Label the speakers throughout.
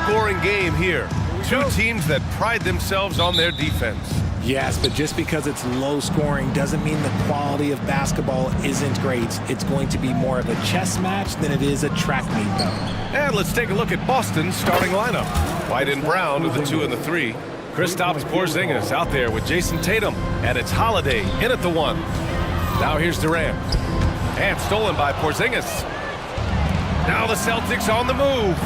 Speaker 1: low-scoring game here. Two teams that pride themselves on their defense.
Speaker 2: Yes, but just because it's low scoring doesn't mean the quality of basketball isn't great. It's going to be more of a chess match than it is a track meet, though.
Speaker 1: And let's take a look at Boston's starting lineup. White and Brown with the 2 and the 3. Kristaps Porzingis out there with Jason Tatum. And it's Holiday in at the 1. Now here's Durant. And stolen by Porzingis. Now the Celtics on the move.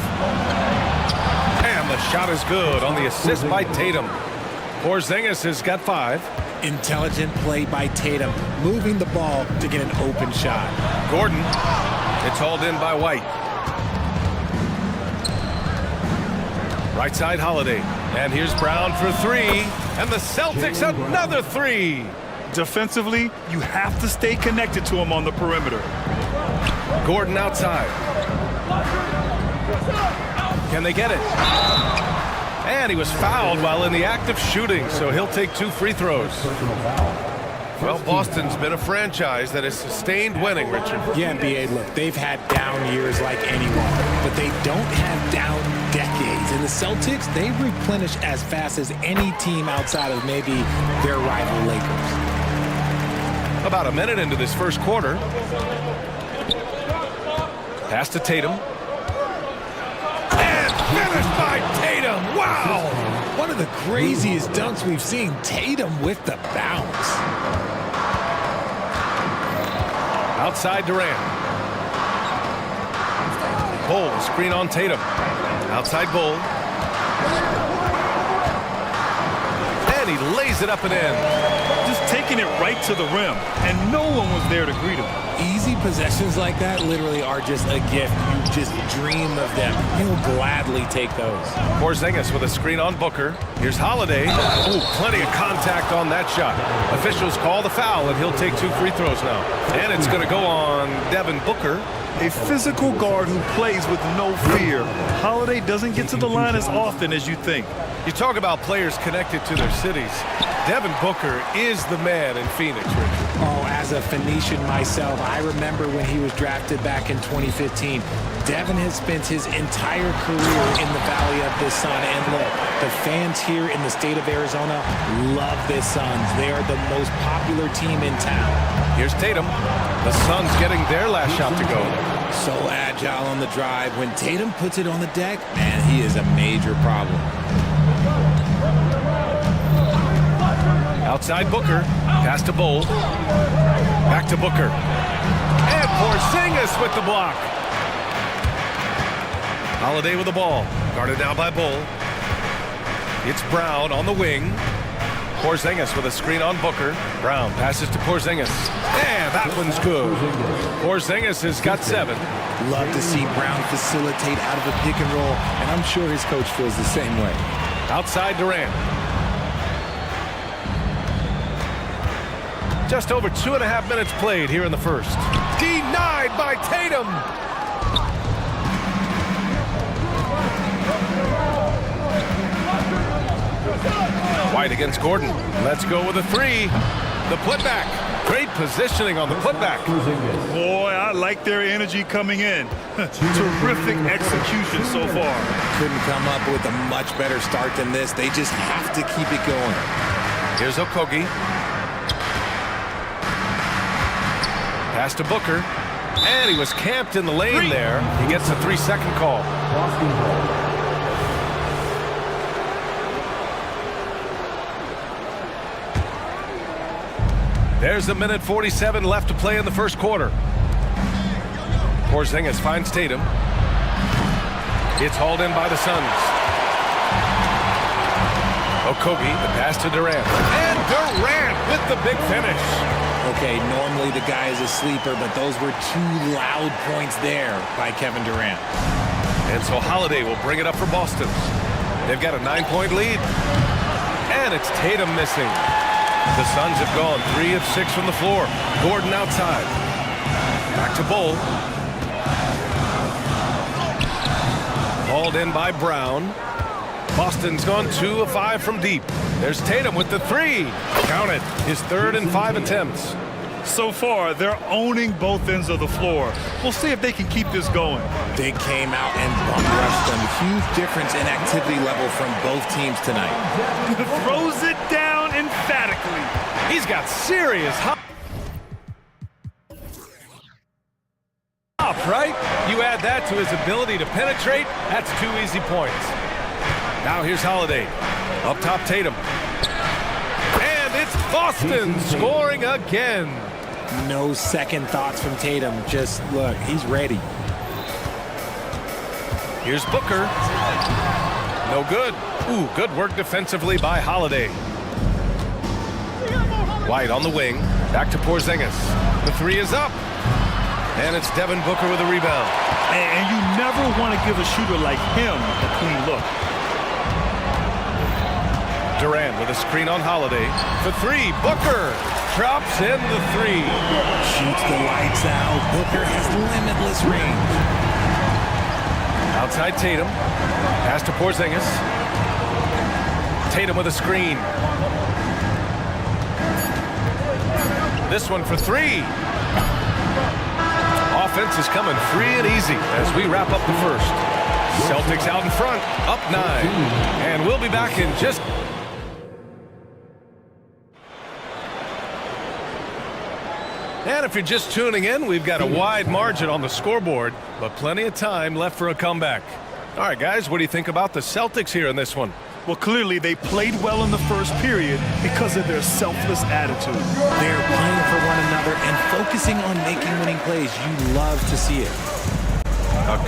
Speaker 1: And the shot is good on the assist by Tatum. Porzingis has got 5.
Speaker 2: Intelligent play by Tatum, moving the ball to get an open shot.
Speaker 1: Gordon, it's hauled in by White. Right side Holiday, and here's Brown for 3, and the Celtics another 3.
Speaker 3: Defensively, you have to stay connected to him on the perimeter.
Speaker 1: Gordon outside. Can they get it? And he was fouled while in the act of shooting, so he'll take 2 free throws. Well, Boston's been a franchise that has sustained winning, Richard.
Speaker 2: Yeah, B.A., look, they've had down years like anyone, but they don't have down decades. And the Celtics, they replenish as fast as any team outside of maybe their rival Lakers.
Speaker 1: About a minute into this first quarter. Pass to Tatum. Finished by Tatum. Wow!
Speaker 2: One of the craziest dunks we've seen. Tatum with the bounce.
Speaker 1: Outside Durant. Bull, screen on Tatum. Outside Bull. And he lays it up and in.
Speaker 3: Just taking it right to the rim, and no one was there to greet him.
Speaker 2: Easy possessions like that literally are just a gift. You just dream of them. He'll gladly take those.
Speaker 1: Porzingis with a screen on Booker. Here's Holiday. Ooh, plenty of contact on that shot. Officials call the foul, and he'll take 2 free throws now. And it's going to go on Devin Booker.
Speaker 3: A physical guard who plays with no fear. Holiday doesn't get to the line as often as you think.
Speaker 1: You talk about players connected to their cities. Devin Booker is the man in Phoenix, Richard.
Speaker 2: Oh, as a Phoenician myself, I remember when he was drafted back in 2015. Devin has spent his entire career in the Valley of the Sun. And look, the fans here in the state of Arizona love the Suns. They are the most popular team in town.
Speaker 1: Here's Tatum. The Suns getting their last shot to go.
Speaker 2: So agile on the drive. When Tatum puts it on the deck, man, he is a major problem.
Speaker 1: Outside Booker. Pass to Bull. Back to Booker. And Porzingis with the block. Holiday with the ball. Guarded down by Bull. It's Brown on the wing. Porzingis with a screen on Booker. Brown passes to Porzingis. And that one's good. Porzingis has got 7.
Speaker 2: Love to see Brown facilitate out of a pick and roll, and I'm sure his coach feels the same way.
Speaker 1: Outside Durant. Just over 2.5 minutes played here in the first. Denied by Tatum. White against Gordon. Let's go with a 3. The putback. Great positioning on the putback.
Speaker 3: Boy, I like their energy coming in. Terrific execution so far.
Speaker 2: Couldn't come up with a much better start than this. They just have to keep it going.
Speaker 1: Here's Okogie. Pass to Booker. And he was camped in the lane there. He gets a 3-second call. There's a minute 47 left to play in the first quarter. Porzingis finds Tatum. It's hauled in by the Suns. Okogie, the pass to Durant. And Durant with the big finish.
Speaker 2: Okay, normally the guy is a sleeper, but those were 2 loud points there by Kevin Durant.
Speaker 1: And so Holiday will bring it up for Boston. They've got a 9-point lead. And it's Tatum missing. The Suns have gone 3 of 6 from the floor. Gordon outside. Back to Bull. Hauled in by Brown. Boston's gone 2 of 5 from deep. There's Tatum with the 3. Count it. His 3rd and 5 attempts.
Speaker 3: So far, they're owning both ends of the floor. We'll see if they can keep this going.
Speaker 2: They came out and bum rushed them. Huge difference in activity level from both teams tonight.
Speaker 3: Throws it down emphatically.
Speaker 1: He's got serious hop, right? You add that to his ability to penetrate, that's 2 easy points. Now here's Holiday. Up top, Tatum. And it's Boston scoring again.
Speaker 2: No second thoughts from Tatum. Just look, he's ready.
Speaker 1: Here's Booker. No good. Ooh, good work defensively by Holiday. White on the wing. Back to Porzingis. The three is up. And it's Devin Booker with a rebound.
Speaker 3: And you never want to give a shooter like him a clean look.
Speaker 1: Durant with a screen on Holiday. For three, Booker drops in the three.
Speaker 2: Shoots the lights out. Booker has limitless range.
Speaker 1: Outside Tatum. Pass to Porzingis. Tatum with a screen. This one for three. Offense is coming free and easy as we wrap up the first. Celtics out in front, up 9. And we'll be back in just... And if you're just tuning in, we've got a wide margin on the scoreboard, but plenty of time left for a comeback. All right, guys, what do you think about the Celtics here in this one?
Speaker 3: Well, clearly they played well in the first period because of their selfless attitude.
Speaker 2: They're playing for one another and focusing on making winning plays. You love to see it.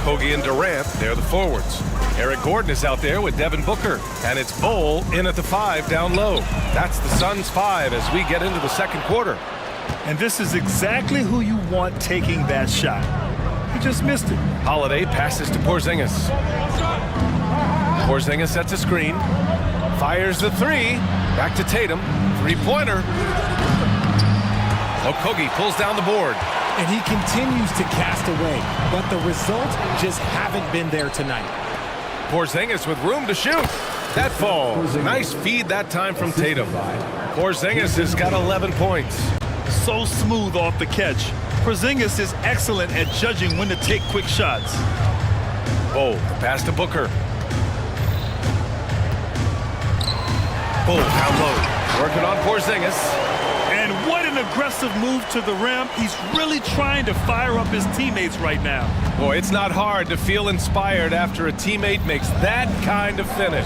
Speaker 1: Kogi and Durant, they're the forwards. Eric Gordon is out there with Devin Booker, and it's Bol in at the 5 down low. That's the Suns' 5 as we get into the second quarter.
Speaker 3: And this is exactly who you want taking that shot. He just missed it.
Speaker 1: Holiday passes to Porzingis. Porzingis sets a screen. Fires the three. Back to Tatum. Three-pointer. Okogie pulls down the board.
Speaker 2: And he continues to cast away, but the results just haven't been there tonight.
Speaker 1: Porzingis with room to shoot. That falls. Nice feed that time from Tatum. Porzingis has got 11 points.
Speaker 3: So smooth off the catch. Porzingis is excellent at judging when to take quick shots.
Speaker 1: Bol, pass to Booker. Bol down low. Working on Porzingis.
Speaker 3: And what an aggressive move to the rim. He's really trying to fire up his teammates right now.
Speaker 1: Boy, it's not hard to feel inspired after a teammate makes that kind of finish.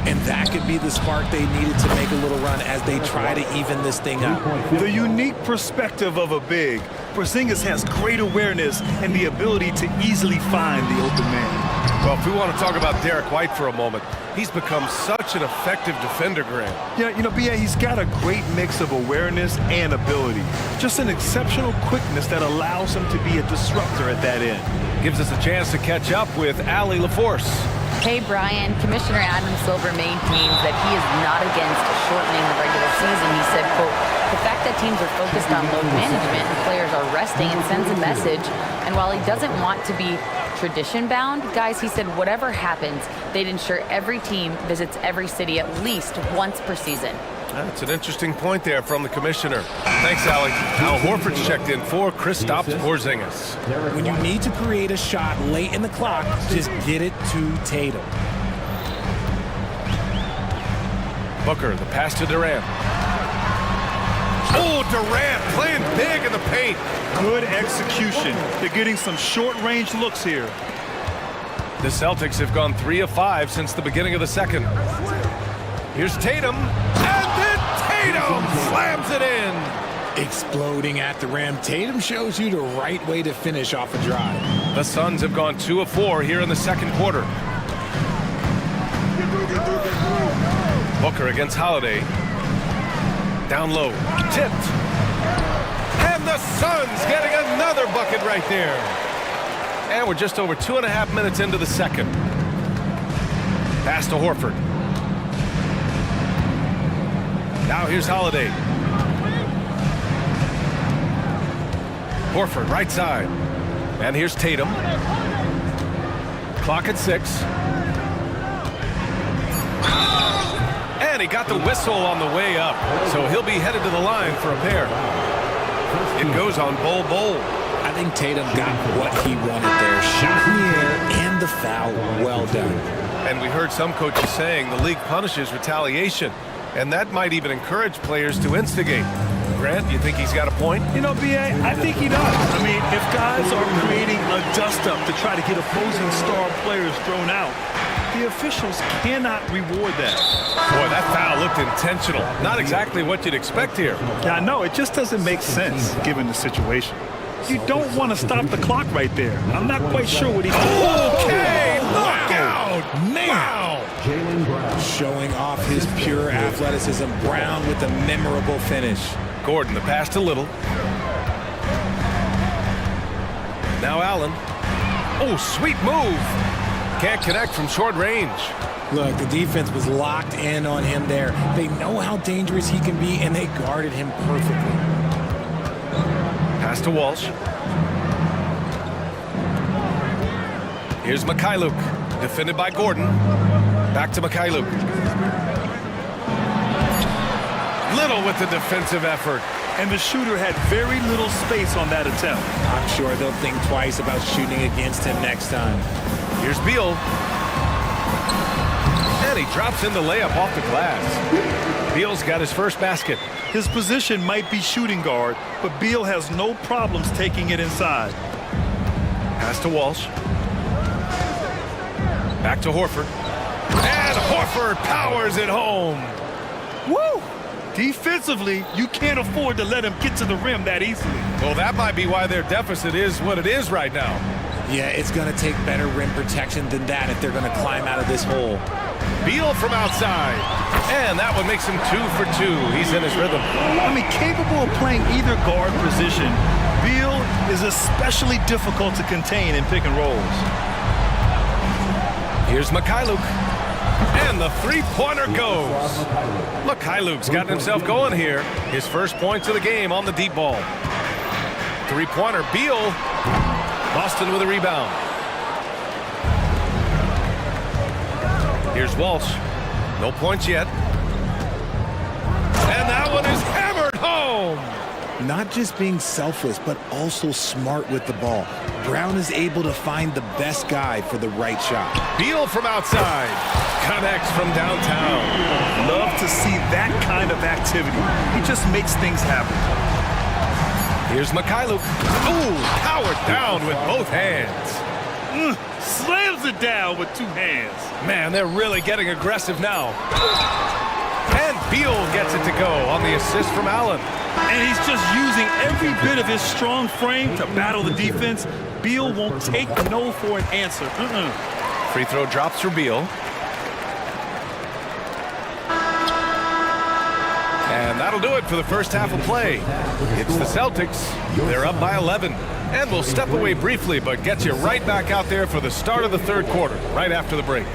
Speaker 2: And that could be the spark they needed to make a little run as they try to even this thing up.
Speaker 3: The unique perspective of a big. Porzingis has great awareness and the ability to easily find the open man.
Speaker 1: Well, if we want to talk about Derek White for a moment, he's become such an effective defender, Grant.
Speaker 3: Yeah, you know, B.A., he's got a great mix of awareness and ability. Just an exceptional quickness that allows him to be a disruptor at that end.
Speaker 1: Gives us a chance to catch up with Allie LaForce.
Speaker 4: Hey, Brian, Commissioner Adam Silver maintains that he is not against shortening the regular season. He said, quote, the fact that teams are focused on load management and players are resting and sends a message. And while he doesn't want to be tradition-bound, guys, he said whatever happens, they'd ensure every team visits every city at least once per season.
Speaker 1: That's an interesting point there from the commissioner. Thanks, Allie. Al Horford's checked in for Kristaps Porzingis.
Speaker 2: When you need to create a shot late in the clock, just get it to Tatum.
Speaker 1: Booker, the pass to Durant. Oh, Durant playing big in the paint.
Speaker 3: Good execution. They're getting some short-range looks here.
Speaker 1: The Celtics have gone 3 of 5 since the beginning of the second. Here's Tatum, and then Tatum slams it in.
Speaker 2: Exploding at the rim, Tatum shows you the right way to finish off a drive.
Speaker 1: The Suns have gone 2 of 4 here in the second quarter. Booker against Holiday. Down low, tipped. And the Suns getting another bucket right there. And we're just over 2.5 minutes into the second. Pass to Horford. Now here's Holiday. Horford, right side. And here's Tatum. Clock at 6. And he got the whistle on the way up, so he'll be headed to the line for a pair. It goes on Bol.
Speaker 2: I think Tatum got what he wanted there. Shot in the air and the foul. Well done.
Speaker 1: And we heard some coaches saying the league punishes retaliation, and that might even encourage players to instigate. Grant, you think he's got a point?
Speaker 3: You know, B.A., I think he does. I mean, if guys are creating a dust-up to try to get opposing star players thrown out, the officials cannot reward that.
Speaker 1: Boy, that foul looked intentional. Not exactly what you'd expect here.
Speaker 3: Yeah, I know. It just doesn't make sense, given the situation. You don't want to stop the clock right there. I'm not quite sure what he's doing.
Speaker 1: Okay, knockout!
Speaker 2: Man!
Speaker 1: Wow!
Speaker 2: Showing off his pure athleticism. Brown with a memorable finish.
Speaker 1: Gordon, the pass to Little. Now Allen. Oh, sweet move. Can't connect from short range.
Speaker 2: Look, the defense was locked in on him there. They know how dangerous he can be, and they guarded him perfectly.
Speaker 1: Pass to Walsh. Here's Mikhailuk, defended by Gordon. Back to Mikhailuk. Little with the defensive effort.
Speaker 3: And the shooter had very little space on that attempt.
Speaker 2: I'm sure they'll think twice about shooting against him next time.
Speaker 1: Here's Beal. And he drops in the layup off the glass. Beal's got his first basket.
Speaker 3: His position might be shooting guard, but Beal has no problems taking it inside.
Speaker 1: Pass to Walsh. Back to Horford. And Horford powers it home.
Speaker 3: Woo! Defensively, you can't afford to let him get to the rim that easily.
Speaker 1: Well, that might be why their deficit is what it is right now.
Speaker 2: Yeah, it's going to take better rim protection than that if they're going to climb out of this hole.
Speaker 1: Beal from outside. And that one makes him 2 for 2. He's in his rhythm.
Speaker 3: I mean, capable of playing either guard position, Beal is especially difficult to contain in pick and rolls.
Speaker 1: Here's Mikhailuk. And the three-pointer goes. Mikhailuk's gotten himself going here. His first points of the game on the deep ball. Three-pointer, Beal. Boston with a rebound. Here's Walsh. No points yet. And that one is hammered home.
Speaker 2: Not just being selfless, but also smart with the ball. Brown is able to find the best guy for the right shot.
Speaker 1: Beal from outside. Connects from downtown.
Speaker 3: Love to see that kind of activity. He just makes things happen.
Speaker 1: Here's Mikhailuk. Ooh, powered down with both hands.
Speaker 3: Slams it down with two hands.
Speaker 1: Man, they're really getting aggressive now. And Beal gets it to go on the assist from Allen.
Speaker 3: And he's just using every bit of his strong frame to battle the defense. Beal won't take no for an answer.
Speaker 1: Free throw drops for Beal. And that'll do it for the first half of play. It's the Celtics. They're up by 11. And we'll step away briefly, but get you right back out there for the start of the third quarter, right after the break.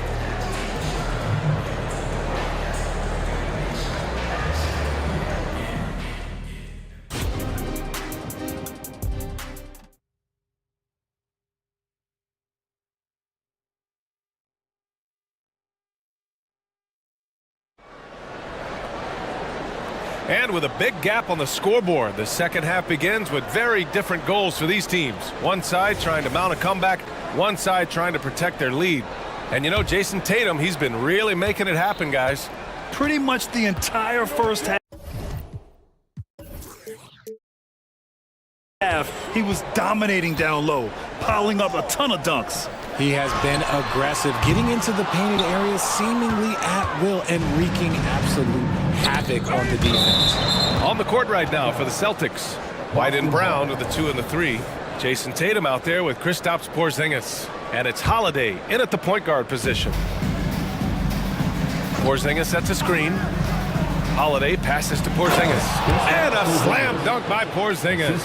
Speaker 1: And with a big gap on the scoreboard, the second half begins with very different goals for these teams. One side trying to mount a comeback, one side trying to protect their lead. And you know, Jason Tatum, he's been really making it happen, guys.
Speaker 3: Pretty much the entire first half, he was dominating down low, piling up a ton of dunks.
Speaker 2: He has been aggressive, getting into the painted areas seemingly at will and wreaking absolute havoc on the defense.
Speaker 1: On the court right now for the Celtics. White and Brown with the 2 and the 3. Jason Tatum out there with Kristaps Porzingis. And it's Holiday in at the point guard position. Porzingis sets a screen. Holiday passes to Porzingis. And a slam dunk by Porzingis.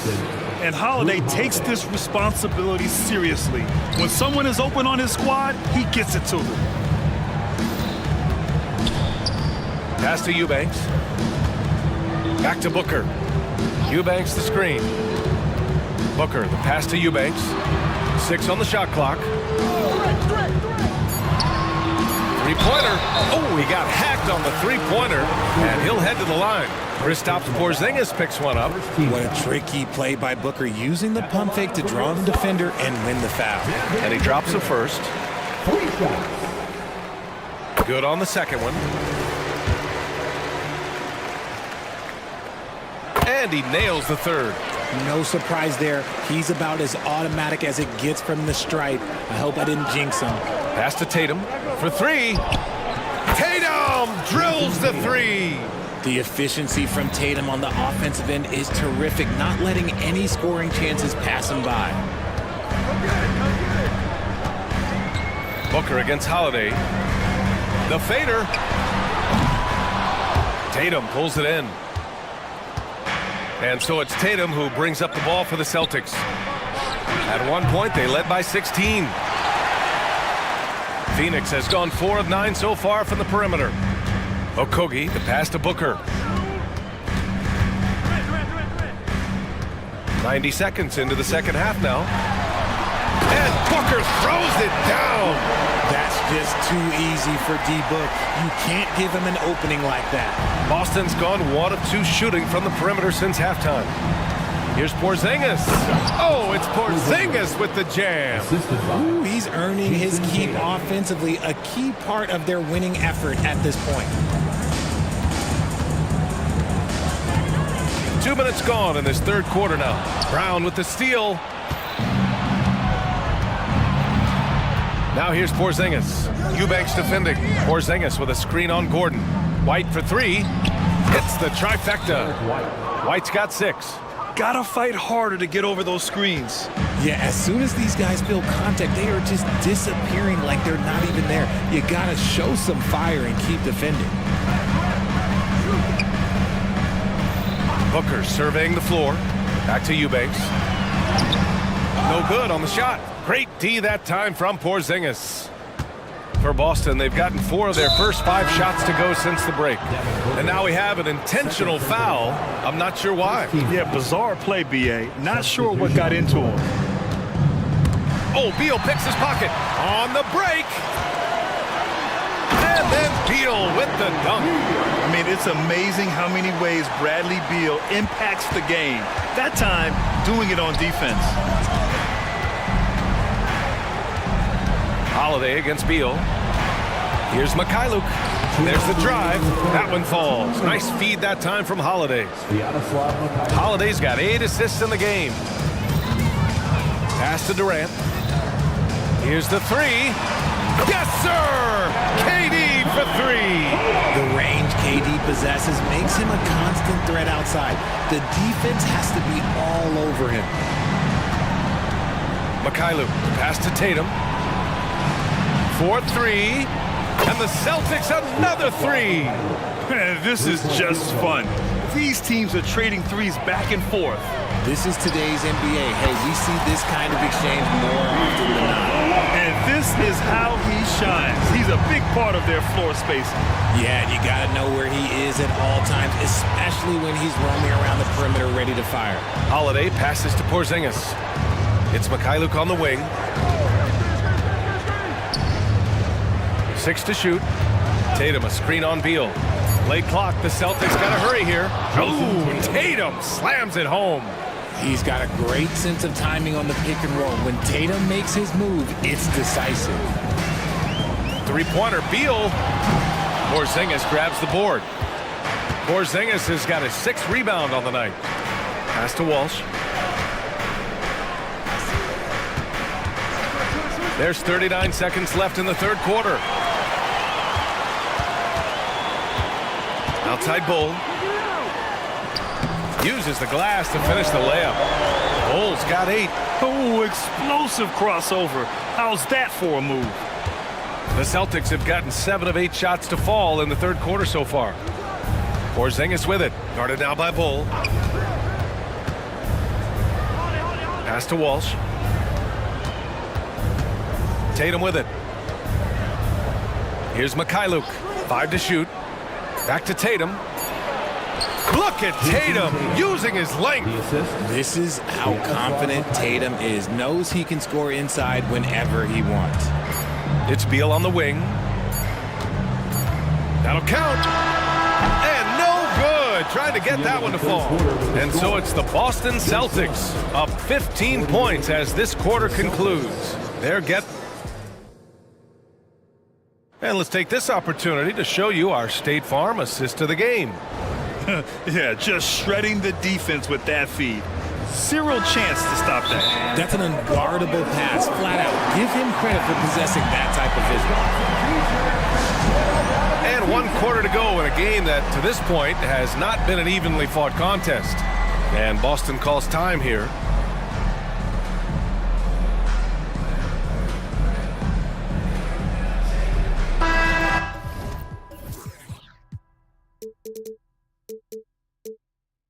Speaker 3: And Holiday takes this responsibility seriously. When someone is open on his squad, he gets it to them.
Speaker 1: Pass to Eubanks. Back to Booker. Eubanks the screen. Booker, the pass to Eubanks. 6 on the shot clock. Three-pointer. Oh, he got hacked on the three-pointer, and he'll head to the line. Kristaps Porzingis picks one up.
Speaker 2: What a tricky play by Booker, using the pump fake to draw the defender and win the foul.
Speaker 1: And he drops the first. Good on the second one. And he nails the third.
Speaker 2: No surprise there. He's about as automatic as it gets from the stripe. I hope I didn't jinx him.
Speaker 1: Pass to Tatum for three. Tatum drills the three.
Speaker 2: The efficiency from Tatum on the offensive end is terrific, not letting any scoring chances pass him by.
Speaker 1: Booker against Holiday. The fader. Tatum pulls it in. And so it's Tatum who brings up the ball for the Celtics. At one point, they led by 16. Phoenix has gone 4 of 9 so far from the perimeter. Okogie, the pass to Booker. 90 seconds into the second half now. And Booker throws it down.
Speaker 2: That's just too easy for D-Book. You can't give him an opening like that.
Speaker 1: Boston's gone 1 of 2 shooting from the perimeter since halftime. Here's Porzingis. Oh, it's Porzingis with the jam.
Speaker 2: Ooh, he's earning his keep offensively, a key part of their winning effort at this point.
Speaker 1: 2 minutes gone in this third quarter now. Brown with the steal. Now here's Porzingis. Eubanks defending. Porzingis with a screen on Gordon. White for three. Hits the trifecta. White's got 6.
Speaker 3: Gotta fight harder to get over those screens.
Speaker 2: Yeah, as soon as these guys feel contact, they are just disappearing like they're not even there. You gotta show some fire and keep defending.
Speaker 1: Booker surveying the floor. Back to Eubanks. No good on the shot. Great D that time from Porzingis. For Boston, they've gotten 4 of their first 5 shots to go since the break. And now we have an intentional foul. I'm not sure why.
Speaker 3: Yeah, bizarre play, B.A. Not sure what got into him.
Speaker 1: Oh, Beal picks his pocket on the break. And then Beal with the dunk.
Speaker 3: I mean, it's amazing how many ways Bradley Beal impacts the game. That time, doing it on defense.
Speaker 1: Holiday against Beal. Here's Mikhailuk. There's the drive. That one falls. Nice feed that time from Holiday. Holiday's got 8 assists in the game. Pass to Durant. Here's the three. Yes, sir! KD for 3.
Speaker 2: The range KD possesses makes him a constant threat outside. The defense has to be all over him.
Speaker 1: Mikhailuk, pass to Tatum. 4-3, and the Celtics another 3.
Speaker 3: Man, this is just fun. These teams are trading threes back and forth.
Speaker 2: This is today's NBA. Hey, we see this kind of exchange more often than not.
Speaker 3: And this is how he shines. He's a big part of their floor space.
Speaker 2: Yeah, and you gotta know where he is at all times, especially when he's roaming around the perimeter ready to fire.
Speaker 1: Holiday passes to Porzingis. It's Mikhailuk on the wing. 6 to shoot. Tatum a screen on Beal. Late clock. The Celtics got to hurry here. Ooh, Tatum slams it home.
Speaker 2: He's got a great sense of timing on the pick and roll. When Tatum makes his move, it's decisive.
Speaker 1: 3-pointer. Beal. Porzingis grabs the board. Porzingis has got his 6th rebound on the night. Pass to Walsh. There's 39 seconds left in the third quarter. Outside Bull. Uses the glass to finish the layup. Bull's got 8.
Speaker 3: Oh, explosive crossover. How's that for a move?
Speaker 1: The Celtics have gotten 7 of 8 shots to fall in the third quarter so far. Porzingis with it. Guarded now by Bull. Pass to Walsh. Tatum with it. Here's Mikhailuk. 5 to shoot. Back to Tatum. Look at Tatum using his length.
Speaker 2: This is how confident Tatum is. Knows he can score inside whenever he wants.
Speaker 1: It's Beal on the wing. That'll count. And no good. trying to get that one to fall. And so it's the Boston Celtics up 15 points as this quarter concludes. And let's take this opportunity to show you our State Farm assist of the game.
Speaker 3: Yeah, just shredding the defense with that feed. Zero chance to stop that.
Speaker 2: That's an unguardable pass, flat out. Give him credit for possessing that type of vision.
Speaker 1: And 1 quarter to go in a game that, to this point, has not been an evenly fought contest. And Boston calls time here.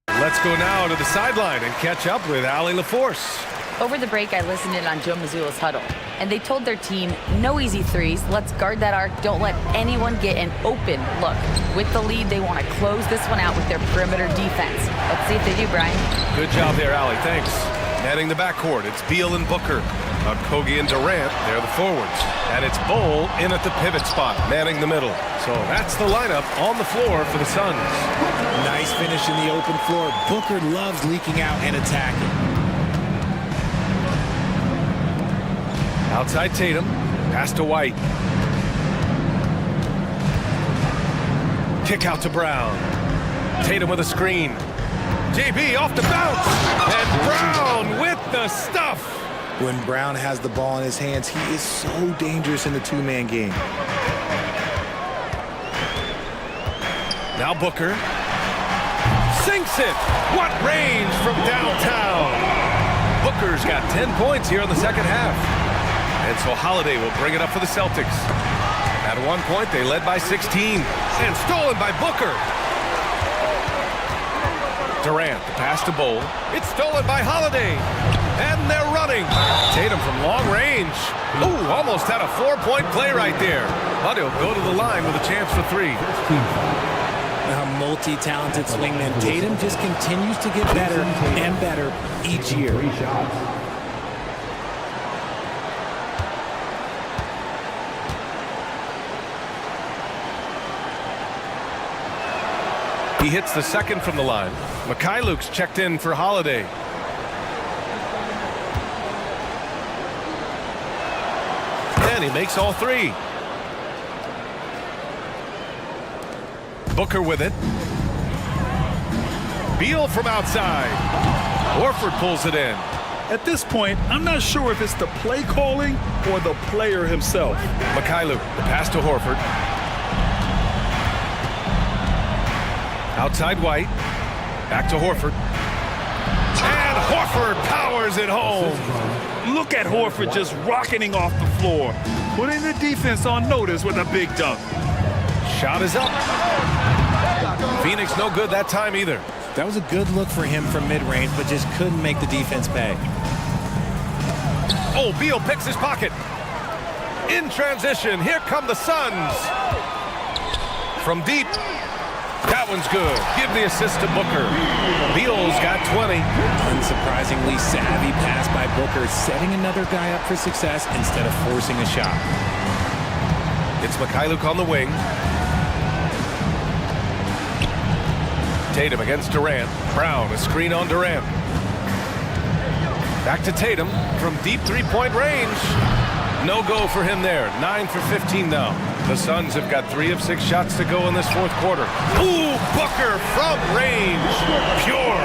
Speaker 1: Let's go now to the sideline and catch up with Allie LaForce.
Speaker 4: Over the break, I listened in on Joe Mazzulla's huddle, and they told their team, no easy threes, let's guard that arc, don't let anyone get an open look. With the lead, they want to close this one out with their perimeter defense. Let's see if they do, Brian.
Speaker 1: Good job there, Allie, thanks. Manning the backcourt, it's Beal and Booker. Kogi and Durant, they're the forwards. And it's Bol in at the pivot spot, manning the middle. So that's the lineup on the floor for the Suns.
Speaker 2: Nice finish in the open floor. Booker loves leaking out and attacking.
Speaker 1: Outside Tatum, pass to White. Kick out to Brown. Tatum with a screen. JB off the bounce. And Brown with the stuff.
Speaker 2: When Brown has the ball in his hands, he is so dangerous in the two-man game.
Speaker 1: Now Booker. Sinks it. What range from downtown. Booker's got 10 points here in the second half. And so Holiday will bring it up for the Celtics. At one point, they led by 16. And stolen by Booker. Durant, the pass to Bol. It's stolen by Holiday. And they're running. Tatum from long range. Ooh, almost had a 4-point play right there. But he'll go to the line with a chance for 3.
Speaker 2: A multi-talented swingman. Tatum just continues to get better and better each year.
Speaker 1: He hits the second from the line. Mikhailuk's checked in for Holiday. And he makes all 3. Booker with it. Beal from outside. Horford pulls it in.
Speaker 3: At this point, I'm not sure if it's the play calling or the player himself.
Speaker 1: Mikhailuk, the pass to Horford. Outside White. Back to Horford. And Horford powers it home.
Speaker 3: Look at Horford just rocketing off the floor, putting the defense on notice with a big dunk.
Speaker 1: Shot is up. Phoenix no good that time either.
Speaker 2: That was a good look for him from mid-range, but just couldn't make the defense pay.
Speaker 1: Oh, Beal picks his pocket. In transition, here come the Suns. From deep. That one's good. Give the assist to Booker. Beal's got 20.
Speaker 2: Unsurprisingly savvy pass by Booker, setting another guy up for success instead of forcing a shot.
Speaker 1: It's Mikhailuk on the wing. Tatum against Durant. Brown, a screen on Durant. Back to Tatum from deep three-point range. No go for him there. 9 for 15 now. The Suns have got 3 of 6 shots to go in this fourth quarter. Ooh, Booker from range. Pure.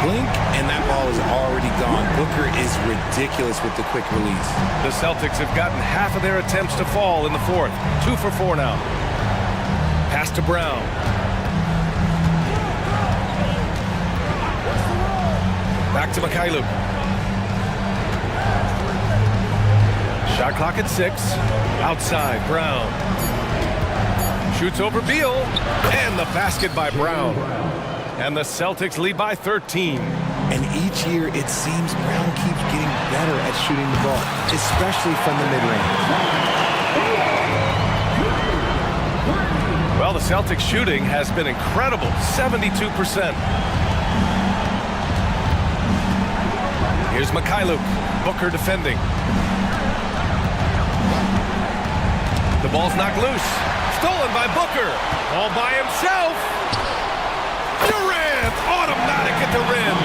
Speaker 2: Blink, and that ball is already gone. Booker is ridiculous with the quick release.
Speaker 1: The Celtics have gotten half of their attempts to fall in the fourth. 2 for 4 now. Pass to Brown. Back to Mikhailuk. Shot clock at 6. Outside, Brown. Shoots over Beal. And the basket by Brown. And the Celtics lead by 13.
Speaker 2: And each year, it seems Brown keeps getting better at shooting the ball, especially from the mid-range.
Speaker 1: Well, the Celtics shooting has been incredible. 72%. Here's Mikhailuk. Booker defending. The ball's knocked loose. Stolen by Booker. All by himself. Durant! Automatic at the rim.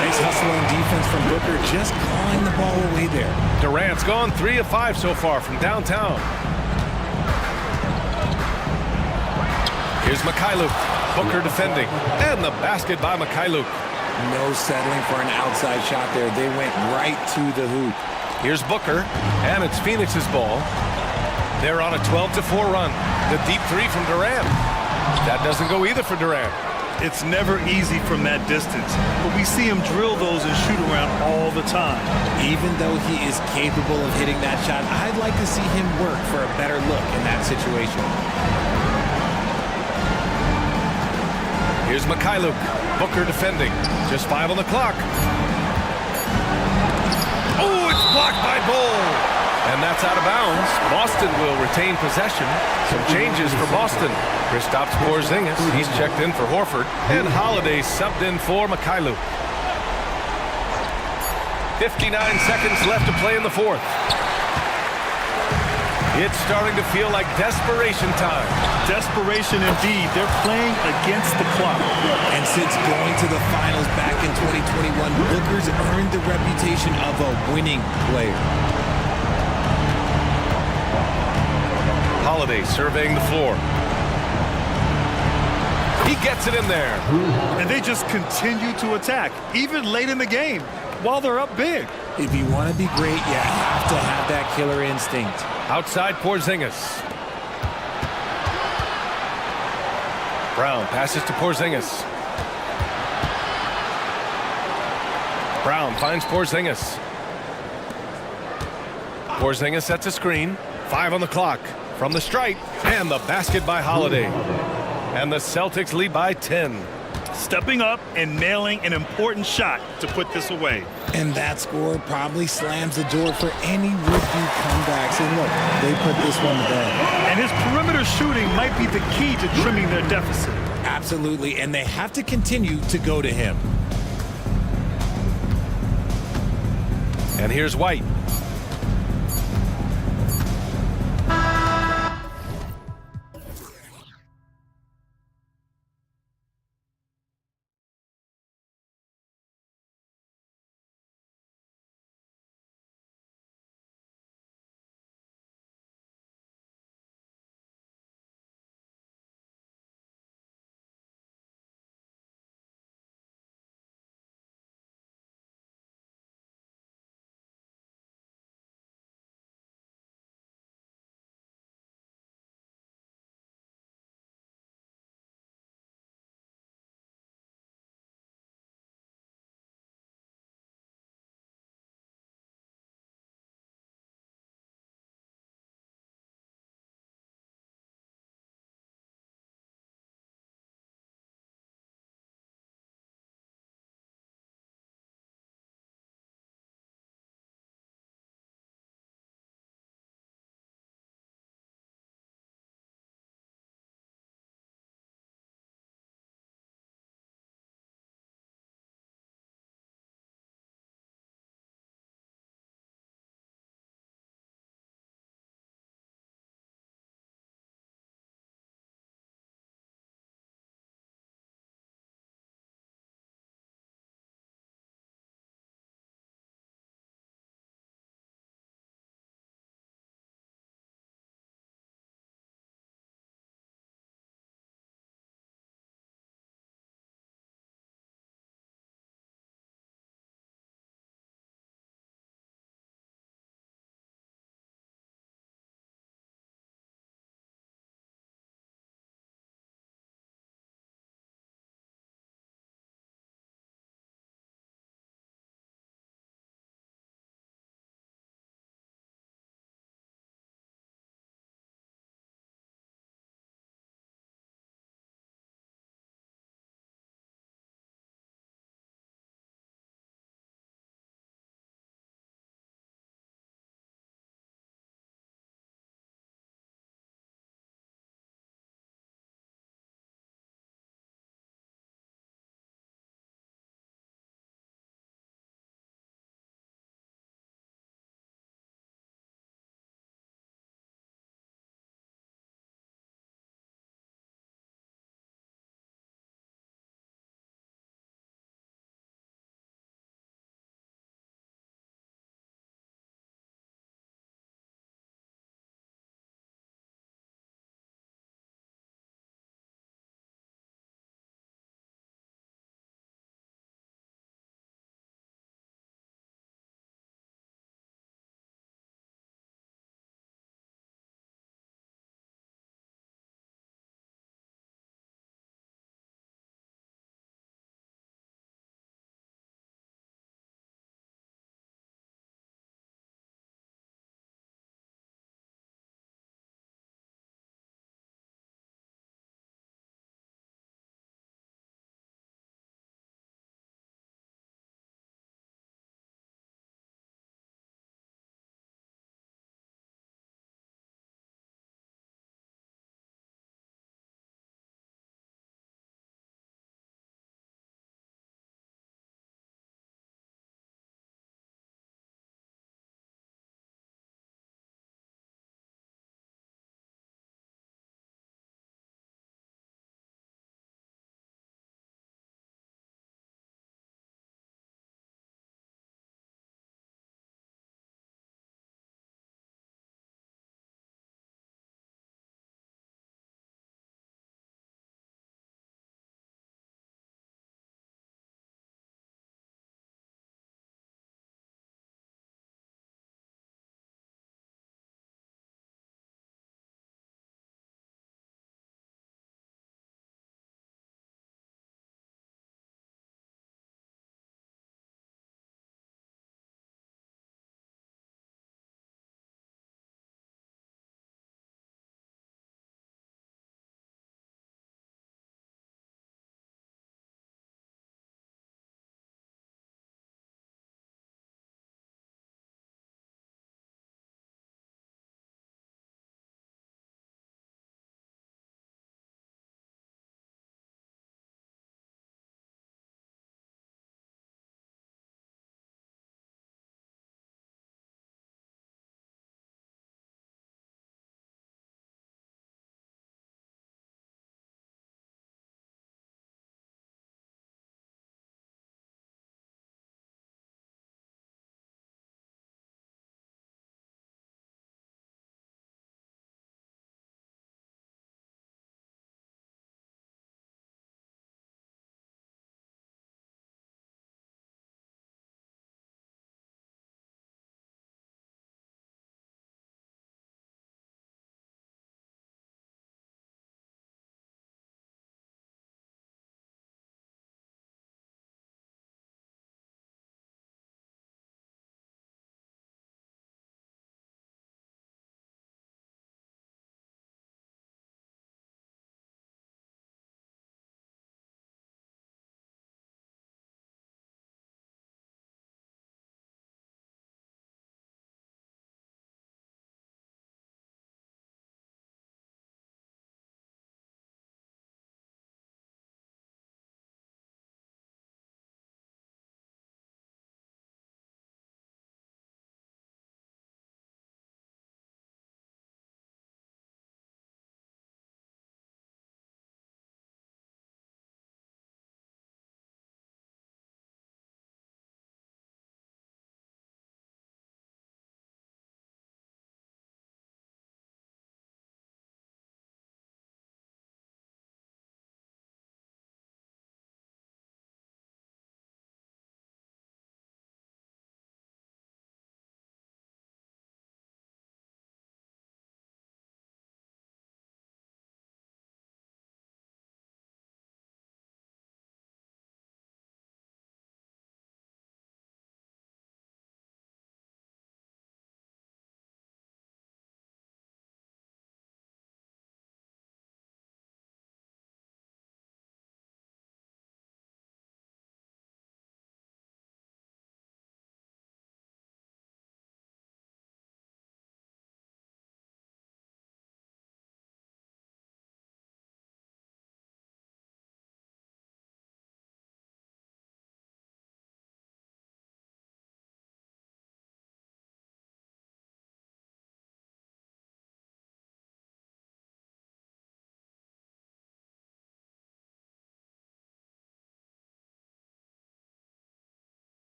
Speaker 2: Nice hustle and defense from Booker, just clawing the ball away there.
Speaker 1: Durant's gone 3 of 5 so far from downtown. Here's Mikhailuk. Booker defending. And the basket by Mikhailuk.
Speaker 2: No settling for an outside shot there. They went right to the hoop.
Speaker 1: Here's Booker. And it's Phoenix's ball. They're on a 12-4 run. The deep three from Durant. That doesn't go either for Durant.
Speaker 3: It's never easy from that distance, but we see him drill those and shoot around all the time.
Speaker 2: Even though he is capable of hitting that shot, I'd like to see him work for a better look in that situation.
Speaker 1: Here's Mikhailuk. Booker defending. Just 5 on the clock. Oh, it's blocked by Bull. And that's out of bounds. Boston will retain possession. Some changes for Boston. Kristaps Porzingis, he's checked in for Horford. And Holiday subbed in for Mikhailuk. 59 seconds left to play in the fourth. It's starting to feel like desperation time.
Speaker 3: Desperation indeed. They're playing against the clock.
Speaker 2: And since going to the finals back in 2021, Booker's earned the reputation of a winning player.
Speaker 1: Holiday surveying the floor. He gets it in there.
Speaker 3: And they just continue to attack, even late in the game, while they're up big.
Speaker 2: If you want to be great, you have to have that killer instinct.
Speaker 1: Outside Porzingis. Brown passes to Porzingis. Brown finds Porzingis. Porzingis sets a screen. 5 on the clock. From the stripe. And the basket by Holiday. And the Celtics lead by 10.
Speaker 3: Stepping up and nailing an important shot to put this away.
Speaker 2: And that score probably slams the door for any would-be comebacks. And look, they put this one to bed.
Speaker 3: And his perimeter shooting might be the key to trimming their deficit.
Speaker 2: Absolutely, and they have to continue to go to him.
Speaker 1: And here's White.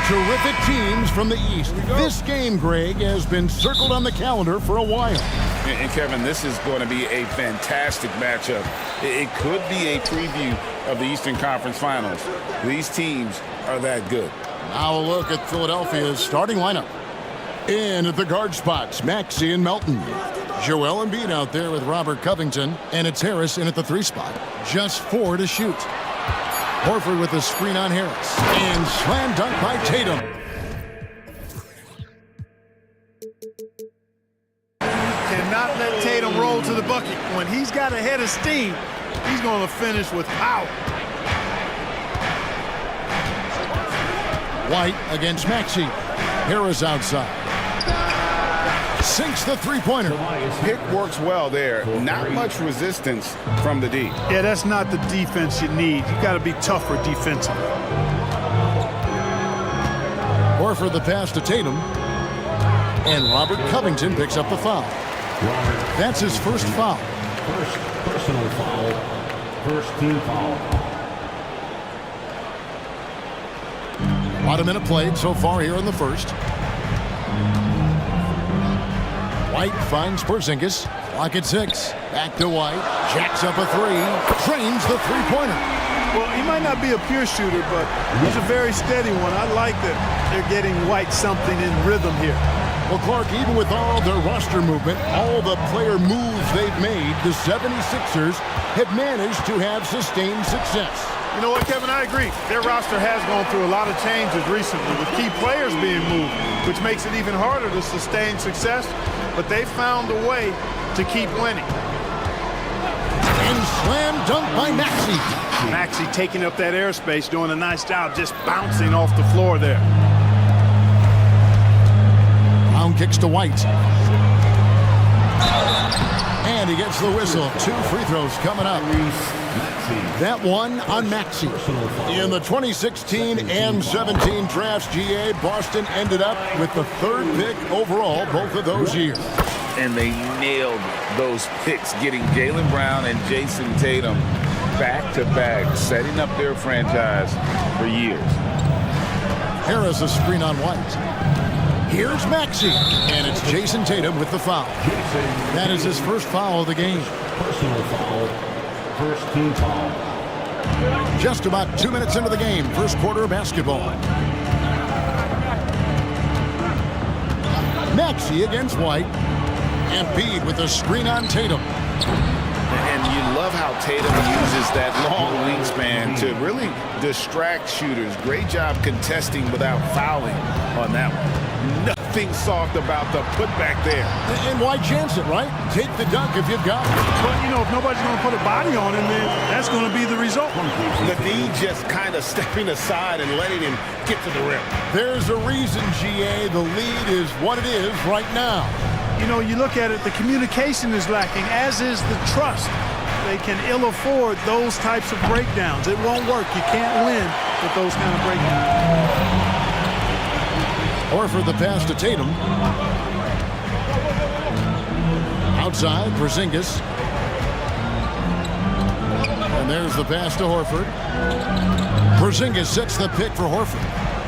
Speaker 5: terrific teams from the East. This game, Greg, has been circled on the calendar for a while.
Speaker 6: And Kevin, this is going to be a fantastic matchup. It could be a preview of the Eastern Conference Finals. These teams are that good.
Speaker 5: Now a look at Philadelphia's starting lineup. In at the guard spots, Maxey and Melton. Joel Embiid out there with Robert Covington, and it's Harris in at the 3 spot. Just 4 to shoot. Horford with a screen on Harris. And slam dunk by Tatum.
Speaker 3: Cannot let Tatum roll to the bucket. When he's got a head of steam, he's going to finish with power.
Speaker 5: White against Maxey. Harris outside. Sinks the three-pointer.
Speaker 6: Pick works well there. Not much resistance from the D.
Speaker 3: Yeah, that's not the defense you need. You got to be tougher defensively.
Speaker 5: Horford the pass to Tatum. And Robert Covington picks up the foul. That's his first foul.
Speaker 7: First personal foul. First team foul.
Speaker 5: About a minute played so far here in the first. White finds Porzingis. Clock at 6. Back to White. Jacks up a 3. Trains the three-pointer.
Speaker 3: Well, he might not be a pure shooter, but he's a very steady one. I like that they're getting White something in rhythm here.
Speaker 5: Well, Clark, even with all their roster movement, all the player moves they've made, the 76ers have managed to have sustained success.
Speaker 3: You know what, Kevin? I agree. Their roster has gone through a lot of changes recently with key players being moved, which makes it even harder to sustain success. But they found a way to keep winning.
Speaker 5: And slam dunk by Maxey.
Speaker 3: Maxey taking up that airspace, doing a nice job just bouncing off the floor there.
Speaker 5: Brown kicks to White. And he gets the whistle. 2 free throws coming up. That one on Maxey. In the 2016 and 17 drafts, GA, Boston ended up with the 3rd pick overall both of those years.
Speaker 6: And they nailed those picks, getting Jaylen Brown and Jason Tatum back-to-back, setting up their franchise for years.
Speaker 5: Harris a screen on White. Here's Maxey. And it's Jason Tatum with the foul. That is his first foul of the game.
Speaker 7: Personal foul. First team foul.
Speaker 5: Just about 2 minutes into the game, first quarter of basketball. Maxey against White. Embiid with a screen on Tatum.
Speaker 6: And you love how Tatum uses that long wingspan to really distract shooters. Great job contesting without fouling on that one. Nothing soft about the putback there.
Speaker 5: And why chance it, right? Take the dunk if you've got it.
Speaker 3: But, you know, if nobody's going to put a body on him, then that's going to be the result.
Speaker 6: The D just kind of stepping aside and letting him get to the rim.
Speaker 5: There's a reason, GA, the lead is what it is right now.
Speaker 3: You know, you look at it, the communication is lacking, as is the trust. They can ill afford those types of breakdowns. It won't work. You can't win with those kind of breakdowns.
Speaker 5: Horford the pass to Tatum. Outside, Porzingis. And there's the pass to Horford. Porzingis sets the pick for Horford.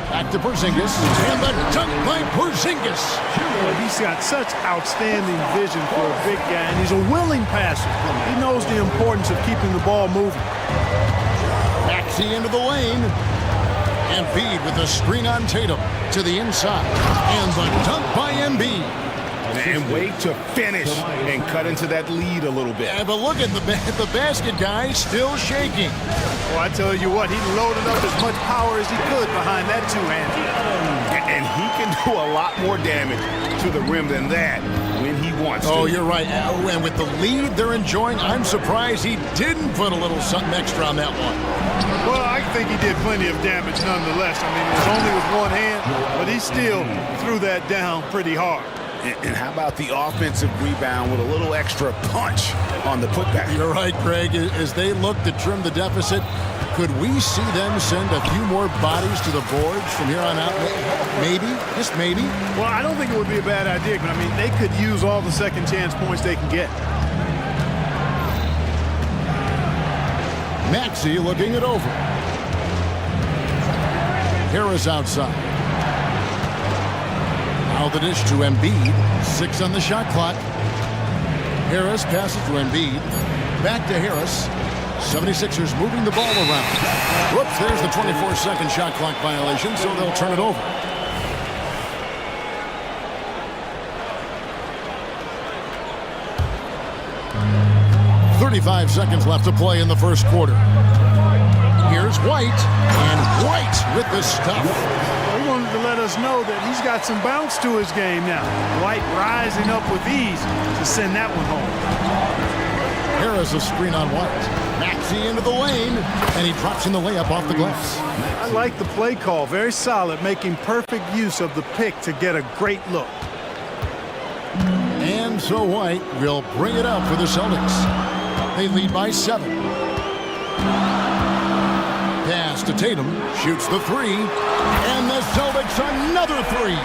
Speaker 5: Back to Porzingis. And the dunk by Porzingis.
Speaker 3: He's got such outstanding vision for a big guy, and he's a willing passer. He knows the importance of keeping the ball moving.
Speaker 5: Maxey into the lane. Embiid with a screen on Tatum to the inside. And the dunk by Embiid.
Speaker 6: And wait to finish and cut into that lead a little bit.
Speaker 5: Yeah, but look at the basket guy still shaking.
Speaker 3: Well, I tell you what, he loaded up as much power as he could behind that two-hander.
Speaker 6: And he can do a lot more damage to the rim than that when he wants to.
Speaker 5: Oh, you're right. And with the lead they're enjoying, I'm surprised he didn't put a little something extra on that one.
Speaker 3: Well, I think he did plenty of damage nonetheless. I mean, it was only with one hand, but he still threw that down pretty hard.
Speaker 6: And how about the offensive rebound with a little extra punch on the putback?
Speaker 5: You're right, Greg. As they look to trim the deficit, could we see them send a few more bodies to the boards from here on out? Maybe, just maybe.
Speaker 3: Well, I don't think it would be a bad idea, but I mean, they could use all the second chance points they can get.
Speaker 5: Maxey looking it over. Harris outside. Now the dish to Embiid. 6 on the shot clock. Harris passes to Embiid. Back to Harris. 76ers moving the ball around. Whoops, there's the 24-second shot clock violation, so they'll turn it over. "35 seconds left to play in the first quarter. Here's White, and White with the stuff.
Speaker 3: He wanted to let us know that he's got some bounce to his game now. White rising up with ease to send that one home.
Speaker 5: Harris a screen on White. Maxey into the lane, and he drops in the layup off the glass.
Speaker 3: I like the play call. Very solid, making perfect use of the pick to get a great look.
Speaker 5: And so White will bring it up for the Celtics. They lead by 7. Pass to Tatum, shoots the 3, and the Celtics another 3.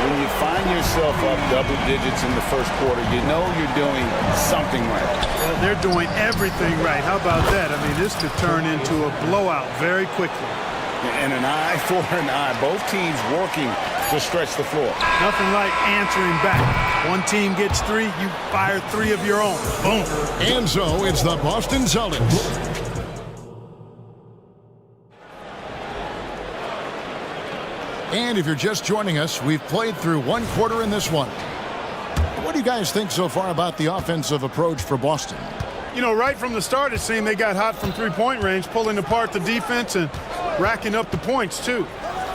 Speaker 6: When you find yourself up double digits in the first quarter, you know you're doing something right.
Speaker 3: Well, they're doing everything right. How about that? I mean, this could turn into a blowout very quickly.
Speaker 6: And an eye for an eye. Both teams working to stretch the floor.
Speaker 3: Nothing like answering back. One team gets 3, you fire 3 of your own. Boom.
Speaker 5: And so it's the Boston Celtics. And if you're just joining us, we've played through 1 quarter in this one. What do you guys think so far about the offensive approach for Boston?
Speaker 3: You know, right from the start, it seemed they got hot from three-point range, pulling apart the defense and racking up the points, too.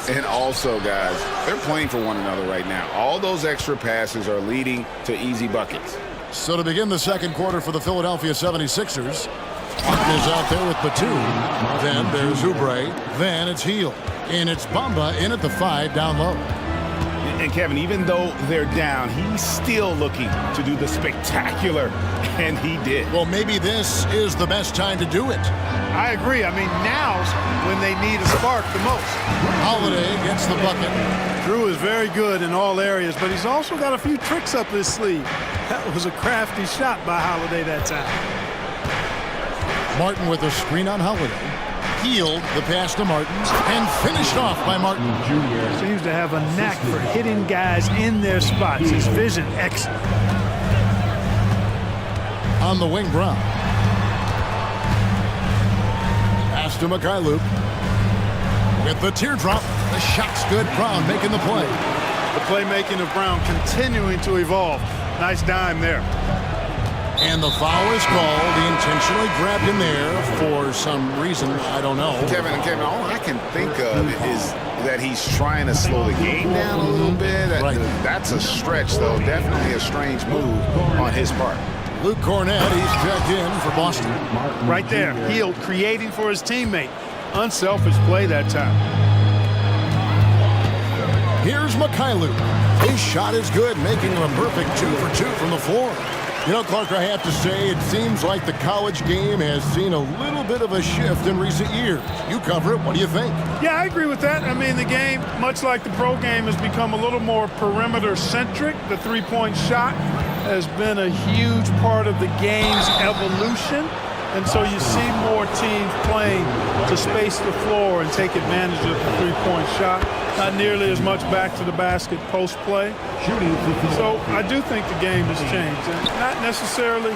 Speaker 6: And also, guys, they're playing for one another right now. All those extra passes are leading to easy buckets.
Speaker 5: So to begin the second quarter for the Philadelphia 76ers, Martin is out there with Batum. Then there's Oubre. Then it's Hield. And it's Bamba in at the 5 down low.
Speaker 6: And Kevin, even though they're down, he's still looking to do the spectacular, and he did.
Speaker 5: Well, maybe this is the best time to do it.
Speaker 3: I agree. I mean, now's when they need a spark the most.
Speaker 5: Holiday gets the bucket.
Speaker 3: Drew is very good in all areas, but he's also got a few tricks up his sleeve. That was a crafty shot by Holiday that time.
Speaker 5: Martin with a screen on Holiday. Hield the pass to Martin and finished off by Martin.
Speaker 3: Seems to have a knack for hitting guys in their spots. His vision excellent.
Speaker 5: On the wing, Brown. Pass to Mikhailuk. With the teardrop, the shot's good. Brown making the play.
Speaker 3: The playmaking of Brown continuing to evolve. Nice dime there.
Speaker 5: And the foul is called. He intentionally grabbed him there for some reason. I don't know.
Speaker 6: Kevin, all I can think of is that he's trying to slow the game down a little bit.
Speaker 5: Right.
Speaker 6: That's a stretch, though. Definitely a strange move on his part.
Speaker 5: Luke Cornett, he's checked in for Boston.
Speaker 3: Right there, Hield creating for his teammate. Unselfish play that time.
Speaker 5: Here's Mikhailuk. His shot is good, making him a perfect 2 for 2 from the floor. You know, Clark, I have to say, it seems like the college game has seen a little bit of a shift in recent years. You cover it. What do you think?
Speaker 3: Yeah, I agree with that. I mean, the game, much like the pro game, has become a little more perimeter-centric. The three-point shot has been a huge part of the game's evolution. And so you see more teams playing to space the floor and take advantage of the three-point shot. Not nearly as much back to the basket post play. So I do think the game has changed. And not necessarily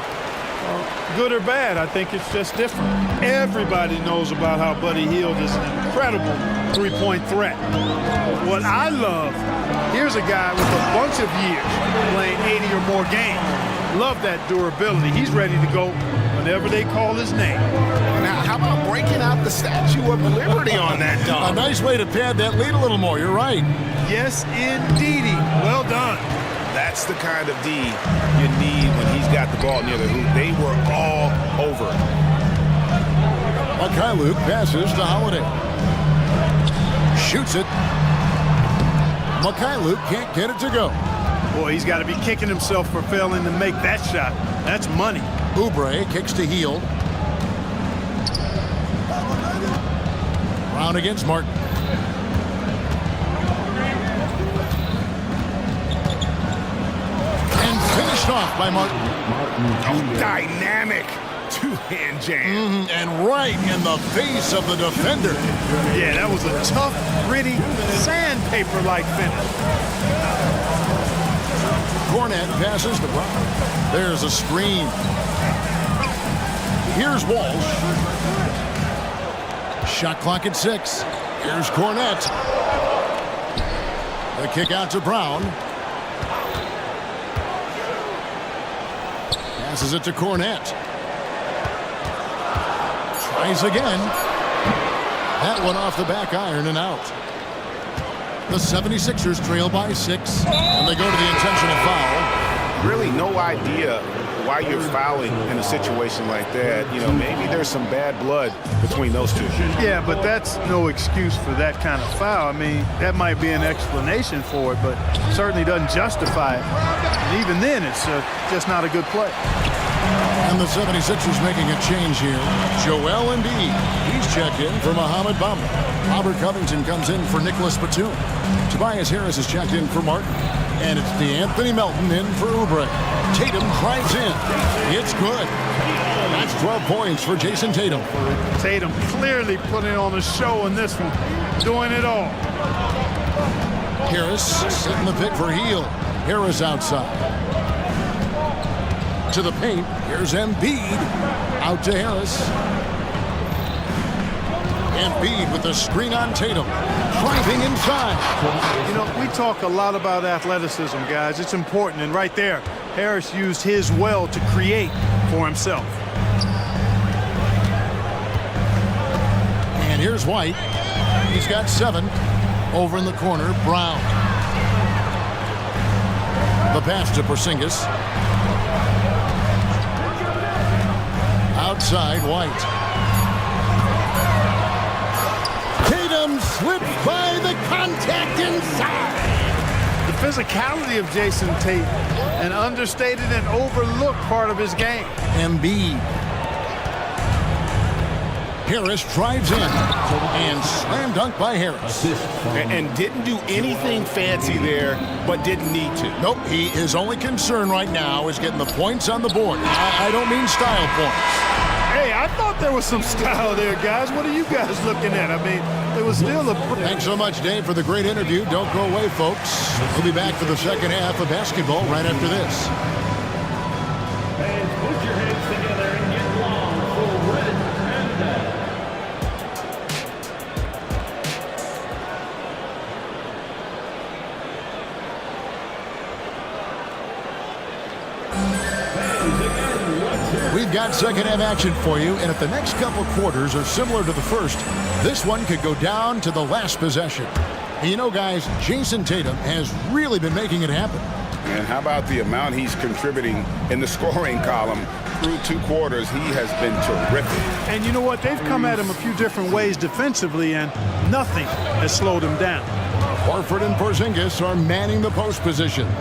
Speaker 3: good or bad. I think it's just different. Everybody knows about how Buddy Hield is an incredible three-point threat. What I love, here's a guy with a bunch of years playing 80 or more games. Love that durability. He's ready to go whenever they call his name.
Speaker 6: Now, how about breaking out the Statue of Liberty on that dunk?
Speaker 5: A nice way to pad that lead a little more. You're right.
Speaker 3: Yes, indeedy. Well done.
Speaker 6: That's the kind of D you need when he's got the ball near the hoop. They were all over it.
Speaker 5: Mikhailuk passes to Holiday. Shoots it. Mikhailuk can't get it to go.
Speaker 3: Boy, he's got to be kicking himself for failing to make that shot. That's money.
Speaker 5: Oubre kicks to Hield. Brown against Martin. And finished off by Martin.
Speaker 6: Dynamic two-hand jam.
Speaker 5: And right in the face of the defender.
Speaker 3: Yeah, that was a tough, gritty, sandpaper-like finish.
Speaker 5: Cornet passes to Brown. There's a screen. Here's Walsh. Shot clock at 6. Here's Cornet. The kick out to Brown. Passes it to Cornet. Tries again. That one off the back iron and out. The 76ers trail by 6, and they go to the intentional foul.
Speaker 6: Really no idea why you're fouling in a situation like that. You know, maybe there's some bad blood between those two.
Speaker 3: Yeah, but that's no excuse for that kind of foul. I mean, that might be an explanation for it, but certainly doesn't justify it. And even then, it's just not a good play.
Speaker 5: And the 76ers making a change here. Joel Embiid. He's checked in for Mohamed Bamba. Robert Covington comes in for Nicholas Batum. Tobias Harris is checked in for Martin. And it's DeAnthony Melton in for Oubre. Tatum drives in. It's good. That's 12 points for Jason Tatum.
Speaker 3: Tatum clearly putting on a show in this one. Doing it all.
Speaker 5: Harris setting the pick for Heel. Harris outside. To the paint. Here's Embiid. Out to Harris. Embiid with the screen on Tatum. Driving inside.
Speaker 3: You know, we talk a lot about athleticism, guys. It's important. And right there, Harris used his well to create for himself.
Speaker 5: And here's White. He's got 7. Over in the corner, Brown. The pass to Porzingis. Outside, White. Tatum slips by the contact inside.
Speaker 3: The physicality of Jason Tate, an understated and overlooked part of his game.
Speaker 5: Embiid. Harris drives in and slam dunk by Harris.
Speaker 6: And didn't do anything fancy there, but didn't need to.
Speaker 5: Nope, his only concern right now is getting the points on the board. I don't mean style points.
Speaker 3: Hey, I thought there was some style there, guys. What are you guys looking at? I mean, it was still a...
Speaker 5: Thanks so much, Dave, for the great interview. Don't go away, folks. We'll be back for the second half of basketball right after this.
Speaker 7: Fans, put your hands together and get long for red and black.
Speaker 5: We've got second half action for you, and if the next couple quarters are similar to the first, this one could go down to the last possession. And you know, guys, Jason Tatum has really been making it happen.
Speaker 6: And how about the amount he's contributing in the scoring column? Through 2 quarters, he has been terrific.
Speaker 3: And you know what? They've come at him a few different ways defensively, and nothing has slowed him down.
Speaker 5: Horford and Porzingis are manning the post positions.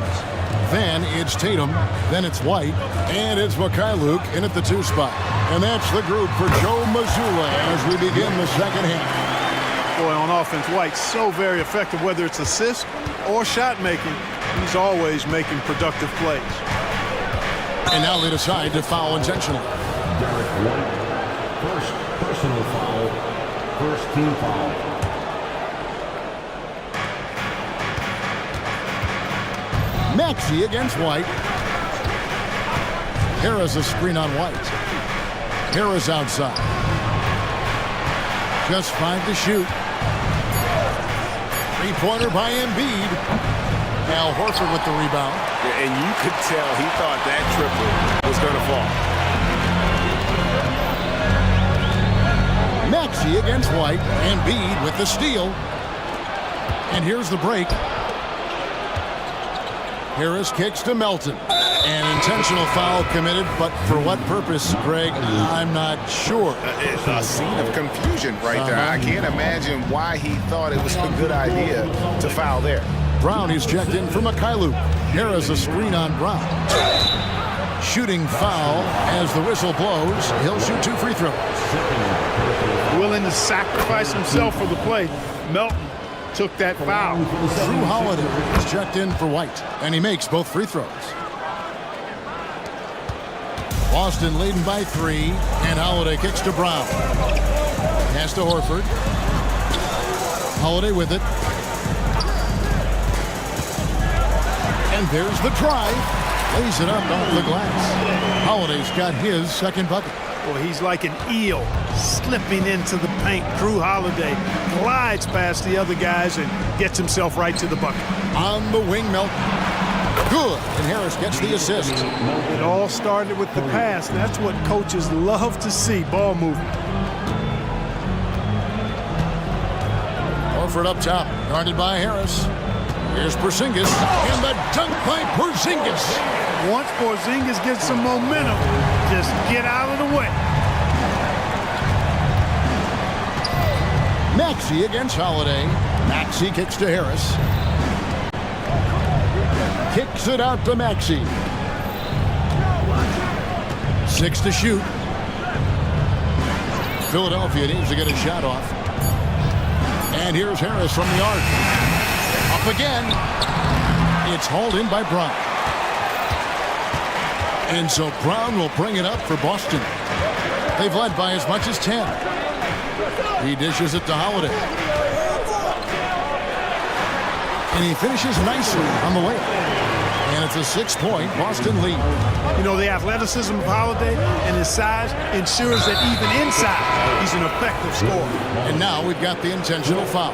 Speaker 5: Then it's Tatum, then it's White, and it's Mikhailuk in at the 2 spot. And that's the group for Joe Mazzulla as we begin the second half.
Speaker 3: Boy, on offense, White's so very effective, whether it's assist or shot making. He's always making productive plays.
Speaker 5: And now they decide to foul intentionally.
Speaker 7: Derek White, first personal foul, first team foul.
Speaker 5: Maxey against White. Harris a screen on White. Harris outside. Just 5 to shoot. 3-pointer by Embiid. Al Horford with the rebound.
Speaker 6: And you could tell he thought that triple was going to fall.
Speaker 5: Maxey against White. Embiid with the steal. And here's the break. Harris kicks to Melton. An intentional foul committed, but for what purpose, Greg? I'm not sure.
Speaker 6: It's a scene of confusion right there. I can't imagine why he thought it was a good idea to foul there.
Speaker 5: Brown is checked in for Mikhailuk. Harris a screen on Brown. Shooting foul as the whistle blows. He'll shoot 2 free throws.
Speaker 3: Willing to sacrifice himself for the play. Melton took that foul.
Speaker 5: Drew Holiday is checked in for White, and he makes both free throws. Boston leading by 3, and Holiday kicks to Brown. Pass to Horford. Holiday with it. And there's the drive. Lays it up off the glass. Holiday's got his second bucket.
Speaker 3: Well, he's like an eel slipping into the paint. Drew Holiday glides past the other guys and gets himself right to the bucket.
Speaker 5: On the wing, Melton. Good. And Harris gets the assist.
Speaker 3: It all started with the pass. That's what coaches love to see, ball movement.
Speaker 5: Horford up top, guarded by Harris. Here's Porzingis, and the dunk by Porzingis.
Speaker 3: Once Porzingis gets some momentum, just get out of the way.
Speaker 5: Maxey against Holiday. Maxey kicks to Harris. Kicks it out to Maxey. 6 to shoot. Philadelphia needs to get a shot off. And here's Harris from the arc. Up again. It's hauled in by Brown. And so Brown will bring it up for Boston. They've led by as much as 10. He dishes it to Holiday. And he finishes nicely on the way. And it's a 6-point Boston lead.
Speaker 3: You know, the athleticism of Holiday and his size ensures that even inside, he's an effective scorer.
Speaker 5: And now we've got the intentional foul.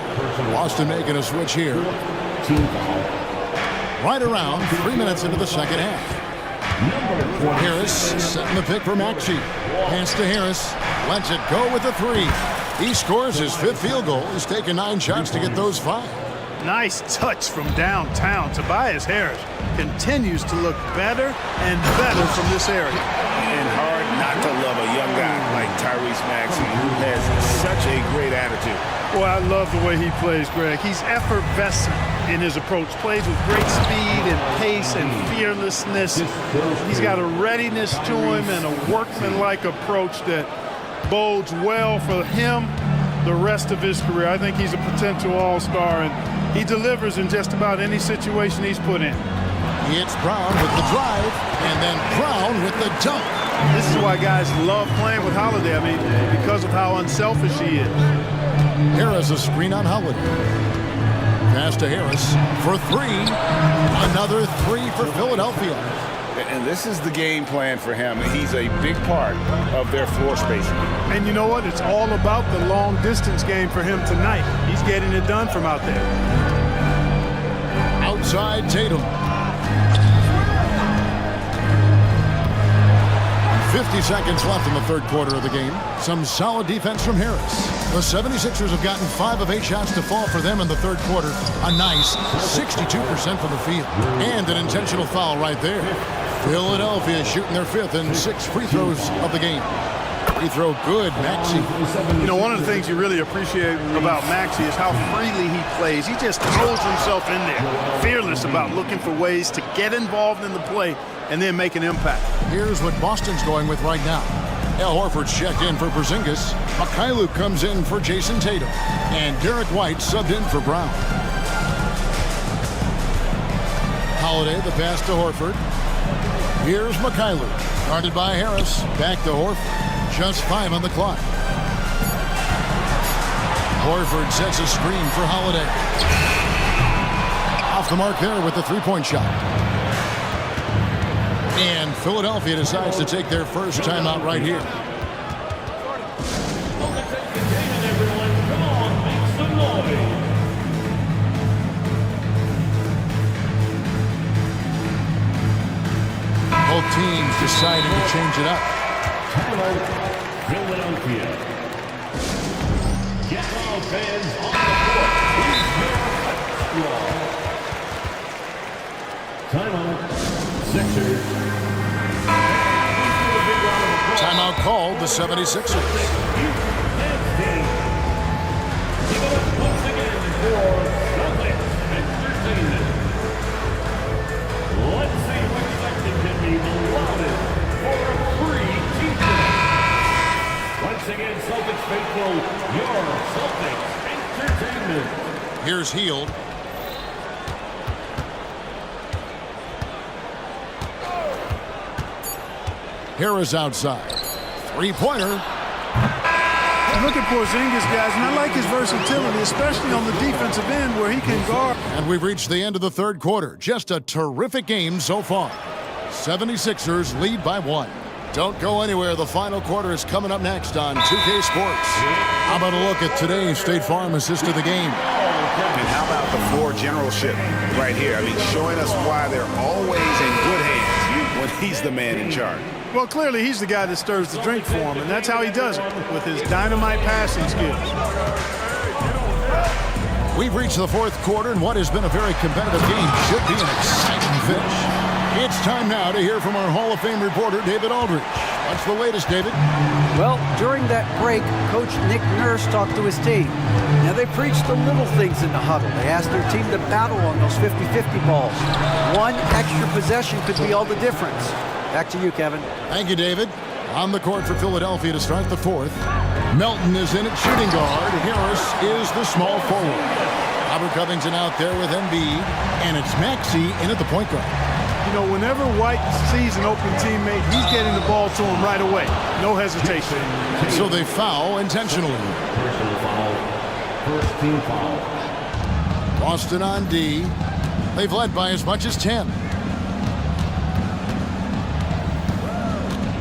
Speaker 5: Boston making a switch here. Right around 3 minutes into the second half. Harris setting the pick for Maxey. Pass to Harris. Lets it go with the 3. He scores his 5th field goal. He's taken 9 shots to get those 5.
Speaker 3: Nice touch from downtown. Tobias Harris continues to look better and better from this area.
Speaker 6: And hard not to love a young guy like Tyrese Maxey, who has such a great attitude.
Speaker 3: Boy, I love the way he plays, Greg. He's effervescent in his approach. Plays with great speed and pace and fearlessness. He's got a readiness to him and a workmanlike approach that bodes well for him the rest of his career. I think he's a potential all-star, and he delivers in just about any situation he's put in.
Speaker 5: It's Brown with the drive, and then Brown with the dunk.
Speaker 3: This is why guys love playing with Holiday. I mean, because of how unselfish he is.
Speaker 5: Harris a screen on Holiday. Pass to Harris for 3. Another 3 for Philadelphia.
Speaker 6: And this is the game plan for him. He's a big part of their floor spacing.
Speaker 3: And you know what? It's all about the long distance game for him tonight. He's getting it done from out there.
Speaker 5: Outside Tatum. 50 seconds left in the third quarter of the game. Some solid defense from Harris. The 76ers have gotten 5 of 8 shots to fall for them in the third quarter. A nice 62% from the field. And an intentional foul right there. Philadelphia shooting their 5th and 6 free throws of the game. Free throw good, Maxey.
Speaker 3: You know, one of the things you really appreciate about Maxey is how freely he plays. He just throws himself in there. Fearless about looking for ways to get involved in the play and then make an impact.
Speaker 5: Here's what Boston's going with right now. Al Horford's checked in for Porzingis. Mikhailuk comes in for Jason Tatum. And Derek White subbed in for Brown. Holiday, the pass to Horford. Here's Mikhailuk, guarded by Harris. Back to Horford. Just 5 on the clock. Horford sets a screen for Holiday. Off the mark there with the 3-point shot. And Philadelphia decides to take their first timeout right here. Both teams deciding to change it up.
Speaker 7: Philadelphia. Get all fans on the court. Timeout. Sixers.
Speaker 5: Timeout called the 76ers.
Speaker 7: Once again for Celtics Entertainment. Let's see which section can be the loudest for a free teacher. Once again, Celtics faithful, your Celtics Entertainment.
Speaker 5: Here's Hield. Harris outside. Three-pointer.
Speaker 3: Look at Porzingis, guys, and I like his versatility, especially on the defensive end where he can guard.
Speaker 5: And we've reached the end of the third quarter. Just a terrific game so far. 76ers lead by 1. Don't go anywhere. The final quarter is coming up next on 2K Sports. How about a look at today's State Farm assist of the game?
Speaker 6: And how about the floor generalship right here? I mean, showing us why they're always in good hands when he's the man in charge.
Speaker 3: Well, clearly he's the guy that stirs the drink for him, and that's how he does it, with his dynamite passing skills.
Speaker 5: We've reached the fourth quarter, and what has been a very competitive game should be an exciting finish. It's time now to hear from our Hall of Fame reporter, David Aldridge. What's the latest, David?
Speaker 8: Well, during that break, Coach Nick Nurse talked to his team. Now, they preached the little things in the huddle. They asked their team to battle on those 50-50 balls. One extra possession could be all the difference. Back to you, Kevin.
Speaker 5: Thank you, David. On the court for Philadelphia to start the fourth. Melton is in at shooting guard. Harris is the small forward. Robert Covington out there with Embiid. And it's Maxey in at the point guard.
Speaker 3: You know, whenever White sees an open teammate, he's getting the ball to him right away. No hesitation.
Speaker 5: So they foul intentionally.
Speaker 7: Personal foul. First team foul.
Speaker 5: Boston on D. They've led by as much as 10.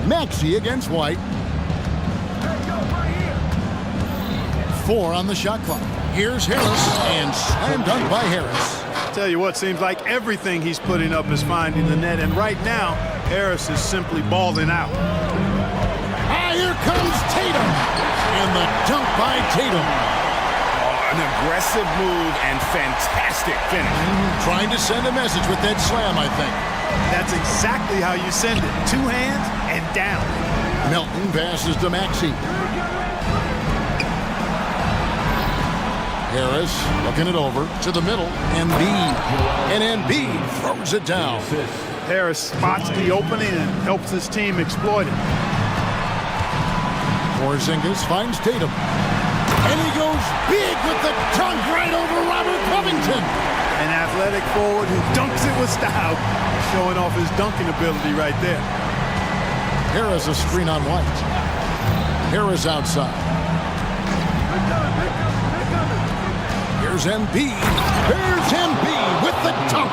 Speaker 5: Maxey against White. 4 on the shot clock. Here's Harris, and slam dunk by Harris.
Speaker 3: Tell you what, seems like everything he's putting up is finding the net, and right now, Harris is simply balling out.
Speaker 5: Ah, here comes Tatum. And the dunk by Tatum.
Speaker 6: An aggressive move and fantastic finish.
Speaker 5: Trying to send a message with that slam, I think.
Speaker 3: That's exactly how you send it. 2 hands and down.
Speaker 5: Melton passes to Maxey. Harris looking it over to the middle. Embiid. And Embiid throws it down.
Speaker 3: Harris spots the opening and helps his team exploit it.
Speaker 5: Porzingis finds Tatum. And he goes big with the dunk right over Robert Covington.
Speaker 3: An athletic forward who dunks it with style. Showing off his dunking ability right there.
Speaker 5: Harris a screen on White. Harris outside. Here's Embiid. There's Embiid with the dunk.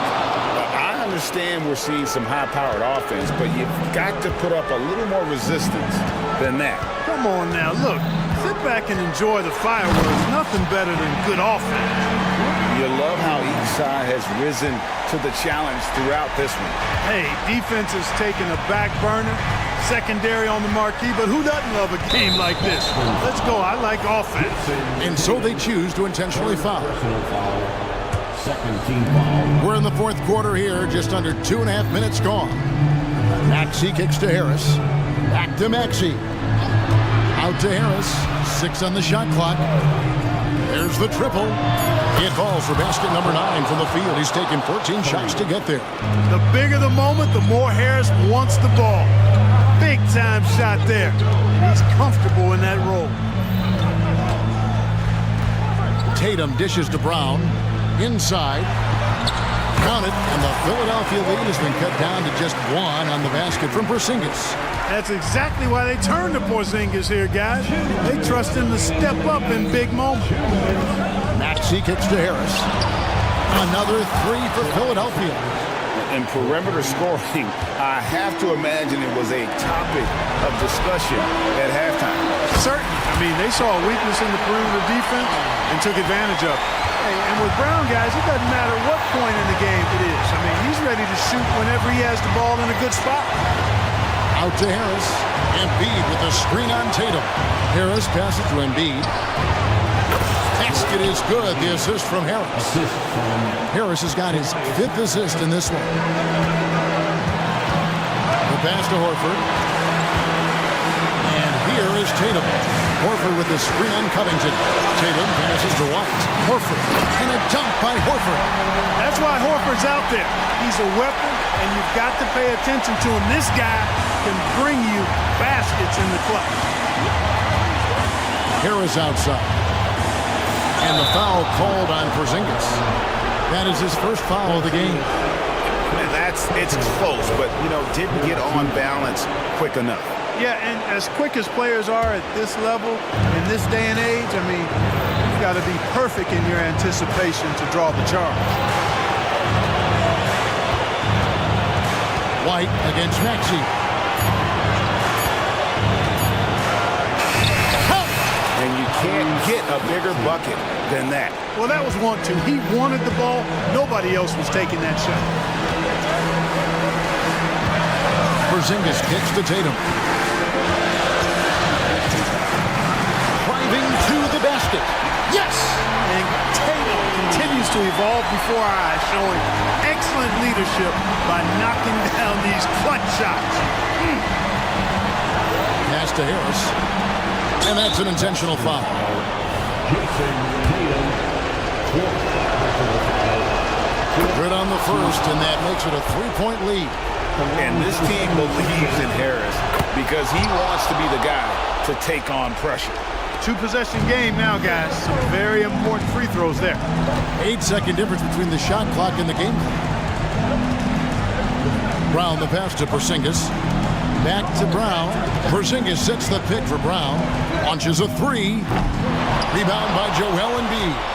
Speaker 6: I understand we're seeing some high-powered offense, but you've got to put up a little more resistance than that.
Speaker 3: Come on now, look. Sit back and enjoy the fireworks. Nothing better than good offense.
Speaker 6: You love how each side has risen to the challenge throughout this one.
Speaker 3: Hey, defense has taken a back burner, secondary on the marquee, but who doesn't love a game like this? Let's go. I like offense.
Speaker 5: And so they choose to intentionally foul.
Speaker 7: Personal foul. Second team foul.
Speaker 5: We're in the fourth quarter here, just under 2.5 minutes gone. Maxey kicks to Harris. Back to Maxey. Out to Harris. 6 on the shot clock. There's the triple. It falls for basket number 9 from the field. He's taken 14 shots to get there.
Speaker 3: The bigger the moment, the more Harris wants the ball. Big time shot there. He's comfortable in that role.
Speaker 5: Tatum dishes to Brown. Inside. Count it, and the Philadelphia lead has been cut down to just 1 on the basket from Porzingis.
Speaker 3: That's exactly why they turn to Porzingis here, guys. They trust him to step up in big moments.
Speaker 5: Maxey kicks to Harris. Another 3 for Philadelphia.
Speaker 6: In perimeter scoring, I have to imagine it was a topic of discussion at halftime.
Speaker 3: Certainly. I mean, they saw a weakness in the perimeter defense and took advantage of it. Hey, and with Brown, guys, it doesn't matter what point in the game it is. I mean, he's ready to shoot whenever he has the ball in a good spot.
Speaker 5: Out to Harris. Embiid with a screen on Tatum. Harris passes to Embiid. Basket is good. The assist from Harris.
Speaker 7: Assist from
Speaker 5: Harris has got his 5th assist in this one. The pass to Horford. And here is Tatum. Horford with the screen on Covington. Tatum passes to White. Horford. And a dunk by Horford.
Speaker 3: That's why Horford's out there. He's a weapon, and you've got to pay attention to him. This guy can bring you baskets in the clutch.
Speaker 5: Harris outside. And the foul called on Porzingis. That is his first foul of the game.
Speaker 6: And it's close, but, you know, didn't get on balance quick enough.
Speaker 3: Yeah, and as quick as players are at this level, in this day and age, I mean, you've got to be perfect in your anticipation to draw the charge.
Speaker 5: White against Maxey.
Speaker 6: And you can't get a bigger bucket than that.
Speaker 3: Well, that was 1-2. He wanted the ball. Nobody else was taking that shot.
Speaker 5: Porzingis kicks to Tatum. Driving to the basket. Yes!
Speaker 3: And Tatum continues to evolve before our eyes, showing excellent leadership by knocking down these clutch shots.
Speaker 5: Pass to Harris. And that's an intentional foul. Good on the first, and that makes it a 3-point lead.
Speaker 6: And this team believes in Harris because he wants to be the guy to take on pressure.
Speaker 3: 2-possession game now, guys. Some very important free throws there.
Speaker 5: 8-second difference between the shot clock and the game clock. Brown the pass to Porzingis. Back to Brown. Porzingis sets the pick for Brown. Launches a three. Rebound by Joel Embiid.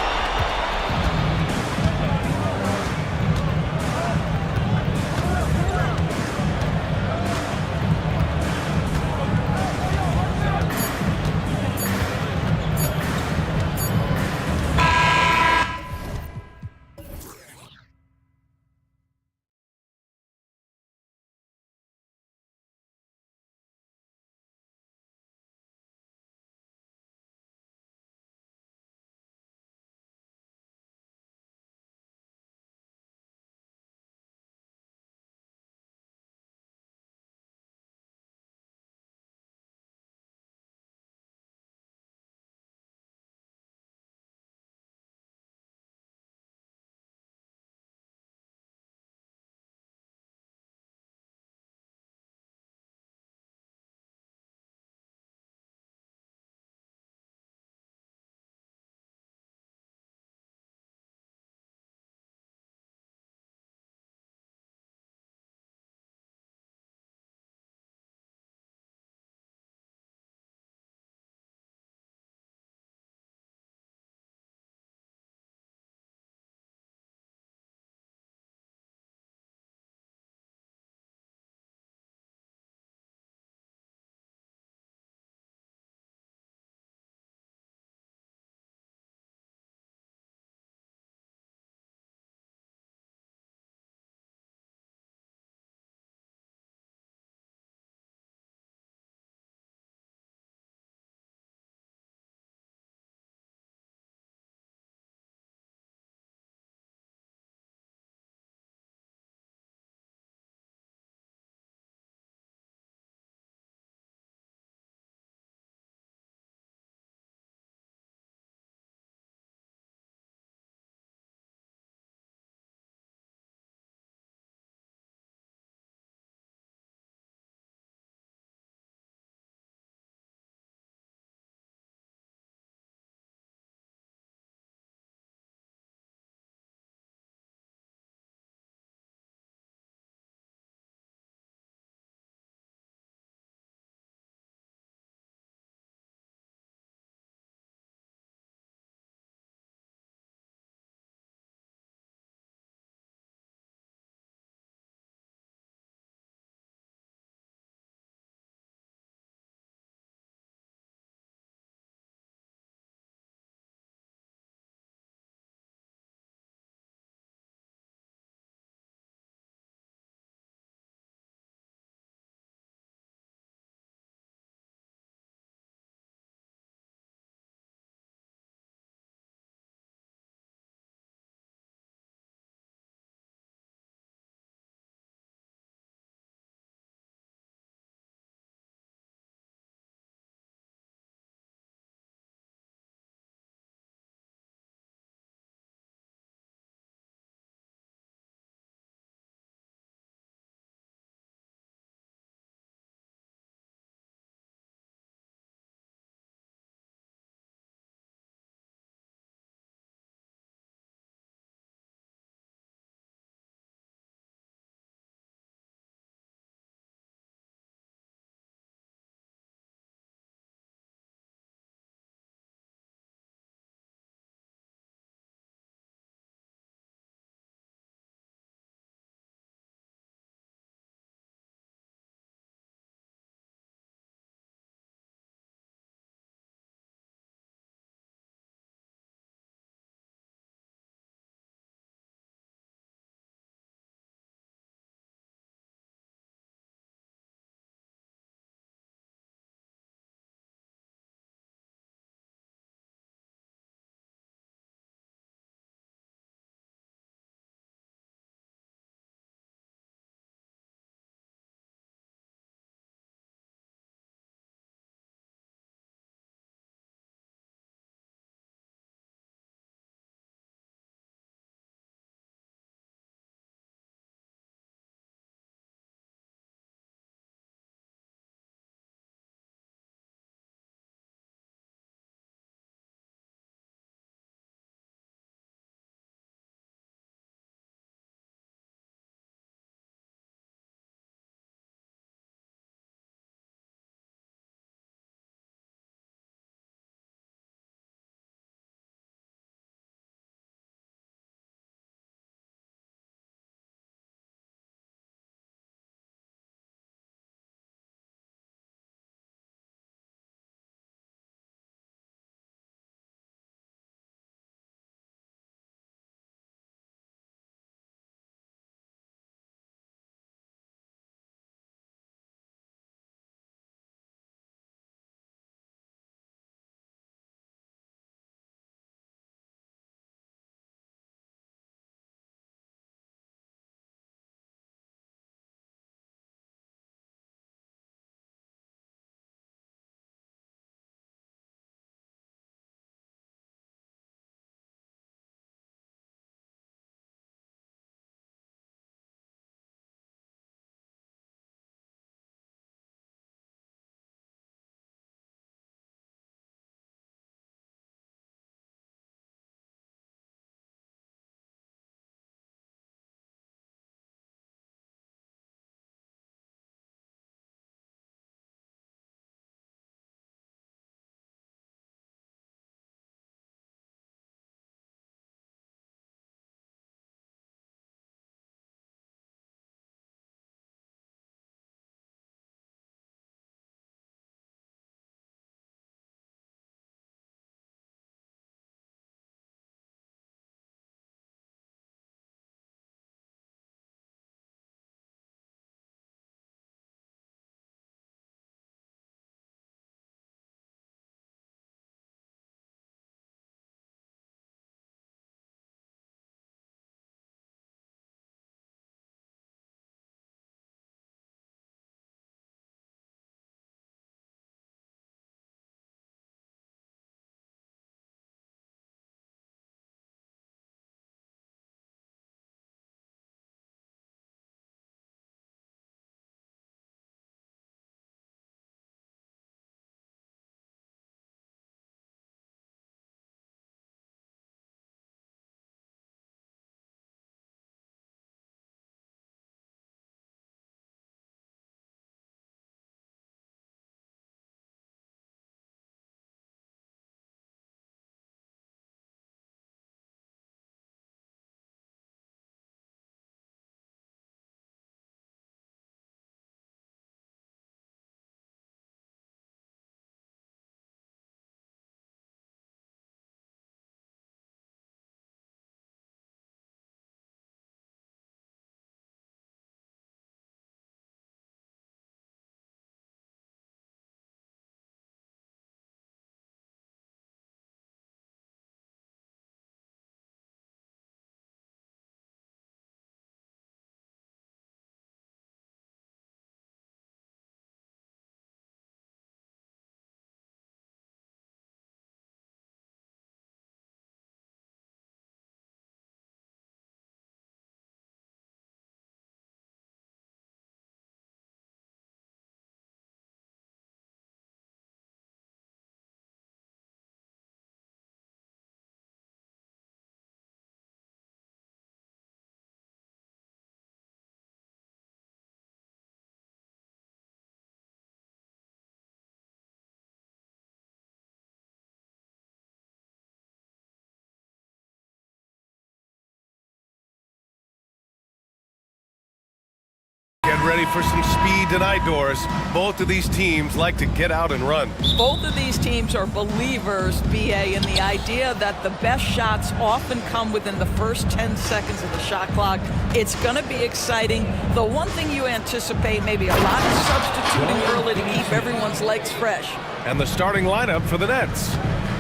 Speaker 1: Get ready for some speed tonight, Doris. Both of these teams like to get out and run.
Speaker 9: Both of these teams are believers, BA, in the idea that the best shots often come within the first 10 seconds of the shot clock. It's going to be exciting. The one thing you anticipate, maybe a lot of substituting early to keep everyone's legs fresh.
Speaker 1: And the starting lineup for the Nets.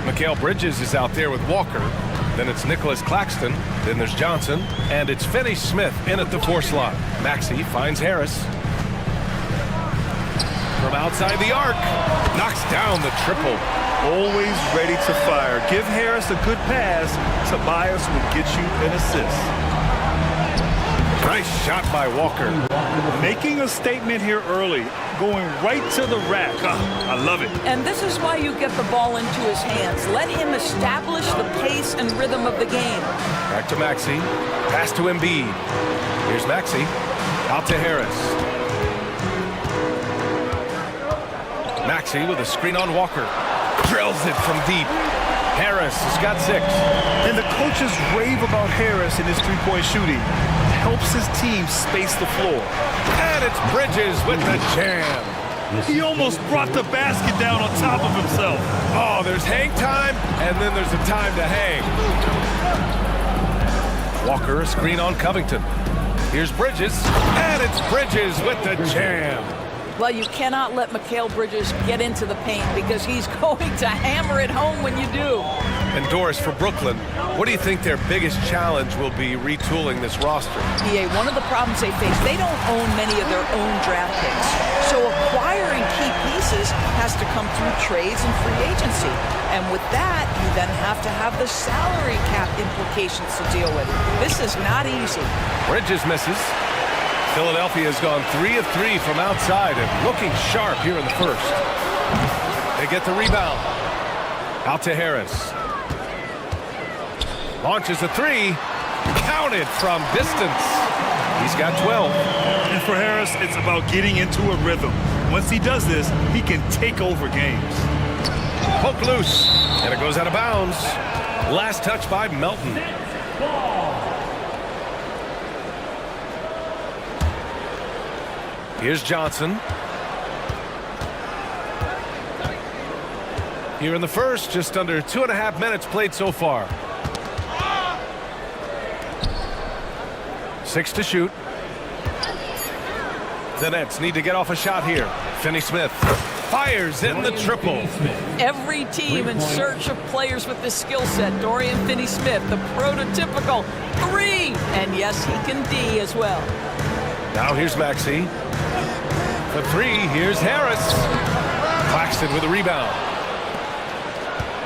Speaker 1: Mikal Bridges is out there with Walker. Then it's Nicholas Claxton. Then there's Johnson. And it's Finney Smith in at the 4 slot. Maxey finds Harris. From outside the arc. Knocks down the triple.
Speaker 10: Always ready to fire. Give Harris a good pass. Tobias will get you an assist.
Speaker 1: Nice shot by Walker.
Speaker 10: Making a statement here early. Going right to the rack. I love it.
Speaker 9: And this is why you get the ball into his hands. Let him establish the pace and rhythm of the game.
Speaker 1: Back to Maxey. Pass to Embiid. Here's Maxey. Out to Harris. Maxey with a screen on Walker. Drills it from deep. Harris has got 6.
Speaker 10: And the coaches rave about Harris in his three-point shooting. Helps his team space the floor.
Speaker 1: And it's Bridges with the jam.
Speaker 10: He almost brought the basket down on top of himself.
Speaker 1: Oh, there's hang time, and then there's a time to hang. Walker, a screen on Covington. Here's Bridges, and it's Bridges with the jam.
Speaker 9: Well, you cannot let Mikal Bridges get into the paint because he's going to hammer it home when you do.
Speaker 1: And Doris, for Brooklyn, what do you think their biggest challenge will be retooling this roster?
Speaker 9: EA, one of the problems they face, they don't own many of their own draft picks. So acquiring key pieces has to come through trades and free agency. And with that, you then have to have the salary cap implications to deal with. This is not easy.
Speaker 1: Bridges misses. Philadelphia has gone 3 of 3 from outside and looking sharp here in the first. They get the rebound. Out to Harris. Launches a 3. Counted from distance. He's got 12.
Speaker 10: And for Harris, it's about getting into a rhythm. Once he does this, he can take over games.
Speaker 1: Poke loose. And it goes out of bounds. Last touch by Melton. Here's Johnson. Here in the first, just under 2.5 minutes played so far. 6 to shoot. The Nets need to get off a shot here. Finney Smith fires in the triple.
Speaker 9: Every team in search of players with this skill set. Dorian Finney-Smith, the prototypical 3. And yes, he can D as well.
Speaker 1: Now here's Maxey. For 3, here's Harris. Claxton with a rebound.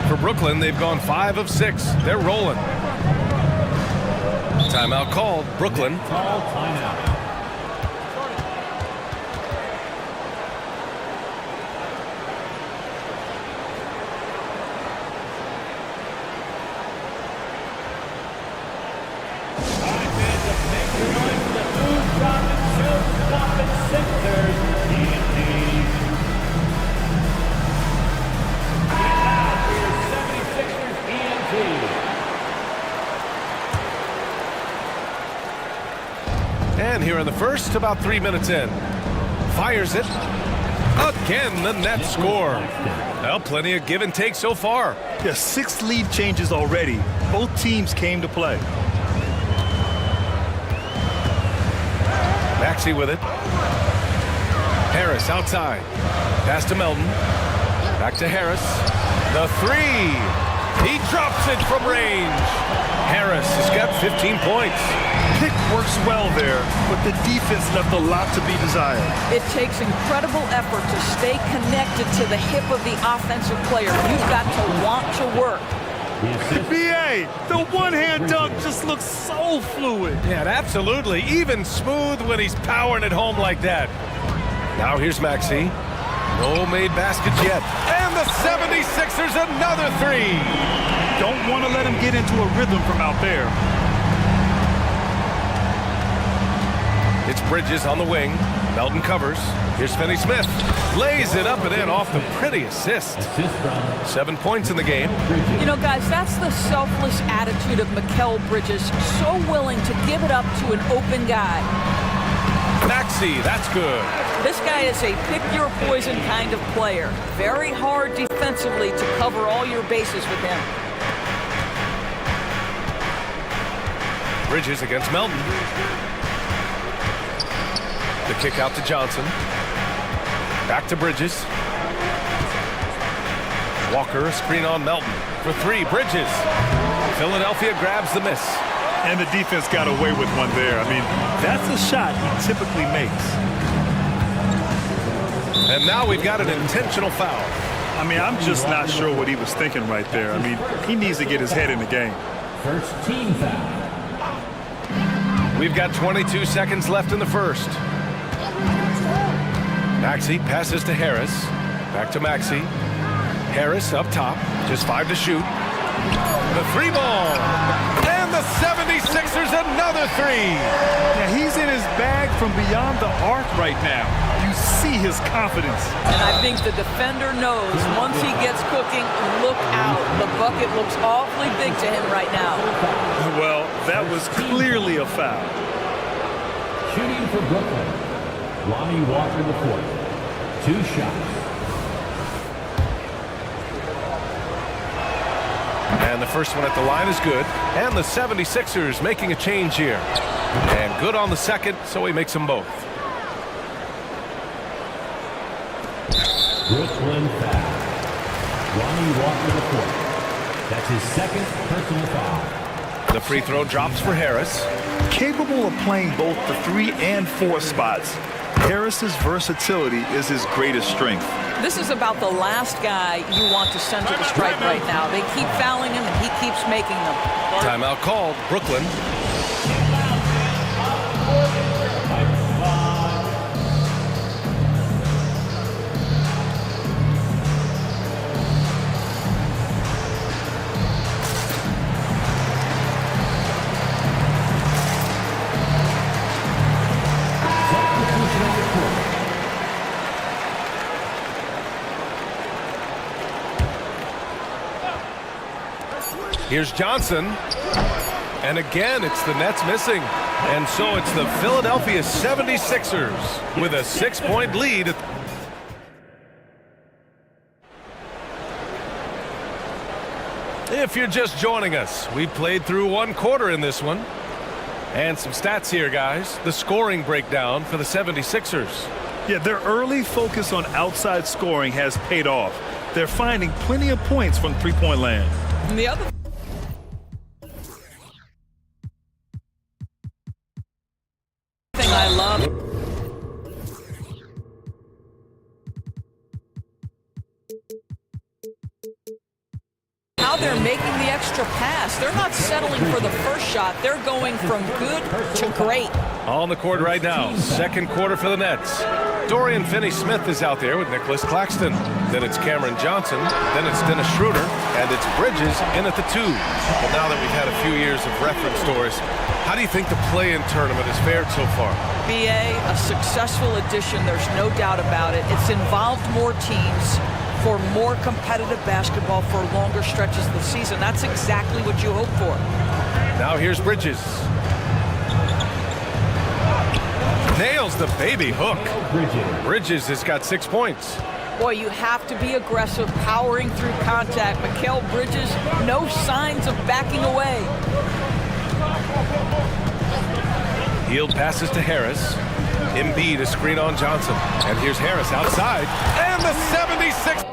Speaker 1: For Brooklyn, they've gone 5 of 6. They're rolling. Timeout called. Brooklyn.
Speaker 7: Call timeout.
Speaker 1: And here in the first, about 3 minutes in. Fires it. Again, the Nets score. Well, plenty of give and take so far.
Speaker 10: Yeah, 6 lead changes already. Both teams came to play.
Speaker 1: Maxey with it. Harris outside. Pass to Melton. Back to Harris. The 3. He drops it from range. Harris has got 15 points.
Speaker 10: Pick works well there, but the defense left a lot to be desired.
Speaker 9: It takes incredible effort to stay connected to the hip of the offensive player. You've got to want to work.
Speaker 10: BA, the one-hand dunk just looks so fluid.
Speaker 1: Yeah, absolutely. Even smooth when he's powering it home like that. Now here's Maxey. No made baskets yet. And the 76ers another 3.
Speaker 10: Don't want to let him get into a rhythm from out there.
Speaker 1: It's Bridges on the wing. Melton covers. Here's Finney Smith. Lays it up and in off the pretty assist. 7 points in the game.
Speaker 9: You know, guys, that's the selfless attitude of Mikal Bridges. So willing to give it up to an open guy.
Speaker 1: Maxey, that's good.
Speaker 9: This guy is a pick-your-poison kind of player. Very hard defensively to cover all your bases with him.
Speaker 1: Bridges against Melton. The kick out to Johnson. Back to Bridges. Walker, a screen on Melton. For three, Bridges. Philadelphia grabs the miss.
Speaker 10: And the defense got away with one there. I mean, that's a shot he typically makes.
Speaker 1: And now we've got an intentional foul.
Speaker 10: I mean, I'm just not sure what he was thinking right there. I mean, he needs to get his head in the game.
Speaker 7: First team foul.
Speaker 1: We've got 22 seconds left in the first. Maxey passes to Harris. Back to Maxey. Harris up top. Just 5 to shoot. The three ball. And the 76ers another three.
Speaker 10: Yeah, he's in his bag from beyond the arc right now. You see his confidence.
Speaker 9: And I think the defender knows once he gets cooking, look out. The bucket looks awfully big to him right now.
Speaker 10: Well, that was clearly a foul.
Speaker 7: Shooting for Brooklyn. Lonnie Walker the fourth. 2 shots.
Speaker 1: And the first one at the line is good. And the 76ers making a change here. And good on the second, so he makes them both.
Speaker 7: Brooklyn foul. Lonnie Walker the fourth. That's his second personal foul.
Speaker 1: The free throw drops for Harris.
Speaker 10: Capable of playing both the 3 and 4 spots, Harris's versatility is his greatest strength.
Speaker 9: This is about the last guy you want to send to the stripe right now. They keep fouling him, and he keeps making them.
Speaker 1: Timeout called. Brooklyn. Here's Johnson. And again, it's the Nets missing. And so it's the Philadelphia 76ers with a 6-point lead. If you're just joining us, we played through 1 quarter in this one. And some stats here, guys. The scoring breakdown for the 76ers.
Speaker 10: Yeah, their early focus on outside scoring has paid off. They're finding plenty of points from three-point land.
Speaker 9: And the other thing I love how they're making the extra pass. They're not settling for the first shot. They're going from good to great.
Speaker 1: On the court right now, second quarter for the Nets. Dorian Finney-Smith is out there with Nicholas Claxton. Then it's Cameron Johnson. Then it's Dennis Schroeder. And it's Bridges in at the 2. Well, now that we've had a few years of reference stories, how do you think the play-in tournament has fared so far?
Speaker 9: BA, a successful addition. There's no doubt about it. It's involved more teams for more competitive basketball for longer stretches of the season. That's exactly what you hope for.
Speaker 1: Now here's Bridges. Nails the baby hook. Bridges has got 6 points.
Speaker 9: Boy, you have to be aggressive, powering through contact. Mikal Bridges, no signs of backing away.
Speaker 1: Hield passes to Harris. Embiid a screen on Johnson. And here's Harris outside. And the 76.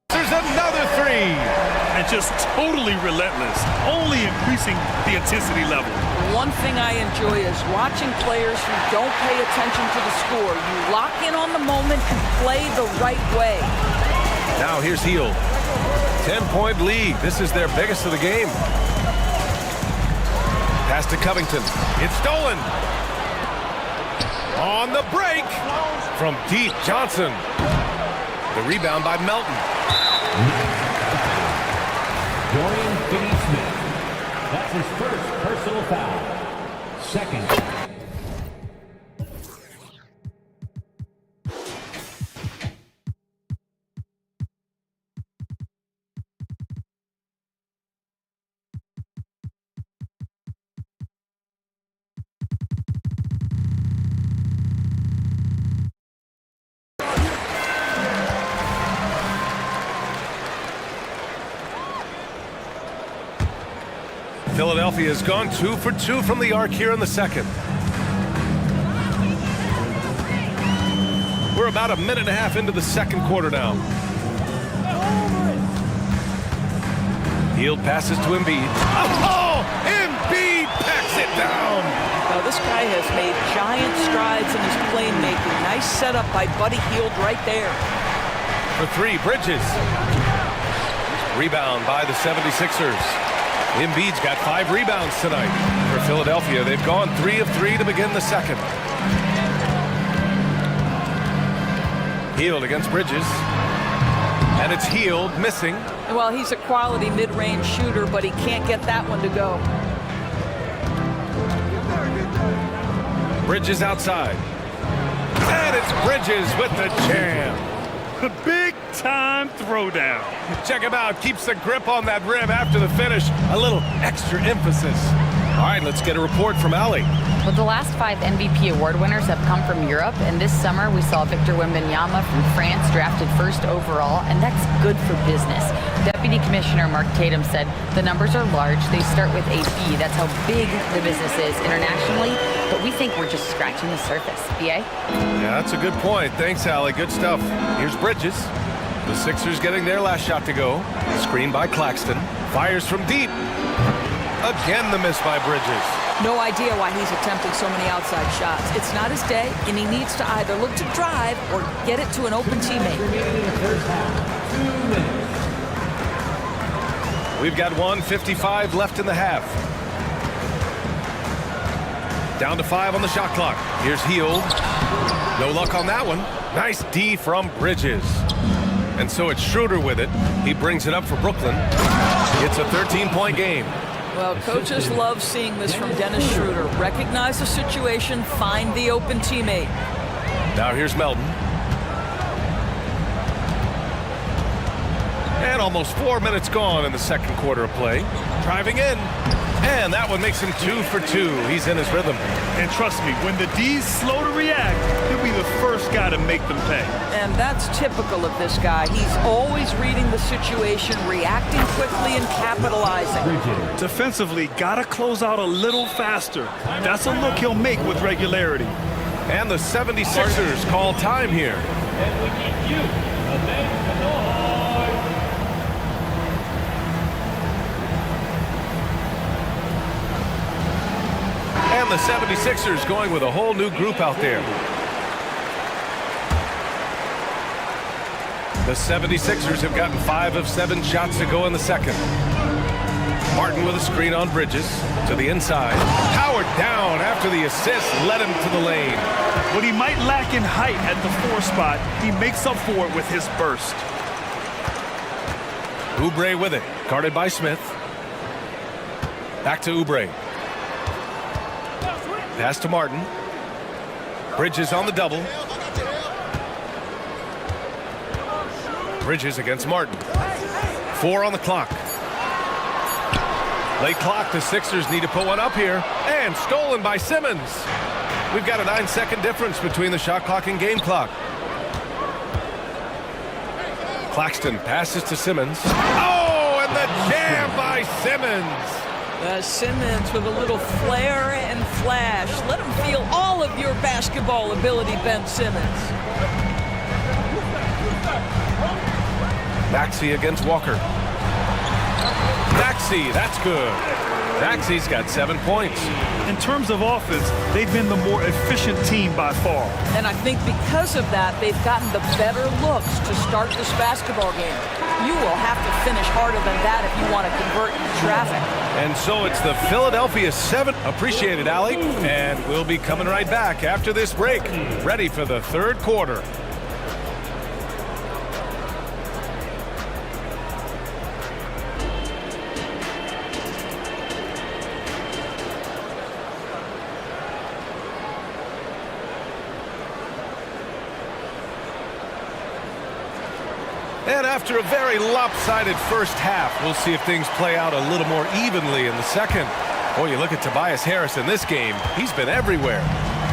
Speaker 1: There's another 3.
Speaker 10: And just totally relentless, only increasing the intensity level.
Speaker 9: One thing I enjoy is watching players who don't pay attention to the score. You lock in on the moment and play the right way.
Speaker 1: Now here's Hield. 10-point lead. This is their biggest of the game. Pass to Covington. It's stolen. On the break. From deep, Johnson. The rebound by Melton.
Speaker 7: Dorian Finney-Smith. That's his first personal foul. Second.
Speaker 1: Philadelphia has gone 2 for 2 from the arc here in the second. We're about a minute and a half into the second quarter now. Hield passes to Embiid. Oh, Embiid packs it down.
Speaker 9: Now, this guy has made giant strides in his playmaking. Nice setup by Buddy Hield right there.
Speaker 1: For three, Bridges. Rebound by the 76ers. Embiid's got 5 rebounds tonight. For Philadelphia, they've gone 3 of 3 to begin the second. Hield against Bridges. And it's Hield missing.
Speaker 9: Well, he's a quality mid-range shooter, but he can't get that one to go.
Speaker 1: Bridges outside. And it's Bridges with the jam.
Speaker 10: Big time throwdown.
Speaker 1: Check him out. Keeps the grip on that rim after the finish. A little extra emphasis. All right, let's get a report from Ali.
Speaker 4: Well, the last 5 MVP award winners have come from Europe, and this summer we saw Victor Wembanyama from France drafted 1st overall, and that's good for business. Deputy Commissioner Mark Tatum said the numbers are large. They start with a B. That's how big the business is internationally, but we think we're just scratching the surface. BA?
Speaker 1: Yeah, that's a good point. Thanks, Ali. Good stuff. Here's Bridges. The Sixers getting their last shot to go. Screen by Claxton. Fires from deep. Again, the miss by Bridges.
Speaker 9: No idea why he's attempting so many outside shots. It's not his day, and he needs to either look to drive or get it to an open teammate.
Speaker 1: We've got 1:55 left in the half. Down to 5 on the shot clock. Here's Hield. No luck on that one. Nice D from Bridges. And so it's Schroeder with it. He brings it up for Brooklyn. It's a 13-point game.
Speaker 9: Well, coaches love seeing this from Dennis Schroeder. Recognize the situation, find the open teammate.
Speaker 1: Now here's Melton. And almost 4 minutes gone in the second quarter of play. Driving in. And that one makes him 2 for 2. He's in his rhythm.
Speaker 10: And trust me, when the D's slow to react, he'll be the first guy to make them pay.
Speaker 9: And that's typical of this guy. He's always reading the situation, reacting quickly and capitalizing.
Speaker 10: Defensively, gotta close out a little faster. That's a look he'll make with regularity.
Speaker 1: And the 76ers call time here.
Speaker 7: And we give you a make some noise.
Speaker 1: And the 76ers going with a whole new group out there. The 76ers have gotten 5 of 7 shots to go in the second. Martin with a screen on Bridges to the inside. Howard down after the assist led him to the lane.
Speaker 10: What he might lack in height at the 4 spot, he makes up for it with his burst.
Speaker 1: Oubre with it, guarded by Smith. Back to Oubre. Pass to Martin. Bridges on the double. Bridges against Martin. 4 on the clock. Late clock, the Sixers need to put one up here. And stolen by Simmons. We've got a 9-second difference between the shot clock and game clock. Claxton passes to Simmons. Oh, and the jam by Simmons.
Speaker 9: Simmons with a little flair and flash. Let him feel all of your basketball ability, Ben Simmons.
Speaker 1: Maxey against Walker. Maxey, that's good. Maxey's got 7 points.
Speaker 10: In terms of offense, they've been the more efficient team by far.
Speaker 9: And I think because of that, they've gotten the better looks to start this basketball game. You will have to finish harder than that if you want to convert in traffic.
Speaker 1: And so it's the Philadelphia 7. Appreciate it, Alec. And we'll be coming right back after this break. Ready for the third quarter. And after a very lopsided first half, we'll see if things play out a little more evenly in the second. Boy, you look at Tobias Harris in this game. He's been everywhere.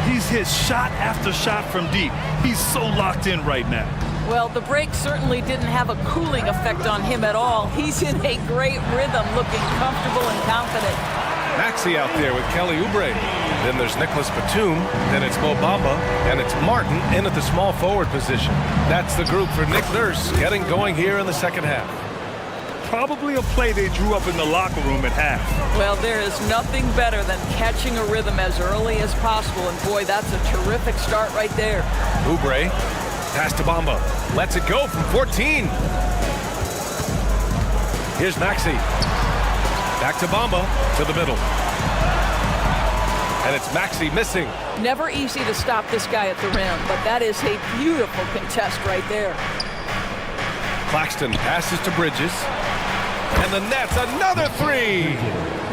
Speaker 10: He's hit shot after shot from deep. He's so locked in right now.
Speaker 9: Well, the break certainly didn't have a cooling effect on him at all. He's in a great rhythm, looking comfortable and confident.
Speaker 1: Maxey out there with Kelly Oubre. Then there's Nicholas Batum. Then it's Mo Bamba. And it's Martin in at the small forward position. That's the group for Nick Nurse getting going here in the second half.
Speaker 10: Probably a play they drew up in the locker room at half.
Speaker 9: Well, there is nothing better than catching a rhythm as early as possible, and boy, that's a terrific start right there.
Speaker 1: Oubre, pass to Bamba. Lets it go from 14. Here's Maxey. Back to Bamba, to the middle. And it's Maxey missing.
Speaker 9: Never easy to stop this guy at the rim, but that is a beautiful contest right there.
Speaker 1: Claxton passes to Bridges. And the net's another three!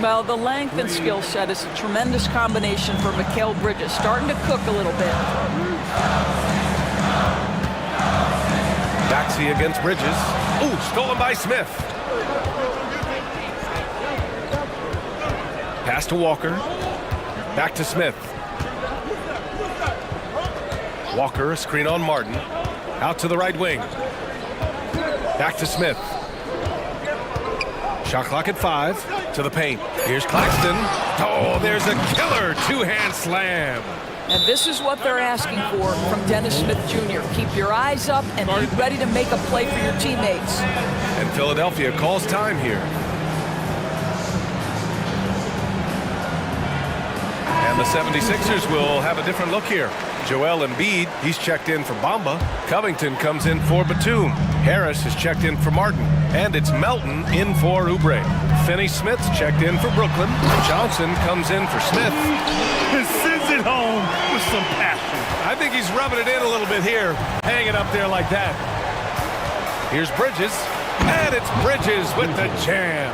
Speaker 9: Well, the length and skill set is a tremendous combination for Mikal Bridges, starting to cook a little bit.
Speaker 1: Maxey against Bridges. Ooh, stolen by Smith. Pass to Walker. Back to Smith. Walker, a screen on Martin. Out to the right wing. Back to Smith. Shot clock at 5. To the paint. Here's Claxton. Oh, there's a killer two-hand slam.
Speaker 9: And this is what they're asking for from Dennis Smith Jr. Keep your eyes up and be ready to make a play for your teammates.
Speaker 1: And Philadelphia calls time here. And the 76ers will have a different look here. Joel Embiid, he's checked in for Bamba. Covington comes in for Batum. Harris is checked in for Martin. And it's Melton in for Oubre. Finney-Smith's checked in for Brooklyn. Johnson comes in for Smith.
Speaker 10: And sends it home with some passion.
Speaker 1: I think he's rubbing it in a little bit here. Hanging up there like that. Here's Bridges. And it's Bridges with the jam.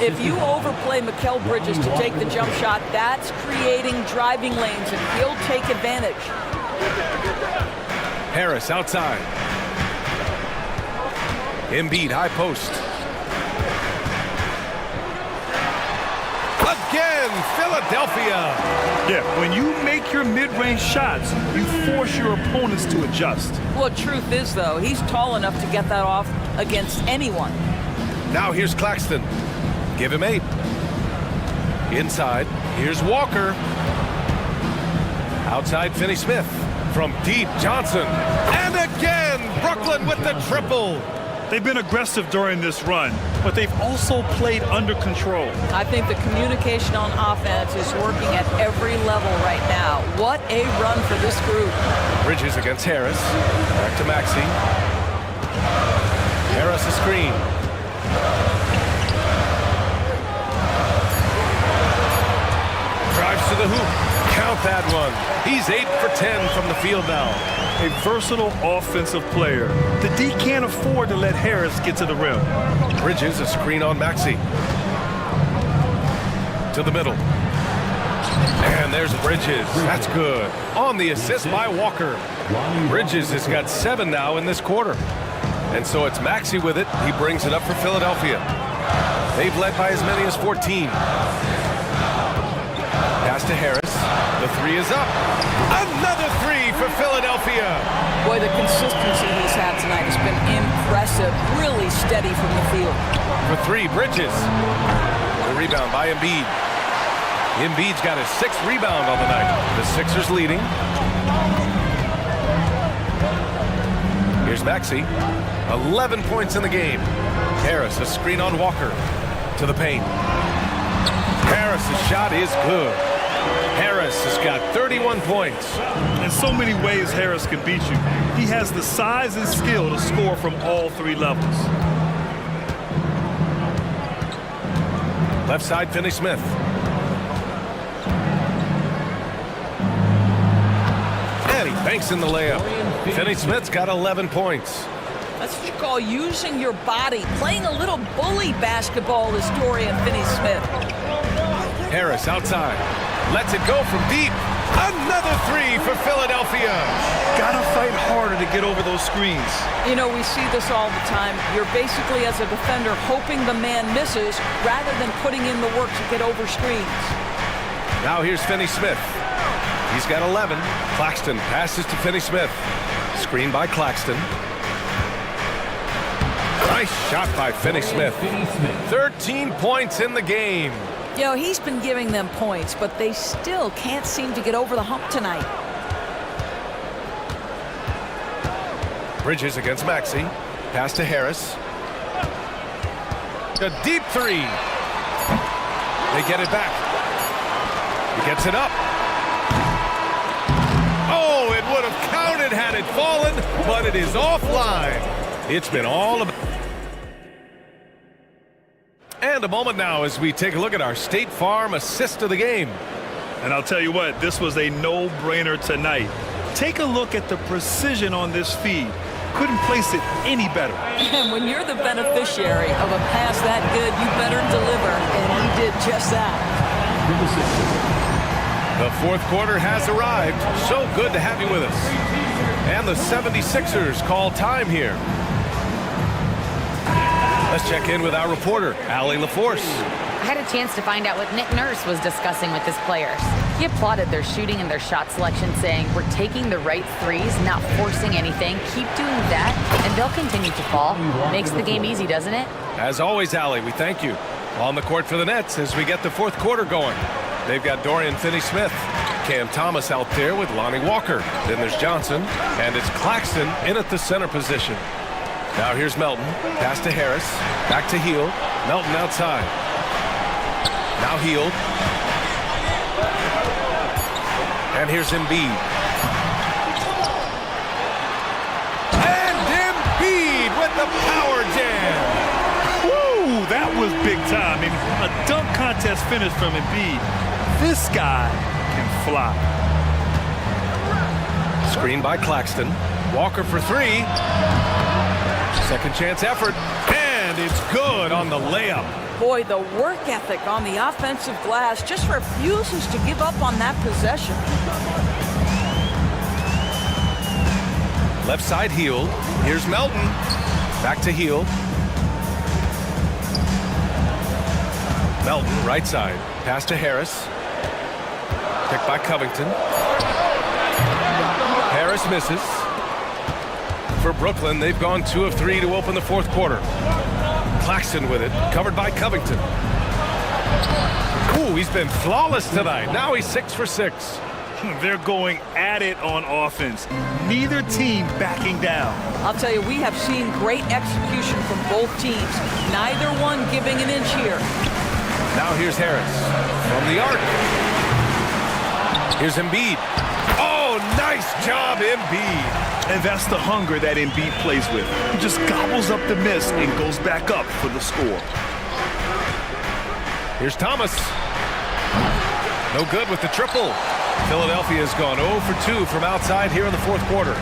Speaker 9: If you overplay Mikal Bridges to take the jump shot, that's creating driving lanes, and he'll take advantage.
Speaker 1: Harris outside. Embiid high post. Again, Philadelphia.
Speaker 10: Yeah, when you make your mid-range shots, you force your opponents to adjust.
Speaker 9: Well, truth is, though, he's tall enough to get that off against anyone.
Speaker 1: Now here's Claxton. Give him 8. Inside, here's Walker. Outside, Finney-Smith. From deep, Johnson. And again, Brooklyn with the triple.
Speaker 10: They've been aggressive during this run, but they've also played under control.
Speaker 9: I think the communication on offense is working at every level right now. What a run for this group.
Speaker 1: Bridges against Harris. Back to Maxey. Harris a screen. Drives to the hoop. Count that one. He's 8 for 10 from the field now.
Speaker 10: A versatile offensive player. The D can't afford to let Harris get to the rim.
Speaker 1: Bridges a screen on Maxey. To the middle. And there's Bridges. That's good. On the assist by Walker. Bridges has got 7 now in this quarter. And so it's Maxey with it. He brings it up for Philadelphia. They've led by as many as 14. Pass to Harris. The 3 is up. Another 3 for Philadelphia.
Speaker 9: Boy, the consistency he's had tonight has been impressive. Really steady from the field.
Speaker 1: For 3, Bridges. The rebound by Embiid. Embiid's got his 6th rebound on the night. The Sixers leading. Here's Maxey. 11 points in the game. Harris, a screen on Walker. To the paint. Harris's shot is good. Harris has got 31 points.
Speaker 10: In so many ways, Harris can beat you. He has the size and skill to score from all 3 levels.
Speaker 1: Left side, Finney-Smith. And he banks in the layup. Finney-Smith's got 11 points.
Speaker 9: That's what you call using your body. Playing a little bully basketball is Dorian Finney-Smith.
Speaker 1: Harris outside. Lets it go from deep. Another 3 for Philadelphia.
Speaker 10: Gotta fight harder to get over those screens.
Speaker 9: You know, we see this all the time. You're basically, as a defender, hoping the man misses rather than putting in the work to get over screens.
Speaker 1: Now here's Finney-Smith. He's got 11. Claxton passes to Finney-Smith. Screen by Claxton. Nice shot by Finney-Smith. 13 points in the game.
Speaker 9: You know, he's been giving them points, but they still can't seem to get over the hump tonight.
Speaker 1: Bridges against Maxey. Pass to Harris. A deep three. They get it back. He gets it up. Oh, it would have counted had it fallen, but it is offline. It's been all about... And a moment now as we take a look at our State Farm assist of the game.
Speaker 10: And I'll tell you what, this was a no-brainer tonight. Take a look at the precision on this feed. Couldn't place it any better.
Speaker 9: And when you're the beneficiary of a pass that good, you better deliver, and he did just that.
Speaker 1: The fourth quarter has arrived. So good to have you with us. And the 76ers call time here. Let's check in with our reporter, Allie LaForce.
Speaker 4: I had a chance to find out what Nick Nurse was discussing with his players. He applauded their shooting and their shot selection, saying, "We're taking the right threes, not forcing anything. Keep doing that, and they'll continue to fall." Makes the game easy, doesn't it?
Speaker 1: As always, Allie, we thank you. On the court for the Nets as we get the fourth quarter going. They've got Dorian Finney-Smith, Cam Thomas out there with Lonnie Walker. Then there's Johnson, and it's Claxton in at the center position. Now here's Melton. Pass to Harris. Back to Hield. Melton outside. Now Hield. And here's Embiid. And Embiid with the power jam.
Speaker 10: Woo, that was big time. I mean, a dunk contest finish from Embiid. This guy can fly.
Speaker 1: Screen by Claxton. Walker for three. Second chance effort. And it's good on the layup.
Speaker 9: Boy, the work ethic on the offensive glass just refuses to give up on that possession.
Speaker 1: Left side Hield. Here's Melton. Back to Hield. Melton, right side. Pass to Harris. Picked by Covington. Harris misses. For Brooklyn, they've gone 2 of 3 to open the fourth quarter. Claxton with it, covered by Covington. Ooh, he's been flawless tonight. Now he's 6 for 6.
Speaker 10: They're going at it on offense. Neither team backing down.
Speaker 9: I'll tell you, we have seen great execution from both teams. Neither one giving an inch here.
Speaker 1: Now here's Harris from the arc. Here's Embiid. Oh, nice job, Embiid.
Speaker 10: And that's the hunger that Embiid plays with. He just gobbles up the miss and goes back up for the score.
Speaker 1: Here's Thomas. No good with the triple. Philadelphia's gone 0 for 2 from outside here in the fourth quarter.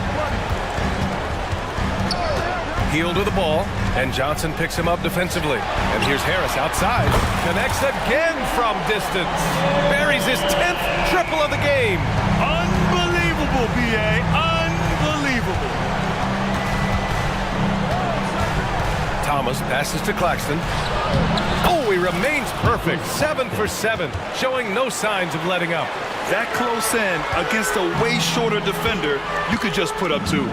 Speaker 1: Hield with the ball, and Johnson picks him up defensively. And here's Harris outside. Connects again from distance. Buries his 10th triple of the game.
Speaker 10: Unbelievable, B.A. Unbelievable.
Speaker 1: Thomas passes to Claxton. Oh, he remains perfect. 7 for 7, showing no signs of letting up.
Speaker 10: That close in against a way shorter defender, you could just put up 2.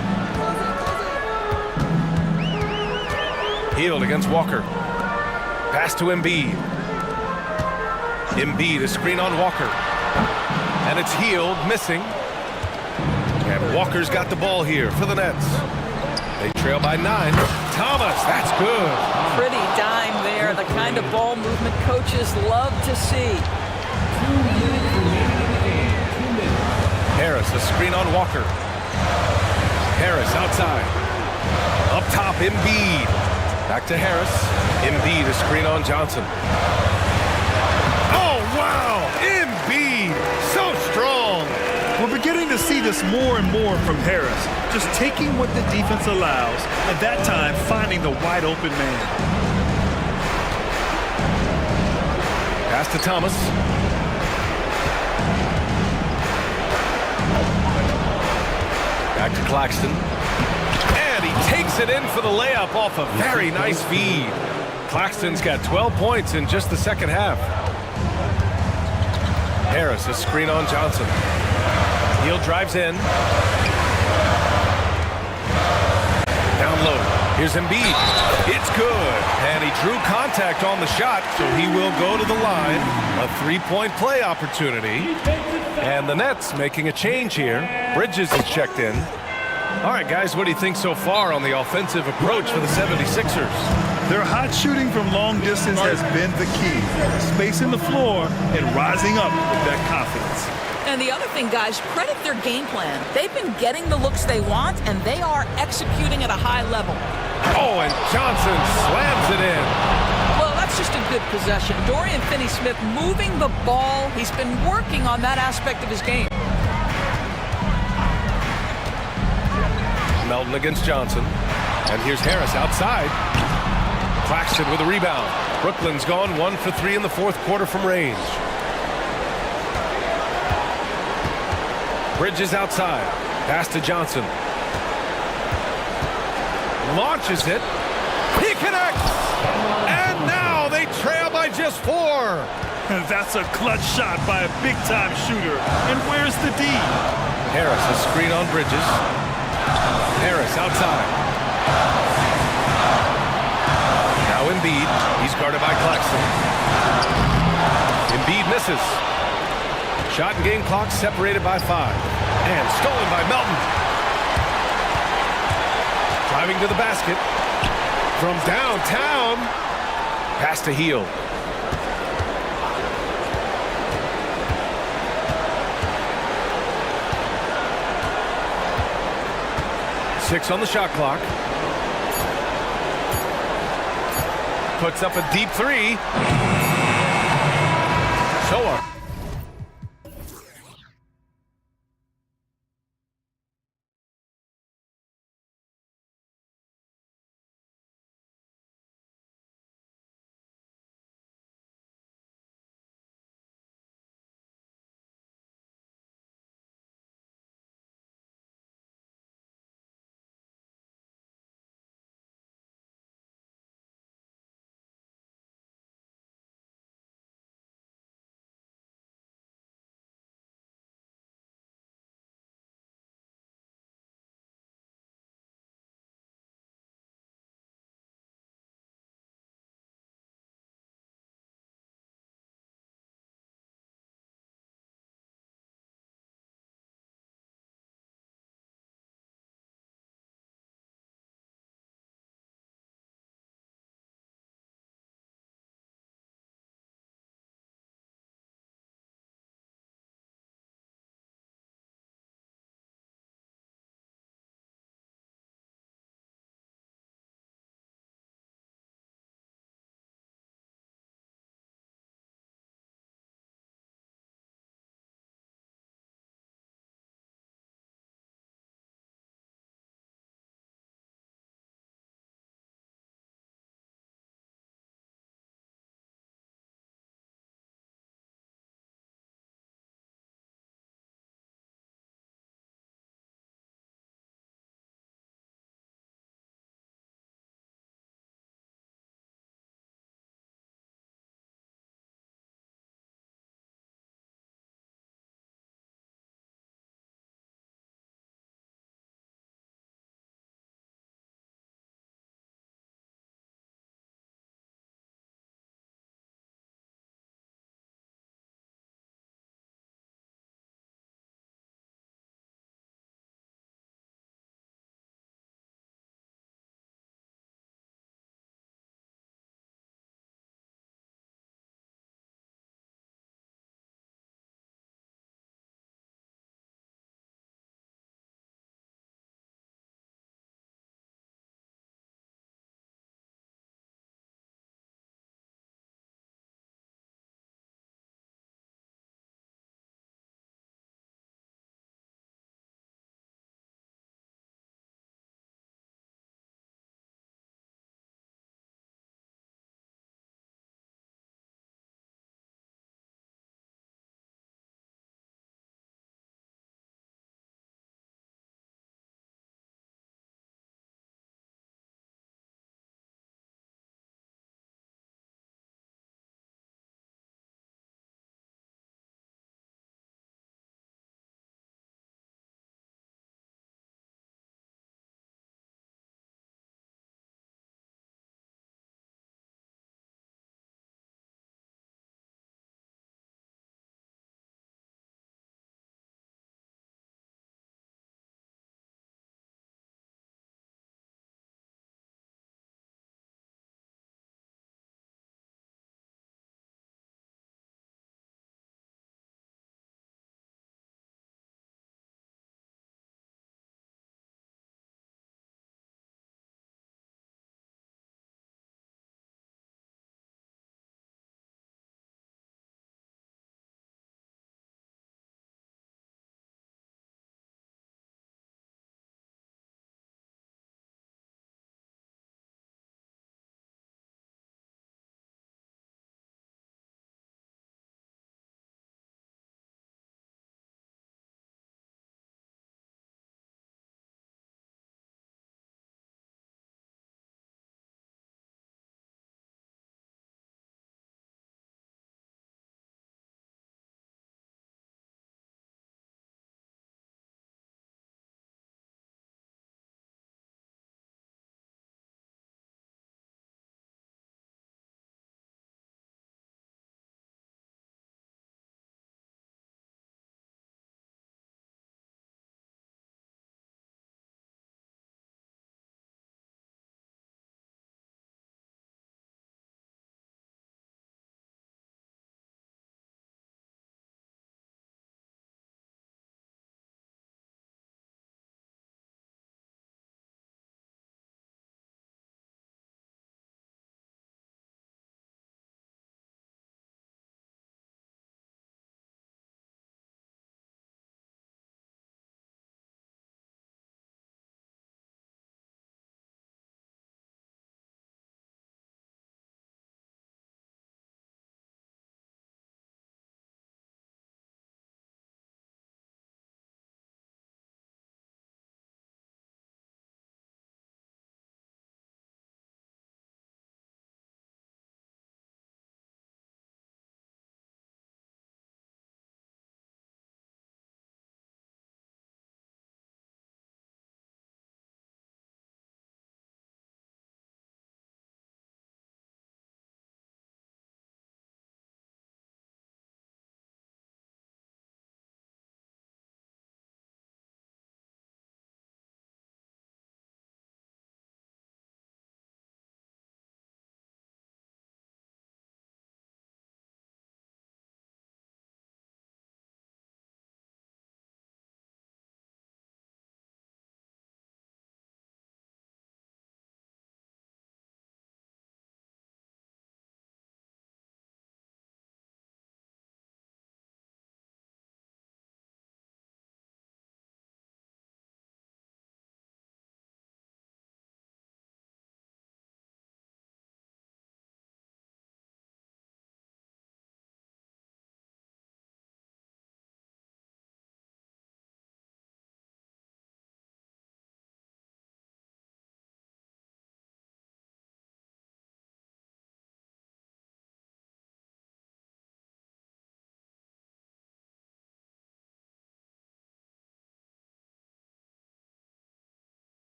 Speaker 1: Hield against Walker. Pass to Embiid. Embiid, a screen on Walker. And it's Hield missing. And Walker's got the ball here for the Nets. They trail by 9. Thomas, that's good.
Speaker 9: Pretty dime there, the kind of ball movement coaches love to see.
Speaker 1: Harris, a screen on Walker. Harris outside. Up top, Embiid. Back to Harris. Embiid, a screen on Johnson. Oh, wow! Embiid, so strong.
Speaker 10: We're beginning to see this more and more from Harris. Just taking what the defense allows, and that time finding the wide open man.
Speaker 1: Pass to Thomas. Back to Claxton. And he takes it in for the layup off a very nice feed. Claxton's got 12 points in just the second half. Harris, a screen on Johnson. Hield drives in. Down low. Here's Embiid. It's good. And he drew contact on the shot, so he will go to the line. A three-point play opportunity. And the Nets making a change here. Bridges is checked in. All right, guys, what do you think so far on the offensive approach for the 76ers?
Speaker 10: Their hot shooting from long distance has been the key. Spacing the floor and rising up with that confidence.
Speaker 9: And the other thing, guys, credit their game plan. They've been getting the looks they want, and they are executing at a high level.
Speaker 1: Oh, and Johnson slams it in.
Speaker 9: Well, that's just a good possession. Dorian Finney-Smith moving the ball. He's been working on that aspect of his game.
Speaker 1: Melton against Johnson. And here's Harris outside. Claxton with a rebound. Brooklyn's gone 1 for 3 in the fourth quarter from range. Bridges outside. Pass to Johnson. Launches it. He connects! And now they trail by just 4.
Speaker 10: That's a clutch shot by a big-time shooter. And where's the D?
Speaker 1: Harris, a screen on Bridges. Harris outside. Now Embiid. He's guarded by Claxton. Embiid misses. Shot and game clock separated by 5. And stolen by Melton. Driving to the basket. From downtown. Pass to Heel. Six on the shot clock. Puts up a deep three. So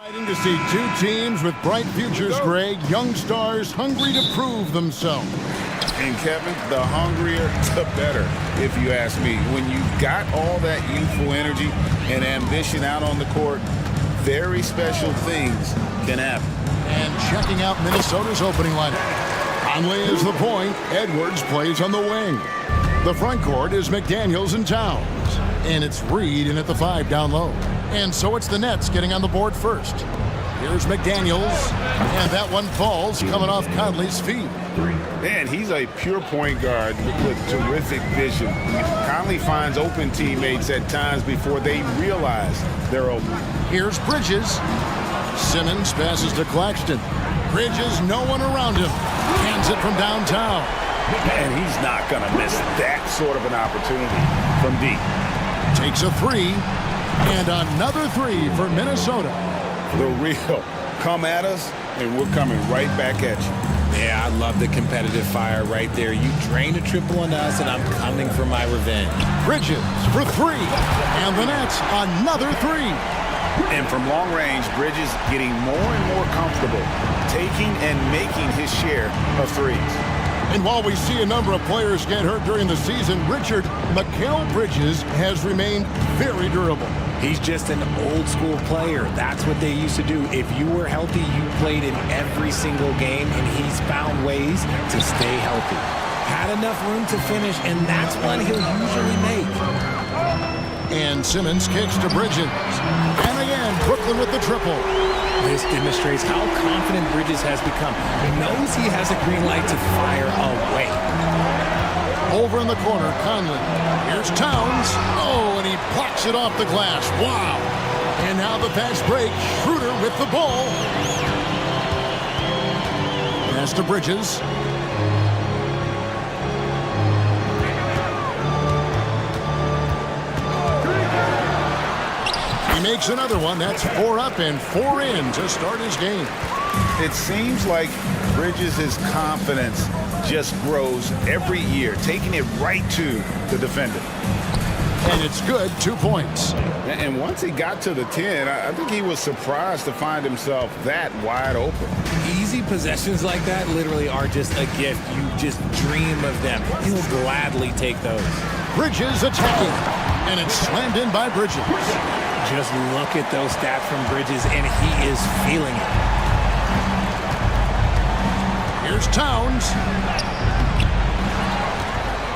Speaker 5: Exciting to see two teams with bright futures, Greg. Young stars hungry to prove themselves.
Speaker 6: And Kevin, the hungrier, the better, if you ask me. When you've got all that youthful energy and ambition out on the court, very special things can happen.
Speaker 5: And checking out Minnesota's opening lineup. Conley is the point. Edwards plays on the wing. The front court is McDaniels and Towns. And it's Reed in at the 5 down low. And so it's the Nets getting on the board first. Here's McDaniels. And that one falls coming off Conley's feet.
Speaker 6: Man, he's a pure point guard with terrific vision. Conley finds open teammates at times before they realize they're open.
Speaker 5: Here's Bridges. Simmons passes to Claxton. Bridges, no one around him. Hands it from downtown.
Speaker 6: And he's not going to miss that sort of an opportunity from deep.
Speaker 5: Takes a 3. And another 3 for Minnesota.
Speaker 6: The real come at us, and we're coming right back at you.
Speaker 2: Yeah, I love the competitive fire right there. You drain a triple on us, and I'm coming for my revenge.
Speaker 5: Bridges for 3. And the Nets, another 3.
Speaker 6: And from long range, Bridges getting more and more comfortable taking and making his share of threes.
Speaker 5: And while we see a number of players get hurt during the season, Richard, Mikal Bridges has remained very durable.
Speaker 2: He's just an old school player. That's what they used to do. If you were healthy, you played in every single game, and he's found ways to stay healthy. Had enough room to finish, and that's one he'll usually make.
Speaker 5: And Simmons kicks to Bridges. And again, Brooklyn with the triple.
Speaker 2: This demonstrates how confident Bridges has become. He knows he has a green light to fire away.
Speaker 5: Over in the corner, Conley. Here's Towns. Oh, and he blocks it off the glass. Wow. And now the fast break. Schroeder with the ball. Pass to Bridges. He makes another one. That's 4 up and 4 in to start his game.
Speaker 6: It seems like Bridges' confidence just grows every year, taking it right to the defender.
Speaker 5: And it's good, 2 points.
Speaker 6: And once he got to the 10, I think he was surprised to find himself that wide open.
Speaker 2: Easy possessions like that literally are just a gift. You just dream of them. He'll gladly take those.
Speaker 5: Bridges attacking. And it's slammed in by Bridges.
Speaker 2: Just look at those stats from Bridges, and he is feeling it.
Speaker 5: Here's Towns.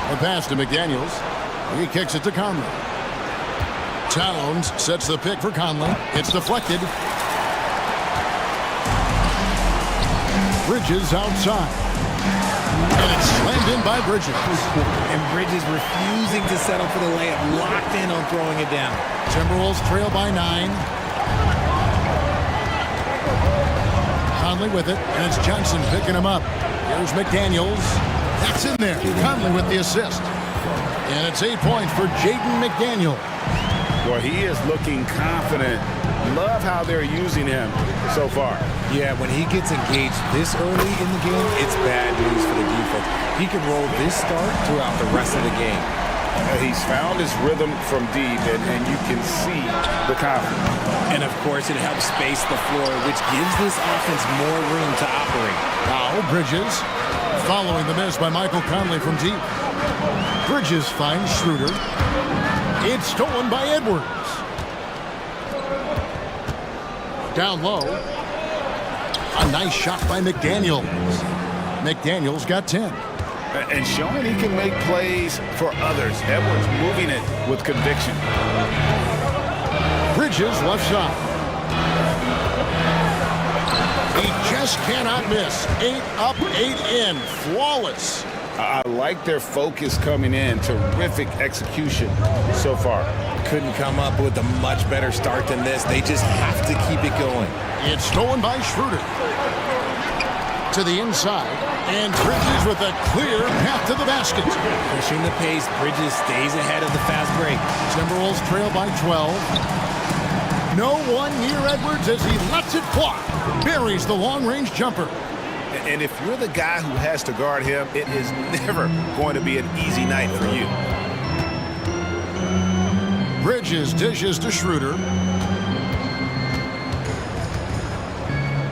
Speaker 5: A pass to McDaniels. He kicks it to Conley. Towns sets the pick for Conley. It's deflected. Bridges outside. And it's slammed in by Bridges.
Speaker 2: And Bridges refusing to settle for the layup, locked in on throwing it down.
Speaker 5: Timberwolves trail by 9. Conley with it, and it's Johnson picking him up. Here's McDaniels. That's in there. Conley with the assist. And it's 8 points for Jaden McDaniel.
Speaker 6: Well, he is looking confident. Love how they're using him so far.
Speaker 2: Yeah, when he gets engaged this early in the game, it's bad news for the defense. He can roll this start throughout the rest of the game.
Speaker 6: He's found his rhythm from deep, and you can see the confidence.
Speaker 2: And, of course, it helps space the floor, which gives this offense more room to operate.
Speaker 5: Now Bridges following the miss by Michael Conley from deep. Bridges finds Schroeder. It's stolen by Edwards. Down low. A nice shot by McDaniels. McDaniels got 10.
Speaker 6: And showing he can make plays for others. Edwards moving it with conviction.
Speaker 5: Bridges left side. He just cannot miss. 8 up, 8 in. Flawless.
Speaker 6: I like their focus coming in. Terrific execution so far.
Speaker 2: Couldn't come up with a much better start than this. They just have to keep it going.
Speaker 5: It's stolen by Schroeder. To the inside. And Bridges with a clear path to the basket.
Speaker 2: Pushing the pace, Bridges stays ahead of the fast break.
Speaker 5: Timberwolves trail by 12. No one near Edwards as he lets it fly. Buries the long-range jumper.
Speaker 6: And if you're the guy who has to guard him, it is never going to be an easy night for you.
Speaker 5: Bridges dishes to Schroeder.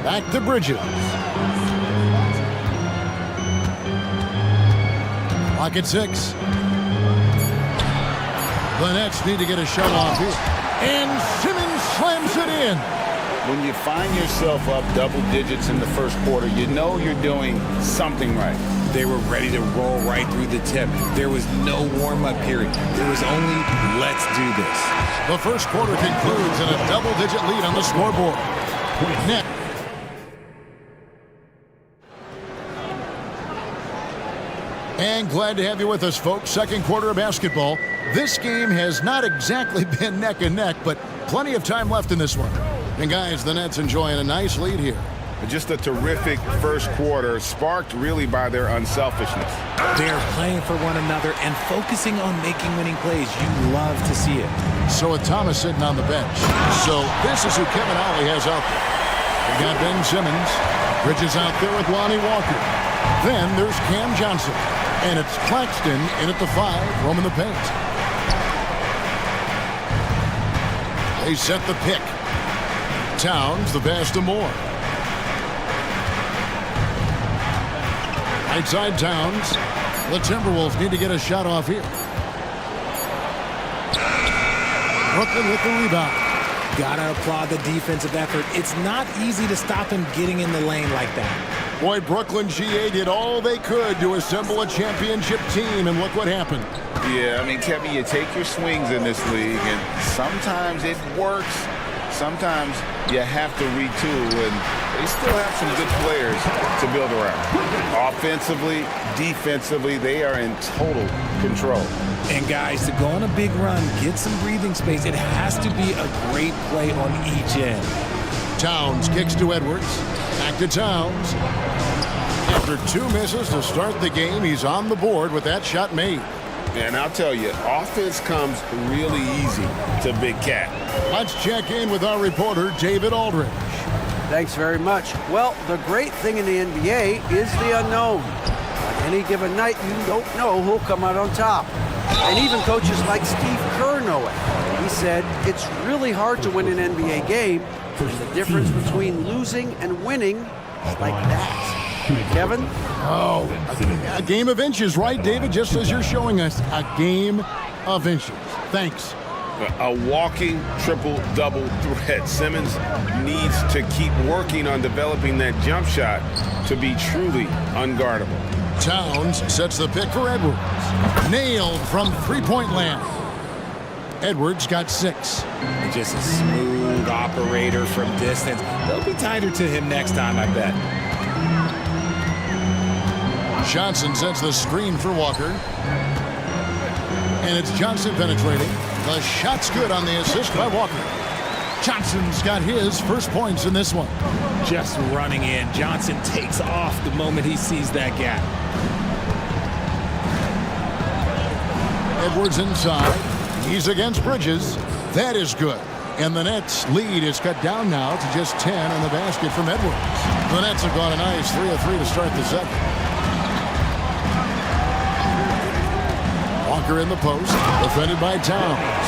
Speaker 5: Back to Bridges. Clock at 6. The Nets need to get a shot off here. And Simmons slams it in.
Speaker 6: When you find yourself up double digits in the first quarter, you know you're doing something right.
Speaker 2: They were ready to roll right through the tip. There was no warm-up period. There was only, let's do this.
Speaker 5: The first quarter concludes in a double-digit lead on the scoreboard. Net. And glad to have you with us, folks. Second quarter of basketball. This game has not exactly been neck and neck, but plenty of time left in this one. And guys, the Nets enjoying a nice lead here.
Speaker 6: Just a terrific first quarter, sparked really by their unselfishness.
Speaker 2: They're playing for one another and focusing on making winning plays. You love to see it.
Speaker 5: So with Thomas sitting on the bench. So this is who Kevin Ollie has out there. We've got Ben Simmons. Bridges out there with Lonnie Walker. Then there's Cam Johnson. And it's Claxton in at the 5, roaming the paint. They set the pick. Towns, the pass to Moore. Right side Towns. The Timberwolves need to get a shot off here. Brooklyn with the rebound.
Speaker 2: Gotta applaud the defensive effort. It's not easy to stop him getting in the lane like that.
Speaker 5: Boy, Brooklyn GA did all they could to assemble a championship team, and look what happened.
Speaker 6: Yeah, I mean, Kevin, you take your swings in this league, and sometimes it works. Sometimes you have to retool, and they still have some good players to build around. Offensively, defensively, they are in total control.
Speaker 2: And guys, to go on a big run, get some breathing space, it has to be a great play on each end.
Speaker 5: Towns kicks to Edwards. Back to Towns. After 2 misses to start the game, he's on the board with that shot made.
Speaker 6: And I'll tell you, offense comes really easy to Big Cat.
Speaker 5: Let's check in with our reporter, David Aldridge.
Speaker 8: Thanks very much. Well, the great thing in the NBA is the unknown. On any given night, you don't know who'll come out on top. And even coaches like Steve Kerr know it. He said, it's really hard to win an NBA game. The difference between losing and winning is like that. Kevin?
Speaker 5: Oh, a game of inches, right, David? Just as you're showing us, a game of inches. Thanks.
Speaker 6: A walking triple-double threat. Simmons needs to keep working on developing that jump shot to be truly unguardable.
Speaker 5: Towns sets the pick for Edwards. Nailed from three-point land. Edwards got 6.
Speaker 2: Just a smooth operator from distance. They'll be tighter to him next time, I bet.
Speaker 5: Johnson sets the screen for Walker. And it's Johnson penetrating. The shot's good on the assist by Walker. Johnson's got his first points in this one.
Speaker 2: Just running in. Johnson takes off the moment he sees that gap.
Speaker 5: Edwards inside. He's against Bridges. That is good. And the Nets' lead is cut down now to just 10 on the basket from Edwards. The Nets have gone a nice 3 of 3 to start the second. Walker in the post, defended by Towns.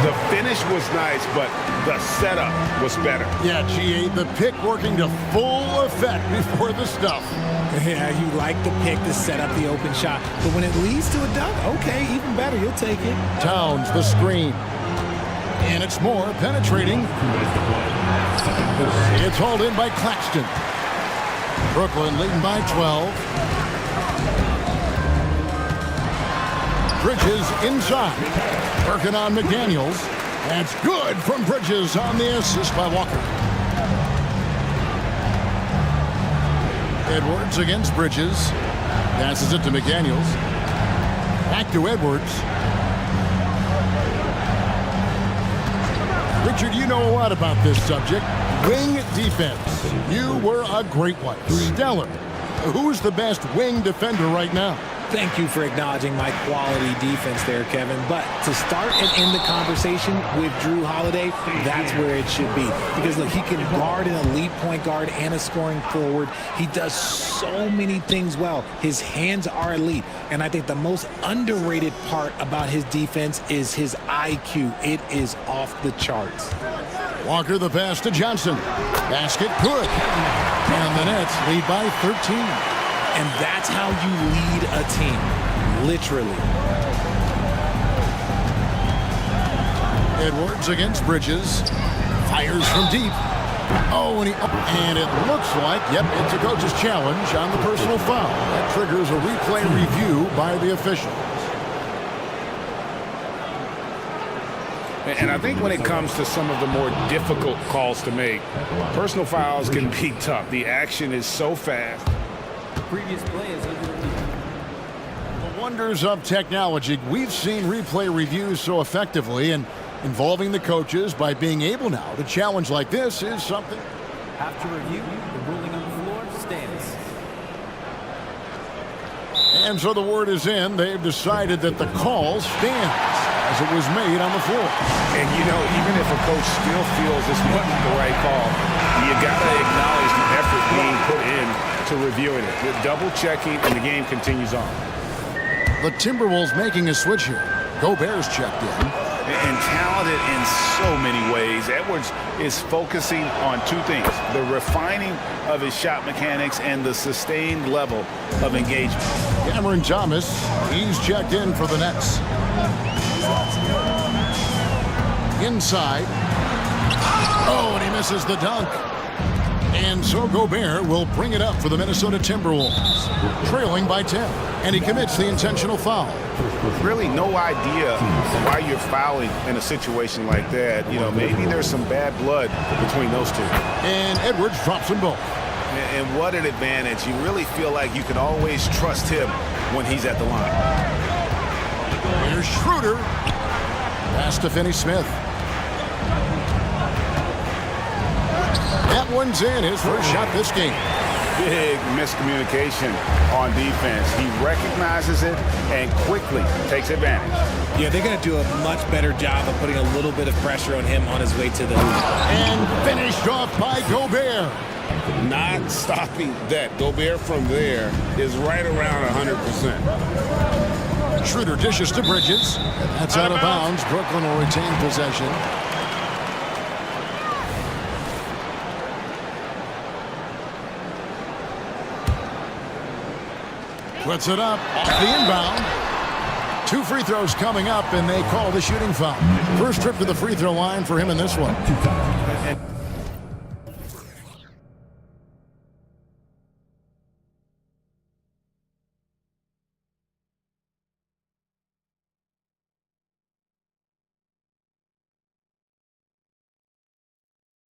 Speaker 6: The finish was nice, but the setup was better.
Speaker 5: Yeah, GA, the pick working to full effect before the stuff.
Speaker 2: Yeah, you like the pick to set up the open shot. But when it leads to a dunk, okay, even better, you'll take it.
Speaker 5: Towns, the screen. And it's Moore penetrating. It's hauled in by Claxton. Brooklyn leading by 12. Bridges inside. Working on McDaniels. That's good from Bridges on the assist by Walker. Edwards against Bridges. Passes it to McDaniels. Back to Edwards. Richard, you know a lot about this subject. Wing defense. You were a great one. Stellar. Who's the best wing defender right now?
Speaker 2: Thank you for acknowledging my quality defense there, Kevin. But to start and end the conversation with Drew Holiday, that's where it should be. Because, look, he can guard an elite point guard and a scoring forward. He does so many things well. His hands are elite. And I think the most underrated part about his defense is his IQ. It is off the charts.
Speaker 5: Walker the pass to Johnson. Basket good. And the Nets lead by 13.
Speaker 2: And that's how you lead a team, literally.
Speaker 5: Edwards against Bridges. Fires from deep. Oh, and it looks like, yep, it's a coach's challenge on the personal foul. That triggers a replay review by the official.
Speaker 6: And I think when it comes to some of the more difficult calls to make, personal fouls can be tough. The action is so fast.
Speaker 11: Previous play is under review.
Speaker 5: The wonders of technology. We've seen replay reviews so effectively, and involving the coaches by being able now to challenge like this is something.
Speaker 11: After review, the ruling on the floor stands.
Speaker 5: And so the word is in. They've decided that the call stands as it was made on the floor.
Speaker 6: And, you know, even if a coach still feels this wasn't the right call, you got to acknowledge the effort being put in to reviewing it. The double checking, and the game continues on.
Speaker 5: The Timberwolves making a switch here. Gobert's checked in.
Speaker 6: And talented in so many ways. Edwards is focusing on two things: the refining of his shot mechanics and the sustained level of engagement.
Speaker 5: Cameron Thomas, he's checked in for the Nets. Inside. Oh, and he misses the dunk. And so Gobert will bring it up for the Minnesota Timberwolves, trailing by 10. And he commits the intentional foul.
Speaker 6: Really no idea why you're fouling in a situation like that. You know, maybe there's some bad blood between those two.
Speaker 5: And Edwards drops them both.
Speaker 6: And what an advantage. You really feel like you can always trust him when he's at the line.
Speaker 5: Here's Schroeder. Pass to Finney-Smith. That one's in, his first shot this game.
Speaker 6: Big miscommunication on defense. He recognizes it and quickly takes advantage.
Speaker 2: Yeah, they're going to do a much better job of putting a little bit of pressure on him on his way to the hoop.
Speaker 5: And finished off by Gobert.
Speaker 12: Not stopping that. Gobert from there is right around 100%.
Speaker 5: Schroeder dishes to Bridges. That's out of bounds. Brooklyn will retain possession. Puts it up off the inbound. 2 free throws coming up, and they call the shooting foul. First trip to the free throw line for him in this one.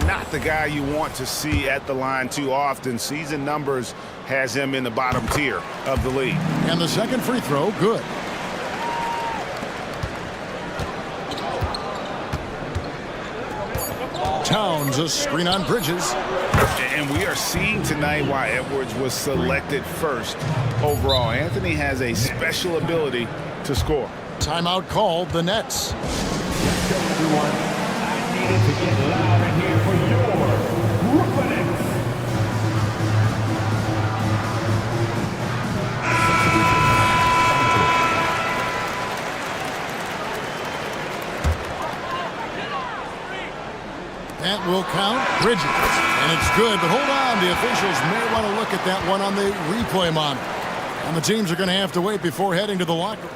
Speaker 6: Not the guy you want to see at the line too often. Season numbers has him in the bottom tier of the league.
Speaker 5: And the second free throw, good. Towns, a screen on Bridges.
Speaker 6: And we are seeing tonight why Edwards was selected first overall. Anthony has a special ability to score.
Speaker 5: Timeout called, the Nets.
Speaker 7: Everyone, I needed to get loud in here for your Brooklyn Nets.
Speaker 5: That will count. Bridges. And it's good, but hold on. The officials may want to look at that one on the replay monitor. And the teams are going to have to wait before heading to the locker room.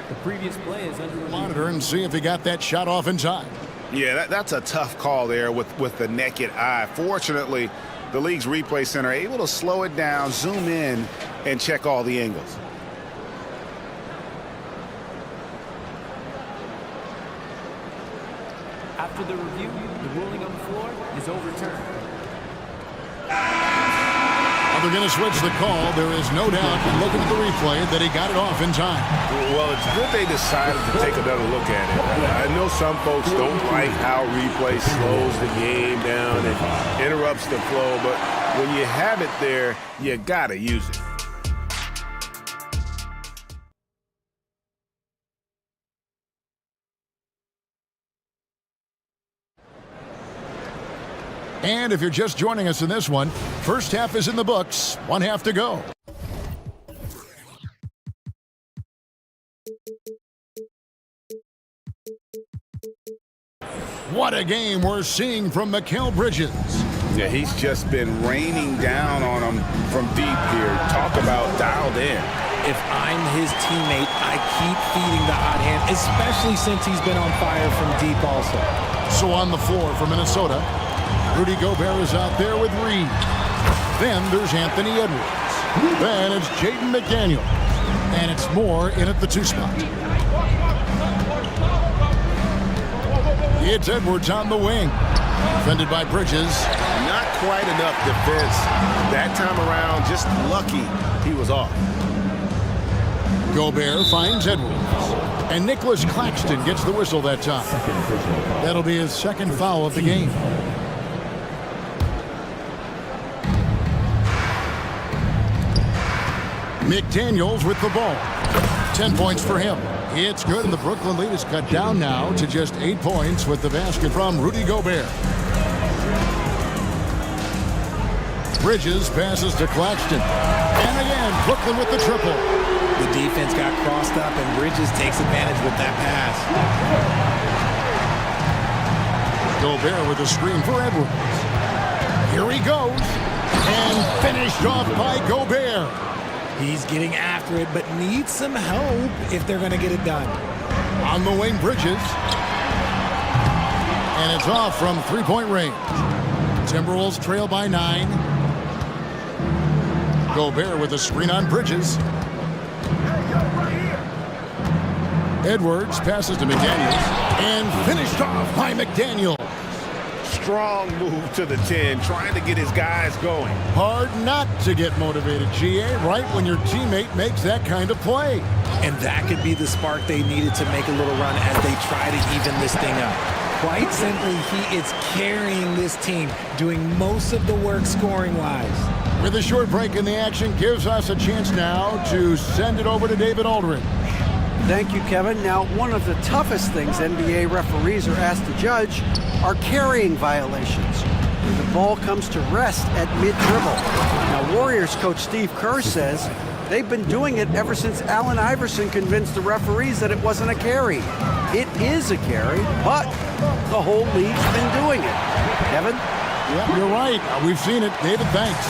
Speaker 11: The previous play is under
Speaker 5: Monitor and see if he got that shot off in time.
Speaker 6: Yeah, that's a tough call there with the naked eye. Fortunately, the league's replay center able to slow it down, zoom in, and check all the angles.
Speaker 11: After the review, the ruling on the floor is overturned.
Speaker 5: They're going to switch the call. There is no doubt, looking at the replay, that he got it off in time.
Speaker 6: Well, it's good they decided to take another look at it. I know some folks don't like how replay slows the game down and interrupts the flow, but when you have it there, you got to use it.
Speaker 5: And if you're just joining us in this one, first half is in the books, 1 half to go. What a game we're seeing from Mikal Bridges.
Speaker 12: Yeah, he's just been raining down on him from deep here. Talk about dialed in.
Speaker 2: If I'm his teammate, I keep feeding the hot hand, especially since he's been on fire from deep also.
Speaker 5: So on the floor for Minnesota, Rudy Gobert is out there with Reed. Then there's Anthony Edwards. Then it's Jaden McDaniel. And it's Moore in at the 2 spot. It's Edwards on the wing. Defended by Bridges.
Speaker 12: Not quite enough defense that time around. Just lucky he was off.
Speaker 5: Gobert finds Edwards. And Nicholas Claxton gets the whistle that time. That'll be his second foul of the game. McDaniels with the ball. 10 points for him. It's good, and the Brooklyn lead is cut down now to just 8 points with the basket from Rudy Gobert. Bridges passes to Claxton. And again, Brooklyn with the triple.
Speaker 2: The defense got crossed up, and Bridges takes advantage with that pass.
Speaker 5: Gobert with a screen for Edwards. Here he goes. And finished off by Gobert.
Speaker 2: He's getting after it, but needs some help if they're going to get it done.
Speaker 5: On the wing, Bridges. And it's off from three-point range. Timberwolves trail by 9. Gobert with a screen on Bridges. Edwards passes to McDaniels. And finished off by McDaniels.
Speaker 12: Strong move to the 10, trying to get his guys going.
Speaker 5: Hard not to get motivated, GA, right when your teammate makes that kind of play.
Speaker 2: And that could be the spark they needed to make a little run as they try to even this thing up. Quite simply, he is carrying this team, doing most of the work scoring-wise.
Speaker 5: With a short break in the action, gives us a chance now to send it over to David Aldridge.
Speaker 8: Thank you, Kevin. Now, one of the toughest things NBA referees are asked to judge are carrying violations, where the ball comes to rest at mid-dribble. Now, Warriors coach Steve Kerr says they've been doing it ever since Allen Iverson convinced the referees that it wasn't a carry. It is a carry, but the whole league's been doing it. Kevin?
Speaker 5: Yep, you're right. We've seen it. David, thanks.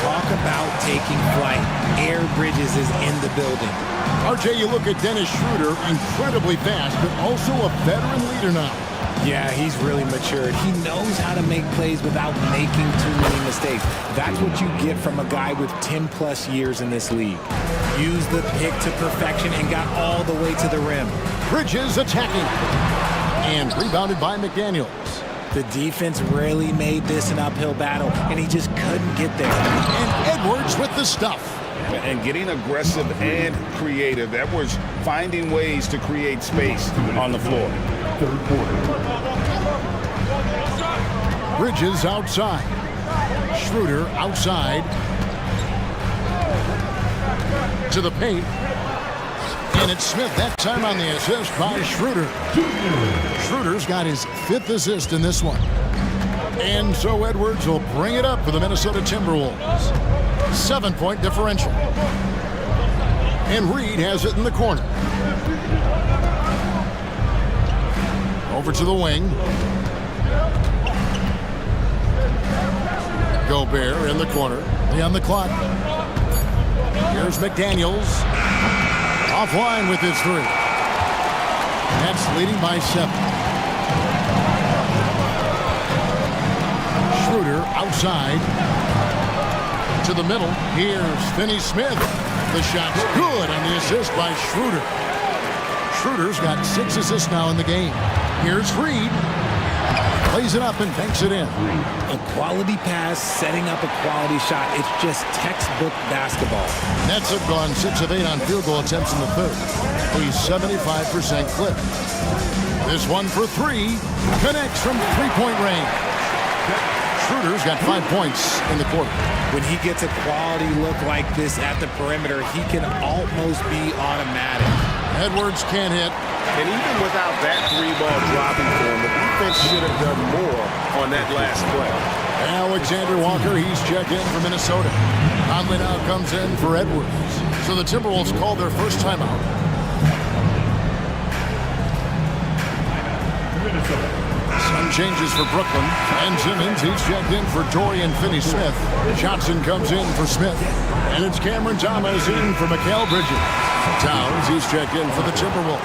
Speaker 2: Talk about taking flight. Air Bridges is in the building.
Speaker 5: RJ, you look at Dennis Schroeder, incredibly fast, but also a veteran leader now.
Speaker 2: Yeah, he's really matured. He knows how to make plays without making too many mistakes. That's what you get from a guy with 10-plus years in this league. Used the pick to perfection and got all the way to the rim.
Speaker 5: Bridges attacking. And rebounded by McDaniels.
Speaker 2: The defense really made this an uphill battle, and he just couldn't get there.
Speaker 5: And Edwards with the stuff.
Speaker 12: And getting aggressive and creative. Edwards finding ways to create space on the floor.
Speaker 5: Bridges outside. Schroeder outside. To the paint. And it's Smith that time on the assist by Schroeder. Schroeder's got his 5th assist in this one. And so Edwards will bring it up for the Minnesota Timberwolves. 7-point differential. And Reed has it in the corner. Over to the wing. Gobert in the corner. On the clock. Here's McDaniels. Offline with his 3. Nets leading by 7. Schroeder outside. To the middle. Here's Finney Smith. The shot's good on the assist by Schroeder. Schroeder's got 6 assists now in the game. Here's Reed. Plays it up and banks it in.
Speaker 2: A quality pass, setting up a quality shot. It's just textbook basketball.
Speaker 5: Nets have gone 6 of 8 on field goal attempts in the third. A 75% clip. This one for 3. Connects from 3-point range. Schroeder's got 5 points in the quarter.
Speaker 2: When he gets a quality look like this at the perimeter, he can almost be automatic.
Speaker 5: Edwards can't hit.
Speaker 12: And even without that 3-ball dropping for him, the defense should have done more on that last play.
Speaker 5: Alexander Walker, he's checked in for Minnesota. Conley now comes in for Edwards. So the Timberwolves call their first timeout. changes for Brooklyn. And Simmons, he's checked in for Dorian Finney-Smith. Johnson comes in for Smith. And it's Cameron Thomas in for Mikal Bridges. Towns, he's checked in for the Timberwolves.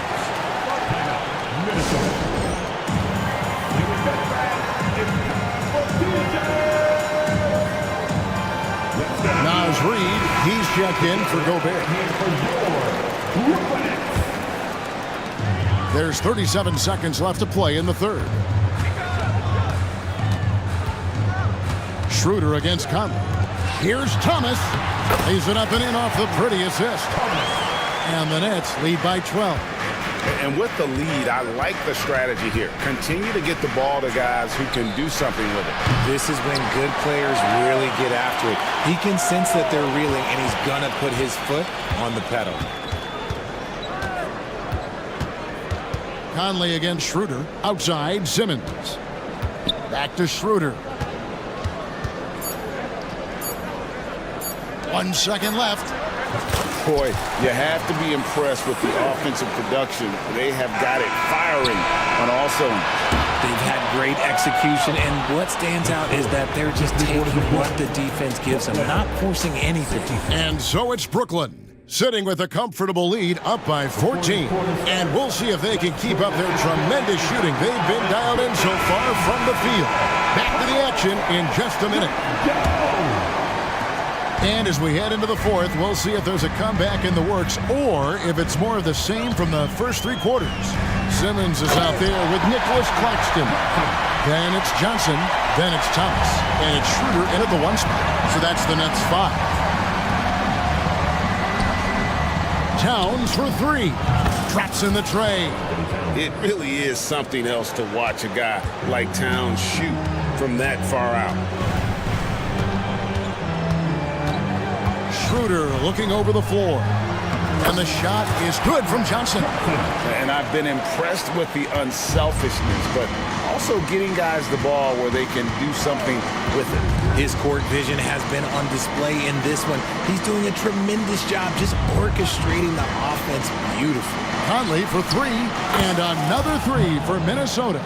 Speaker 5: Naz Reid, he's checked in for Gobert. There's 37 seconds left to play in the third. Schroeder against Conley. Here's Thomas. Lays it up and in off the pretty assist. And the Nets lead by 12.
Speaker 12: And with the lead, I like the strategy here. Continue to get the ball to guys who can do something with it.
Speaker 2: This is when good players really get after it. He can sense that they're reeling, and he's going to put his foot on the pedal.
Speaker 5: Conley against Schroeder. Outside, Simmons. Back to Schroeder. 1 second left.
Speaker 12: Boy, you have to be impressed with the offensive production. They have got it firing on all cylinders.
Speaker 2: They've had great execution, and what stands out is that they're just taking what the defense gives them, not forcing anything.
Speaker 5: And so it's Brooklyn, sitting with a comfortable lead, up by 14. And we'll see if they can keep up their tremendous shooting. They've been dialed in so far from the field. Back to the action in just a minute. And as we head into the fourth, we'll see if there's a comeback in the works or if it's more of the same from the first 3 quarters. Simmons is out there with Nicholas Claxton. Then it's Johnson. Then it's Thomas. And it's Schroeder in at the 1 spot. So that's the Nets 5. Towns for 3. Traps in the tray.
Speaker 12: It really is something else to watch a guy like Towns shoot from that far out.
Speaker 5: Schroeder looking over the floor. And the shot is good from Johnson.
Speaker 12: And I've been impressed with the unselfishness, but also getting guys the ball where they can do something with it.
Speaker 2: His court vision has been on display in this one. He's doing a tremendous job just orchestrating the offense beautifully.
Speaker 5: Conley for 3, and another 3 for Minnesota.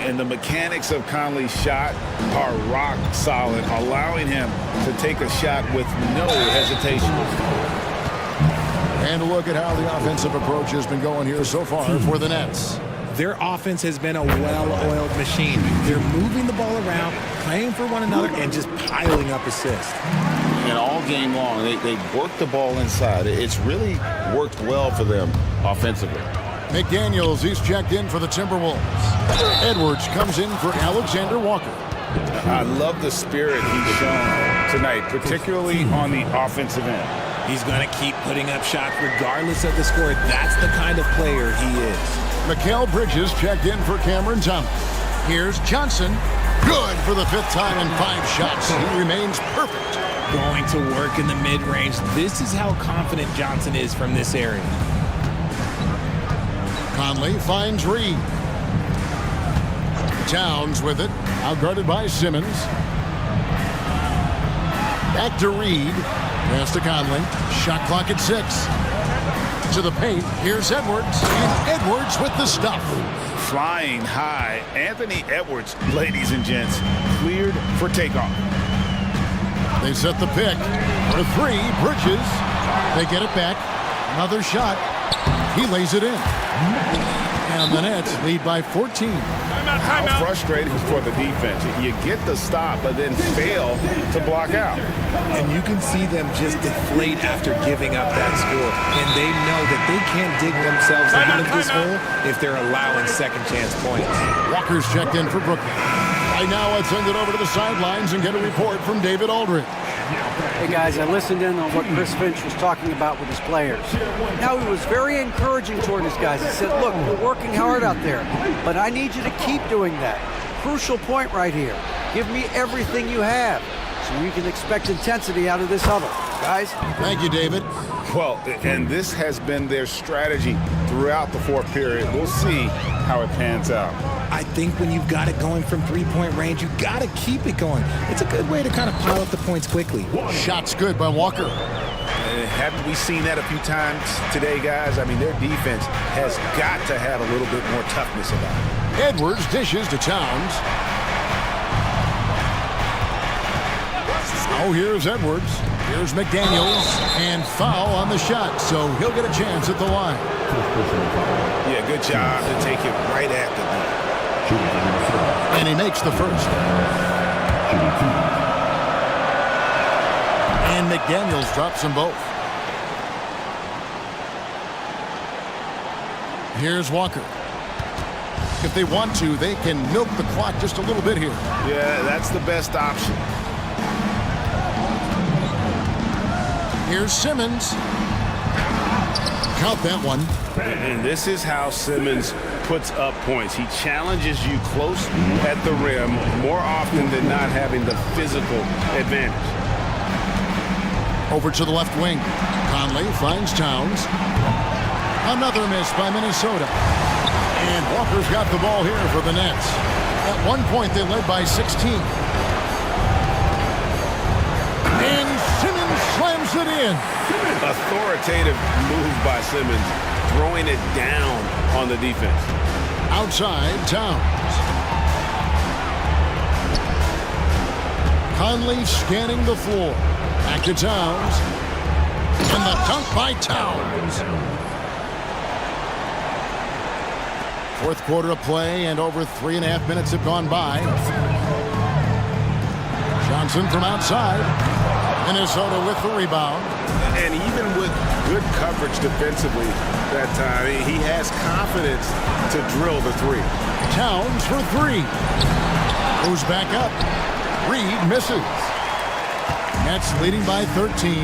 Speaker 12: And the mechanics of Conley's shot are rock solid, allowing him to take a shot with no hesitation.
Speaker 5: And look at how the offensive approach has been going here so far for the Nets.
Speaker 2: Their offense has been a well-oiled machine. They're moving the ball around, playing for one another, and just piling up assists.
Speaker 12: And all game long, they work the ball inside. It's really worked well for them offensively.
Speaker 5: McDaniels, he's checked in for the Timberwolves. Edwards comes in for Alexander Walker.
Speaker 12: I love the spirit he's shown tonight, particularly on the offensive end.
Speaker 2: He's going to keep putting up shots regardless of the score. That's the kind of player he is.
Speaker 5: Mikal Bridges checked in for Cameron Thomas. Here's Johnson. Good for the 5th time in 5 shots. He remains perfect.
Speaker 2: Going to work in the mid-range. This is how confident Johnson is from this area.
Speaker 5: Conley finds Reid. Towns with it. Outguarded by Simmons. Back to Reid. Pass to Conley. Shot clock at 6. To the paint. Here's Edwards. And Edwards with the stuff.
Speaker 12: Flying high. Anthony Edwards, ladies and gents, cleared for takeoff.
Speaker 5: They set the pick. For 3. Bridges. They get it back. Another shot. He lays it in. And the Nets lead by 14.
Speaker 12: How frustrating for the defense. You get the stop, but then fail to block out.
Speaker 2: And you can see them just deflate after giving up that score. And they know that they can't dig themselves out of this hole if they're allowing second chance points.
Speaker 5: Walker's checked in for Brooklyn. Right now, let's send it over to the sidelines and get a report from David Aldridge.
Speaker 8: Hey guys, I listened in on what Chris Finch was talking about with his players. Now, he was very encouraging toward his guys. He said, look, you're working hard out there, but I need you to keep doing that. Crucial point right here. Give me everything you have so you can expect intensity out of this huddle. Guys?
Speaker 5: Thank you, David.
Speaker 12: Well, and this has been their strategy throughout the 4th period. We'll see how it pans out.
Speaker 2: I think when you've got it going from 3-point range, you've got to keep it going. It's a good way to kind of pile up the points quickly.
Speaker 5: Shot's good by Walker.
Speaker 6: And haven't we seen that a few times today, guys? I mean, their defense has got to have a little bit more toughness about it.
Speaker 5: Edwards dishes to Towns. Oh, here's Edwards. Here's McDaniels. And foul on the shot, so he'll get a chance at the line.
Speaker 6: Yeah, good job to take it right at the net.
Speaker 5: And he makes the first. And McDaniels drops them both. Here's Walker. If they want to, they can milk the clock just a little bit here.
Speaker 6: Yeah, that's the best option.
Speaker 5: Here's Simmons. Count that one.
Speaker 6: And this is how Simmons puts up points. He challenges you close at the rim more often than not, having the physical advantage.
Speaker 5: Over to the left wing. Conley finds Towns. Another miss by Minnesota. And Walker's got the ball here for the Nets. At one point, they led by 16. And Simmons slams it in.
Speaker 6: Authoritative move by Simmons, throwing it down on the defense.
Speaker 5: Outside, Towns. Conley scanning the floor. Back to Towns. And the dunk by Towns. Fourth quarter of play, and over 3.5 minutes have gone by. Johnson from outside. Minnesota with the rebound.
Speaker 6: And even with good coverage defensively that time, he has confidence to drill the three.
Speaker 5: Towns for three. Goes back up. Reed misses. Nets leading by 13.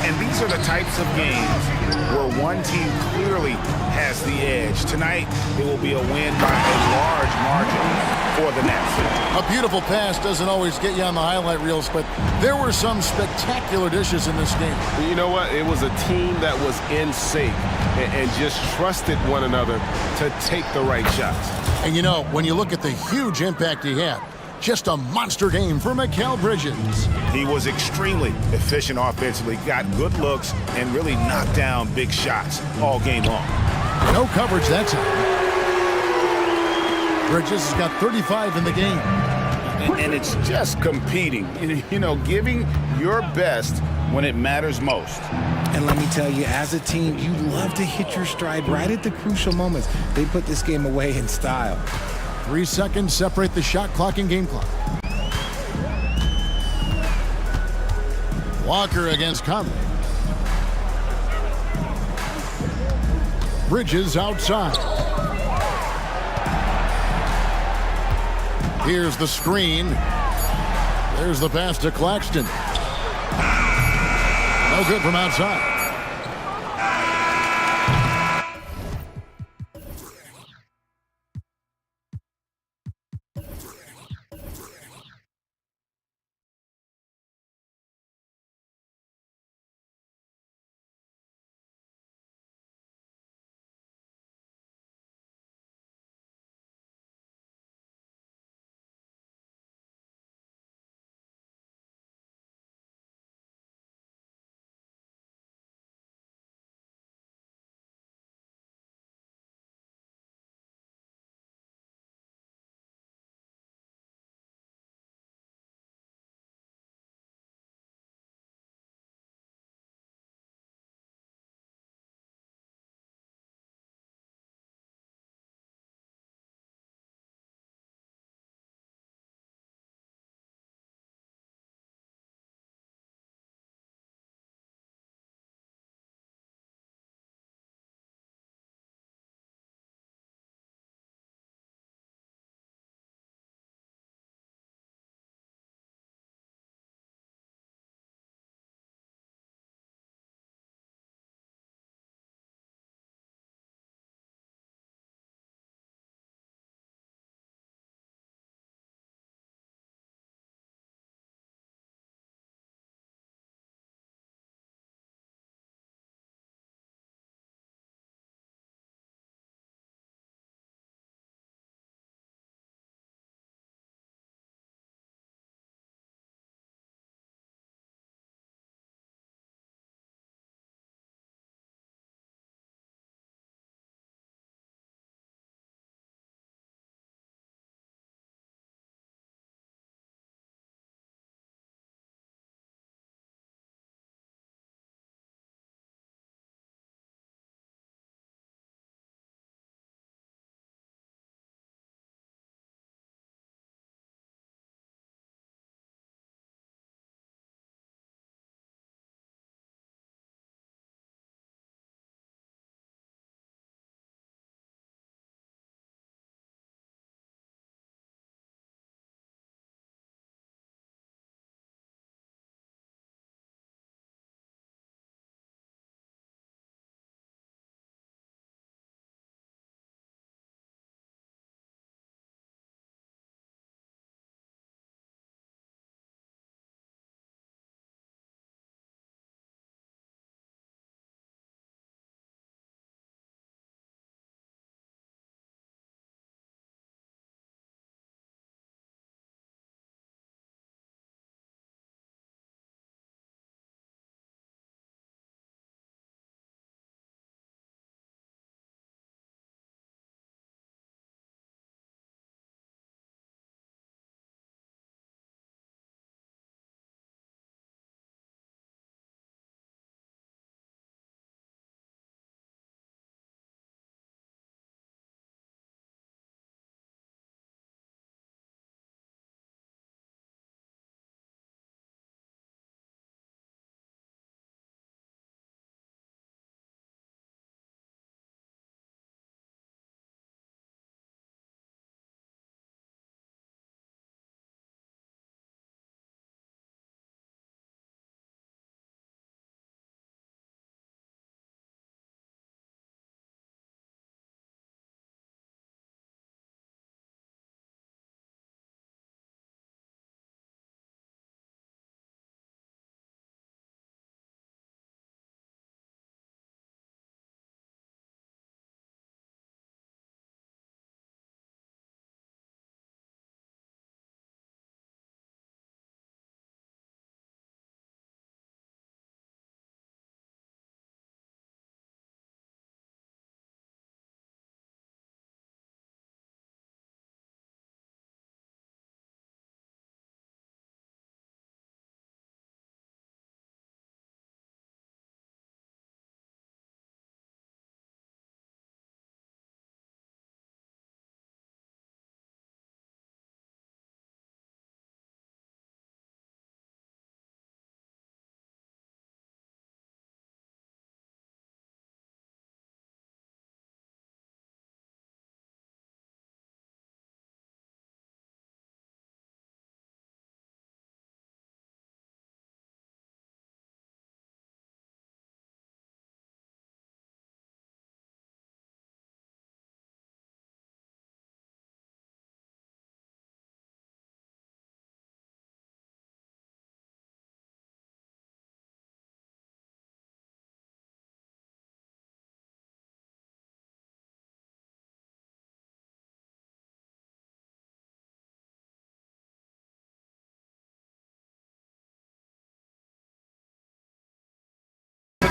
Speaker 6: And these are the types of games where one team clearly has the edge. Tonight, it will be a win by a large margin for the Nets.
Speaker 5: A beautiful pass doesn't always get you on the highlight reels, but there were some spectacular dishes in this game.
Speaker 1: You know what? It was a team that was in sync and just trusted one another to take the right shots.
Speaker 5: And you know, when you look at the huge impact he had, just a monster game for Mikal Bridges.
Speaker 6: He was extremely efficient offensively, got good looks, and really knocked down big shots all game long.
Speaker 5: No coverage that time. Bridges has got 35 in the game.
Speaker 6: And it's just competing, you know, giving your best when it matters most.
Speaker 2: And let me tell you, as a team, you love to hit your stride right at the crucial moments. They put this game away in style.
Speaker 5: 3 seconds separate the shot clock and game clock. Walker against Conley. Bridges outside. Here's the screen. There's the pass to Claxton. No good from outside.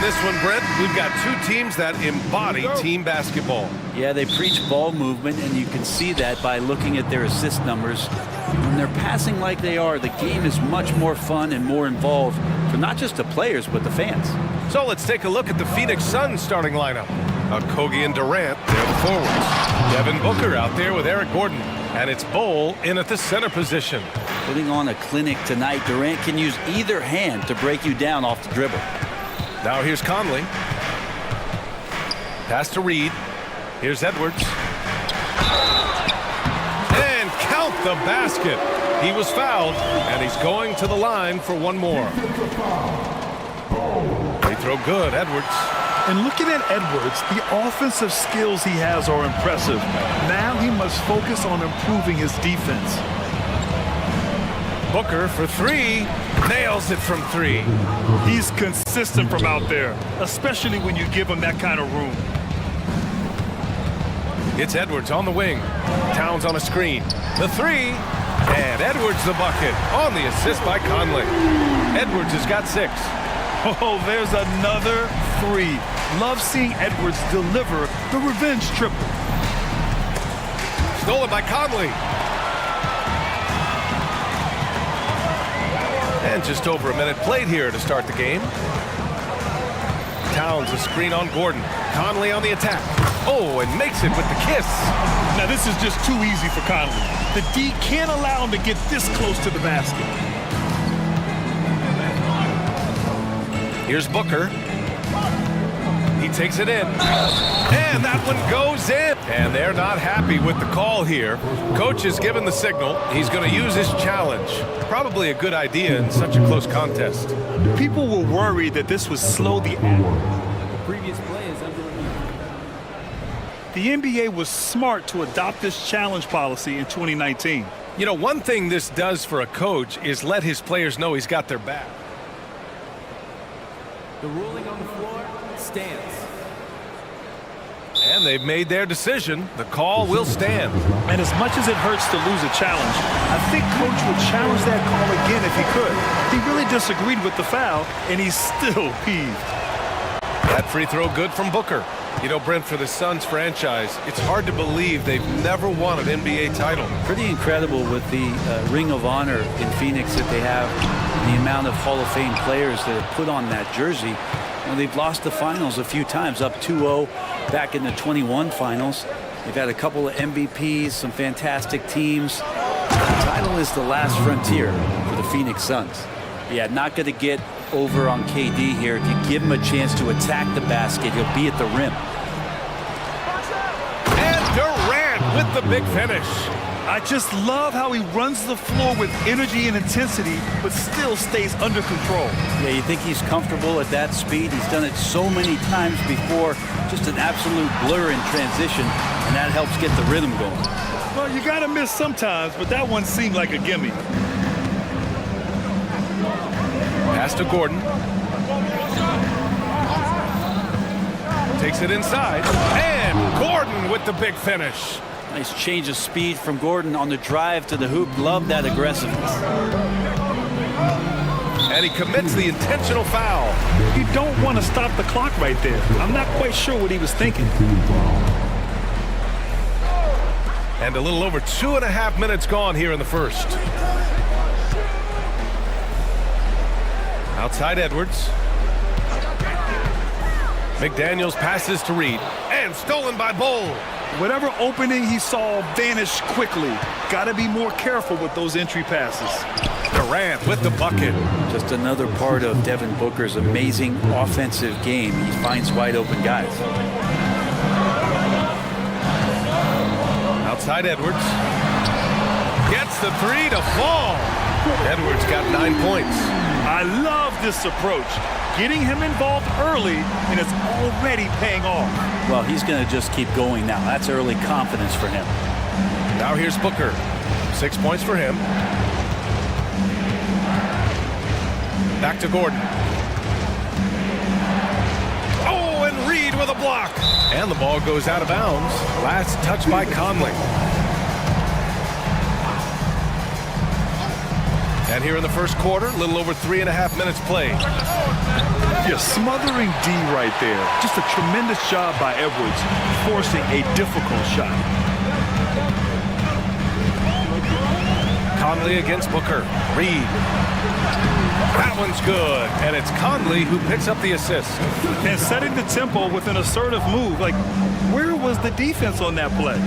Speaker 1: this one, Brent, we've got two teams that embody team basketball.
Speaker 11: Yeah, they preach ball movement, and you can see that by looking at their assist numbers. When they're passing like they are, the game is much more fun and more involved for not just the players, but the fans.
Speaker 1: So let's take a look at the Phoenix Suns starting lineup. Kogi and Durant, they're the forwards. Devin Booker out there with Eric Gordon. And it's Bol in at the center position.
Speaker 11: Putting on a clinic tonight, Durant can use either hand to break you down off the dribble.
Speaker 1: Now here's Conley. Pass to Reed. Here's Edwards. And count the basket. He was fouled, and he's going to the line for one more. They throw good, Edwards.
Speaker 10: And looking at Edwards, the offensive skills he has are impressive. Now he must focus on improving his defense.
Speaker 1: Booker for three. Nails it from three.
Speaker 10: He's consistent from out there, especially when you give him that kind of room.
Speaker 1: It's Edwards on the wing. Towns on a screen. The three. And Edwards the bucket on the assist by Conley. Edwards has got 6.
Speaker 10: Oh, there's another 3. Love seeing Edwards deliver the revenge triple.
Speaker 1: Stolen by Conley. And just over a minute played here to start the game. Towns a screen on Gordon. Conley on the attack. Oh, and makes it with the kiss.
Speaker 10: Now this is just too easy for Conley. The D can't allow him to get this close to the basket.
Speaker 1: Here's Booker. He takes it in. And that one goes in. And they're not happy with the call here. Coach has given the signal. He's going to use his challenge. Probably a good idea in such a close contest.
Speaker 10: People were worried that this would slow the
Speaker 11: Previous play is under review.
Speaker 10: The NBA was smart to adopt this challenge policy in 2019.
Speaker 1: You know, one thing this does for a coach is let his players know he's got their back.
Speaker 11: The ruling on the floor stands.
Speaker 1: And they've made their decision. The call will stand.
Speaker 10: And as much as it hurts to lose a challenge, I think Coach would challenge that call again if he could. He really disagreed with the foul, and he's still peeved.
Speaker 1: That free throw good from Booker. You know, Brent, for the Suns franchise, it's hard to believe they've never won an NBA title.
Speaker 11: Pretty incredible with the Ring of Honor in Phoenix that they have, the amount of Hall of Fame players that have put on that jersey. You know, they've lost the finals a few times, up 2-0 back in the 21 finals. They've had a couple of MVPs, some fantastic teams. The title is the last frontier for the Phoenix Suns. Yeah, not going to get over on KD here. If you give him a chance to attack the basket, he'll be at the rim.
Speaker 1: And Durant with the big finish.
Speaker 10: I just love how he runs the floor with energy and intensity, but still stays under control.
Speaker 11: Yeah, you think he's comfortable at that speed. He's done it so many times before. Just an absolute blur in transition, and that helps get the rhythm going.
Speaker 10: Well, you got to miss sometimes, but that one seemed like a gimme.
Speaker 1: Pass to Gordon. Takes it inside. And Gordon with the big finish.
Speaker 11: Nice change of speed from Gordon on the drive to the hoop. Love that aggressiveness.
Speaker 1: And he commits the intentional foul.
Speaker 10: You don't want to stop the clock right there. I'm not quite sure what he was thinking.
Speaker 1: And a little over 2.5 minutes gone here in the first. Outside Edwards. McDaniels passes to Reed. And stolen by Bol.
Speaker 10: Whatever opening he saw vanished quickly. Got to be more careful with those entry passes.
Speaker 1: Durant with the bucket.
Speaker 11: Just another part of Devin Booker's amazing offensive game. He finds wide open guys.
Speaker 1: Outside Edwards. Gets the 3 to fall. Edwards got 9 points.
Speaker 10: I love this approach. Getting him involved early, and it's already paying off.
Speaker 11: Well, he's going to just keep going now. That's early confidence for him.
Speaker 1: Now here's Booker. 6 points for him. Back to Gordon. Oh, and Reed with a block. And the ball goes out of bounds. Last touch by Conley. And here in the first quarter, a little over 3.5 minutes played.
Speaker 10: Yeah, smothering D right there. Just a tremendous job by Edwards, forcing a difficult shot.
Speaker 1: Conley against Booker. Reed. That one's good, and it's Conley who picks up the assist.
Speaker 10: And setting the tempo with an assertive move. Like, where was the defense on that play?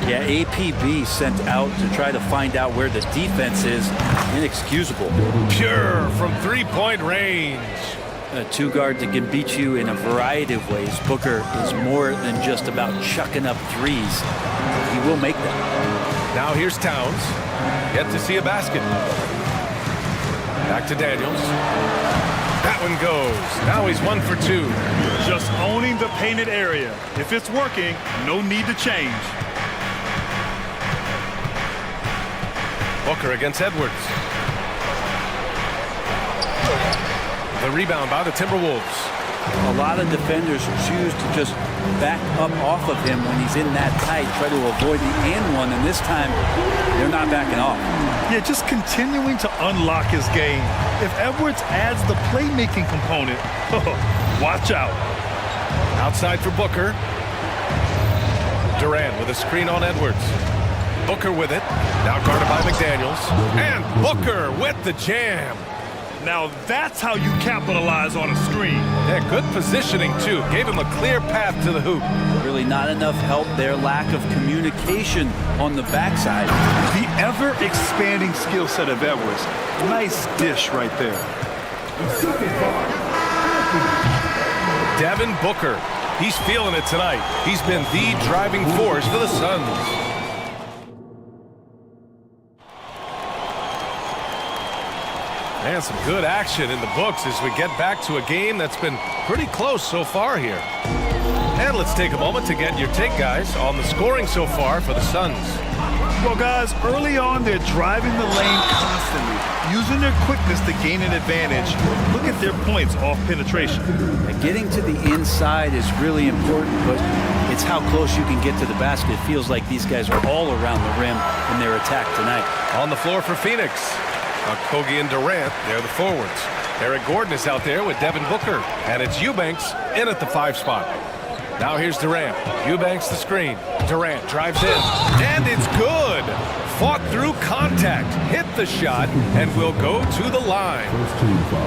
Speaker 11: Yeah, APB sent out to try to find out where the defense is. Inexcusable.
Speaker 1: Pure from three-point range.
Speaker 11: A two guard that can beat you in a variety of ways. Booker is more than just about chucking up threes. He will make them.
Speaker 1: Now here's Towns. Yet to see a basket. Back to Daniels. That one goes. Now he's 1 for 2.
Speaker 10: Just owning the painted area. If it's working, no need to change.
Speaker 1: Booker against Edwards. The rebound by the Timberwolves.
Speaker 11: A lot of defenders choose to just back up off of him when he's in that tight, try to avoid the and one, and this time they're not backing off.
Speaker 10: Yeah, just continuing to unlock his game. If Edwards adds the playmaking component, watch out.
Speaker 1: Outside for Booker. Durant with a screen on Edwards. Booker with it. Now guarded by McDaniels. And Booker with the jam.
Speaker 10: Now that's how you capitalize on a screen.
Speaker 1: Yeah, good positioning, too. Gave him a clear path to the hoop.
Speaker 11: Really not enough help there. Lack of communication on the backside.
Speaker 10: The ever-expanding skill set of Edwards. Nice dish right there.
Speaker 1: Devin Booker. He's feeling it tonight. He's been the driving force for the Suns. And some good action in the books as we get back to a game that's been pretty close so far here. And let's take a moment to get your take, guys, on the scoring so far for the Suns.
Speaker 10: Well, guys, early on, they're driving the lane constantly, using their quickness to gain an advantage. Look at their points off penetration.
Speaker 11: And getting to the inside is really important, but it's how close you can get to the basket. It feels like these guys are all around the rim in their attack tonight.
Speaker 1: On the floor for Phoenix. Kogi and Durant, they're the forwards. Eric Gordon is out there with Devin Booker, and it's Eubanks in at the 5 spot. Now here's Durant. Eubanks the screen. Durant drives in, and it's good. Fought through contact, hit the shot, and will go to the line.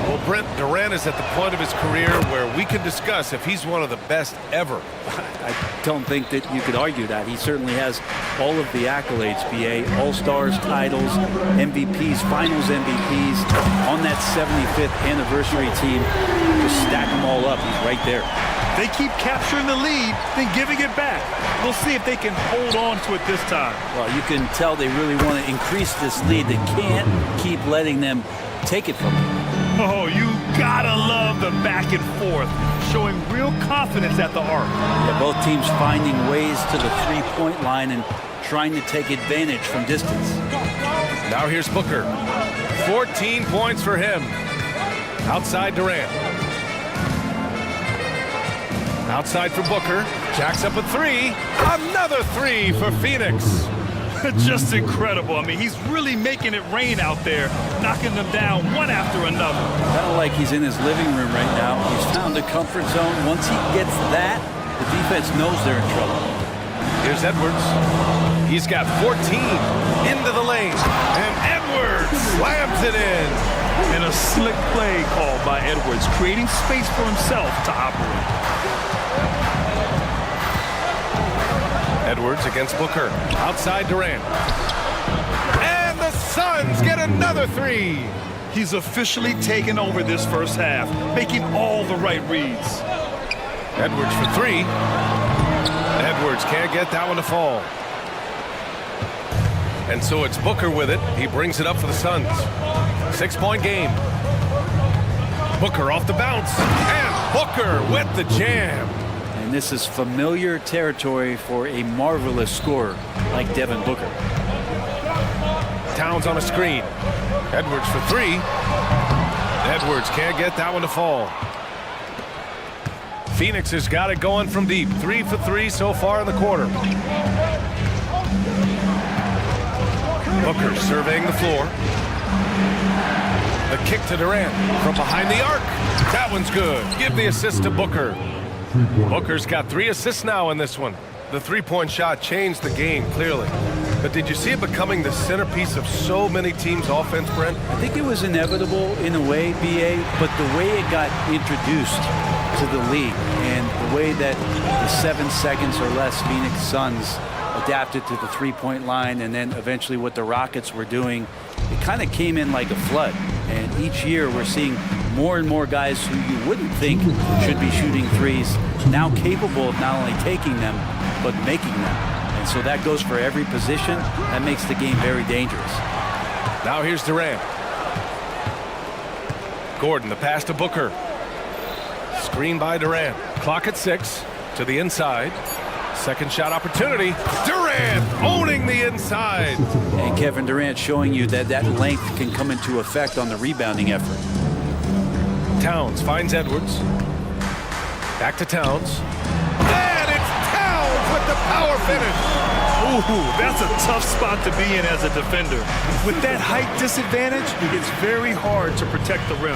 Speaker 1: Well, Brent, Durant is at the point of his career where we can discuss if he's one of the best ever.
Speaker 11: I don't think that you could argue that. He certainly has all of the accolades, BA. All-Stars, titles, MVPs, Finals MVPs. On that 75th anniversary team, just stack them all up. He's right there.
Speaker 10: They keep capturing the lead, then giving it back. We'll see if they can hold on to it this time.
Speaker 11: Well, you can tell they really want to increase this lead. They can't keep letting them take it from them.
Speaker 10: Oh, you gotta love the back and forth, showing real confidence at the arc.
Speaker 11: Yeah, both teams finding ways to the three-point line and trying to take advantage from distance.
Speaker 1: Now here's Booker. 14 points for him. Outside Durant. Outside for Booker. Jacks up a 3. Another 3 for Phoenix.
Speaker 10: Just incredible. I mean, he's really making it rain out there, knocking them down one after another.
Speaker 11: Kind of like he's in his living room right now. He's found a comfort zone. Once he gets that, the defense knows they're in trouble.
Speaker 1: Here's Edwards. He's got 14 into the lane. And Edwards slams it in.
Speaker 10: And a slick play called by Edwards, creating space for himself to operate.
Speaker 1: Edwards against Booker. Outside Durant. And the Suns get another 3.
Speaker 10: He's officially taken over this first half, making all the right reads.
Speaker 1: Edwards for 3. Edwards can't get that one to fall. And so it's Booker with it. He brings it up for the Suns. 6-point game. Booker off the bounce. And Booker with the jam.
Speaker 11: And this is familiar territory for a marvelous scorer like Devin Booker.
Speaker 1: Towns on a screen. Edwards for 3. Edwards can't get that one to fall. Phoenix has got it going from deep. 3 for 3 so far in the quarter. Booker surveying the floor. The kick to Durant from behind the arc. That one's good. Give the assist to Booker. Booker's got 3 assists now in this one. The three-point shot changed the game, clearly. But did you see it becoming the centerpiece of so many teams' offense, Brent?
Speaker 11: I think it was inevitable in a way, BA, but the way it got introduced to the league and the way that the 7 seconds or less Phoenix Suns adapted to the three-point line, and then eventually what the Rockets were doing, it kind of came in like a flood. And each year we're seeing more and more guys who you wouldn't think should be shooting threes now capable of not only taking them, but making them. And so that goes for every position. That makes the game very dangerous.
Speaker 1: Now here's Durant. Gordon, the pass to Booker. Screen by Durant. Clock at 6 to the inside. Second shot opportunity. Durant owning the inside.
Speaker 11: And Kevin Durant showing you that that length can come into effect on the rebounding effort.
Speaker 1: Towns finds Edwards. Back to Towns. And it's Towns with the power finish.
Speaker 10: Ooh, that's a tough spot to be in as a defender. With that height disadvantage, it's very hard to protect the rim.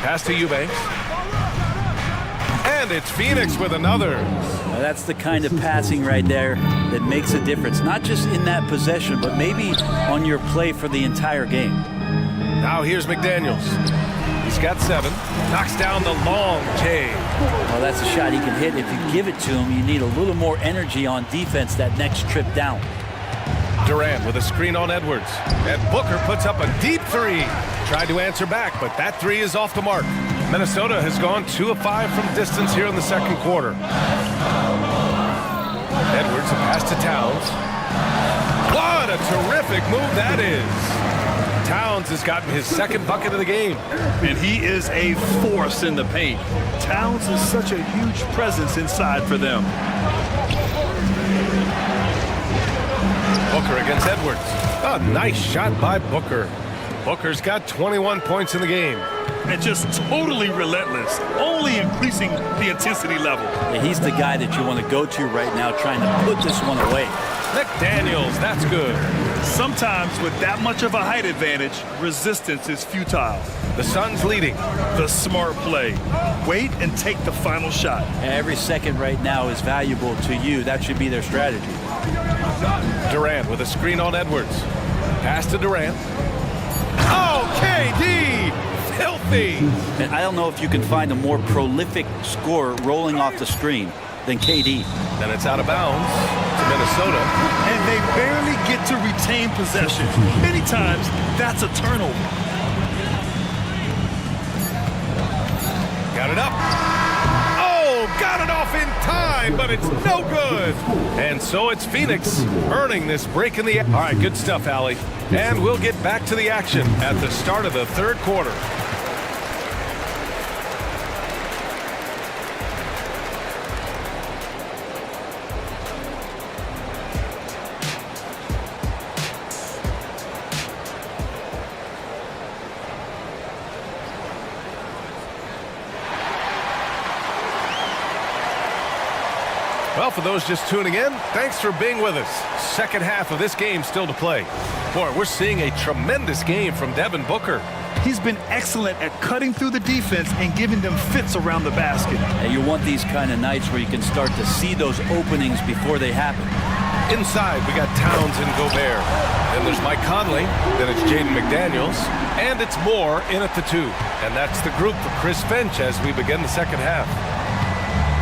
Speaker 1: Pass to Eubanks. And it's Phoenix with another.
Speaker 11: Now that's the kind of passing right there that makes a difference, not just in that possession, but maybe on your play for the entire game.
Speaker 1: Now here's McDaniels. He's got 7. Knocks down the long J.
Speaker 11: Well, that's a shot he can hit. If you give it to him, you need a little more energy on defense that next trip down.
Speaker 1: Durant with a screen on Edwards. And Booker puts up a deep 3. Tried to answer back, but that 3 is off the mark. Minnesota has gone 2 of 5 from distance here in the second quarter. Edwards, a pass to Towns. What a terrific move that is. Towns has gotten his second bucket of the game.
Speaker 10: And he is a force in the paint. Towns is such a huge presence inside for them.
Speaker 1: Booker against Edwards. A nice shot by Booker. Booker's got 21 points in the game.
Speaker 10: And just totally relentless, only increasing the intensity level.
Speaker 11: Yeah, he's the guy that you want to go to right now, trying to put this one away.
Speaker 1: McDaniels, that's good.
Speaker 10: Sometimes with that much of a height advantage, resistance is futile.
Speaker 1: The Suns leading.
Speaker 10: The smart play. Wait and take the final shot.
Speaker 11: Every second right now is valuable to you. That should be their strategy.
Speaker 1: Durant with a screen on Edwards. Pass to Durant. Oh, KD! Filthy!
Speaker 11: And I don't know if you can find a more prolific scorer rolling off the screen than KD.
Speaker 1: And it's out of bounds to Minnesota.
Speaker 10: And they barely get to retain possession. Many times, that's a turnover.
Speaker 1: Got it up. Oh, got it off in time, but it's no good. And so it's Phoenix earning this break in the... All right, good stuff, Allie. And we'll get back to the action at the start of the third quarter. Well, for those just tuning in, thanks for being with us. Second half of this game still to play. Boy, we're seeing a tremendous game from Devin Booker.
Speaker 10: He's been excellent at cutting through the defense and giving them fits around the basket.
Speaker 11: And you want these kind of nights where you can start to see those openings before they happen.
Speaker 1: Inside, we got Towns and Gobert. Then there's Mike Conley. Then it's Jaden McDaniels. And it's Moore in at the 2. And that's the group for Chris Finch as we begin the second half.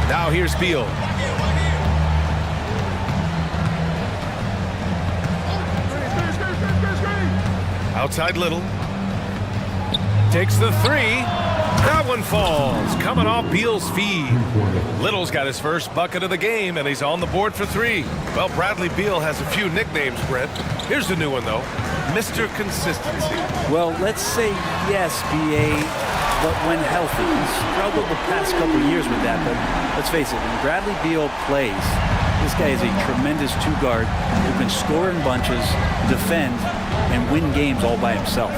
Speaker 1: Now here's Beal. Outside Little. Takes the 3. That one falls. Coming off Beal's feed. Little's got his first bucket of the game, and he's on the board for 3. Well, Bradley Beal has a few nicknames, Brent. Here's the new one, though. Mr. Consistency.
Speaker 11: Well, let's say yes, BA, but when healthy. He's struggled the past couple of years with that, but let's face it, when Bradley Beal plays, this guy is a tremendous two-guard who can score in bunches, defend, and win games all by himself.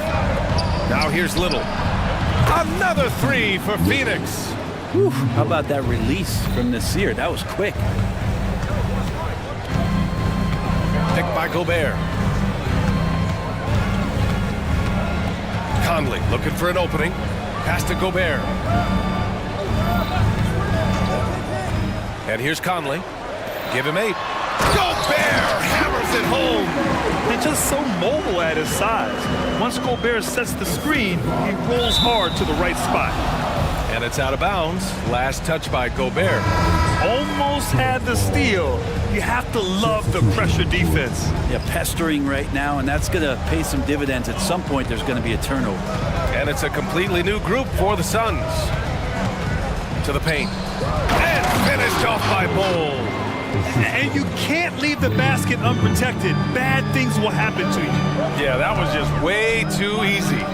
Speaker 1: Now here's Little. Another 3 for Phoenix.
Speaker 11: Whew, how about that release from Nasir? That was quick.
Speaker 1: Picked by Gobert. Conley looking for an opening. Pass to Gobert. And here's Conley. Give him 8. Gobert hammers it home.
Speaker 10: He's just so mobile at his size. Once Gobert sets the screen, he rolls hard to the right spot.
Speaker 1: And it's out of bounds. Last touch by Gobert.
Speaker 10: Almost had the steal. You have to love the pressure defense.
Speaker 11: Yeah, pestering right now, and that's going to pay some dividends. At some point, there's going to be a turnover.
Speaker 1: And it's a completely new group for the Suns. To the paint. And finished off by Bol.
Speaker 10: And you can't leave the basket unprotected. Bad things will happen to you.
Speaker 1: Yeah, that was just way too easy.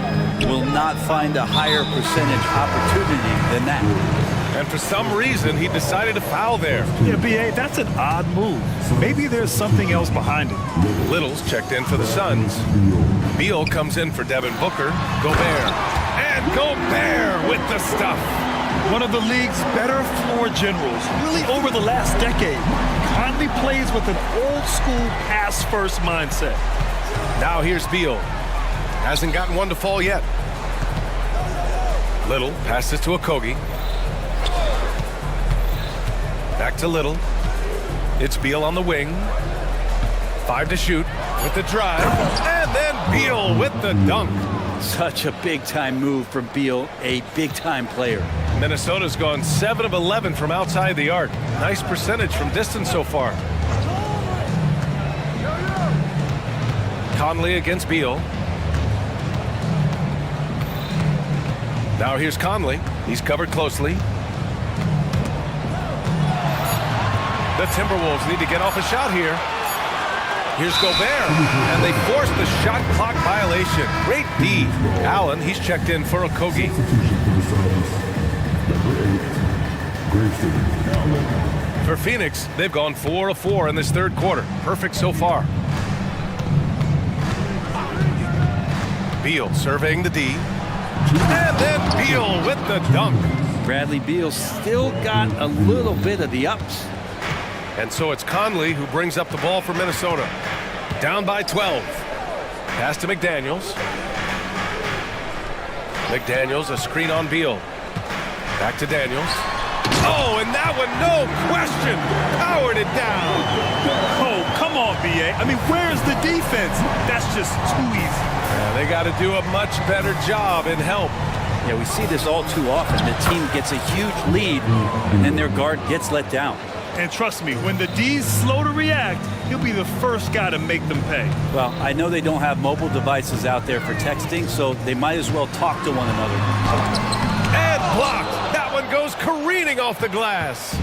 Speaker 11: Will not find a higher percentage opportunity than that.
Speaker 1: And for some reason, he decided to foul there.
Speaker 10: Yeah, B.A., that's an odd move. Maybe there's something else behind it.
Speaker 1: Little's checked in for the Suns. Beal comes in for Devin Booker. Gobert. And Gobert with the stuff.
Speaker 10: One of the league's better floor generals, really over the last decade. Conley plays with an old-school pass-first mindset.
Speaker 1: Now here's Beal. Hasn't gotten one to fall yet. Little passes to Okogie. Back to Little. It's Beal on the wing. 5 to shoot with the drive. And then Beal with the dunk.
Speaker 11: Such a big-time move from Beal, a big-time player.
Speaker 1: Minnesota's gone 7 of 11 from outside the arc. Nice percentage from distance so far. Conley against Beal. Now here's Conley. He's covered closely. The Timberwolves need to get off a shot here. Here's Gobert, and they force the shot clock violation. Great D. Allen, he's checked in for Okogie. For Phoenix, they've gone 4 of 4 in this third quarter. Perfect so far. Beal surveying the D. And then Beal with the dunk.
Speaker 11: Bradley Beal still got a little bit of the ups.
Speaker 1: And so it's Conley who brings up the ball for Minnesota. Down by 12. Pass to McDaniels. McDaniels, a screen on Beal. Back to Daniels. Oh, and that one, no question, powered it down.
Speaker 10: Oh, come on, B.A. I mean, where's the defense? That's just too easy.
Speaker 1: Yeah, they got to do a much better job in help.
Speaker 11: Yeah, we see this all too often. The team gets a huge lead, and then their guard gets let down.
Speaker 10: And trust me, when the D's slow to react, he'll be the first guy to make them pay.
Speaker 11: Well, I know they don't have mobile devices out there for texting, so they might as well talk to one another.
Speaker 1: And blocked. That one goes careening off the glass.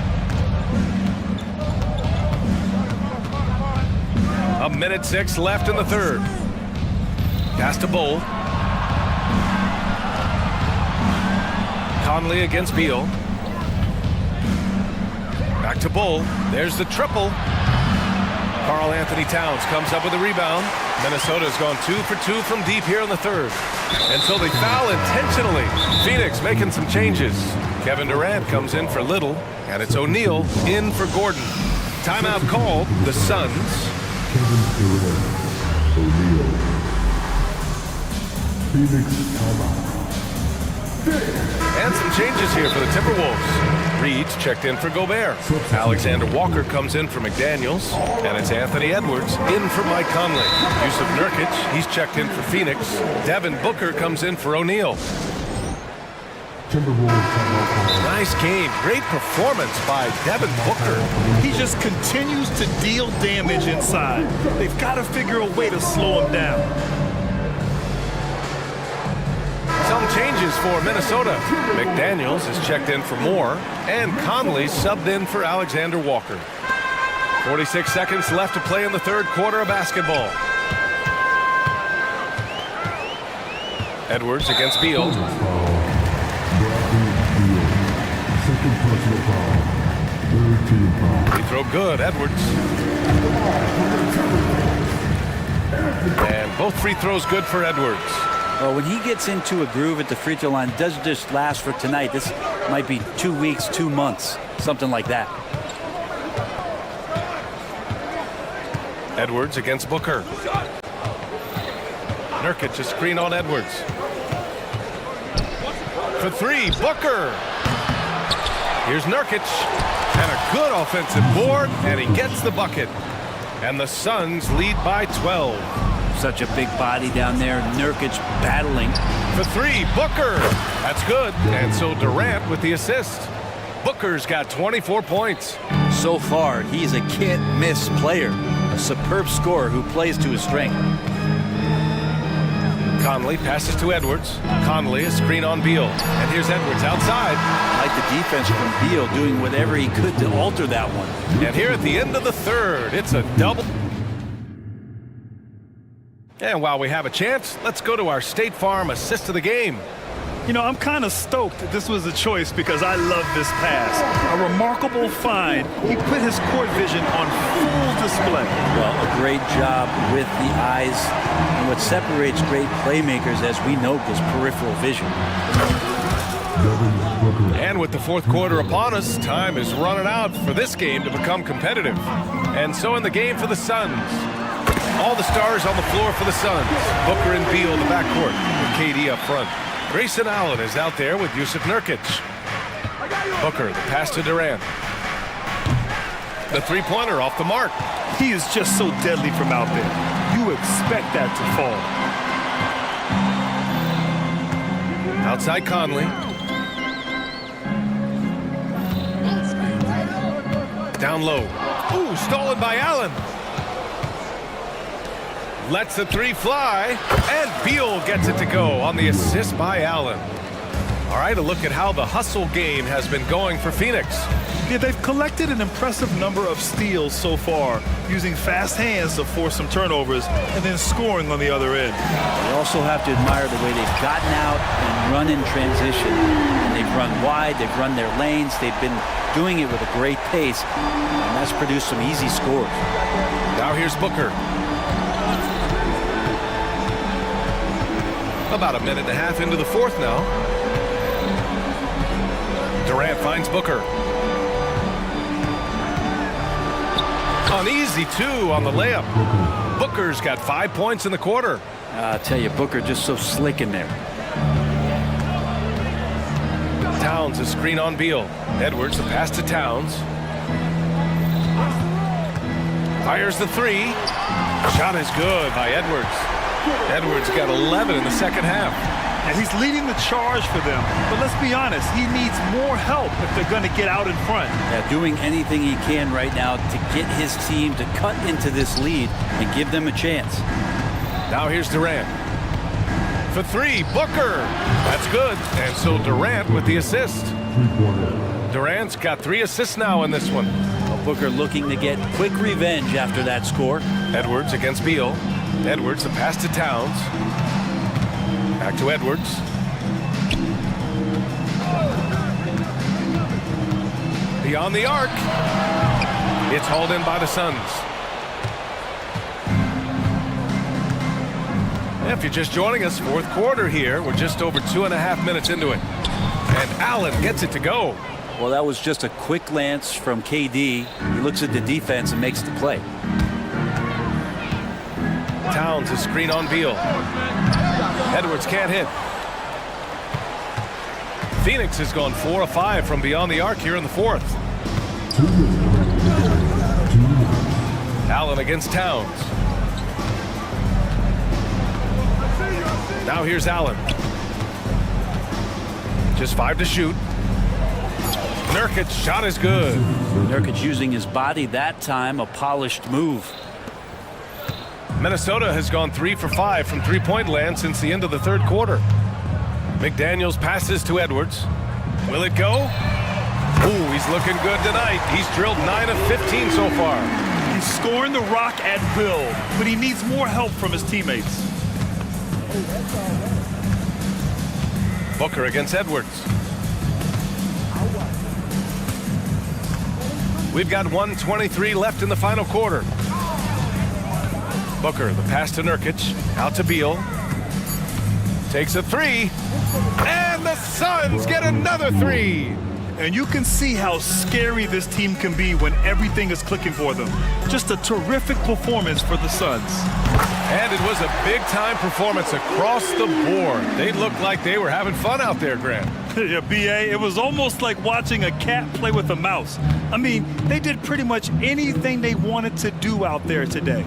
Speaker 1: A minute 6 left in the third. Pass to Bol. Conley against Beal. Back to Bol. There's the triple. Karl Anthony Towns comes up with a rebound. Minnesota's gone 2 for 2 from deep here in the third. And so they foul intentionally. Phoenix making some changes. Kevin Durant comes in for Little, and it's O'Neal in for Gordon. Timeout called. The Suns.
Speaker 13: Kevin Durant, O'Neal. Phoenix timeout.
Speaker 1: And some changes here for the Timberwolves. Reed's checked in for Gobert. Alexander Walker comes in for McDaniels. And it's Anthony Edwards in for Mike Conley. Yusuf Nurkic, he's checked in for Phoenix. Devin Booker comes in for O'Neal. Nice game. Great performance by Devin Booker.
Speaker 10: He just continues to deal damage inside. They've got to figure a way to slow him down.
Speaker 1: Some changes for Minnesota. McDaniels is checked in for Moore, and Conley subbed in for Alexander Walker. 46 seconds left to play in the third quarter of basketball. Edwards against Beal. Free throw good, Edwards. And both free throws good for Edwards.
Speaker 11: Well, when he gets into a groove at the free throw line, it doesn't just last for tonight. This might be 2 weeks, 2 months, something like that.
Speaker 1: Edwards against Booker. Nurkic, a screen on Edwards. For three, Booker. Here's Nurkic. And a good offensive board, and he gets the bucket. And the Suns lead by 12.
Speaker 11: Such a big body down there. Nurkic battling.
Speaker 1: For three, Booker. That's good. And so Durant with the assist. Booker's got 24 points.
Speaker 11: So far, he's a can't-miss player. A superb scorer who plays to his strength.
Speaker 1: Conley passes to Edwards. Conley, a screen on Beal. And here's Edwards outside.
Speaker 11: I like the defense from Beal doing whatever he could to alter that one.
Speaker 1: And here at the end of the third, it's a double. And while we have a chance, let's go to our State Farm assist of the game.
Speaker 10: You know, I'm kind of stoked that this was a choice because I love this pass. A remarkable find. He put his court vision on full display.
Speaker 11: Well, a great job with the eyes. And what separates great playmakers, as we note, is peripheral vision.
Speaker 1: And with the fourth quarter upon us, time is running out for this game to become competitive. And so in the game for the Suns, all the stars on the floor for the Suns. Booker and Beal in the backcourt with KD up front. Grayson Allen is out there with Yusuf Nurkic. Booker, the pass to Durant. The three-pointer off the mark.
Speaker 10: He is just so deadly from out there. You expect that to fall.
Speaker 1: Outside Conley. Down low. Ooh, stolen by Allen. Lets the three fly, and Beal gets it to go on the assist by Allen. All right, a look at how the hustle game has been going for Phoenix.
Speaker 10: Yeah, they've collected an impressive number of steals so far, using fast hands to force some turnovers and then scoring on the other end.
Speaker 11: You also have to admire the way they've gotten out and run in transition. And they've run wide, they've run their lanes, they've been doing it with a great pace, and that's produced some easy scores.
Speaker 1: Now here's Booker. About a minute and a half into the fourth now. Durant finds Booker. An easy two on the layup. Booker's got 5 points in the quarter.
Speaker 11: I'll tell you, Booker just so slick in there.
Speaker 1: Towns a screen on Beal. Edwards the pass to Towns. Fires the three. Shot is good by Edwards. Edwards got 11 in the second half.
Speaker 10: And he's leading the charge for them. But let's be honest, he needs more help if they're going to get out in front.
Speaker 11: Yeah, doing anything he can right now to get his team to cut into this lead and give them a chance.
Speaker 1: Now here's Durant. For three, Booker. That's good. And so Durant with the assist. Durant's got 3 assists now in this one.
Speaker 11: Well, Booker looking to get quick revenge after that score.
Speaker 1: Edwards against Beal. Edwards, the pass to Towns. Back to Edwards. Beyond the arc. It's hauled in by the Suns. If you're just joining us, fourth quarter here. We're just over 2.5 minutes into it. And Allen gets it to go.
Speaker 11: Well, that was just a quick glance from KD. He looks at the defense and makes the play.
Speaker 1: Towns, a screen on Beal. Edwards can't hit. Phoenix has gone 4 of 5 from beyond the arc here in the fourth. Allen against Towns. Now here's Allen. Just 5 to shoot. Nurkic, shot is good.
Speaker 11: Nurkic using his body that time, a polished move.
Speaker 1: Minnesota has gone 3 for 5 from three-point land since the end of the third quarter. McDaniels passes to Edwards. Will it go? Ooh, he's looking good tonight. He's drilled 9 of 15 so far.
Speaker 10: He's scoring the rock at will, but he needs more help from his teammates.
Speaker 1: Booker against Edwards. We've got 1:23 left in the final quarter. Booker, the pass to Nurkic, out to Beal. Takes a three, and the Suns get another three.
Speaker 10: And you can see how scary this team can be when everything is clicking for them. Just a terrific performance for the Suns.
Speaker 1: And it was a big-time performance across the board. They looked like they were having fun out there, Grant.
Speaker 10: Yeah, BA, it was almost like watching a cat play with a mouse. I mean, they did pretty much anything they wanted to do out there today.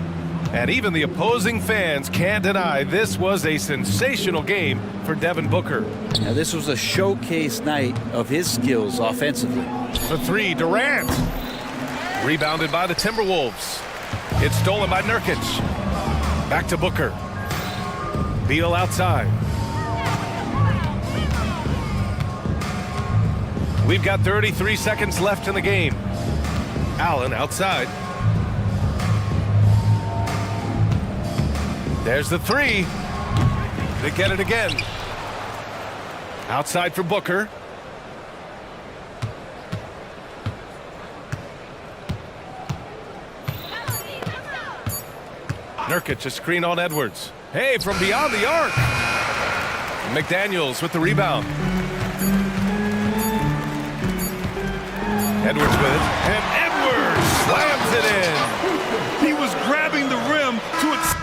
Speaker 1: And even the opposing fans can't deny this was a sensational game for Devin Booker.
Speaker 11: Now, this was a showcase night of his skills offensively.
Speaker 1: The three, Durant. Rebounded by the Timberwolves. It's stolen by Nurkic. Back to Booker. Beal outside. We've got 33 seconds left in the game. Allen outside. There's the three. They get it again. Outside for Booker. Nurkic, a screen on Edwards. Hey, from beyond the arc. McDaniels with the rebound. Edwards with it. And Edwards slams it in.
Speaker 10: He was grabbing the rim to its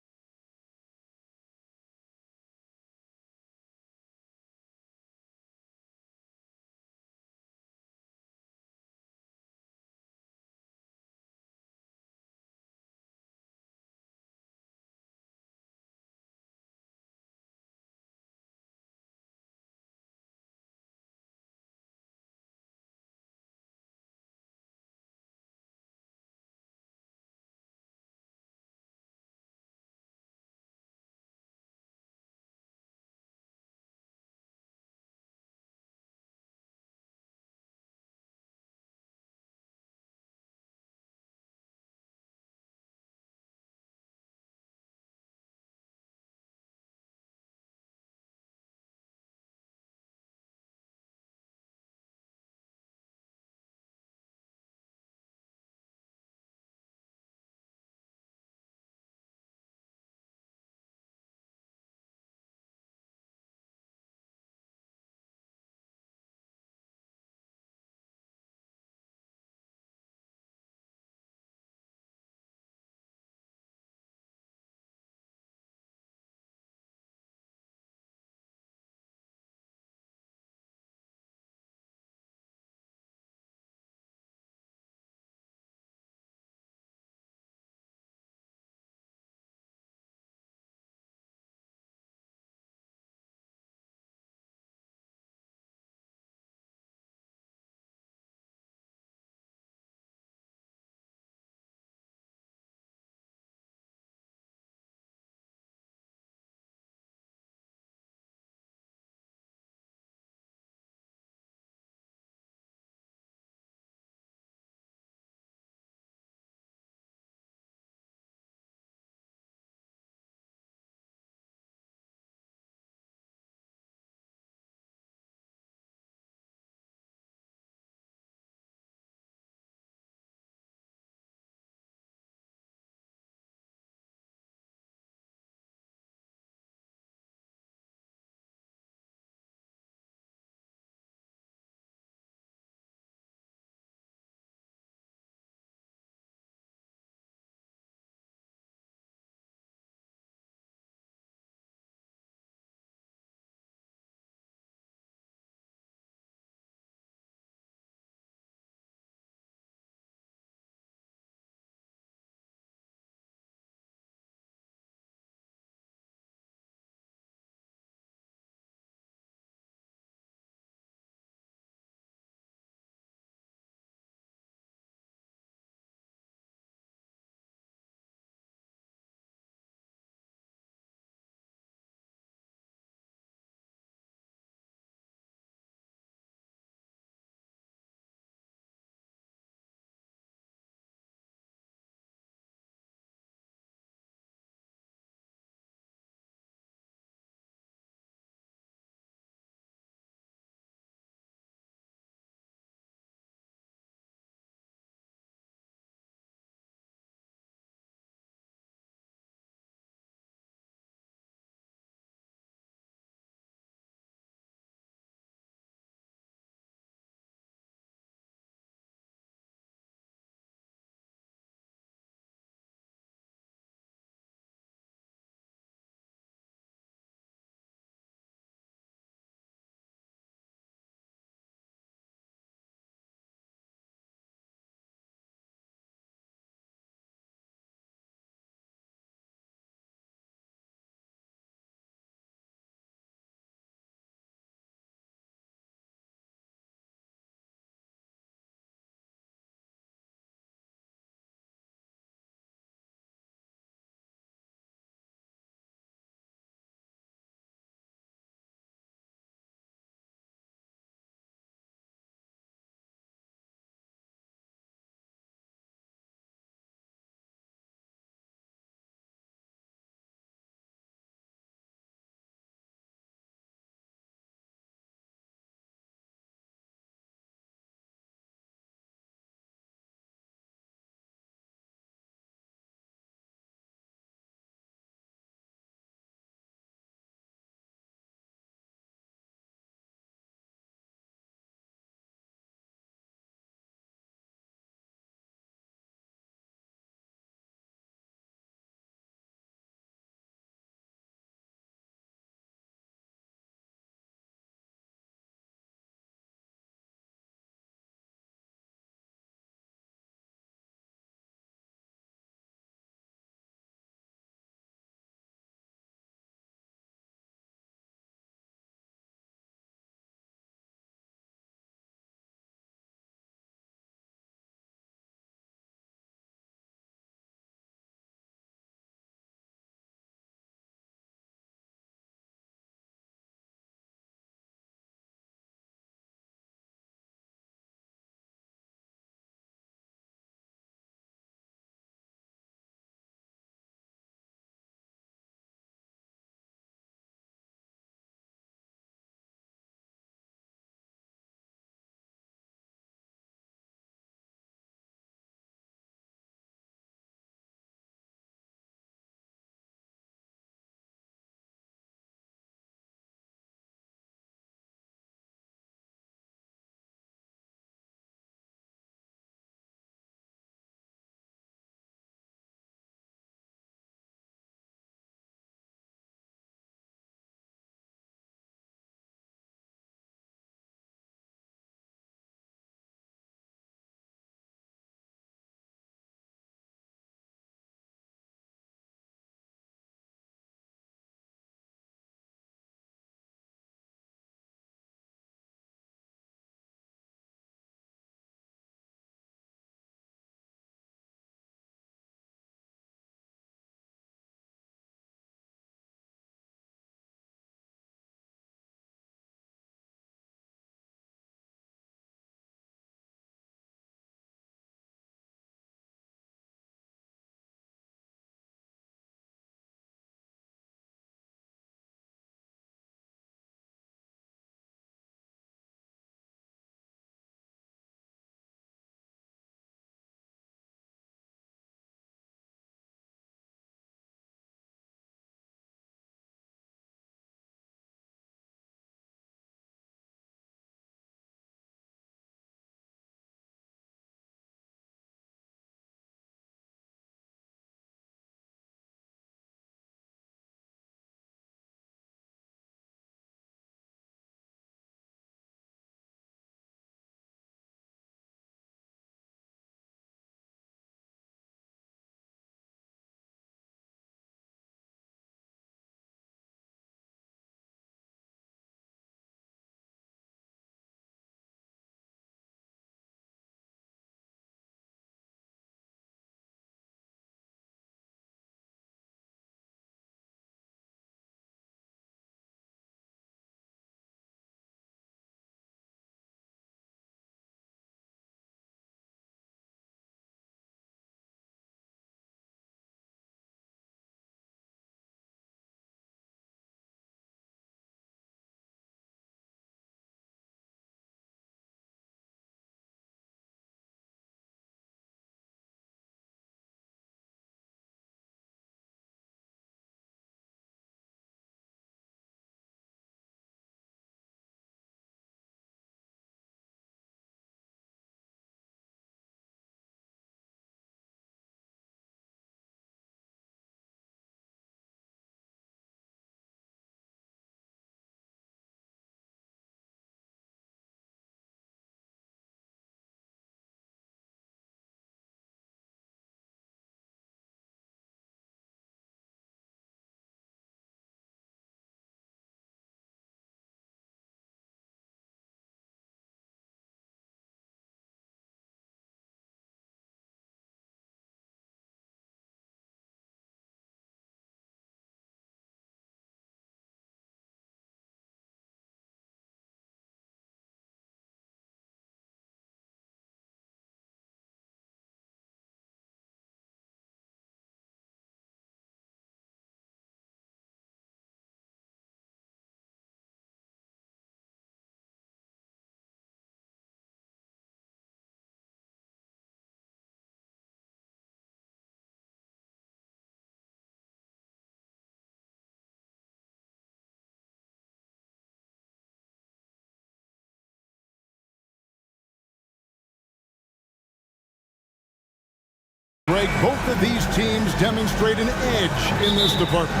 Speaker 5: Greg, both of these teams demonstrate an edge in this department.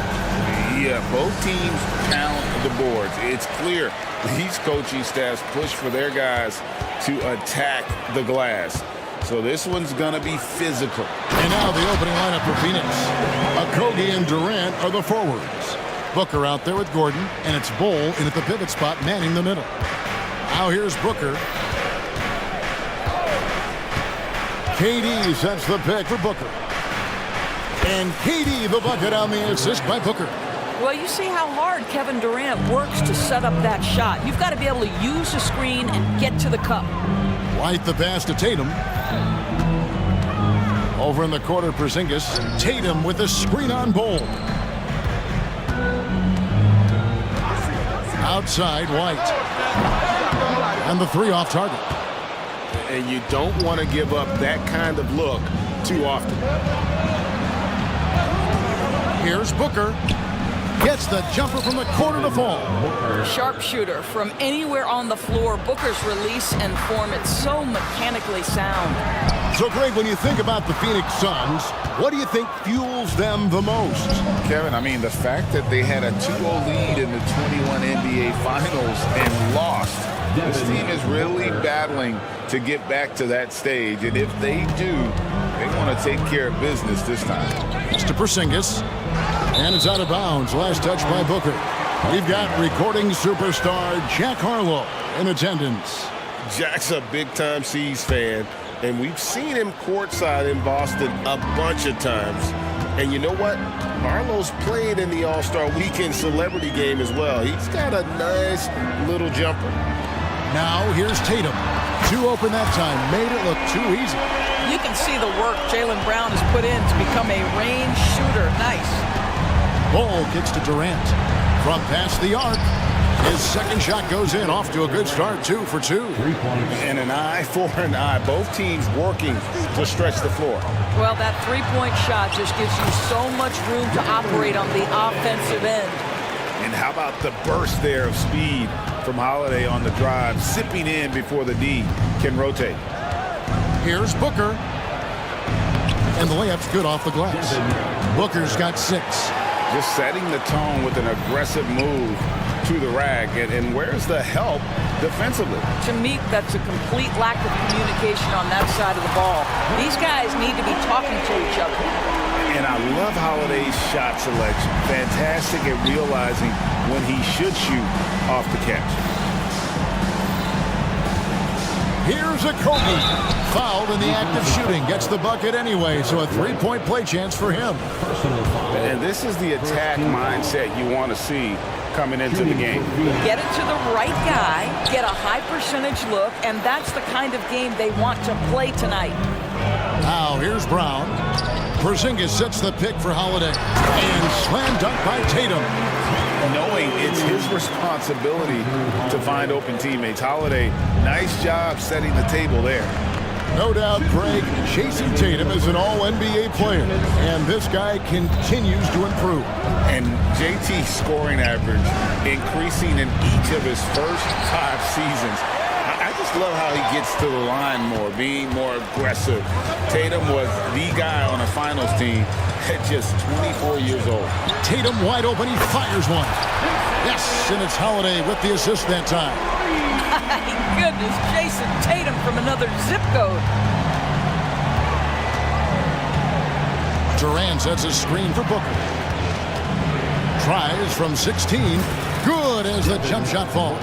Speaker 12: Yeah, both teams pound the boards. It's clear these coaching staffs push for their guys to attack the glass. So this one's going to be physical.
Speaker 5: And now the opening lineup for Phoenix. Okogie and Durant are the forwards. Booker out there with Gordon, and it's Bol in at the pivot spot, manning the middle. Now here's Booker. KD sets the pick for Booker. And KD the bucket on the assist by Booker.
Speaker 9: Well, you see how hard Kevin Durant works to set up that shot. You've got to be able to use the screen and get to the cup.
Speaker 5: White the pass to Tatum. Over in the corner, Porzingis. Tatum with the screen on Bol. Outside, White. And the three off target.
Speaker 12: And you don't want to give up that kind of look too often.
Speaker 5: Here's Booker. Gets the jumper from the corner to fall.
Speaker 9: Sharpshooter from anywhere on the floor. Booker's release and form, it's so mechanically sound.
Speaker 5: So, Greg, when you think about the Phoenix Suns, what do you think fuels them the most?
Speaker 12: Kevin, I mean, the fact that they had a 2-0 lead in the 21 NBA Finals and lost. This team is really battling to get back to that stage. And if they do, they want to take care of business this time.
Speaker 5: It's to Porzingis. And it's out of bounds. Last touch by Booker. We've got recording superstar Jack Harlow in attendance.
Speaker 14: Jack's a big-time C's fan, and we've seen him courtside in Boston a bunch of times. And you know what? Harlow's played in the All-Star Weekend celebrity game as well. He's got a nice little jumper.
Speaker 5: Now here's Tatum. Too open that time. Made it look too easy.
Speaker 9: You can see the work Jaylen Brown has put in to become a range shooter. Nice.
Speaker 5: Ball gets to Durant. From past the arc. His second shot goes in. Off to a good start. 2 for 2.
Speaker 12: And an eye for an eye. Both teams working to stretch the floor.
Speaker 9: Well, that three-point shot just gives you so much room to operate on the offensive end.
Speaker 12: And how about the burst there of speed from Holiday on the drive, sipping in before the D can rotate.
Speaker 5: Here's Booker. And the layup's good off the glass. Booker's got 6.
Speaker 12: Just setting the tone with an aggressive move to the rack. And where's the help defensively?
Speaker 9: To me, that's a complete lack of communication on that side of the ball. These guys need to be talking to each other.
Speaker 12: And I love Holiday's shot selection. Fantastic at realizing when he should shoot off the catch.
Speaker 5: Here's Okogie. Fouled in the act of shooting. Gets the bucket anyway, so a 3-point play chance for him.
Speaker 12: And this is the attack mindset you want to see coming into the game.
Speaker 9: Get it to the right guy, get a high percentage look, and that's the kind of game they want to play tonight.
Speaker 5: Now here's Brown. Porzingis sets the pick for Holiday. And slam dunk by Tatum.
Speaker 12: Knowing it's his responsibility to find open teammates. Holiday, nice job setting the table there.
Speaker 5: No doubt, Greg, Jason Tatum is an all-NBA player, and this guy continues to improve.
Speaker 12: And JT's scoring average increasing in each of his first 5 seasons. I just love how he gets to the line more, being more aggressive. Tatum was the guy on a finals team at just 24 years old.
Speaker 5: Tatum wide open, he fires one. Yes, and it's Holiday with the assist that time.
Speaker 9: My goodness, Jason Tatum from another zip code.
Speaker 5: Durant sets a screen for Booker. Tries from 16. Good as the jump shot falls.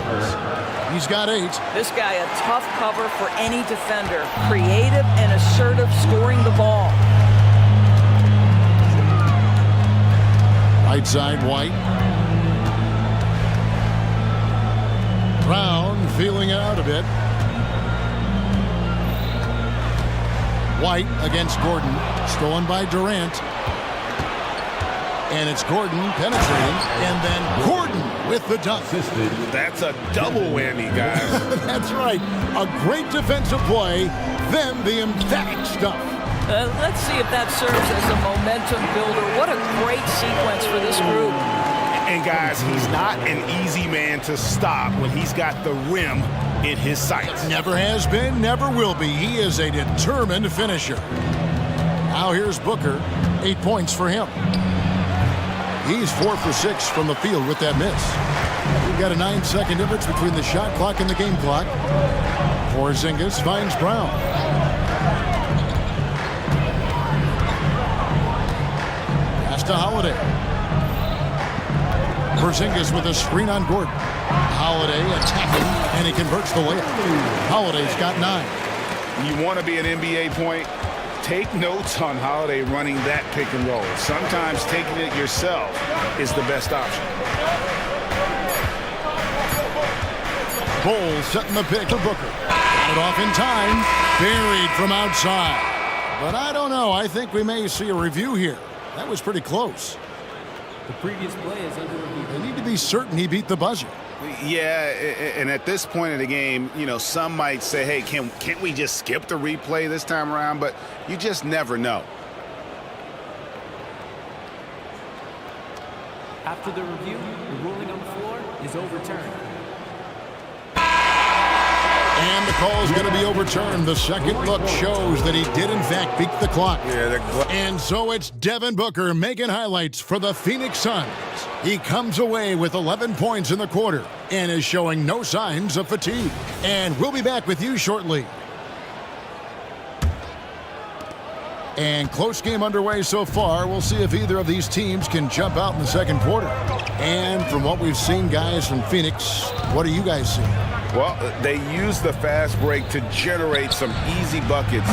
Speaker 5: He's got 8.
Speaker 9: This guy a tough cover for any defender. Creative and assertive scoring the ball.
Speaker 5: Right side, White. Brown feeling it out a bit. White against Gordon. Stolen by Durant. And it's Gordon penetrating. And then Gordon with the dunk.
Speaker 12: That's a double whammy, guys.
Speaker 5: That's right. A great defensive play, then the emphatic stuff.
Speaker 9: Let's see if that serves as a momentum builder. What a great sequence for this group.
Speaker 12: And guys, he's not an easy man to stop when he's got the rim in his sights.
Speaker 5: Never has been, never will be. He is a determined finisher. Now here's Booker. 8 points for him. He's 4 for 6 from the field with that miss. We've got a 9-second difference between the shot clock and the game clock. Porzingis finds Brown. Pass to Holiday. Porzingis with a screen on Gordon. Holiday attacking, and he converts the layup. Holiday's got 9.
Speaker 6: You want to be an NBA point? Take notes on Holiday running that pick and roll. Sometimes taking it yourself is the best option.
Speaker 5: Bowles setting the pick for Booker. Got it off in time. Buried from outside. But I don't know. I think we may see a review here. That was pretty close.
Speaker 15: The previous play is under review.
Speaker 5: They need to be certain he beat the buzzer.
Speaker 6: Yeah, and at this point in the game, you know, some might say, hey, can't we just skip the replay this time around? But you just never know.
Speaker 15: After the review, the ruling on the floor is overturned.
Speaker 5: And the call is going to be overturned. The second look shows that he did, in fact, beat the clock. And so it's Devin Booker making highlights for the Phoenix Suns. He comes away with 11 points in the quarter and is showing no signs of fatigue. And we'll be back with you shortly. And close game underway so far. We'll see if either of these teams can jump out in the second quarter. And from what we've seen, guys, from Phoenix, what are you guys seeing?
Speaker 6: Well, they use the fast break to generate some easy buckets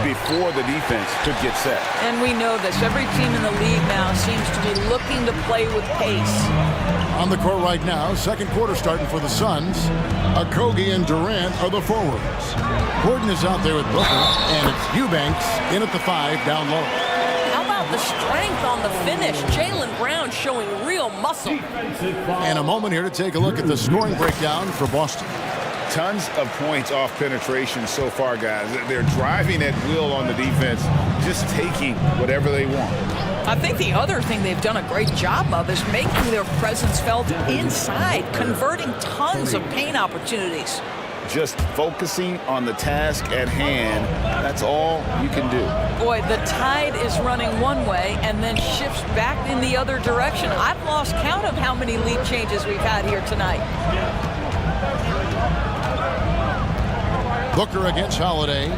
Speaker 6: before the defense could get set.
Speaker 9: And we know this. Every team in the league now seems to be looking to play with pace.
Speaker 5: On the court right now, second quarter starting for the Suns. Okogie and Durant are the forwards. Gordon is out there with Booker, and it's Eubanks in at the 5 down low.
Speaker 9: How about the strength on the finish? Jaylen Brown showing real muscle.
Speaker 5: And a moment here to take a look at the scoring breakdown for Boston.
Speaker 6: Tons of points off penetration so far, guys. They're driving at will on the defense, just taking whatever they want.
Speaker 9: I think the other thing they've done a great job of is making their presence felt inside, converting tons of paint opportunities.
Speaker 6: Just focusing on the task at hand, that's all you can do.
Speaker 9: Boy, the tide is running one way and then shifts back in the other direction. I've lost count of how many lead changes we've had here tonight.
Speaker 5: Booker against Holiday.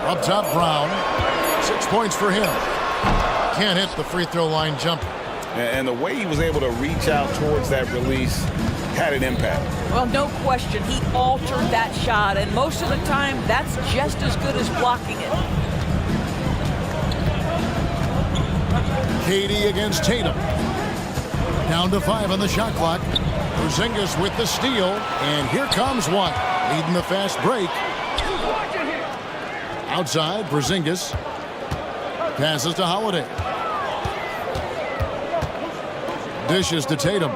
Speaker 5: Up top, Brown. 6 points for him. Can't hit the free throw line jumper.
Speaker 6: And the way he was able to reach out towards that release had an impact.
Speaker 9: Well, no question. He altered that shot, and most of the time, that's just as good as blocking it.
Speaker 5: KD against Tatum. Down to 5 on the shot clock. Porzingis with the steal, and here comes one. Leading the fast break. Outside, Porzingis. Passes to Holiday. Dishes to Tatum.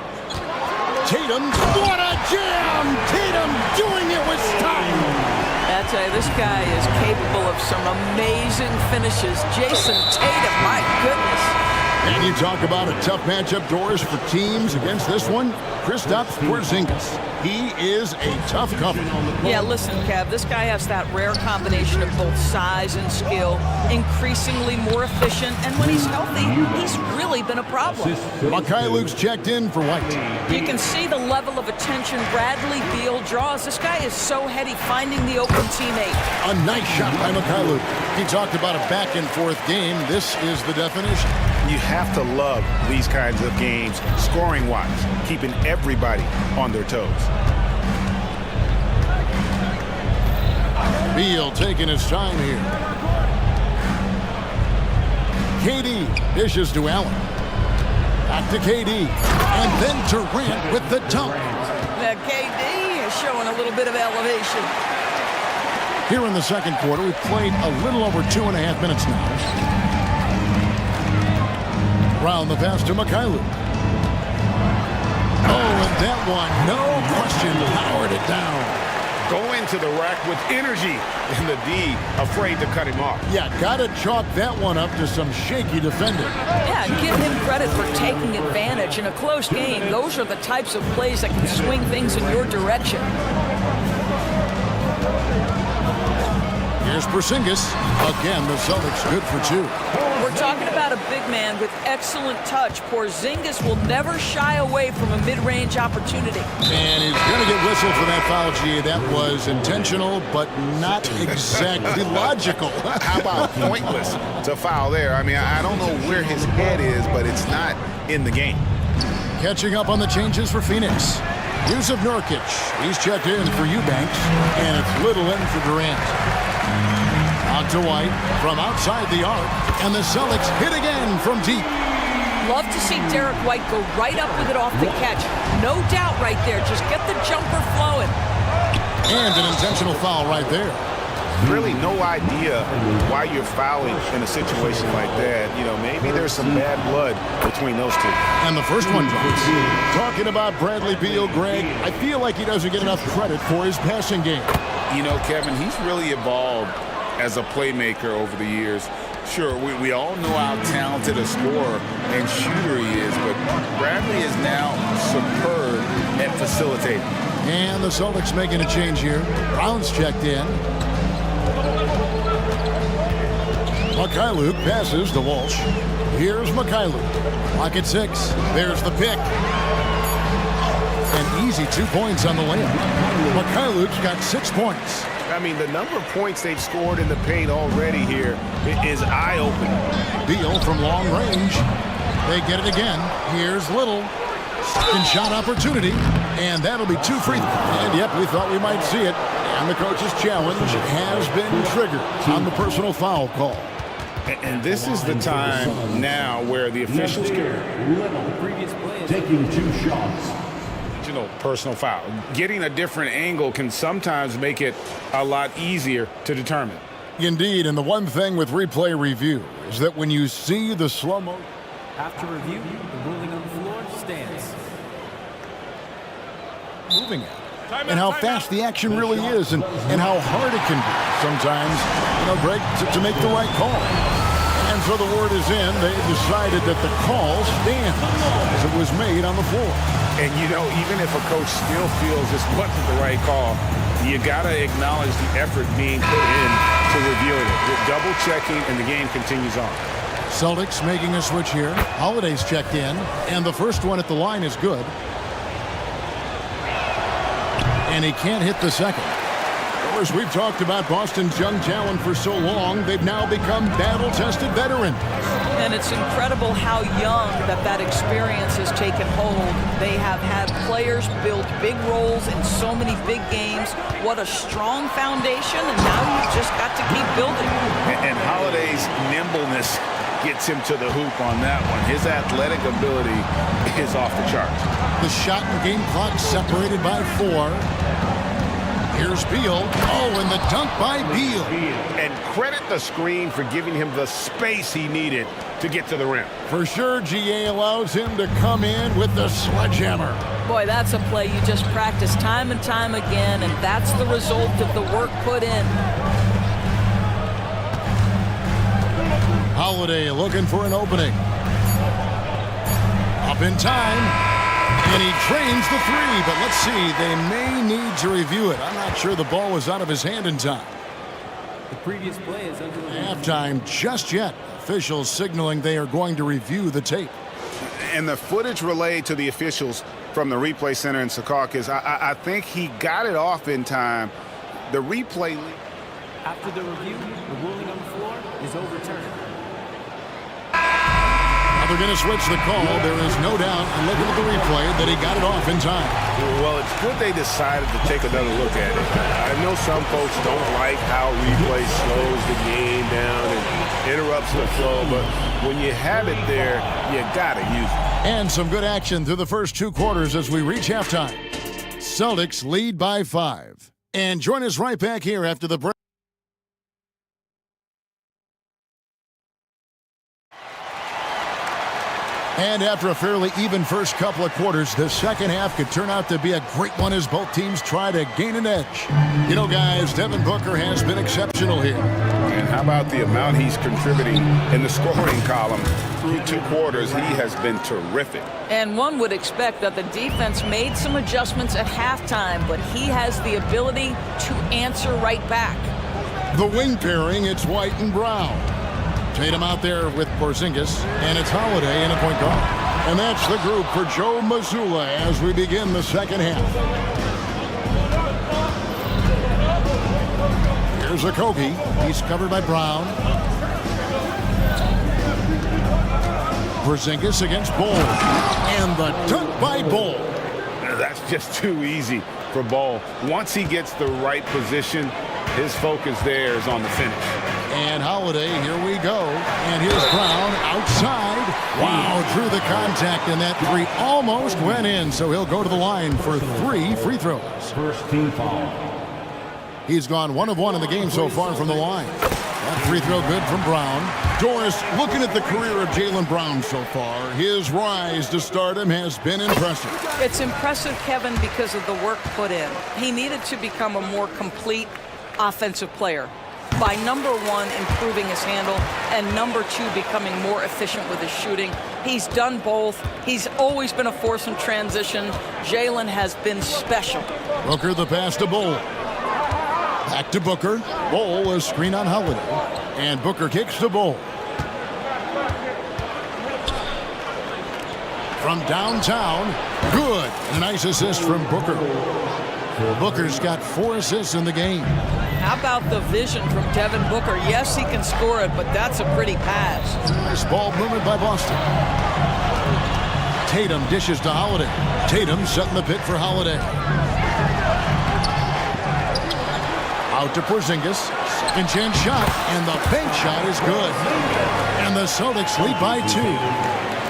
Speaker 5: Tatum, what a jam! Tatum doing it with style.
Speaker 9: I tell you, this guy is capable of some amazing finishes. Jason Tatum, my goodness.
Speaker 5: And you talk about a tough matchup, Doris, for teams against this one. Kristaps Porzingis. He is a tough cover.
Speaker 9: Yeah, listen, Kev, this guy has that rare combination of both size and skill, increasingly more efficient, and when he's healthy, he's really been a problem.
Speaker 5: Luke's checked in for White.
Speaker 9: You can see the level of attention Bradley Beal draws. This guy is so heady finding the open teammate.
Speaker 5: A nice shot by Luke. He talked about a back-and-forth game. This is the definition.
Speaker 6: You have to love these kinds of games, scoring-wise, keeping everybody on their toes.
Speaker 5: Beal taking his time here. KD dishes to Allen. Back to KD. And then Durant with the dunk.
Speaker 9: Now KD is showing a little bit of elevation.
Speaker 5: Here in the second quarter, we've played a little over 2.5 minutes now. Round the pass to Luke. Oh, and that one, no question, powered it down.
Speaker 6: Go into the rack with energy, and the D afraid to cut him off.
Speaker 5: Yeah, gotta chalk that one up to some shaky defending.
Speaker 9: Yeah, and give him credit for taking advantage. In a close game, those are the types of plays that can swing things in your direction.
Speaker 5: Here's Porzingis. Again, the Celtics good for two.
Speaker 9: We're talking about a big man with excellent touch. Porzingis will never shy away from a mid-range opportunity.
Speaker 5: And he's going to get whistled for that foul, G. That was intentional, but not exactly logical.
Speaker 6: How about pointless to foul there? I mean, I don't know where his head is, but it's not in the game.
Speaker 5: Catching up on the changes for Phoenix. Yusuf Nurkic. He's checked in for Eubanks, and it's Little in for Durant. Out to White from outside the arc, and the Celtics hit again from deep.
Speaker 9: Love to see Derek White go right up with it off the catch. No doubt right there. Just get the jumper flowing.
Speaker 5: And an intentional foul right there.
Speaker 6: Really no idea why you're fouling in a situation like that. You know, maybe there's some bad blood between those two.
Speaker 5: And the first one drops. Talking about Bradley Beal, Greg, I feel like he doesn't get enough credit for his passing game.
Speaker 6: You know, Kevin, he's really evolved as a playmaker over the years. Sure, we all know how talented a scorer and shooter he is, but Bradley is now superb at facilitating.
Speaker 5: And the Celtics making a change here. Brown's checked in. Mikhailuk passes to Walsh. Here's Mikhailuk. Lock at 6. There's the pick. An easy 2 points on the layup. Mikhailuk's got 6 points.
Speaker 6: I mean, the number of points they've scored in the paint already here is eye-opening.
Speaker 5: Beal from long range. They get it again. Here's Little. Second shot opportunity. And that'll be 2 free throws. And yep, we thought we might see it. And the coach's challenge has been triggered on the personal foul call.
Speaker 6: And this is the time now where the officials
Speaker 13: taking 2 shots.
Speaker 6: You know, personal foul. Getting a different angle can sometimes make it a lot easier to determine.
Speaker 5: Indeed, and the one thing with replay review is that when you see the slow-mo...
Speaker 15: After review, the ruling on the floor stands.
Speaker 5: Moving it. And how fast the action really is and how hard it can be sometimes, you know, Greg, to make the right call. And so the word is in. They decided that the call stands as it was made on the floor.
Speaker 6: And, you know, even if a coach still feels this wasn't the right call, you got to acknowledge the effort being put in to reviewing it. With double-checking, and the game continues on.
Speaker 5: Celtics making a switch here. Holiday's checked in, and the first one at the line is good. And he can't hit the second. Of course, we've talked about Boston's young talent for so long. They've now become battle-tested veterans.
Speaker 9: And it's incredible how young that experience has taken hold. They have had players build big roles in so many big games. What a strong foundation, and now you've just got to keep building.
Speaker 6: And Holiday's nimbleness gets him to the hoop on that one. His athletic ability is off the charts.
Speaker 5: The shot and game clock separated by 4. Here's Beal. Oh, and the dunk by Beal.
Speaker 6: And credit the screen for giving him the space he needed to get to the rim.
Speaker 5: For sure, GA allows him to come in with the sledgehammer.
Speaker 9: Boy, that's a play you just practice time and time again, and that's the result of the work put in.
Speaker 5: Holiday looking for an opening. Up in time. And he trains the 3, but let's see. They may need to review it. I'm not sure the ball was out of his hand in time.
Speaker 15: The previous play is under the
Speaker 5: halftime just yet. Officials signaling they are going to review the tape.
Speaker 6: And the footage relayed to the officials from the replay center in Secaucus, I think he got it off in time. The replay...
Speaker 15: After the review, the ruling on the floor is overturned.
Speaker 5: They're going to switch the call. There is no doubt, and looking at the replay, that he got it off in time.
Speaker 6: Well, it's good they decided to take another look at it. I know some folks don't like how replay slows the game down and interrupts the flow, but when you have it there, you got to use it.
Speaker 5: And some good action through the first 2 quarters as we reach halftime. Celtics lead by 5. And join us right back here after the break. And after a fairly even first couple of quarters, the second half could turn out to be a great one as both teams try to gain an edge. You know, guys, Devin Booker has been exceptional here.
Speaker 6: And how about the amount he's contributing in the scoring column? Through 2 quarters, he has been terrific.
Speaker 9: And one would expect that the defense made some adjustments at halftime, but he has the ability to answer right back.
Speaker 5: The wing pairing, it's White and Brown. Tatum out there with Porzingis, and it's Holiday in a point guard. And that's the group for Joe Mazzulla as we begin the second half. Here's Okogie. He's covered by Brown. Porzingis against Ball. And the dunk by Ball.
Speaker 12: That's just too easy for Ball. Once he gets the right position, his focus there is on the finish.
Speaker 5: And Holiday, here we go. And here's Brown outside. Wow, drew the contact, and that three almost went in. So he'll go to the line for 3 free throws.
Speaker 7: First team foul.
Speaker 5: He's gone 1 of 1 in the game so far from the line. That free throw good from Brown. Doris, looking at the career of Jaylen Brown so far, his rise to stardom has been impressive.
Speaker 9: It's impressive, Kevin, because of the work put in. He needed to become a more complete offensive player by, number 1, improving his handle, and number 2, becoming more efficient with his shooting. He's done both. He's always been a force in transition. Jaylen has been special.
Speaker 5: Booker the pass to Bull. Back to Booker. Bull is screen on Holiday. And Booker kicks to Bull. From downtown. Good. And a nice assist from Booker. Booker's got 4 assists in the game.
Speaker 9: How about the vision from Devin Booker? Yes, he can score it, but that's a pretty pass.
Speaker 5: Nice ball movement by Boston. Tatum dishes to Holiday. Tatum setting the pick for Holiday. Out to Porzingis. Second chance shot, and the bank shot is good. And the Celtics lead by 2.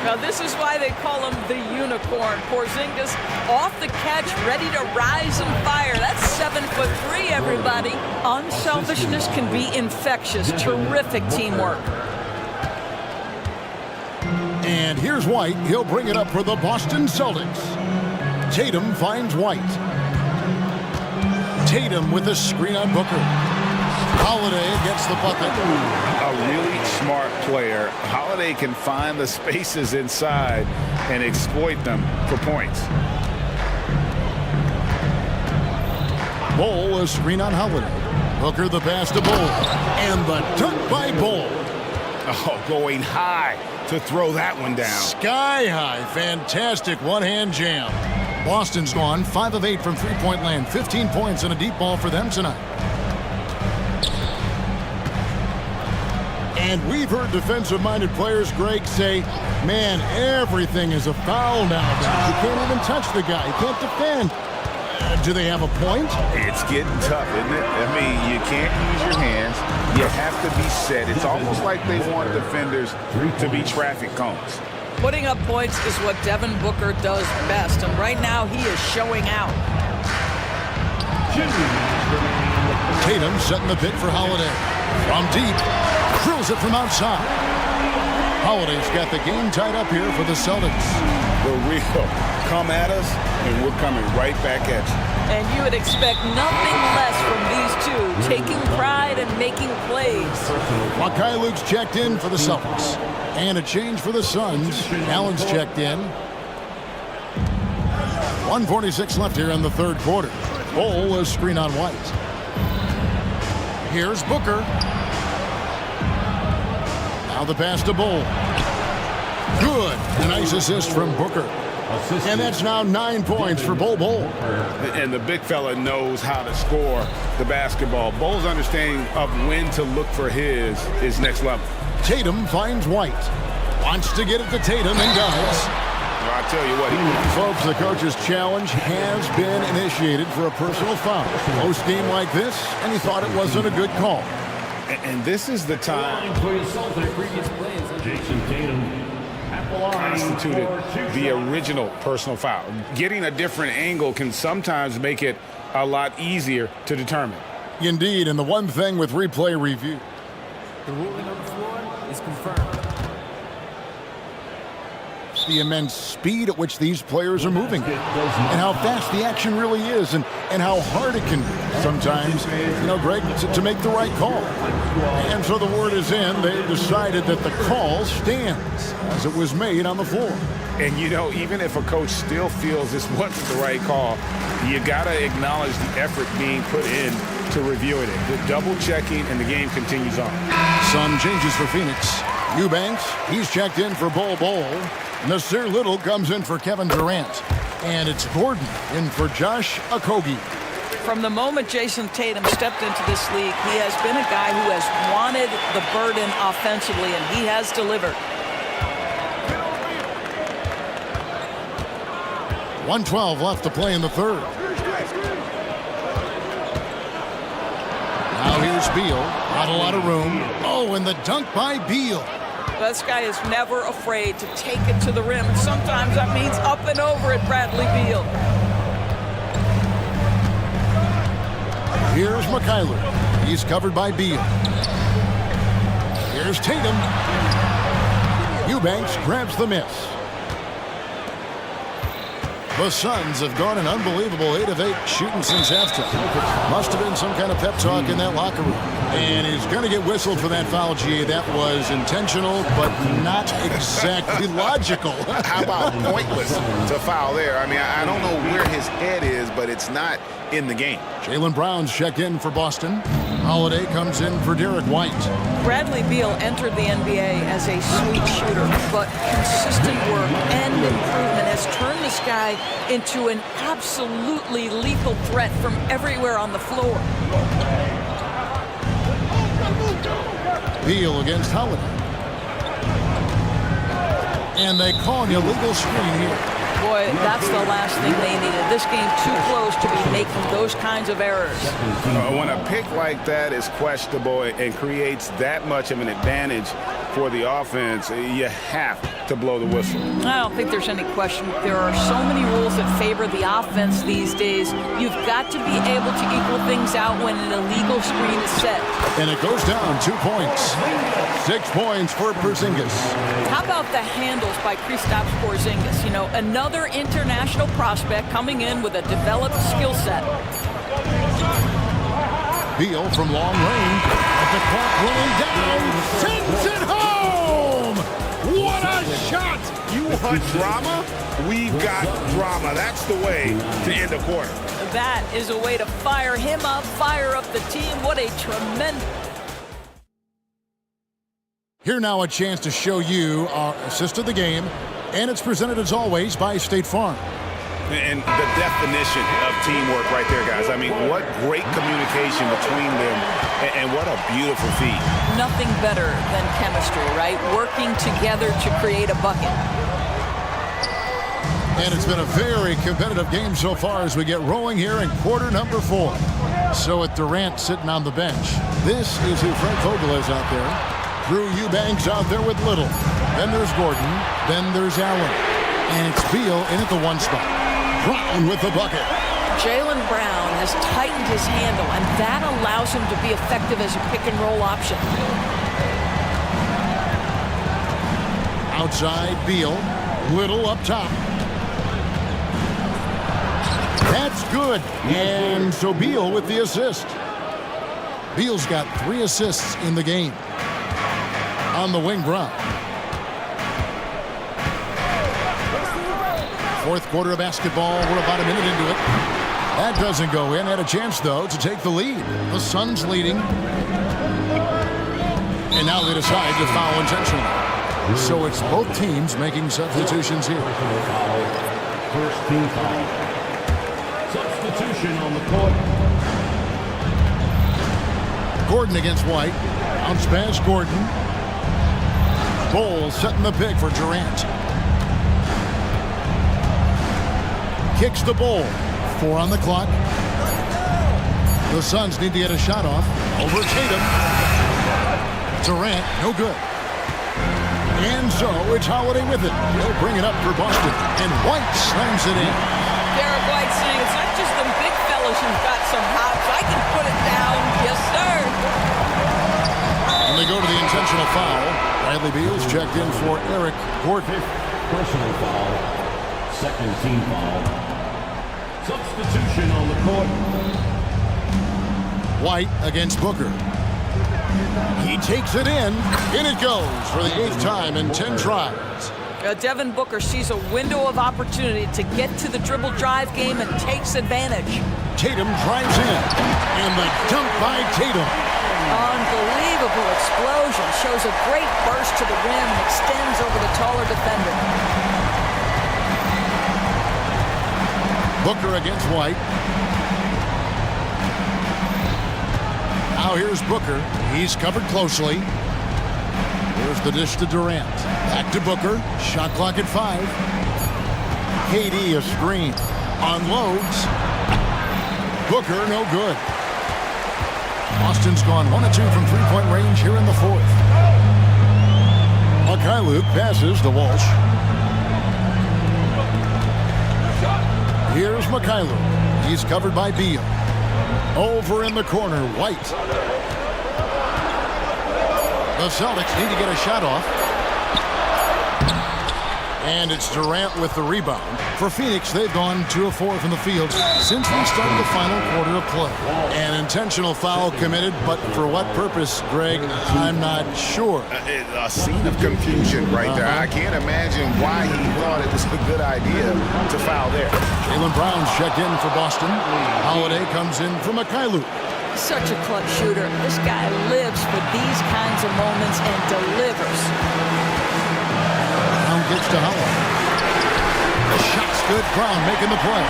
Speaker 9: Now, this is why they call him the unicorn. Porzingis off the catch, ready to rise and fire. That's 7'3", everybody. Unselfishness can be infectious. Terrific teamwork.
Speaker 5: And here's White. He'll bring it up for the Boston Celtics. Tatum finds White. Tatum with a screen on Booker. Holiday gets the bucket.
Speaker 12: A really smart player. Holiday can find the spaces inside and exploit them for points.
Speaker 5: Bull, a screen on Holiday. Booker the pass to Bull. And the dunk by Bull.
Speaker 12: Oh, going high to throw that one down.
Speaker 5: Sky high. Fantastic one-hand jam. Boston's gone 5 of 8 from three-point land. 15 points and a deep ball for them tonight. And we've heard defensive-minded players, Greg, say, man, everything is a foul nowadays. You can't even touch the guy. You can't defend. Do they have a point?
Speaker 12: It's getting tough, isn't it? I mean, you can't use your hands. You have to be set. It's almost like they want defenders to be traffic cones.
Speaker 9: Putting up points is what Devin Booker does best, and right now he is showing out.
Speaker 5: Tatum setting the pick for Holiday. From deep, drills it from outside. Holiday's got the game tied up here for the Celtics.
Speaker 12: The real come at us, and we're coming right back at you.
Speaker 9: And you would expect nothing less from these two, taking pride and making plays.
Speaker 5: Wakai Luke's checked in for the Celtics. And a change for the Suns. Allen's checked in. 1:46 left here in the third quarter. Bull is screen on White. Here's Booker. Now the pass to Bull. Good. A nice assist from Booker. And that's now 9 points for Bull.
Speaker 12: And the big fella knows how to score the basketball. Bull's understanding of when to look for his is next level.
Speaker 5: Tatum finds White. Wants to get it to Tatum and does.
Speaker 12: Well, I tell you what,
Speaker 5: folks, the coach's challenge has been initiated for a personal foul. Close game like this, and he thought it wasn't a good call.
Speaker 12: And this is the time
Speaker 7: Jason Tatum
Speaker 12: constituted the original personal foul. Getting a different angle can sometimes make it a lot easier to determine.
Speaker 5: Indeed, and the one thing with replay review,
Speaker 15: the ruling on the floor is confirmed.
Speaker 5: The immense speed at which these players are moving and how fast the action really is and how hard it can be sometimes, Greg, to make the right call. And so the word is in. They've decided that the call stands as it was made on the floor.
Speaker 12: And, even if a coach still feels this wasn't the right call, you got to acknowledge the effort being put in to review it. The double checking, and the game continues on.
Speaker 5: Some changes for Phoenix. Eubanks, he's checked in for Bol Bol. Nasir Little comes in for Kevin Durant. And it's Gordon in for Josh Okogie.
Speaker 9: From the moment Jason Tatum stepped into this league, he has been a guy who has wanted the burden offensively, and he has delivered.
Speaker 5: 1:12 left to play in the third. Now here's Beal. Not a lot of room. Oh, and the dunk by Beal.
Speaker 9: This guy is never afraid to take it to the rim. And sometimes that means up and over at Bradley Beal.
Speaker 5: Here's McKyler. He's covered by Beal. Here's Tatum. Eubanks grabs the miss. The Suns have gone an unbelievable 8 of 8 shooting since halftime. Must have been some kind of pep talk in that locker room. And he's going to get whistled for that foul, G. That was intentional, but not exactly logical.
Speaker 12: How about pointless to foul there? I mean, I don't know where his head is, but it's not in the game.
Speaker 5: Jaylen Brown's checked in for Boston. Holiday comes in for Derek White.
Speaker 9: Bradley Beal entered the NBA as a sweet shooter, but consistent work and improvement has turned this guy into an absolutely lethal threat from everywhere on the floor.
Speaker 5: Beal against Holiday. And they call an illegal screen here.
Speaker 9: Boy, that's the last thing they needed. This game too close to be making those kinds of errors.
Speaker 12: When a pick like that is questionable and creates that much of an advantage for the offense, you have to blow the whistle.
Speaker 9: I don't think there's any question. There are so many rules that favor the offense these days. You've got to be able to equal things out when an illegal screen is set.
Speaker 5: And it goes down 2 points. 6 points for Porzingis.
Speaker 9: How about the handles by Kristaps Porzingis? You know, another international prospect coming in with a developed skill set.
Speaker 5: Beal from long range. At the clock running down. Sends it home! What a shot!
Speaker 12: You want drama? We've got drama. That's the way to end a quarter.
Speaker 9: That is a way to fire him up, fire up the team. What a tremendous...
Speaker 5: Here now a chance to show you our assist of the game. And it's presented as always by State Farm.
Speaker 12: And the definition of teamwork right there, guys. I mean, what great communication between them, and what a beautiful feat.
Speaker 9: Nothing better than chemistry, right? Working together to create a bucket.
Speaker 5: And it's been a very competitive game so far as we get rolling here in quarter number 4. So with Durant sitting on the bench, this is who Frank Vogel is out there. Drew Eubanks out there with Little. Then there's Gordon. Then there's Allen. And it's Beal in at the 1 spot. Brown with the bucket.
Speaker 9: Jaylen Brown has tightened his handle, and that allows him to be effective as a pick-and-roll option.
Speaker 5: Outside, Beal. Little up top. That's good. And so Beal with the assist. Beal's got 3 assists in the game. On the wing, Brown. 4th quarter of basketball. We're about a minute into it. That doesn't go in. Had a chance, though, to take the lead. The Suns leading. And now they decide to foul intentionally. So it's both teams making substitutions here.
Speaker 7: First team foul. Substitution on the court.
Speaker 5: Gordon against White. Bounce pass, Gordon. Bol setting the pick for Durant. Kicks the Bol. 4 on the clock. The Suns need to get a shot off. Over Tatum. Durant, no good. And so it's Holiday with it. He'll bring it up for Boston. And White slams it in.
Speaker 9: Derek White saying it's not just them big fellas who've got some hops. I can put it down. Yes, sir.
Speaker 5: And they go to the intentional foul. Bradley Beal's checked in for Eric Gordon.
Speaker 7: Personal foul. Second team foul. Substitution on the court.
Speaker 5: White against Booker. He takes it in. In it goes for the 8th time in 10 tries.
Speaker 9: Devin Booker sees a window of opportunity to get to the dribble drive game and takes advantage.
Speaker 5: Tatum drives in, and the dunk by Tatum.
Speaker 9: Unbelievable explosion. Shows a great burst to the rim and extends over the taller defender.
Speaker 5: Booker against White. Now here's Booker. He's covered closely. Here's the dish to Durant. Back to Booker. Shot clock at 5. KD a screen. Unloads. Booker no good. Boston's gone 1 of 2 from three-point range here in the fourth. Luke passes to Walsh. Here's Mikhailuk. He's covered by Beal. Over in the corner, White. The Celtics need to get a shot off. And it's Durant with the rebound. For Phoenix, they've gone 2 of 4 from the field since we started the final quarter of play. An intentional foul committed, but for what purpose, Greg, I'm not sure.
Speaker 12: A scene of confusion right there. I can't imagine why he thought it was a good idea to foul there.
Speaker 5: Jaylen Brown's checked in for Boston. Holiday comes in for Mikhailuk.
Speaker 9: Such a clutch shooter. This guy lives for these kinds of moments and delivers.
Speaker 5: Brown gets to Holiday. The shot's good. Brown making the play.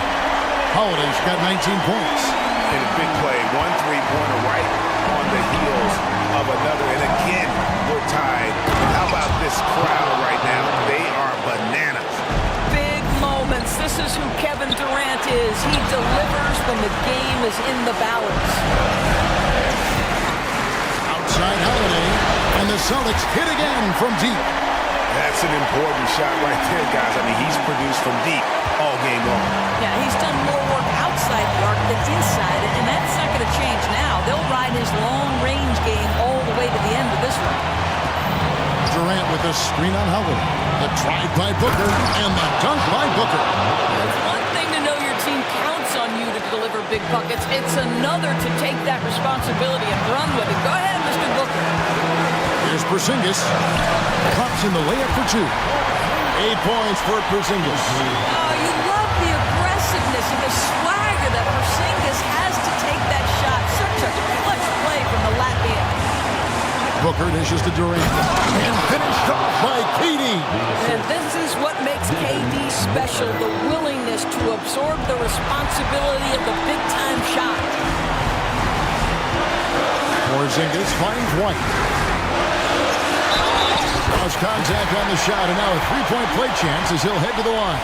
Speaker 5: Holiday's got 19 points.
Speaker 12: And a big play. 1 3-pointer right on the heels of another. And again, we're tied. And how about this crowd right now? They are bananas.
Speaker 9: Big moments. This is who Kevin Durant is. He delivers when the game is in the balance.
Speaker 5: Outside Holiday. And the Celtics hit again from deep.
Speaker 12: That's an important shot right there, guys. I mean, he's produced from deep all game long.
Speaker 9: Yeah, he's done more work outside the arc than inside it, and that's not going to change now. They'll ride his long-range game all the way to the end of this one.
Speaker 5: Durant with a screen on Howard. The drive by Booker, and the dunk by Booker.
Speaker 9: It's one thing to know your team counts on you to deliver big buckets. It's another to take that responsibility and run with it. Go ahead, Mr. Booker.
Speaker 5: Here's Porzingis. Pops in the layup for 2. 8 points for Porzingis.
Speaker 9: Oh, you love the aggressiveness and the swagger that Porzingis has to take that shot. Such a clutch play from the Latvian.
Speaker 5: Booker dishes to Durant. And finished off by KD.
Speaker 9: And this is what makes KD special, the willingness to absorb the responsibility of the big-time shot.
Speaker 5: Porzingis finds White. Lost contact on the shot, and now a 3-point play chance as he'll head to the line.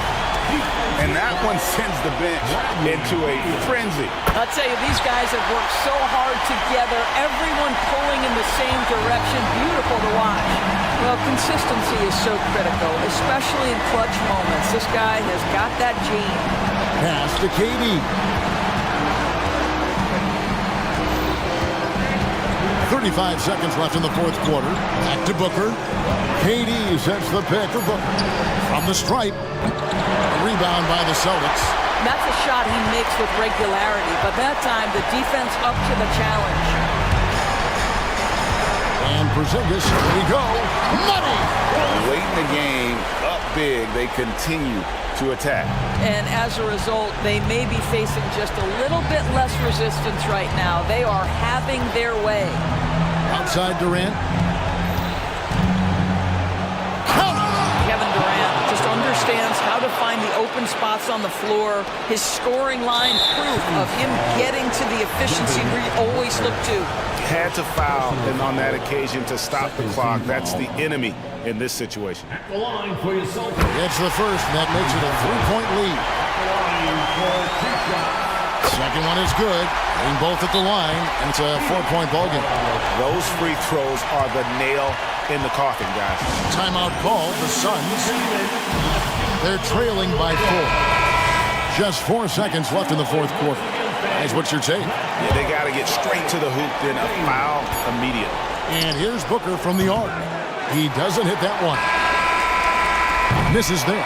Speaker 12: And that one sends the bench into a frenzy.
Speaker 9: I'll tell you, these guys have worked so hard together, everyone pulling in the same direction. Beautiful to watch. Well, consistency is so critical, especially in clutch moments. This guy has got that gene.
Speaker 5: Pass to KD. 35 seconds left in the fourth quarter. Back to Booker. KD sets the pick for Booker. From the stripe. A rebound by the Celtics.
Speaker 9: That's a shot he makes with regularity, but that time the defense up to the challenge.
Speaker 5: And Porzingis, here we go. Money!
Speaker 12: Late in the game, up big, they continue to attack.
Speaker 9: And as a result, they may be facing just a little bit less resistance right now. They are having their way.
Speaker 5: Outside Durant.
Speaker 9: Kevin Durant just understands how to find the open spots on the floor. His scoring line proof of him getting to the efficiency we always look to.
Speaker 12: Had to foul, and on that occasion to stop the clock. That's the enemy in this situation.
Speaker 7: The line for your Celtics.
Speaker 5: Gets the first, and that makes it a 3-point lead. Second one is good. Hitting both at the line, and it's a 4-point ball game.
Speaker 12: Those free throws are the nail in the coffin, guys.
Speaker 5: Timeout called. The Suns. They're trailing by 4. Just 4 seconds left in the fourth quarter. Guys, what's your take?
Speaker 12: Yeah, they got to get straight to the hoop, then a foul immediately.
Speaker 5: And here's Booker from the arc. He doesn't hit that one. Misses there.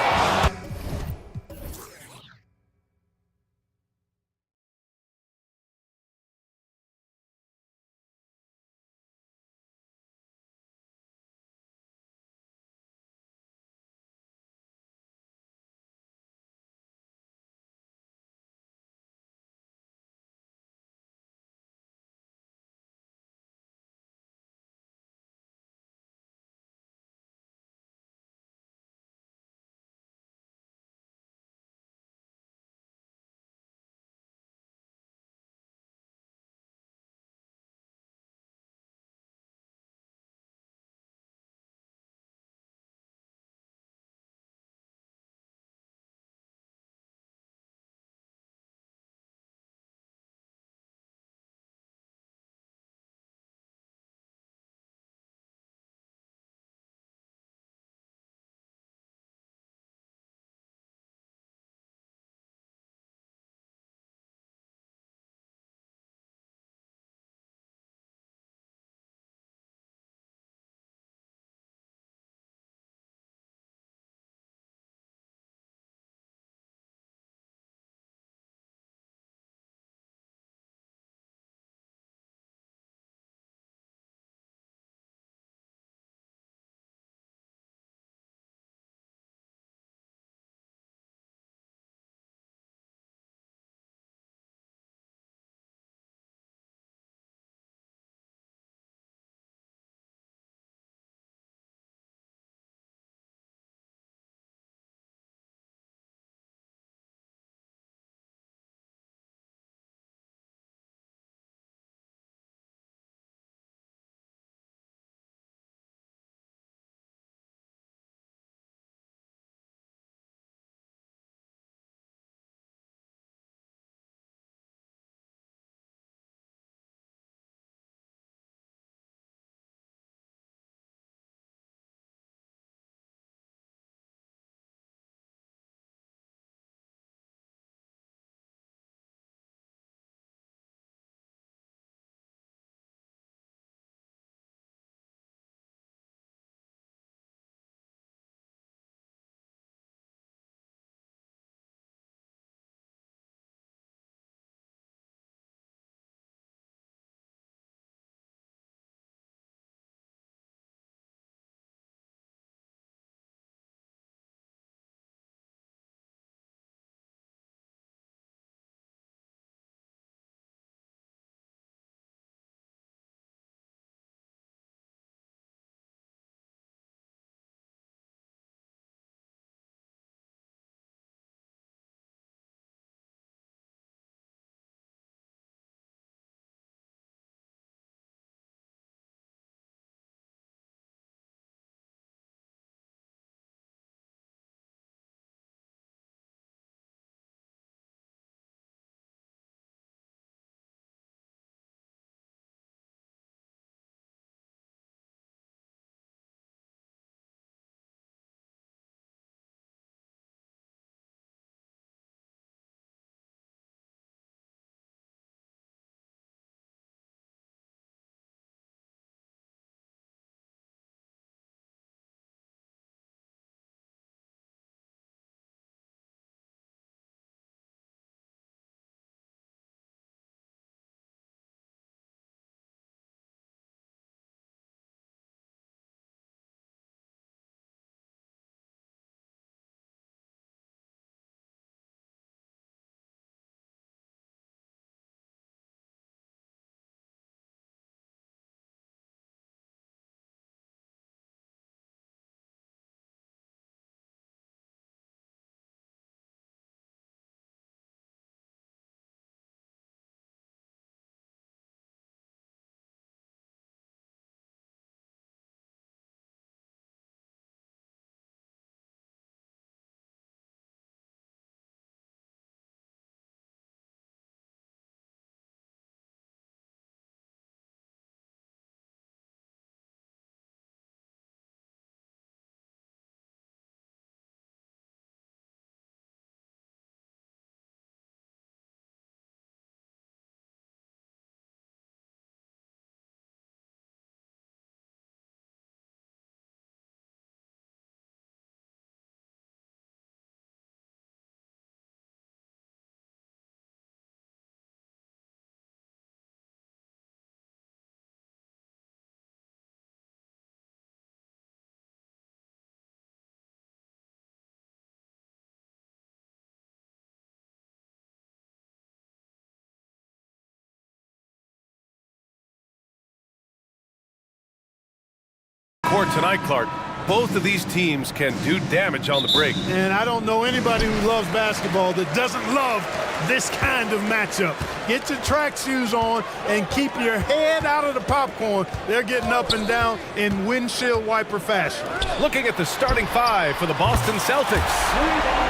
Speaker 1: court tonight, Clark. Both of these teams can do damage on the break.
Speaker 3: And I don't know anybody who loves basketball that doesn't love this kind of matchup. Get your track shoes on and keep your head out of the popcorn. They're getting up and down in windshield wiper fashion.
Speaker 1: Looking at the starting five for the Boston Celtics.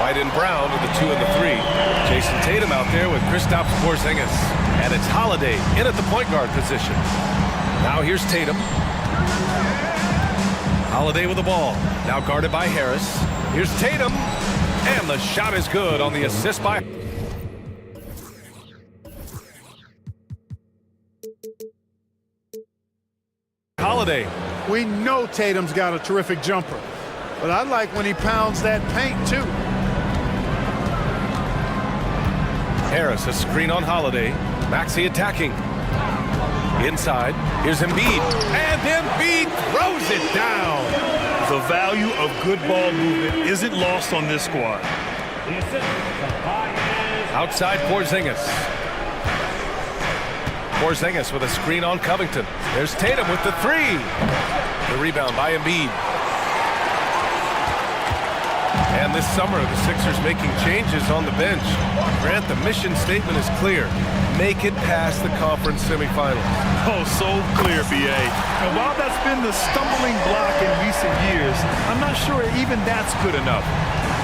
Speaker 1: White and Brown with the 2 and the 3. Jason Tatum out there with Kristaps Porzingis. And it's Holiday in at the point guard position. Now here's Tatum. Holiday with the ball. Now guarded by Harris. Here's Tatum. And the shot is good on the assist by... Holiday.
Speaker 3: We know Tatum's got a terrific jumper, but I like when he pounds that paint too.
Speaker 1: Harris, a screen on Holiday. Maxey attacking. Inside, here's Embiid. And Embiid throws it down.
Speaker 10: The value of good ball movement isn't lost on this squad.
Speaker 1: Outside Porzingis. Porzingis with a screen on Covington. There's Tatum with the 3. The rebound by Embiid. And this summer, the Sixers making changes on the bench. Grant, the mission statement is clear. Make it past the conference semifinals.
Speaker 10: Oh, so clear, B.A. And while that's been the stumbling block in recent years, I'm not sure even that's good enough.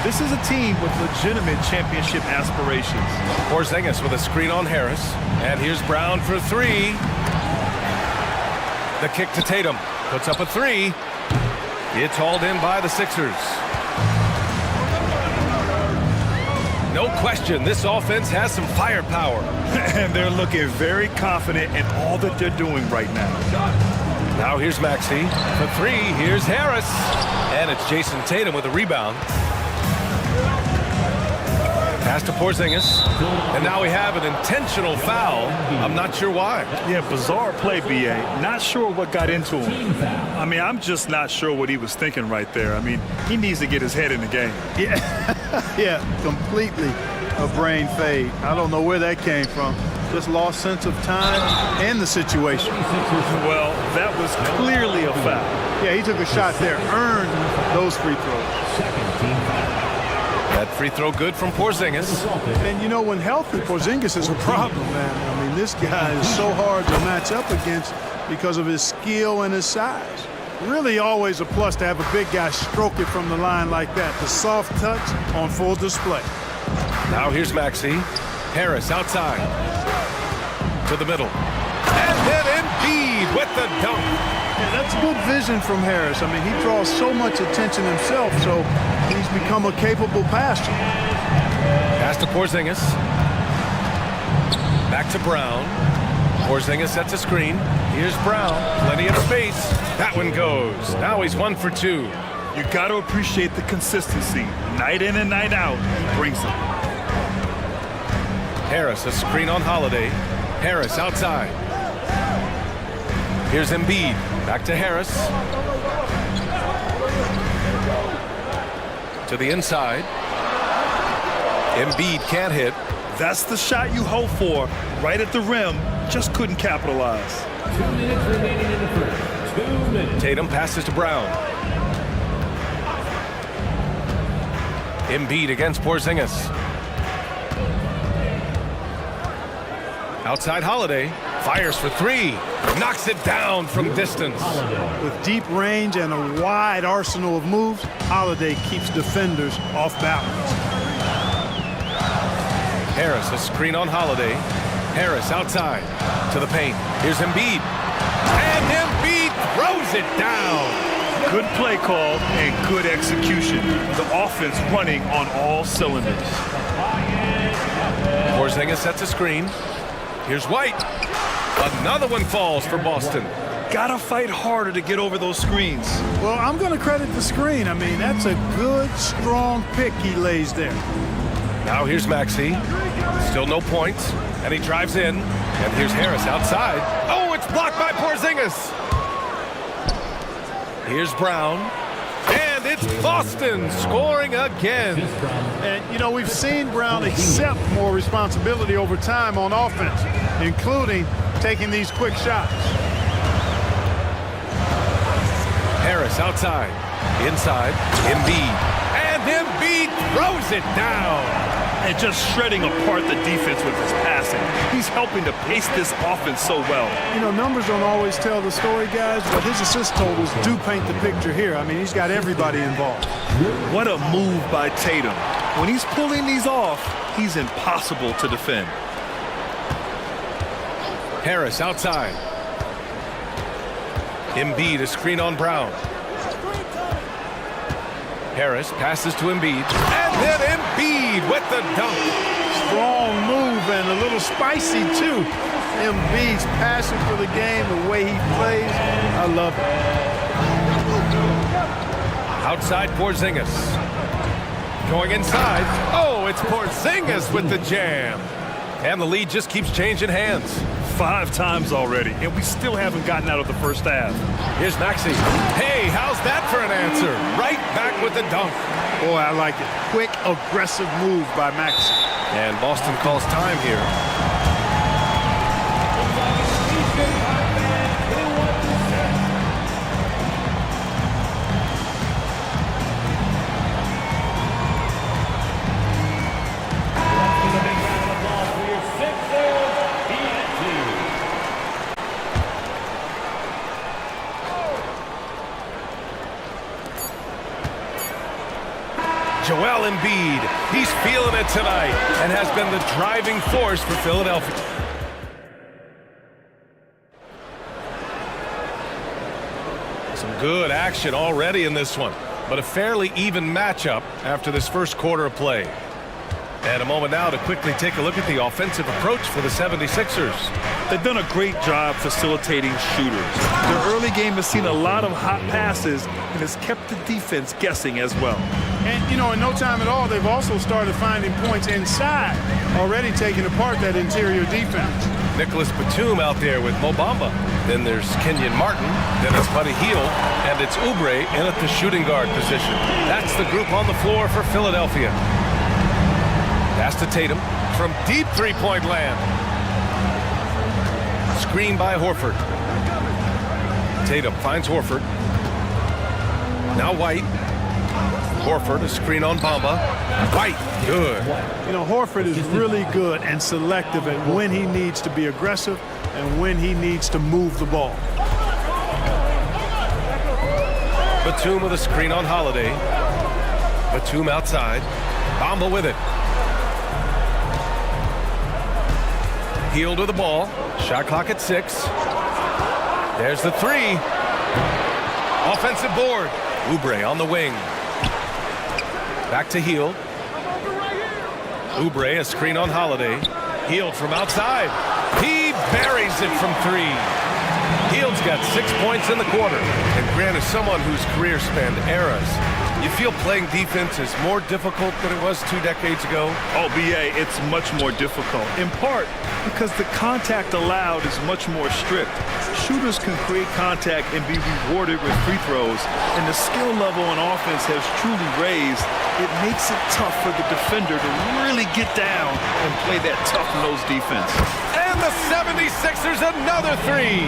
Speaker 10: This is a team with legitimate championship aspirations.
Speaker 1: Porzingis with a screen on Harris. And here's Brown for 3. The kick to Tatum. Puts up a 3. It's hauled in by the Sixers. No question, this offense has some firepower.
Speaker 10: And they're looking very confident in all that they're doing right now.
Speaker 1: Now here's Maxey. For 3, here's Harris. And it's Jason Tatum with a rebound. Pass to Porzingis. And now we have an intentional foul. I'm not sure why.
Speaker 10: Yeah, bizarre play, B.A. Not sure what got into him. I mean, I'm just not sure what he was thinking right there. I mean, he needs to get his head in the game.
Speaker 3: Yeah, completely a brain fade. I don't know where that came from. Just lost sense of time and the situation.
Speaker 10: Well, that was clearly a foul.
Speaker 3: Yeah, he took a shot there, earned those free throws.
Speaker 1: That free throw good from Porzingis.
Speaker 3: And you know, when healthy, Porzingis is a problem, man. I mean, this guy is so hard to match up against because of his skill and his size. Really always a plus to have a big guy stroke it from the line like that. The soft touch on full display.
Speaker 1: Now here's Maxey. Harris outside. To the middle. And then Embiid with the dunk.
Speaker 3: Yeah, that's good vision from Harris. I mean, he draws so much attention himself, so he's become a capable passer.
Speaker 1: Pass to Porzingis. Back to Brown. Porzingis sets a screen. Here's Brown. Plenty of space. That one goes. Now he's 1 for 2.
Speaker 10: You got to appreciate the consistency. Night in and night out, he brings it.
Speaker 1: Harris, a screen on Holiday. Harris outside. Here's Embiid. Back to Harris. To the inside. Embiid can't hit.
Speaker 10: That's the shot you hope for. Right at the rim. Just couldn't capitalize.
Speaker 7: 2 minutes remaining in the first. 2 minutes.
Speaker 1: Tatum passes to Brown. Embiid against Porzingis. Outside Holiday. Fires for 3. Knocks it down from distance.
Speaker 3: With deep range and a wide arsenal of moves, Holiday keeps defenders off balance.
Speaker 1: Harris, a screen on Holiday. Harris outside to the paint. Here's Embiid. And Embiid throws it down.
Speaker 10: Good play call and good execution. The offense running on all cylinders.
Speaker 1: Porzingis sets a screen. Here's White. Another one falls for Boston.
Speaker 10: Gotta fight harder to get over those screens.
Speaker 3: Well, I'm going to credit the screen. I mean, that's a good, strong pick he lays there.
Speaker 1: Now here's Maxey. Still no points. And he drives in. And here's Harris outside. Oh, it's blocked by Porzingis. Here's Brown. And it's Boston scoring again.
Speaker 3: And, you know, we've seen Brown accept more responsibility over time on offense, including taking these quick shots.
Speaker 1: Harris outside. Inside. Embiid. And Embiid throws it down.
Speaker 10: And just shredding apart the defense with his passing. He's helping to pace this offense so well.
Speaker 3: You know, numbers don't always tell the story, guys, but his assist totals do paint the picture here. I mean, he's got everybody involved.
Speaker 10: What a move by Tatum. When he's pulling these off, he's impossible to defend.
Speaker 1: Harris outside. Embiid, a screen on Brown. Harris passes to Embiid. And then Embiid with the dunk.
Speaker 3: Strong move and a little spicy, too. Embiid's passion for the game, the way he plays, I love it.
Speaker 1: Outside Porzingis. Going inside. Oh, it's Porzingis with the jam. And the lead just keeps changing hands.
Speaker 10: 5 times already, and we still haven't gotten out of the first half.
Speaker 1: Here's Maxey. Hey, how's that for an answer? Right back with the dunk.
Speaker 3: Boy, I like it. Quick, aggressive move by Maxey.
Speaker 1: And Boston calls time here. Joel Embiid, he's feeling it tonight and has been the driving force for Philadelphia. Some good action already in this one, but a fairly even matchup after this first quarter of play. And a moment now to quickly take a look at the offensive approach for the 76ers.
Speaker 10: They've done a great job facilitating shooters. Their early game has seen a lot of hot passes and has kept the defense guessing as well.
Speaker 3: And, you know, in no time at all, they've also started finding points inside, already taking apart that interior defense.
Speaker 1: Nicholas Batum out there with Mo Bamba. Then there's Kenyon Martin. Then it's Buddy Hield. And it's Oubre in at the shooting guard position. That's the group on the floor for Philadelphia. Pass to Tatum from deep three-point land. Screen by Horford. Tatum finds Horford. Now White. Horford, a screen on Bamba. White, good.
Speaker 3: You know, Horford is really good and selective at when he needs to be aggressive and when he needs to move the ball.
Speaker 1: Batum with a screen on Holiday. Batum outside. Bamba with it. Hield with the ball. Shot clock at 6. There's the 3. Offensive board. Oubre on the wing. Back to Hield. Oubre, a screen on Holiday. Hield from outside. He buries it from 3. Hield's got 6 points in the quarter. And Grant is someone whose career spanned eras. You feel playing defense is more difficult than it was 2 decades ago?
Speaker 10: Oh, BA, it's much more difficult. In part because the contact allowed is much more strict. Shooters can create contact and be rewarded with free throws, and the skill level on offense has truly raised. It makes it tough for the defender to really get down and play that tough-nosed defense.
Speaker 1: And the 76ers, another 3.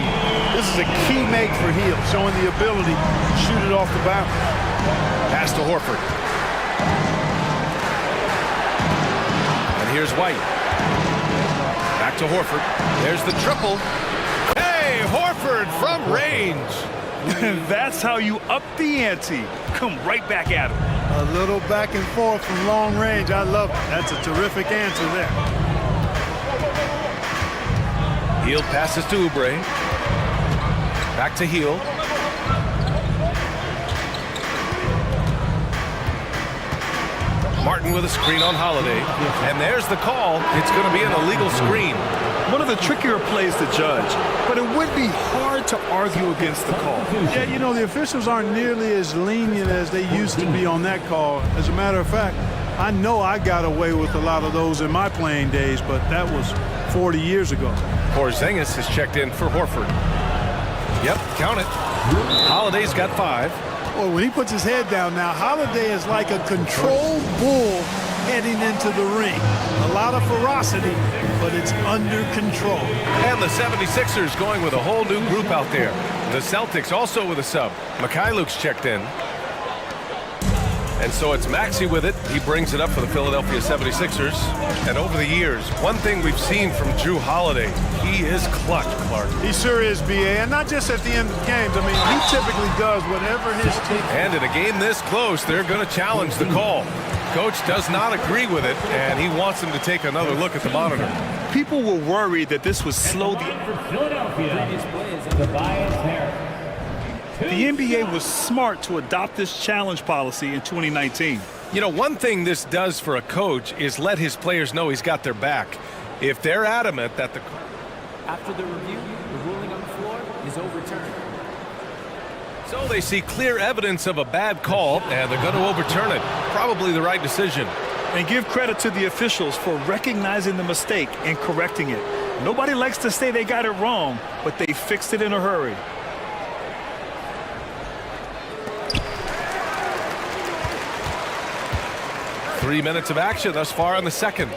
Speaker 3: This is a key make for Hield, showing the ability to shoot it off the bounce.
Speaker 1: Pass to Horford. And here's White. Back to Horford. There's the triple. Hey, Horford from range.
Speaker 10: That's how you up the ante. Come right back at him.
Speaker 3: A little back and forth from long range. I love it. That's a terrific answer there.
Speaker 1: Hield passes to Oubre. Back to Hield. Martin with a screen on Holiday. And there's the call. It's going to be an illegal screen.
Speaker 10: One of the trickier plays to judge, but it would be hard to argue against the call.
Speaker 3: Yeah, you know, the officials aren't nearly as lenient as they used to be on that call. As a matter of fact, I know I got away with a lot of those in my playing days, but that was 40 years ago.
Speaker 1: Porzingis has checked in for Horford. Yep, count it. Holiday's got 5.
Speaker 3: Well, when he puts his head down now, Holiday is like a controlled bull heading into the ring. A lot of ferocity, but it's under control.
Speaker 1: And the 76ers going with a whole new group out there. The Celtics also with a sub. Mikhailuk's checked in. And so it's Maxey with it. He brings it up for the Philadelphia 76ers. And over the years, one thing we've seen from Drew Holiday, he is clutch, Clark.
Speaker 3: He sure is, BA, and not just at the end of games. I mean, he typically does whatever his team...
Speaker 1: And in a game this close, they're going to challenge the call. Coach does not agree with it, and he wants him to take another look at the monitor.
Speaker 10: People were worried that this would slow the... The NBA was smart to adopt this challenge policy in 2019.
Speaker 1: You know, one thing this does for a coach is let his players know he's got their back. If they're adamant that the...
Speaker 15: After the review, the ruling on the floor is overturned.
Speaker 1: So they see clear evidence of a bad call, and they're going to overturn it. Probably the right decision.
Speaker 10: And give credit to the officials for recognizing the mistake and correcting it. Nobody likes to say they got it wrong, but they fixed it in a hurry.
Speaker 1: Three minutes of action thus far in the second.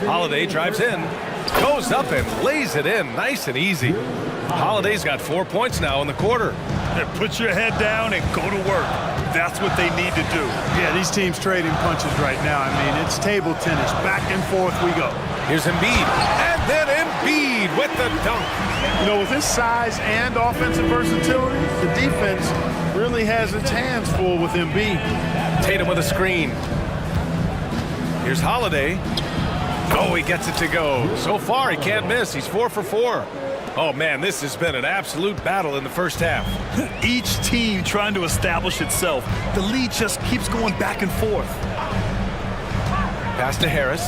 Speaker 1: Holiday drives in, goes up and lays it in nice and easy. Holiday's got 4 points now in the quarter.
Speaker 10: Put your head down and go to work. That's what they need to do.
Speaker 3: Yeah, these teams trading punches right now. I mean, it's table tennis. Back and forth we go.
Speaker 1: Here's Embiid, and then Embiid with the dunk.
Speaker 3: You know, with his size and offensive versatility, the defense really has its hands full with Embiid.
Speaker 1: Tatum with a screen. Here's Holiday. Oh, he gets it to go. So far, he can't miss. He's 4 for 4. Oh, man, this has been an absolute battle in the first half.
Speaker 10: Each team trying to establish itself. The lead just keeps going back and forth.
Speaker 1: Pass to Harris.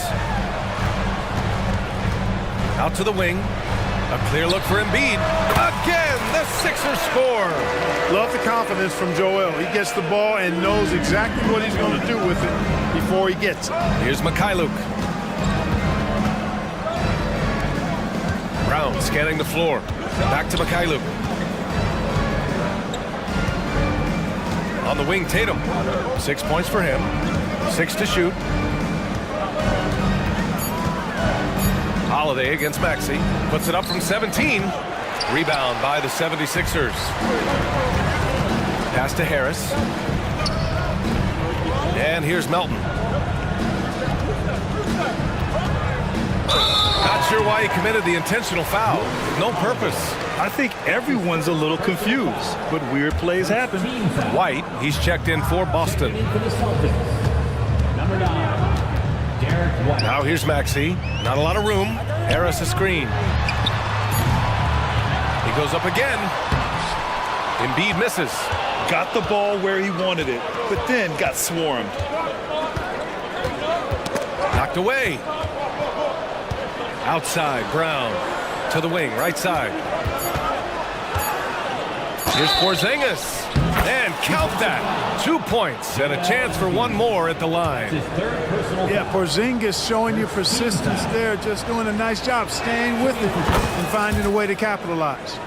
Speaker 1: Out to the wing. A clear look for Embiid. Again, the Sixers score.
Speaker 3: Love the confidence from Joel. He gets the ball and knows exactly what he's going to do with it before he gets it.
Speaker 1: Here's Mikhailuk. Brown scanning the floor. Back to Mikhailuk. On the wing, Tatum. 6 points for him. 6 to shoot. Holiday against Maxey. Puts it up from 17. Rebound by the 76ers. Pass to Harris. And here's Melton. Not sure why he committed the intentional foul. No purpose.
Speaker 10: I think everyone's a little confused, but weird plays happen.
Speaker 1: White, he's checked in for Boston.
Speaker 7: Number 9.
Speaker 1: Now here's Maxey. Not a lot of room. Harris a screen. He goes up again. Embiid misses.
Speaker 10: Got the ball where he wanted it, but then got swarmed.
Speaker 1: Knocked away. Outside, Brown. To the wing, right side. Here's Porzingis. And count that. 2 points and a chance for one more at the line.
Speaker 3: Yeah, Porzingis showing you persistence there, just doing a nice job staying with it and finding a way to capitalize.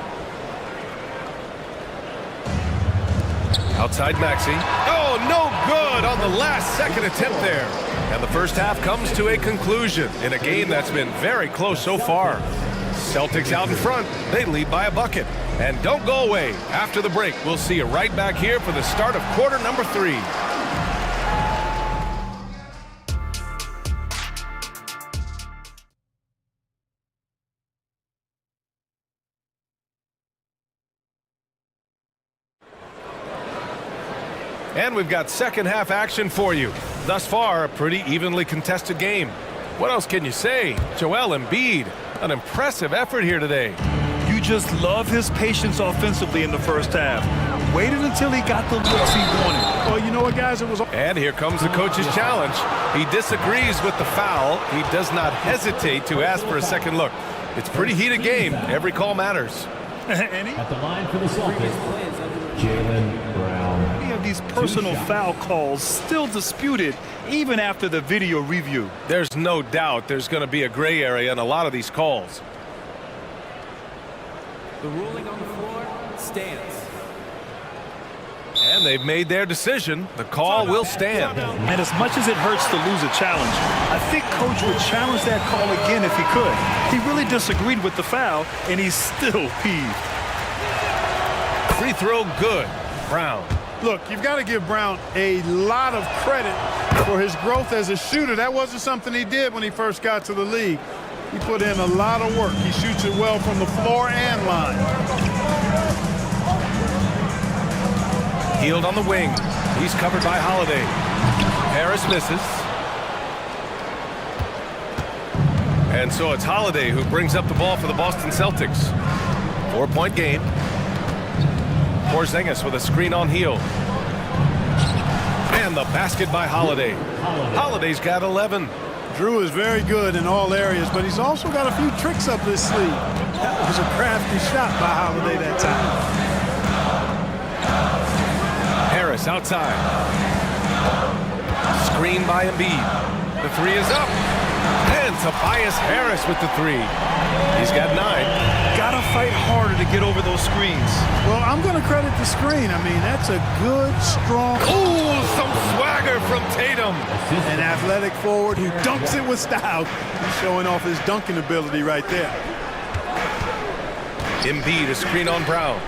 Speaker 1: Outside Maxey. Oh, no good on the last second attempt there. And the first half comes to a conclusion in a game that's been very close so far. Celtics out in front. They lead by a bucket. And don't go away. After the break, we'll see you right back here for the start of quarter number 3. And we've got second half action for you. Thus far, a pretty evenly contested game. What else can you say? Joel Embiid, an impressive effort here today.
Speaker 10: You just love his patience offensively in the first half. Waited until he got the looks he wanted.
Speaker 3: Well, you know what, guys? It was.
Speaker 1: And here comes the coach's challenge. He disagrees with the foul. He does not hesitate to ask for a second look. It's a pretty heated game. Every call matters.
Speaker 7: At the line for the Celtics, Jaylen Brown.
Speaker 10: Many of these personal foul calls still disputed even after the video review.
Speaker 1: There's no doubt there's going to be a gray area in a lot of these calls.
Speaker 15: The ruling on the floor stands.
Speaker 1: And they've made their decision. The call will stand.
Speaker 10: And as much as it hurts to lose a challenge, I think Coach would challenge that call again if he could. He really disagreed with the foul, and he's still peeved.
Speaker 1: Free throw good. Brown.
Speaker 3: Look, you've got to give Brown a lot of credit for his growth as a shooter. That wasn't something he did when he first got to the league. He put in a lot of work. He shoots it well from the floor and line.
Speaker 1: Healed on the wing. He's covered by Holiday. Harris misses. And so it's Holiday who brings up the ball for the Boston Celtics. 4-point game. Porzingis with a screen on Heel. And the basket by Holiday. Holiday's got 11.
Speaker 3: Drew is very good in all areas, but he's also got a few tricks up his sleeve. That was a crafty shot by Holiday that time.
Speaker 1: Harris outside. Screen by Embiid. The three is up. And Tobias Harris with the three. He's got 9.
Speaker 10: Gotta fight harder to get over those screens.
Speaker 3: Well, I'm going to credit the screen. I mean, that's a good, strong...
Speaker 1: Ooh, some swagger from Tatum.
Speaker 3: An athletic forward who dunks it with style. He's showing off his dunking ability right there.
Speaker 1: Embiid, a screen on Brown.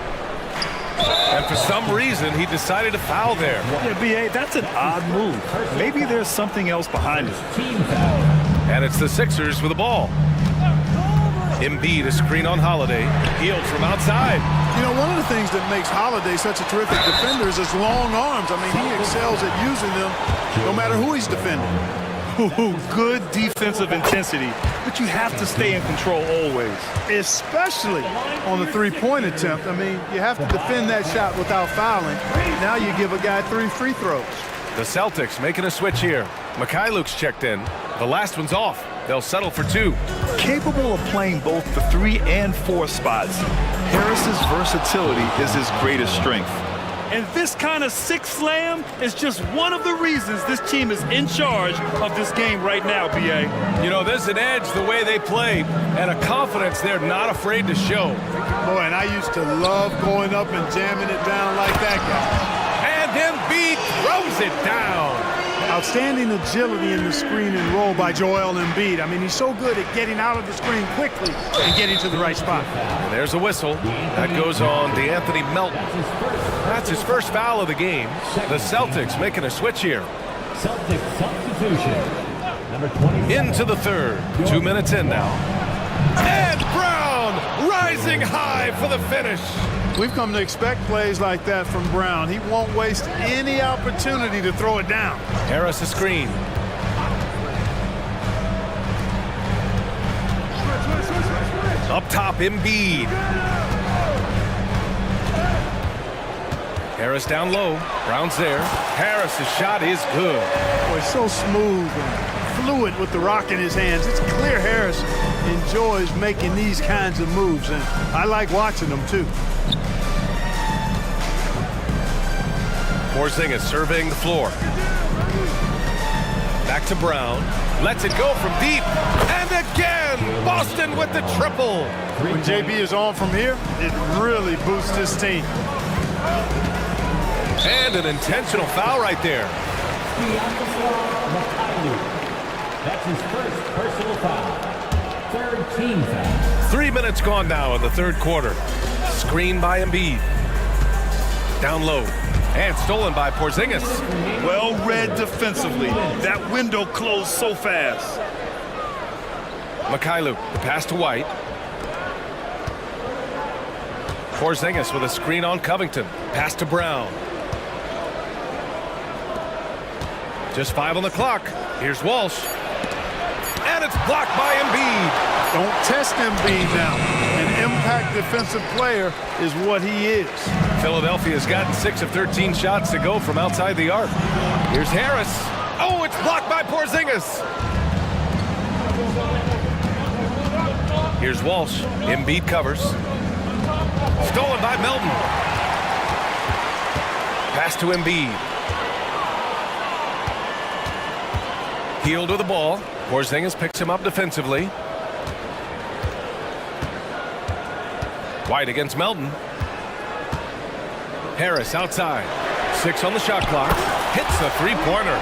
Speaker 1: And for some reason, he decided to foul there.
Speaker 10: Yeah, B.A., that's an odd move. Maybe there's something else behind it.
Speaker 1: And it's the Sixers with the ball. Embiid, a screen on Holiday. Healed from outside.
Speaker 3: You know, one of the things that makes Holiday such a terrific defender is his long arms. I mean, he excels at using them no matter who he's defending.
Speaker 10: Ooh, good defensive intensity, but you have to stay in control always.
Speaker 3: Especially on the three-point attempt. I mean, you have to defend that shot without fouling. Now you give a guy 3 free throws.
Speaker 1: The Celtics making a switch here. Mikhailuk's checked in. The last one's off. They'll settle for 2.
Speaker 10: Capable of playing both the 3 and 4 spots, Harris's versatility is his greatest strength. And this kind of sick slam is just one of the reasons this team is in charge of this game right now, B.A.
Speaker 1: You know, there's an edge the way they play and a confidence they're not afraid to show.
Speaker 3: Boy, and I used to love going up and jamming it down like that guy.
Speaker 1: And Embiid throws it down.
Speaker 3: Outstanding agility in the screen and roll by Joel Embiid. I mean, he's so good at getting out of the screen quickly and getting to the right spot.
Speaker 1: And there's a whistle. That goes on DeAnthony Melton. That's his first foul of the game. The Celtics making a switch here.
Speaker 7: Celtics substitution. Number 20.
Speaker 1: Into the third. 2 minutes in now. And Brown rising high for the finish.
Speaker 3: We've come to expect plays like that from Brown. He won't waste any opportunity to throw it down.
Speaker 1: Harris a screen. Up top, Embiid. Harris down low. Brown's there. Harris's shot is good.
Speaker 3: Boy, so smooth and fluid with the rock in his hands. It's clear Harris enjoys making these kinds of moves, and I like watching them too.
Speaker 1: Porzingis surveying the floor. Back to Brown. Lets it go from deep. And again, Boston with the triple.
Speaker 3: When JB is on from here, it really boosts his team.
Speaker 1: And an intentional foul right there.
Speaker 7: That's his first personal foul. Third team foul.
Speaker 1: 3 minutes gone now in the third quarter. Screen by Embiid. Down low. And stolen by Porzingis.
Speaker 10: Well read defensively. That window closed so fast.
Speaker 1: Mikhailuk, the pass to White. Porzingis with a screen on Covington. Pass to Brown. Just 5 on the clock. Here's Walsh. And it's blocked by Embiid.
Speaker 3: Don't test Embiid now. An impact defensive player is what he is.
Speaker 1: Philadelphia's gotten 6 of 13 shots to go from outside the arc. Here's Harris. Oh, it's blocked by Porzingis. Here's Walsh. Embiid covers. Stolen by Melton. Pass to Embiid. Healed with the ball. Porzingis picks him up defensively. White against Melton. Harris outside. 6 on the shot clock. Hits the three-pointer.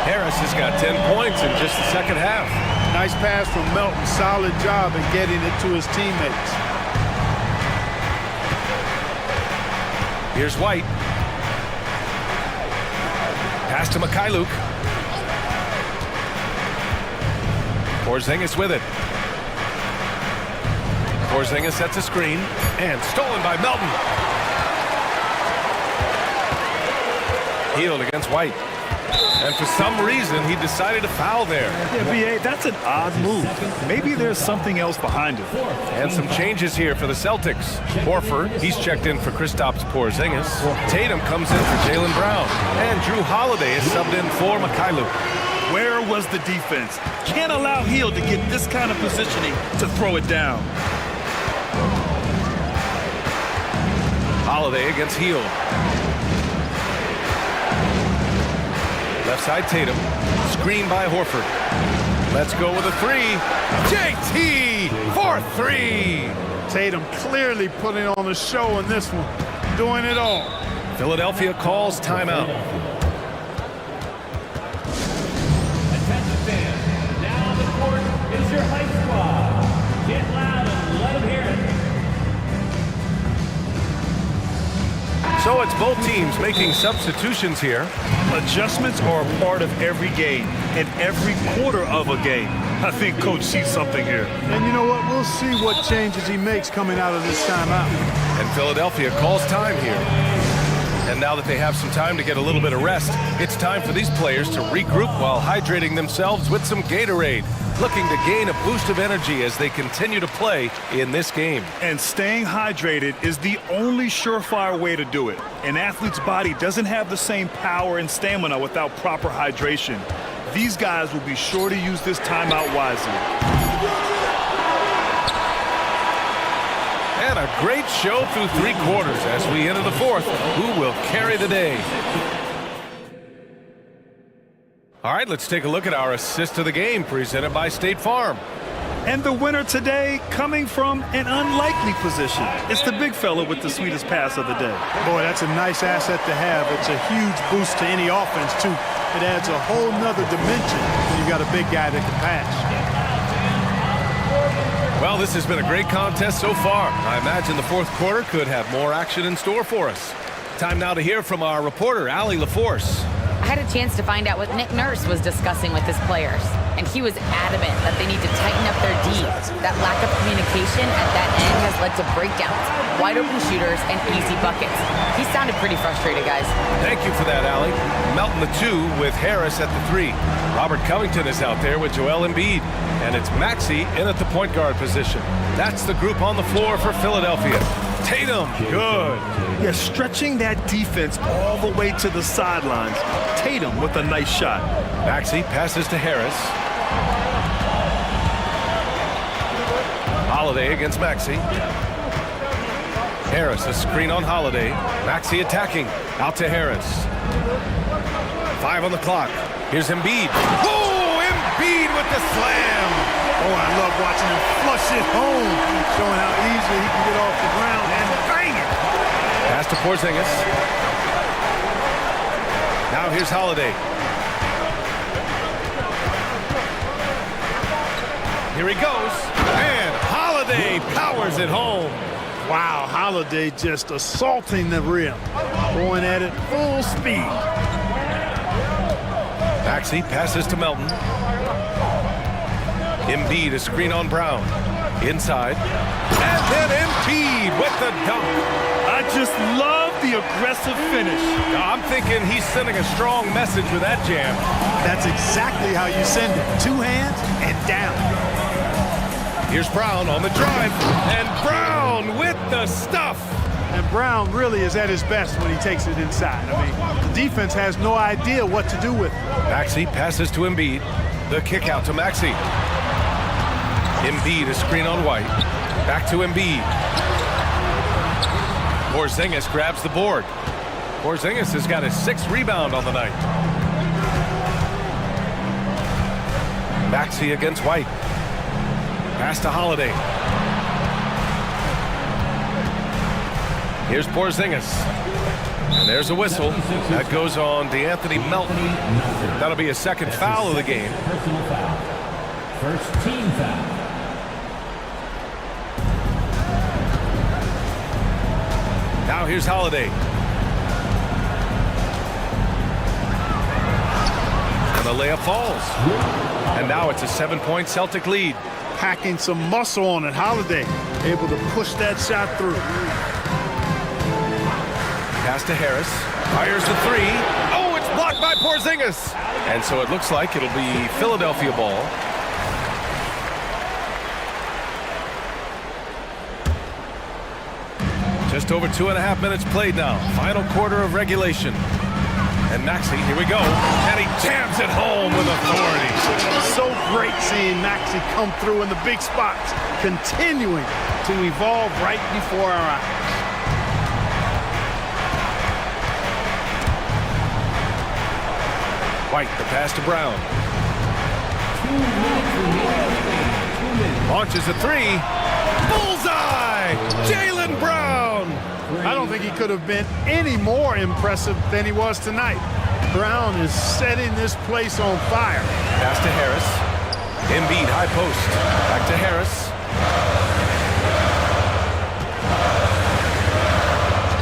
Speaker 1: Harris has got 10 points in just the second half.
Speaker 3: Nice pass from Melton. Solid job in getting it to his teammates.
Speaker 1: Here's White. Pass to Mikhailuk. Porzingis with it. Porzingis sets a screen and stolen by Melton. Healed against White. And for some reason, he decided to foul there.
Speaker 10: Yeah, B.A., that's an odd move. Maybe there's something else behind it.
Speaker 1: And some changes here for the Celtics. Horford, he's checked in for Kristaps Porzingis. Tatum comes in for Jaylen Brown. And Drew Holiday is subbed in for Mikhailuk.
Speaker 10: Where was the defense? Can't allow Hield to get this kind of positioning to throw it down.
Speaker 1: Holiday against Hield. Left side Tatum. Screen by Horford. Let's go with a three. JT for three.
Speaker 3: Tatum clearly putting on a show in this one. Doing it all.
Speaker 1: Philadelphia calls timeout.
Speaker 7: Attention fans, now the court is your high squad. Get loud and let them hear it.
Speaker 1: So it's both teams making substitutions here.
Speaker 10: Adjustments are a part of every game and every quarter of a game. I think Coach sees something here.
Speaker 3: And you know what? We'll see what changes he makes coming out of this timeout.
Speaker 1: And Philadelphia calls time here. And now that they have some time to get a little bit of rest, it's time for these players to regroup while hydrating themselves with some Gatorade, looking to gain a boost of energy as they continue to play in this game.
Speaker 10: And staying hydrated is the only surefire way to do it. An athlete's body doesn't have the same power and stamina without proper hydration. These guys will be sure to use this timeout wisely.
Speaker 1: And a great show through three quarters as we enter the fourth. Who will carry the day? All right, let's take a look at our assist of the game presented by State Farm.
Speaker 10: And the winner today coming from an unlikely position. It's the big fella with the sweetest pass of the day.
Speaker 3: Boy, that's a nice asset to have. It's a huge boost to any offense, too. It adds a whole nother dimension when you've got a big guy that can pass.
Speaker 1: Well, this has been a great contest so far. I imagine the fourth quarter could have more action in store for us. Time now to hear from our reporter, Allie LaForce.
Speaker 4: I had a chance to find out what Nick Nurse was discussing with his players, and he was adamant that they need to tighten up their D. That lack of communication at that end has led to breakdowns, wide open shooters, and easy buckets. He sounded pretty frustrated, guys.
Speaker 1: Thank you for that, Allie. Melton the 2 with Harris at the 3. Robert Covington is out there with Joel Embiid, and it's Maxey in at the point guard position. That's the group on the floor for Philadelphia. Tatum, good.
Speaker 10: Yeah, stretching that defense all the way to the sidelines. Tatum with a nice shot.
Speaker 1: Maxey passes to Harris. Holiday against Maxey. Harris, a screen on Holiday. Maxey attacking. Out to Harris. 5 on the clock. Here's Embiid. Oh, Embiid with the slam.
Speaker 3: Oh, I love watching him flush it home, showing how easily he can get off the ground and bang it.
Speaker 1: Pass to Porzingis. Now here's Holiday. Here he goes. And Holiday powers it home.
Speaker 3: Wow, Holiday just assaulting the rim. Going at it full speed.
Speaker 1: Maxey passes to Melton. Embiid, a screen on Brown. Inside. And then Embiid with the dunk.
Speaker 10: I just love the aggressive finish.
Speaker 1: I'm thinking he's sending a strong message with that jam.
Speaker 3: That's exactly how you send it. 2 hands and down.
Speaker 1: Here's Brown on the drive. And Brown with the stuff.
Speaker 3: And Brown really is at his best when he takes it inside. I mean, the defense has no idea what to do with it.
Speaker 1: Maxey passes to Embiid. The kick out to Maxey. Embiid, a screen on White. Back to Embiid. Porzingis grabs the board. Porzingis has got his 6th rebound on the night. Maxey against White. Pass to Holiday. Here's Porzingis. And there's a whistle. That goes on DeAnthony Melton. That'll be a second foul of the game.
Speaker 7: Personal foul. First team foul.
Speaker 1: Now here's Holiday. And the layup falls. And now it's a 7-point Celtic lead.
Speaker 3: Packing some muscle on it. Holiday able to push that shot through.
Speaker 1: Pass to Harris. Fires the three. Oh, it's blocked by Porzingis. And so it looks like it'll be Philadelphia ball. Just over 2.5 minutes played now. Final quarter of regulation. And Maxey, here we go. And he jams it home with authority.
Speaker 3: So great seeing Maxey come through in the big spots, continuing to evolve right before our eyes.
Speaker 1: White, the pass to Brown.
Speaker 7: 2 minutes.
Speaker 1: Launches a three. Bullseye! Jaylen Brown!
Speaker 3: I don't think he could have been any more impressive than he was tonight. Brown is setting this place on fire.
Speaker 1: Pass to Harris. Embiid, high post. Back to Harris.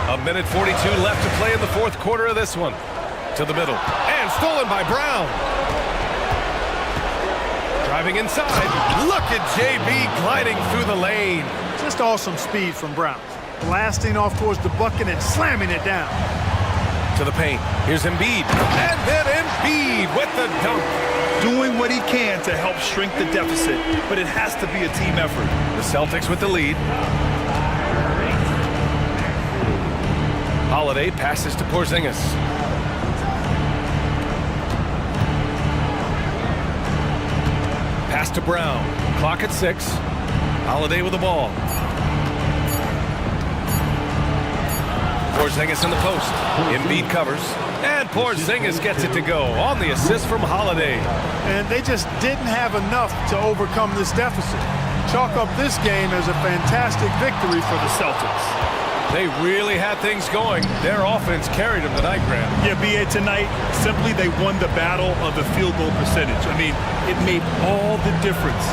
Speaker 1: A minute 42 left to play in the fourth quarter of this one. To the middle. And stolen by Brown. Driving inside. Look at JB gliding through the lane.
Speaker 3: Just awesome speed from Brown. Blasting off towards the bucket and slamming it down.
Speaker 1: To the paint. Here's Embiid. And then Embiid with the dunk.
Speaker 10: Doing what he can to help shrink the deficit, but it has to be a team effort.
Speaker 1: The Celtics with the lead. Holiday passes to Porzingis. Pass to Brown. Clock at 6. Holiday with the ball. Porzingis in the post. Embiid covers. And Porzingis gets it to go on the assist from Holiday.
Speaker 3: And they just didn't have enough to overcome this deficit. Chalk up this game as a fantastic victory for the Celtics.
Speaker 1: They really had things going. Their offense carried them tonight, Graham.
Speaker 10: Yeah, BA, tonight, simply they won the battle of the field goal percentage. I mean, it made all the difference.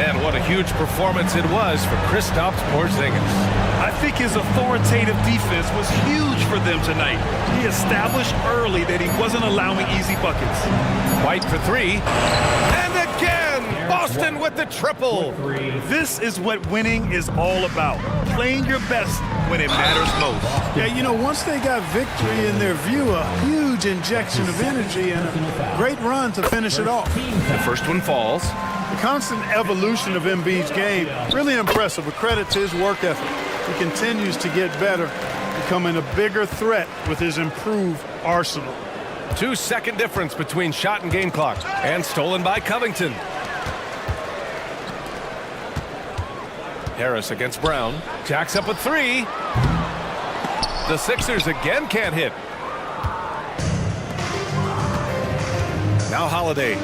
Speaker 1: And what a huge performance it was for Kristaps Porzingis.
Speaker 10: I think his authoritative defense was huge for them tonight. He established early that he wasn't allowing easy buckets.
Speaker 1: White for three. And again, Boston with the triple.
Speaker 10: This is what winning is all about. Playing your best when it matters most.
Speaker 3: Yeah, you know, once they got victory in their view, a huge injection of energy and a great run to finish it off.
Speaker 1: The first one falls.
Speaker 3: The constant evolution of Embiid's game, really impressive. A credit to his work ethic. He continues to get better, becoming a bigger threat with his improved arsenal.
Speaker 1: 2-second difference between shot and game clock. And stolen by Covington. Harris against Brown. Jacks up a three. The Sixers again can't hit. Now Holiday.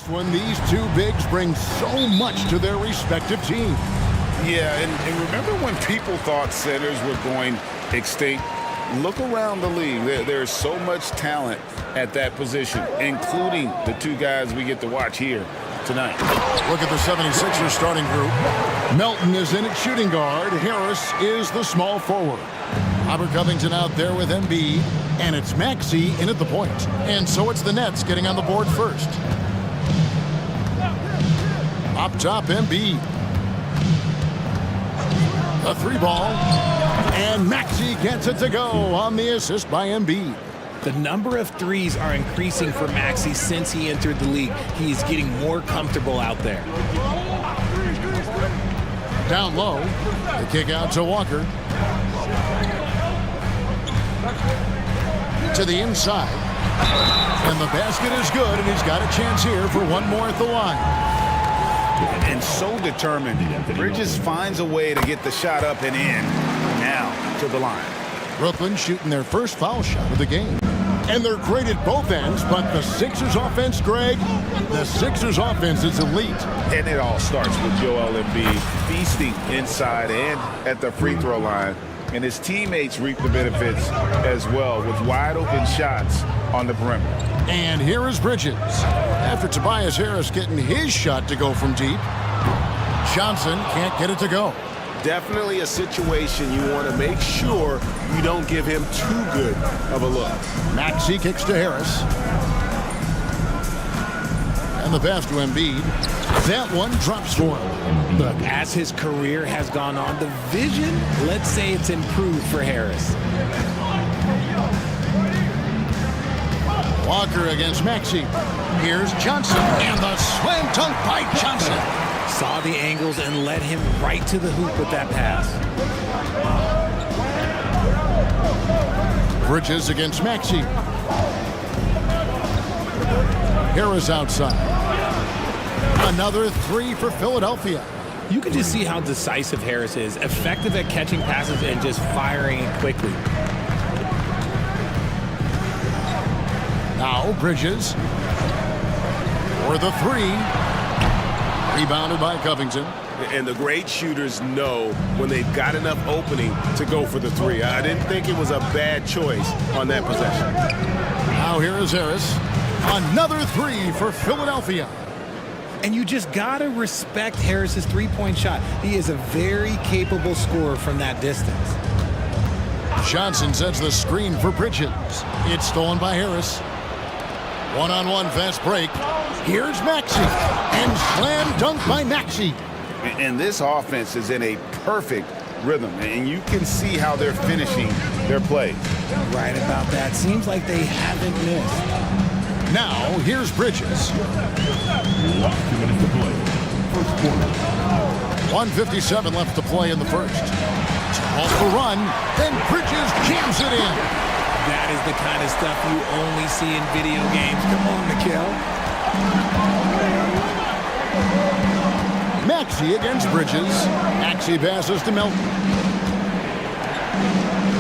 Speaker 5: When these two bigs bring so much to their respective teams.
Speaker 12: Yeah, and remember when people thought centers were going extinct? Look around the league. There's so much talent at that position, including the two guys we get to watch here tonight.
Speaker 5: Look at the 76ers starting group. Melton is in at shooting guard. Harris is the small forward. Robert Covington out there with Embiid. And it's Maxey in at the point. And so it's the Nets getting on the board first. Up top, Embiid. A three ball. And Maxey gets it to go on the assist by Embiid.
Speaker 2: The number of threes are increasing for Maxey since he entered the league. He is getting more comfortable out there.
Speaker 5: Down low. The kick out to Walker. To the inside. And the basket is good, and he's got a chance here for one more at the line.
Speaker 12: And so determined. Bridges finds a way to get the shot up and in. Now to the line.
Speaker 5: Brooklyn shooting their first foul shot of the game. And they're great at both ends, but the Sixers offense, Greg, the Sixers offense is elite.
Speaker 12: And it all starts with Joel Embiid feasting inside and at the free throw line. And his teammates reap the benefits as well with wide open shots on the perimeter.
Speaker 5: And here is Bridges. After Tobias Harris getting his shot to go from deep, Johnson can't get it to go.
Speaker 14: Definitely a situation you want to make sure you don't give him too good of a look.
Speaker 5: Maxey kicks to Harris. And the pass to Embiid. That one drops for him.
Speaker 2: Look, as his career has gone on, the vision, let's say it's improved for Harris.
Speaker 5: Walker against Maxey. Here's Johnson. And the slam dunk by Johnson.
Speaker 2: Saw the angles and led him right to the hoop with that pass.
Speaker 5: Bridges against Maxey. Harris outside. Another three for Philadelphia.
Speaker 2: You can just see how decisive Harris is. Effective at catching passes and just firing it quickly.
Speaker 5: Now Bridges. For the three. Rebounded by Covington.
Speaker 14: And the great shooters know when they've got enough opening to go for the three. I didn't think it was a bad choice on that possession.
Speaker 5: Now here is Harris. Another three for Philadelphia.
Speaker 2: And you just got to respect Harris's three-point shot. He is a very capable scorer from that distance.
Speaker 5: Johnson sets the screen for Bridges. It's stolen by Harris. One-on-one fast break. Here's Maxey. And slam dunk by Maxey.
Speaker 12: And this offense is in a perfect rhythm. And you can see how they're finishing their plays.
Speaker 2: Right about that. Seems like they haven't missed.
Speaker 5: Now, here's Bridges. 1:57 left to play in the first. Off the run, then Bridges jams it in.
Speaker 2: That is the kind of stuff you only see in video games. Come on, Mikhail.
Speaker 5: Maxey against Bridges. Maxey passes to Melton.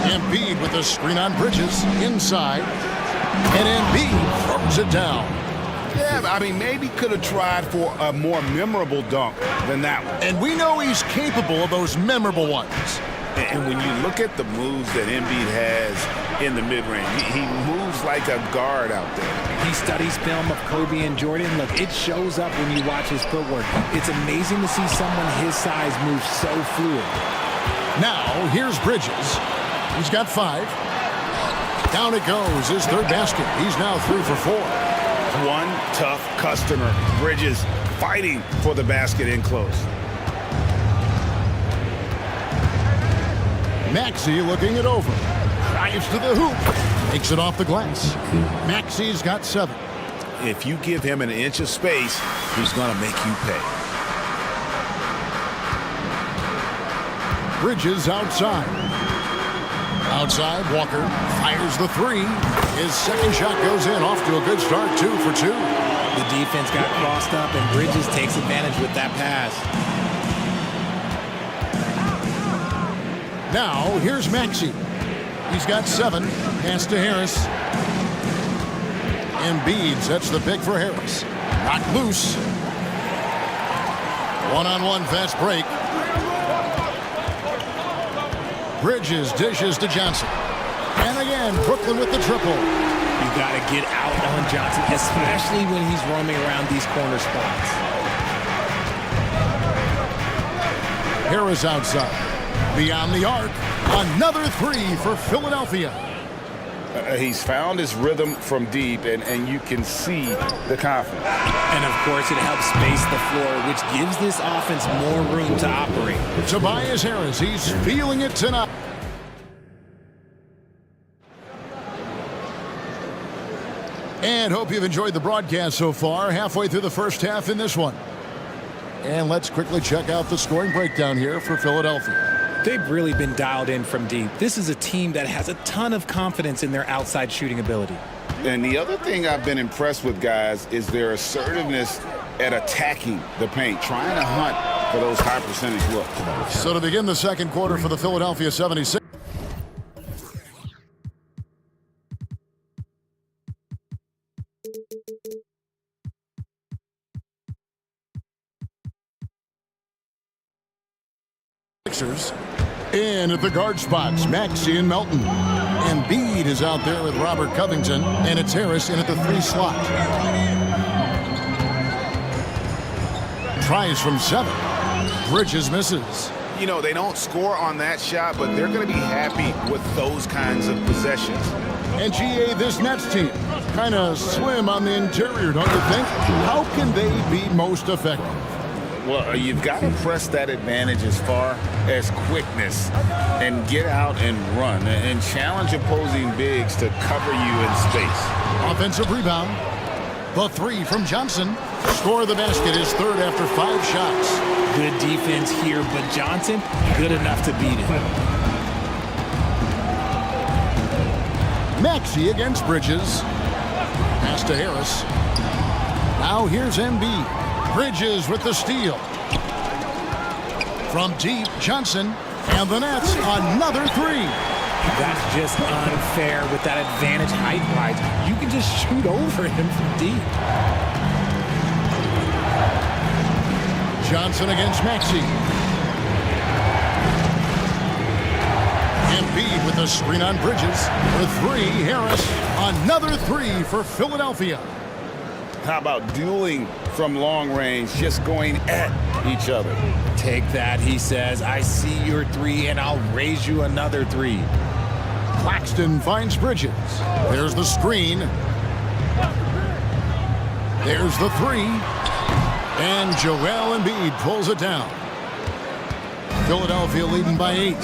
Speaker 5: Embiid with the screen on Bridges. Inside. And Embiid throws it down.
Speaker 12: Yeah, I mean, maybe could have tried for a more memorable dunk than that one.
Speaker 5: And we know he's capable of those memorable ones.
Speaker 12: And when you look at the moves that Embiid has in the mid-range, he moves like a guard out there.
Speaker 2: He studies film of Kobe and Jordan. Look, it shows up when you watch his footwork. It's amazing to see someone his size move so fluid.
Speaker 5: Now, here's Bridges. He's got 5. Down it goes, his third basket. He's now 3 for 4.
Speaker 12: One tough customer. Bridges fighting for the basket in close.
Speaker 5: Maxey looking it over. Drives to the hoop. Takes it off the glass. Maxey's got 7.
Speaker 12: If you give him an inch of space, he's going to make you pay.
Speaker 5: Bridges outside. Outside, Walker fires the 3. His second shot goes in, off to a good start, 2 for 2.
Speaker 2: The defense got crossed up, and Bridges takes advantage with that pass.
Speaker 5: Now, here's Maxey. He's got 7. Pass to Harris. Embiid sets the pick for Harris. Knocked loose. One-on-one fast break. Bridges dishes to Johnson. And again, Brooklyn with the triple.
Speaker 2: You got to get out on Johnson, especially when he's roaming around these corner spots.
Speaker 5: Harris outside. Beyond the arc. Another three for Philadelphia.
Speaker 12: He's found his rhythm from deep, and you can see the confidence.
Speaker 2: And, of course, it helps space the floor, which gives this offense more room to operate.
Speaker 5: Tobias Harris, he's feeling it tonight. And hope you've enjoyed the broadcast so far. Halfway through the first half in this one. And let's quickly check out the scoring breakdown here for Philadelphia.
Speaker 2: They've really been dialed in from deep. This is a team that has a ton of confidence in their outside shooting ability.
Speaker 12: And the other thing I've been impressed with, guys, is their assertiveness at attacking the paint, trying to hunt for those high percentage looks.
Speaker 5: So to begin the second quarter for the Philadelphia 76. In at the guard spots, Maxey and Melton. Embiid is out there with Robert Covington, and it's Harris in at the 3 slot. Tries from 7. Bridges misses.
Speaker 6: You know, they don't score on that shot, but they're going to be happy with those kinds of possessions.
Speaker 5: And GA, this Nets team, kind of slim on the interior, don't you think? How can they be most effective?
Speaker 12: Well, you've got to press that advantage as far as quickness and get out and run and challenge opposing bigs to cover you in space.
Speaker 5: Offensive rebound. The 3 from Johnson. Score of the basket is third after 5 shots.
Speaker 2: Good defense here, but Johnson, good enough to beat it.
Speaker 5: Maxey against Bridges. Pass to Harris. Now here's Embiid. Bridges with the steal. From deep, Johnson. And the Nets, another 3.
Speaker 2: That's just unfair with that advantage height-wise. You can just shoot over him from deep.
Speaker 5: Johnson against Maxey. Embiid with the screen on Bridges. The 3, Harris. Another 3 for Philadelphia.
Speaker 12: How about dueling from long range, just going at each other?
Speaker 2: Take that, he says. I see your 3, and I'll raise you another 3.
Speaker 5: Claxton finds Bridges. There's the screen. There's the 3. And Joel Embiid pulls it down. Philadelphia leading by 8.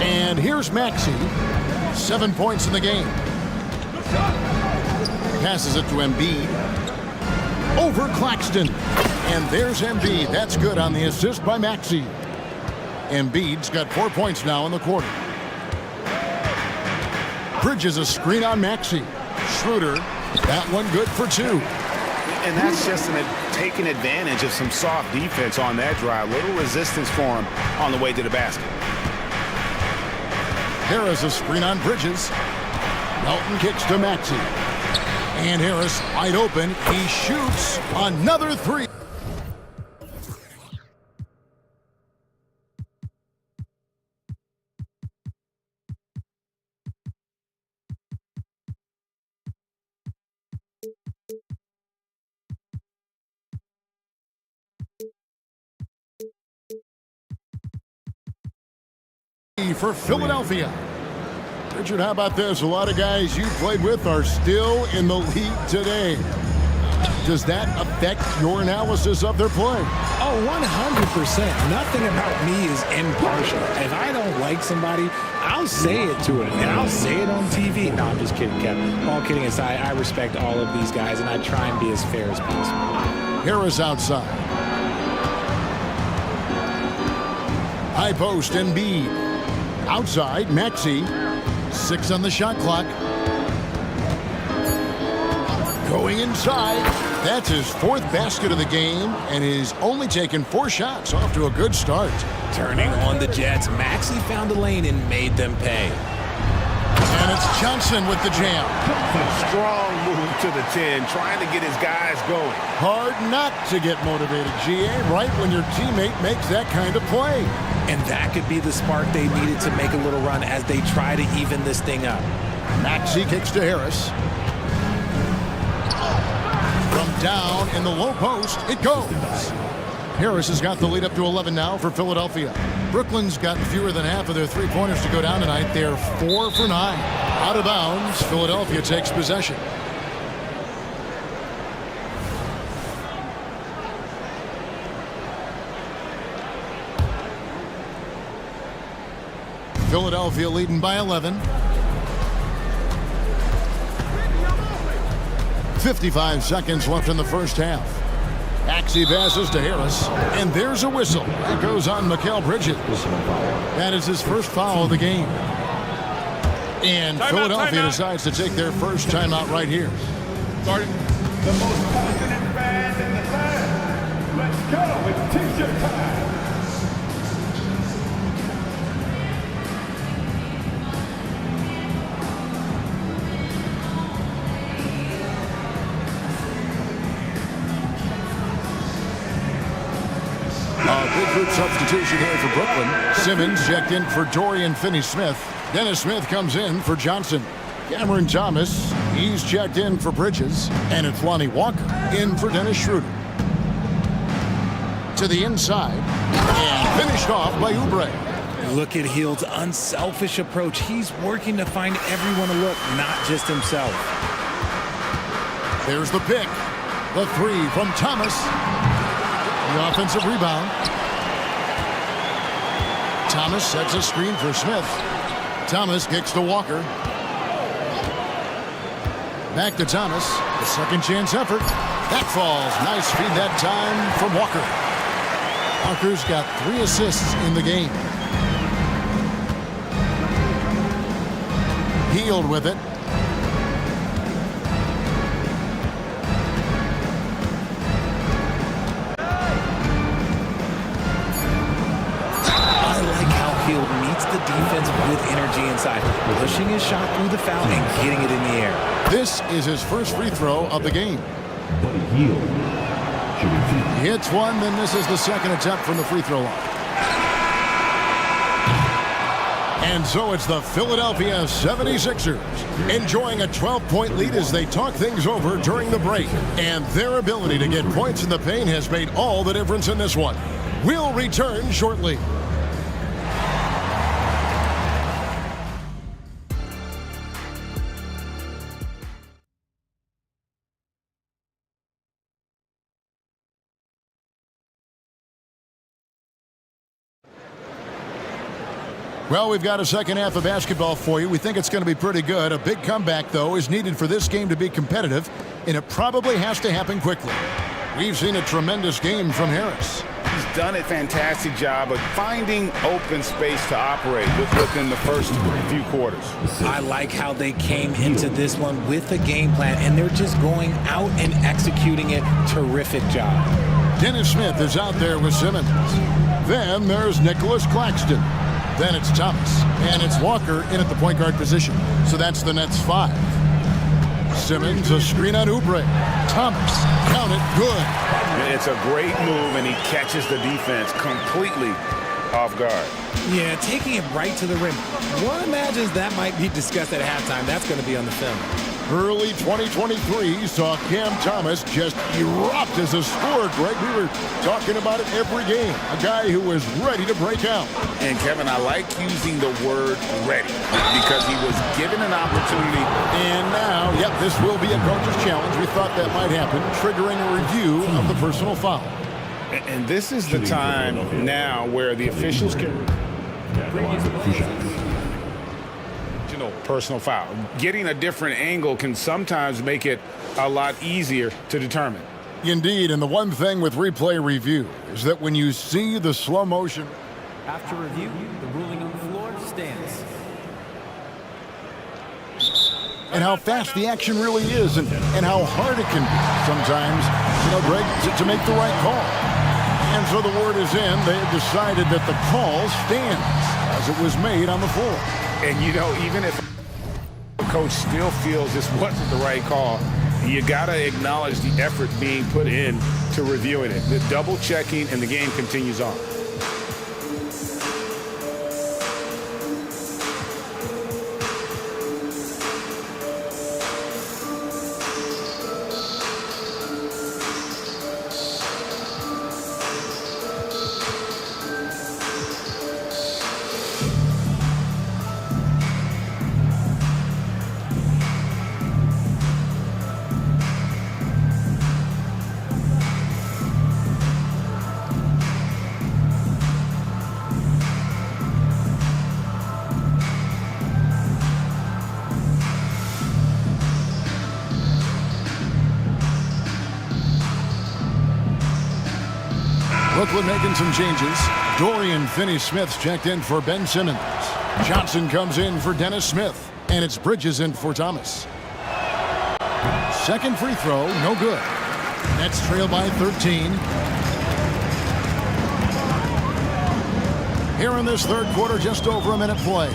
Speaker 5: And here's Maxey. 7 points in the game. Passes it to Embiid. Over Claxton. And there's Embiid. That's good on the assist by Maxey. Embiid's got 4 points now in the quarter. Bridges a screen on Maxey. Schroeder, that one good for 2.
Speaker 6: And that's just taking advantage of some soft defense on that drive. Little resistance for him on the way to the basket.
Speaker 5: Harris a screen on Bridges. Melton kicks to Maxey. And Harris wide open. He shoots another 3. For Philadelphia. Richard, how about this? A lot of guys you played with are still in the league today. Does that affect your analysis of their play?
Speaker 2: Oh, 100%. Nothing about me is impartial. If I don't like somebody, I'll say it to him, and I'll say it on TV. No, I'm just kidding, Kevin. All kidding aside, I respect all of these guys, and I try and be as fair as possible.
Speaker 5: Harris outside. High post, Embiid. Outside, Maxey. 6 on the shot clock. Going inside. That's his 4th basket of the game, and he's only taken 4 shots. Off to a good start.
Speaker 2: Turning on the Jets, Maxey found a lane and made them pay.
Speaker 5: And it's Johnson with the jam.
Speaker 12: Strong move to the 10, trying to get his guys going.
Speaker 5: Hard not to get motivated, GA, right when your teammate makes that kind of play.
Speaker 2: And that could be the spark they needed to make a little run as they try to even this thing up.
Speaker 5: Maxey kicks to Harris. From down in the low post, it goes. Harris has got the lead up to 11 now for Philadelphia. Brooklyn's gotten fewer than half of their three-pointers to go down tonight. They're 4 for 9. Out of bounds, Philadelphia takes possession. Philadelphia leading by 11. 55 seconds left in the first half. Maxey passes to Harris, and there's a whistle. It goes on Mikal Bridges. That is his first foul of the game. And Philadelphia decides to take their first timeout right here.
Speaker 7: Starting the most confident band in the land. Let's go with T-shirt time.
Speaker 5: Big group substitution here for Brooklyn. Simmons checked in for Dorian Finney-Smith. Dennis Smith comes in for Johnson. Cameron Thomas, he's checked in for Bridges. And it's Lonnie Walker in for Dennis Schroeder. To the inside. And finished off by Oubre.
Speaker 2: Look at Hield's unselfish approach. He's working to find everyone to look, not just himself.
Speaker 5: There's the pick. The three from Thomas. The offensive rebound. Thomas sets a screen for Smith. Thomas kicks to Walker. Back to Thomas. The second chance effort. That falls. Nice feed that time from Walker. Walker's got 3 assists in the game. Hield with it.
Speaker 2: Meets the defense with energy inside, pushing his shot through the foul and getting it in the air.
Speaker 5: This is his first free throw of the game. He hits one, then this is the second attempt from the free throw line. And so it's the Philadelphia 76ers enjoying a 12-point lead as they talk things over during the break. And their ability to get points in the paint has made all the difference in this one. We'll return shortly. Well, we've got a second half of basketball for you. We think it's going to be pretty good. A big comeback, though, is needed for this game to be competitive, and it probably has to happen quickly. We've seen a tremendous game from Harris.
Speaker 12: He's done a fantastic job of finding open space to operate within the first few quarters.
Speaker 2: I like how they came into this one with a game plan, and they're just going out and executing it. Terrific job.
Speaker 5: Dennis Smith is out there with Simmons. Then there's Nicholas Claxton. Then it's Thomas, and it's Walker in at the point guard position. So that's the Nets 5. Simmons, a screen on Oubre. Thomas, count it, good.
Speaker 12: It's a great move, and he catches the defense completely off guard.
Speaker 2: Yeah, taking it right to the rim. One imagines that might be discussed at halftime. That's going to be on the film.
Speaker 5: Early 2023 saw Cam Thomas just erupt as a scorer, Greg. We were talking about it every game. A guy who was ready to break out.
Speaker 12: And, Kevin, I like using the word ready because he was given an opportunity.
Speaker 5: And now, yep, this will be a coach's challenge. We thought that might happen, triggering a review of the personal foul.
Speaker 12: And this is the time now where the officials can... personal foul. Getting a different angle can sometimes make it a lot easier to determine.
Speaker 5: Indeed, and the one thing with replay review is that when you see the slow motion...
Speaker 15: After review, the ruling on the floor stands.
Speaker 5: And how fast the action really is and how hard it can be sometimes, Greg, to make the right call. And so the word is in. They have decided that the call stands as it was made on the floor.
Speaker 12: And, even if... coach still feels this wasn't the right call, you got to acknowledge the effort being put in to reviewing it. The double checking, and the game continues on.
Speaker 5: Brooklyn making some changes. Dorian Finney-Smith's checked in for Ben Simmons. Johnson comes in for Dennis Smith. And it's Bridges in for Thomas. Second free throw, no good. Nets trail by 13. Here in this third quarter, just over a minute play.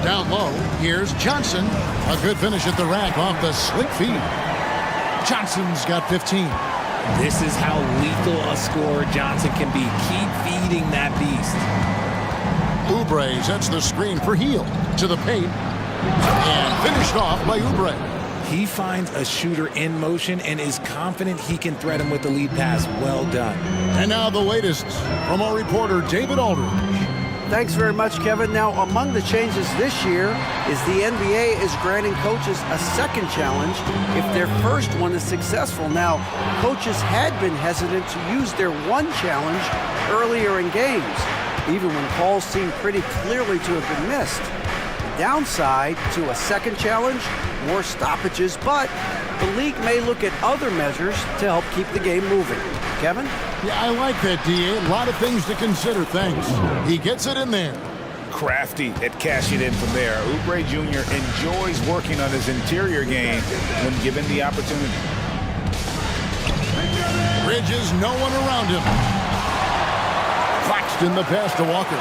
Speaker 5: Down low, here's Johnson. A good finish at the rack off the slick feed. Johnson's got 15.
Speaker 2: This is how lethal a scorer Johnson can be. Keep feeding that beast.
Speaker 5: Oubre sets the screen for Hield to the paint. And finished off by Oubre.
Speaker 2: He finds a shooter in motion and is confident he can thread him with the lead pass. Well done.
Speaker 5: And now the latest from our reporter, David Aldridge.
Speaker 8: Thanks very much, Kevin. Now, among the changes this year is the NBA is granting coaches a second challenge if their first one is successful. Now, coaches had been hesitant to use their one challenge earlier in games, even when calls seemed pretty clearly to have been missed. The downside to a second challenge, more stoppages, but the league may look at other measures to help keep the game moving. Kevin?
Speaker 5: Yeah, I like that, D.A. A lot of things to consider, thanks. He gets it in there.
Speaker 12: Crafty at cashing in from there. Oubre Jr. enjoys working on his interior game when given the opportunity.
Speaker 5: Bridges, no one around him. Claxton the pass to Walker.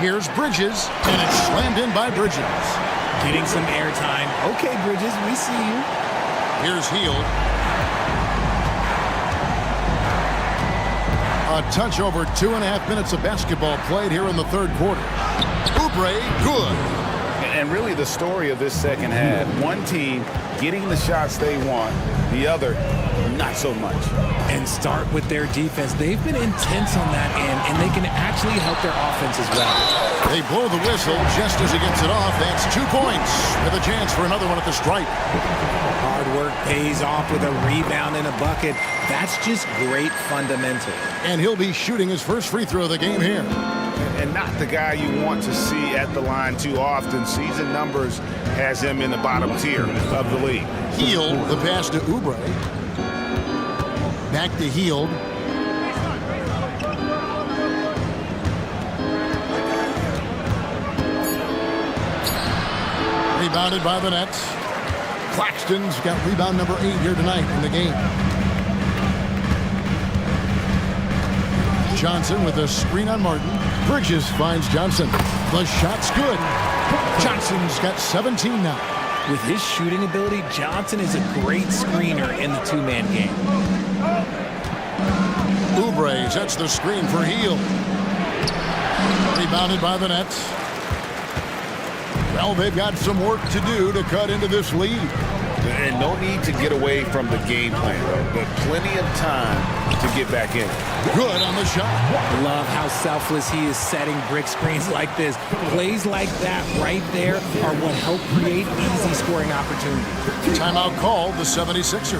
Speaker 5: Here's Bridges, and it's slammed in by Bridges.
Speaker 2: Getting some airtime. Okay, Bridges, we see you.
Speaker 5: Here's Hield. A touch over 2.5 minutes of basketball played here in the third quarter. Oubre, good.
Speaker 12: And really the story of this second half, one team getting the shots they want, the other not so much.
Speaker 2: And start with their defense. They've been intense on that end, and they can actually help their offense as well.
Speaker 5: They blow the whistle just as he gets it off. That's 2 points with a chance for another one at the stripe.
Speaker 2: Hard work pays off with a rebound and a bucket. That's just great fundamental.
Speaker 5: And he'll be shooting his first free throw of the game here.
Speaker 12: And not the guy you want to see at the line too often. Season numbers has him in the bottom tier of the league.
Speaker 5: Hield, the pass to Oubre. Back to Hield. Rebounded by the Nets. Claxton's got rebound number 8 here tonight in the game. Johnson with a screen on Martin. Bridges finds Johnson. The shot's good. Johnson's got 17 now.
Speaker 2: With his shooting ability, Johnson is a great screener in the two-man game.
Speaker 5: Oubre sets the screen for Hield. Rebounded by the Nets. Well, they've got some work to do to cut into this lead.
Speaker 12: And no need to get away from the game plan, but plenty of time to get back in.
Speaker 5: Good on the shot.
Speaker 2: Love how selfless he is setting brick screens like this. Plays like that right there are what help create easy scoring opportunities.
Speaker 5: Timeout called the 76ers.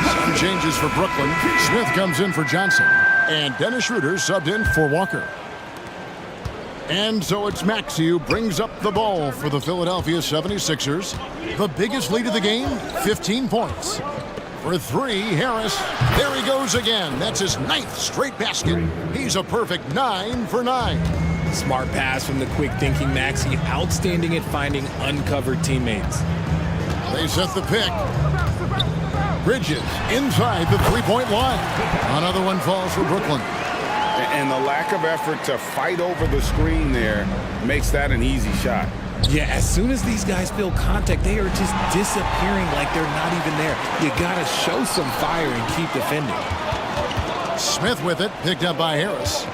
Speaker 5: Some changes for Brooklyn. Smith comes in for Johnson. And Dennis Schroeder subbed in for Walker. And so it's Maxey who brings up the ball for the Philadelphia 76ers. The biggest lead of the game, 15 points. For 3, Harris. There he goes again. That's his 9th straight basket. He's a perfect 9 for 9.
Speaker 2: Smart pass from the quick-thinking Maxey. Outstanding at finding uncovered teammates.
Speaker 5: They set the pick. Bridges inside the three-point line. Another one falls for Brooklyn.
Speaker 6: And the lack of effort to fight over the screen there makes that an easy shot.
Speaker 2: Yeah, as soon as these guys feel contact, they are just disappearing like they're not even there. You gotta show some fire and keep defending.
Speaker 5: Smith with it, picked up by Harris.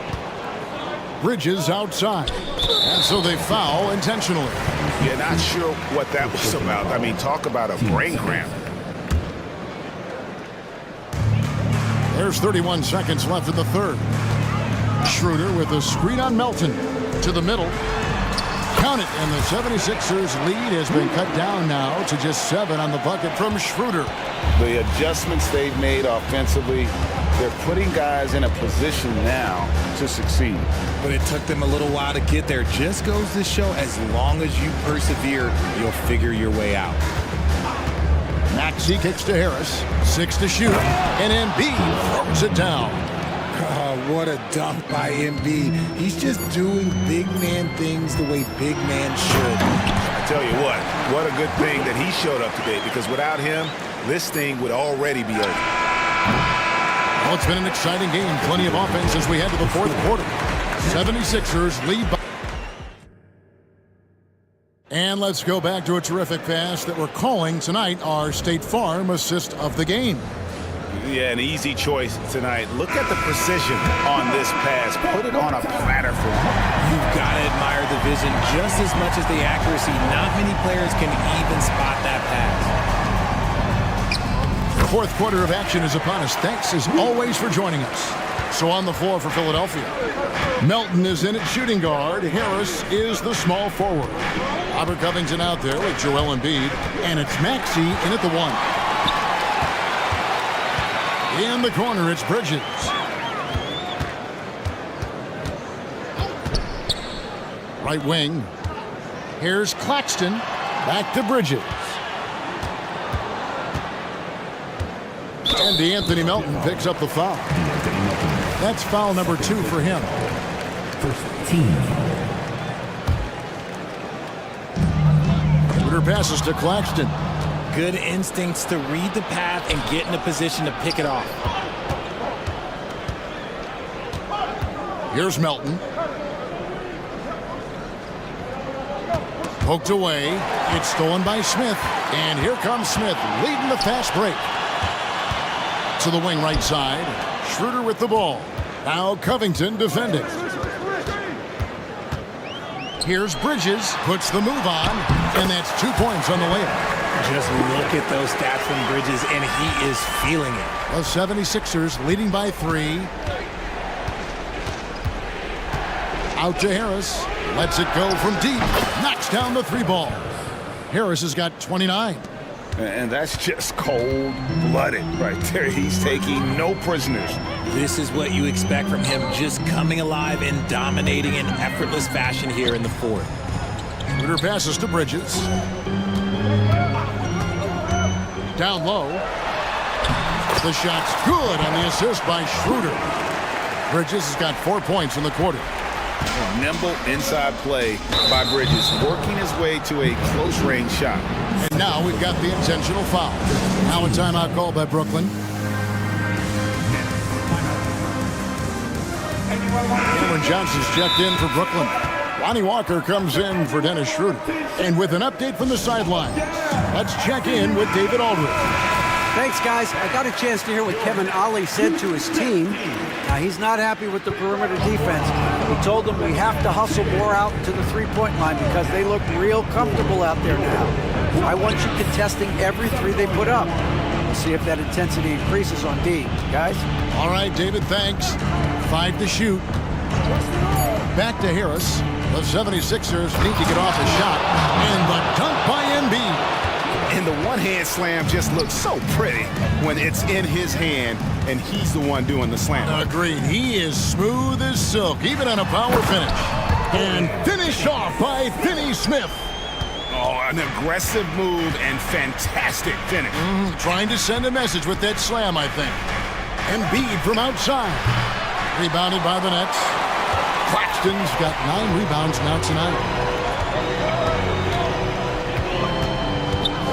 Speaker 5: Bridges outside. And so they foul intentionally.
Speaker 6: Yeah, not sure what that was about. I mean, talk about a brain cramp.
Speaker 5: There's 31 seconds left in the third. Schroeder with a screen on Melton. To the middle. Count it, and the 76ers lead has been cut down now to just 7 on the bucket from Schroeder.
Speaker 6: The adjustments they've made offensively, they're putting guys in a position now to succeed.
Speaker 2: But it took them a little while to get there. Just goes to show, as long as you persevere, you'll figure your way out.
Speaker 5: Maxey kicks to Harris. 6 to shoot. And Embiid throws it down.
Speaker 2: Oh, what a dunk by Embiid. He's just doing big man things the way big man should.
Speaker 6: I tell you what a good thing that he showed up today, because without him, this thing would already be over.
Speaker 5: Well, it's been an exciting game. Plenty of offense as we head to the fourth quarter. 76ers lead by... And let's go back to a terrific pass that we're calling tonight our State Farm assist of the game.
Speaker 6: Yeah, an easy choice tonight. Look at the precision on this pass. Put it on a platter for him.
Speaker 2: You've got to admire the vision just as much as the accuracy. Not many players can even spot that pass.
Speaker 5: The fourth quarter of action is upon us. Thanks as always for joining us. So on the floor for Philadelphia, Melton is in at shooting guard. Harris is the small forward. Robert Covington out there with Joel Embiid. And it's Maxey in at the 1. In the corner, it's Bridges. Right wing. Here's Claxton. Back to Bridges. And Anthony Melton picks up the foul. That's foul number 2 for him.
Speaker 13: First team.
Speaker 5: Schroeder passes to Claxton.
Speaker 2: Good instincts to read the path and get in a position to pick it off.
Speaker 5: Here's Melton. Poked away. It's stolen by Smith. And here comes Smith leading the fast break. To the wing right side. Schroeder with the ball. Now Covington defending. Here's Bridges. Puts the move on. And that's 2 points on the layup.
Speaker 2: Just look at those stats from Bridges, and he is feeling it.
Speaker 5: The 76ers leading by 3. Out to Harris. Lets it go from deep. Knocks down the 3 ball. Harris has got 29.
Speaker 6: And that's just cold-blooded right there. He's taking no prisoners.
Speaker 2: This is what you expect from him, just coming alive and dominating in effortless fashion here in the fourth.
Speaker 5: Schroeder passes to Bridges. Down low. The shot's good on the assist by Schroeder. Bridges has got 4 points in the quarter.
Speaker 6: Nimble inside play by Bridges, working his way to a close-range shot.
Speaker 5: And now we've got the intentional foul. Now a timeout call by Brooklyn. Cameron Johnson's checked in for Brooklyn. Lonnie Walker comes in for Dennis Schroeder. And with an update from the sidelines, let's check in with David Aldridge.
Speaker 8: Thanks, guys. I got a chance to hear what Kevin Ollie said to his team. Now, he's not happy with the perimeter defense. He told them we have to hustle more out to the three-point line because they look real comfortable out there now. I want you contesting every 3 they put up. We'll see if that intensity increases on D. Guys?
Speaker 5: All right, David, thanks. 5 to shoot. Back to Harris. The 76ers need to get off a shot. And the dunk by Embiid.
Speaker 6: And the one-hand slam just looks so pretty when it's in his hand and he's the one doing the slam.
Speaker 5: Agreed. He is smooth as silk, even on a power finish. And finished off by Finney Smith.
Speaker 6: Oh, an aggressive move and fantastic finish.
Speaker 5: Trying to send a message with that slam, I think. Embiid from outside. Rebounded by the Nets. Claxton's got 9 rebounds now tonight.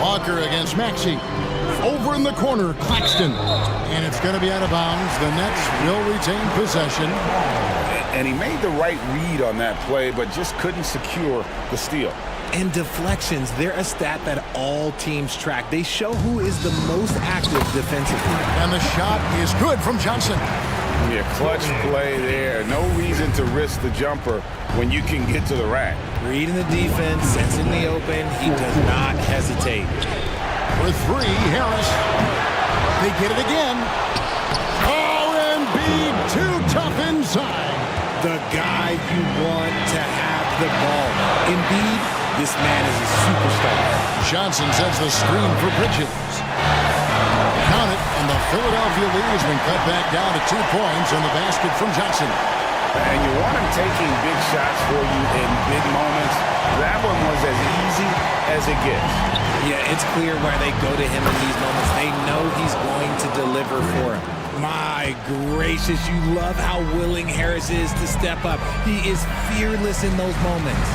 Speaker 5: Walker against Maxey. Over in the corner, Claxton. And it's going to be out of bounds. The Nets will retain possession.
Speaker 12: And he made the right read on that play, but just couldn't secure the steal.
Speaker 2: And deflections, they're a stat that all teams track. They show who is the most active defensively.
Speaker 5: And the shot is good from Johnson.
Speaker 12: Yeah, clutch play there. No reason to risk the jumper when you can get to the rack.
Speaker 2: Reading the defense, sensing the open, he does not hesitate.
Speaker 5: For three, Harris. They get it again. Oh, Embiid, too tough inside.
Speaker 2: The guy you want to have the ball. Embiid, this man is a superstar.
Speaker 5: Johnson sets the screen for Bridges. Count it, and the Philadelphia lead has been cut back down to 2 points on the basket from Johnson.
Speaker 12: And you want him taking big shots for you in big moments. That one was as easy as it gets.
Speaker 2: Yeah, it's clear why they go to him in these moments. They know he's going to deliver for him. My gracious, you love how willing Harris is to step up. He is fearless in those moments.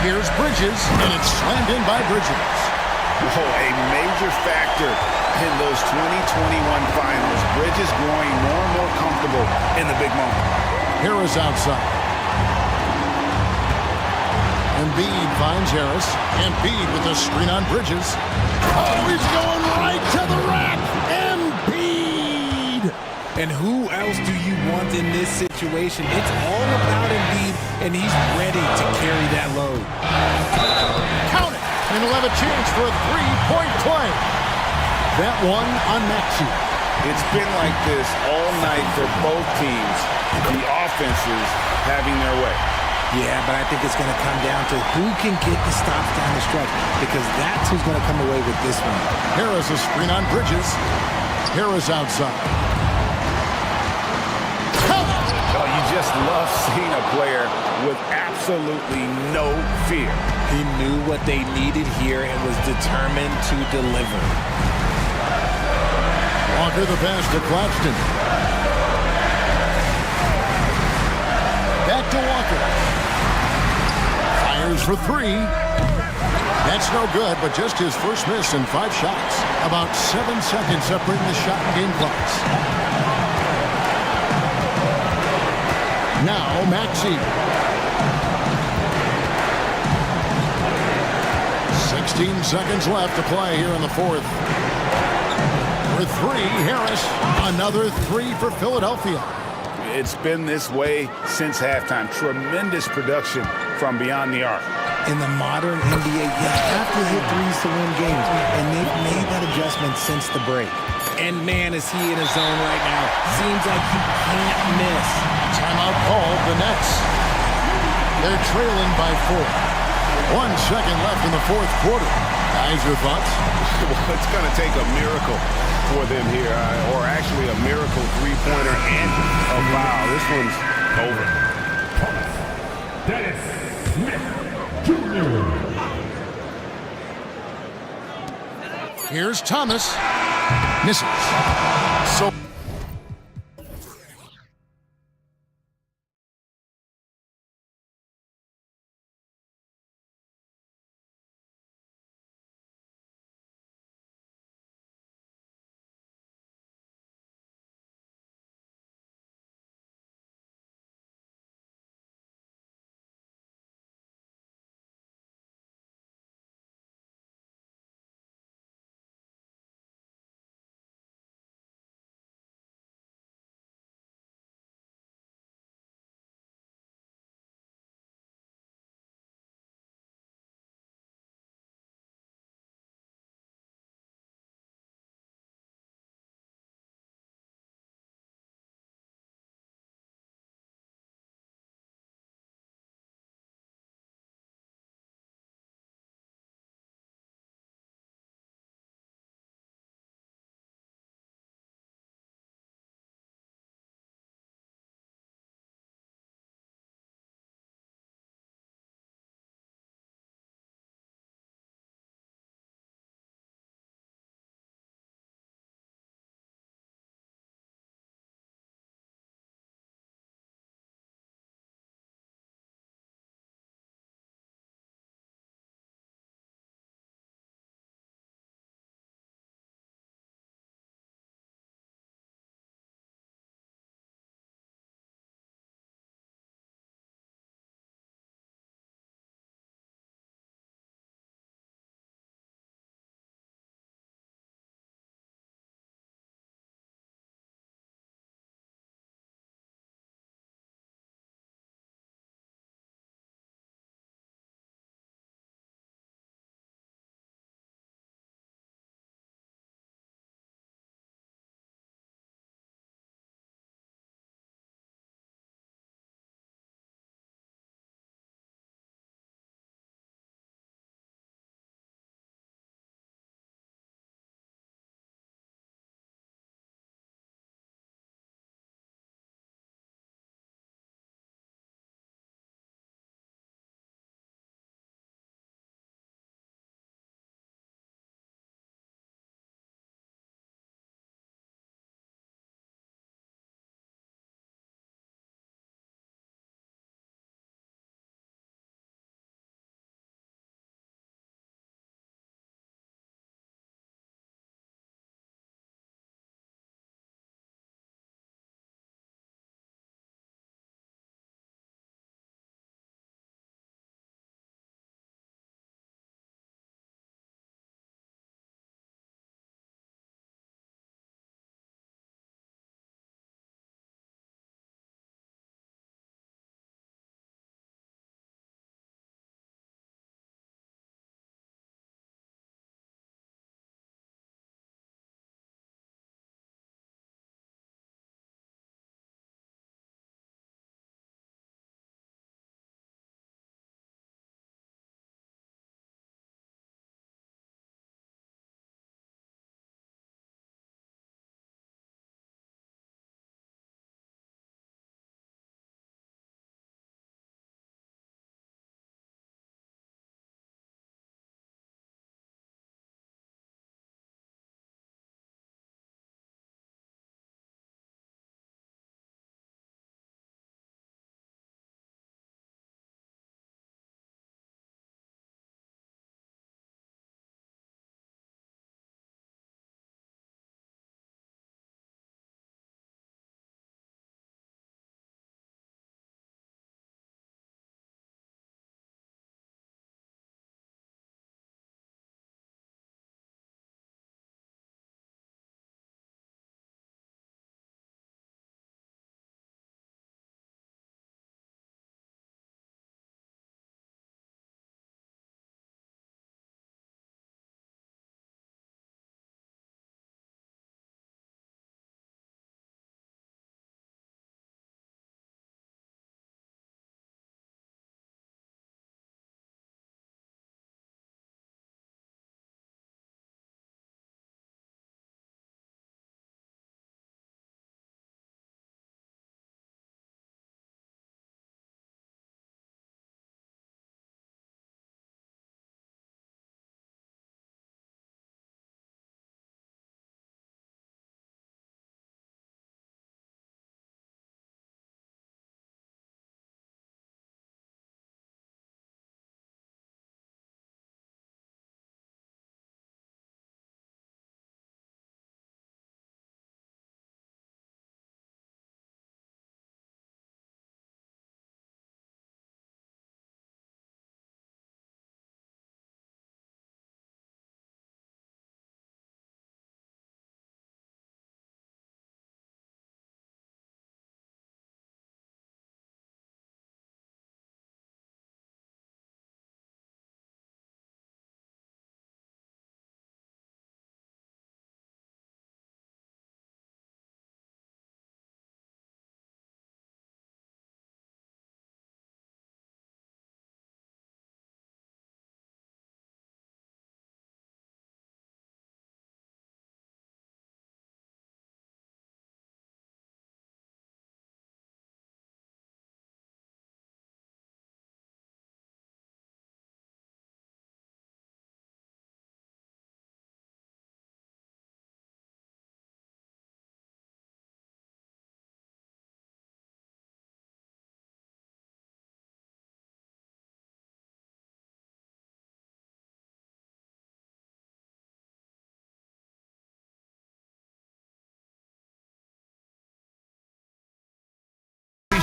Speaker 5: Here's Bridges, and it's slammed in by Bridges.
Speaker 12: Oh, a major factor in those 2021 finals. Bridges growing more and more comfortable in the big moment.
Speaker 5: Harris outside. Embiid finds Harris. Embiid with the screen on Bridges. Oh, he's going right to the rack. Embiid!
Speaker 2: And who else do you want in this situation? It's all about Embiid, and he's ready to carry that load.
Speaker 5: Count it! And he'll have a chance for a three-point play. That one on Maxey.
Speaker 12: It's been like this all night for both teams. The offenses having their way.
Speaker 2: Yeah, but I think it's going to come down to who can get the stops down the stretch, because that's who's going to come away with this one.
Speaker 5: Harris a screen on Bridges. Harris outside.
Speaker 12: Oh, you just love seeing a player with absolutely no fear.
Speaker 2: He knew what they needed here and was determined to deliver.
Speaker 5: Walker the pass to Claxton. Back to Walker. Fires for three. That's no good, but just his first miss in 5 shots. About 7 seconds separating the shot and game clocks. Now Maxey. 16 seconds left to play here in the fourth. For three, Harris. Another three for Philadelphia.
Speaker 12: It's been this way since halftime. Tremendous production from beyond the arc.
Speaker 2: In the modern NBA, you have to hit threes to win games, and they've made that adjustment since the break. And man, is he in his zone right now. Seems like he can't miss.
Speaker 5: Timeout called, the Nets. They're trailing by 4. 1 second left in the fourth quarter. Guys, your thoughts?
Speaker 12: Well, it's going to take a miracle for them here, or actually a miracle three-pointer and a foul. This one's over.
Speaker 7: Dennis Smith Jr.
Speaker 5: Here's Thomas. Misses. So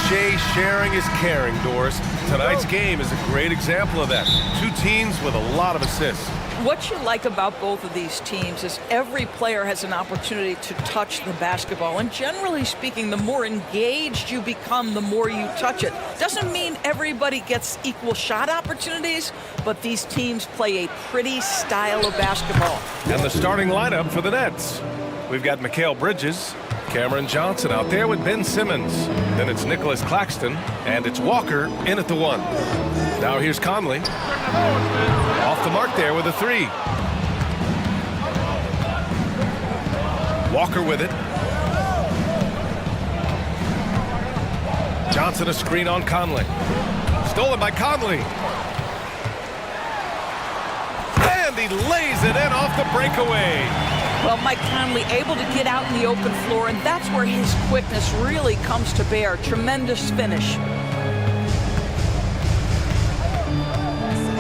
Speaker 1: cliche, sharing is caring, Doris. Tonight's game is a great example of that. Two teams with a lot of assists.
Speaker 9: What you like about both of these teams is every player has an opportunity to touch the basketball. And generally speaking, the more engaged you become, the more you touch it. Doesn't mean everybody gets equal shot opportunities, but these teams play a pretty style of basketball.
Speaker 1: And the starting lineup for the Nets. We've got Mikal Bridges, Cameron Johnson out there with Ben Simmons. Then it's Nicholas Claxton, and it's Walker in at the 1. Now here's Conley. Off the mark there with a 3. Walker with it. Johnson a screen on Conley. Stolen by Conley. And he lays it in off the breakaway.
Speaker 9: Well, Mike Conley able to get out in the open floor, and that's where his quickness really comes to bear. Tremendous finish.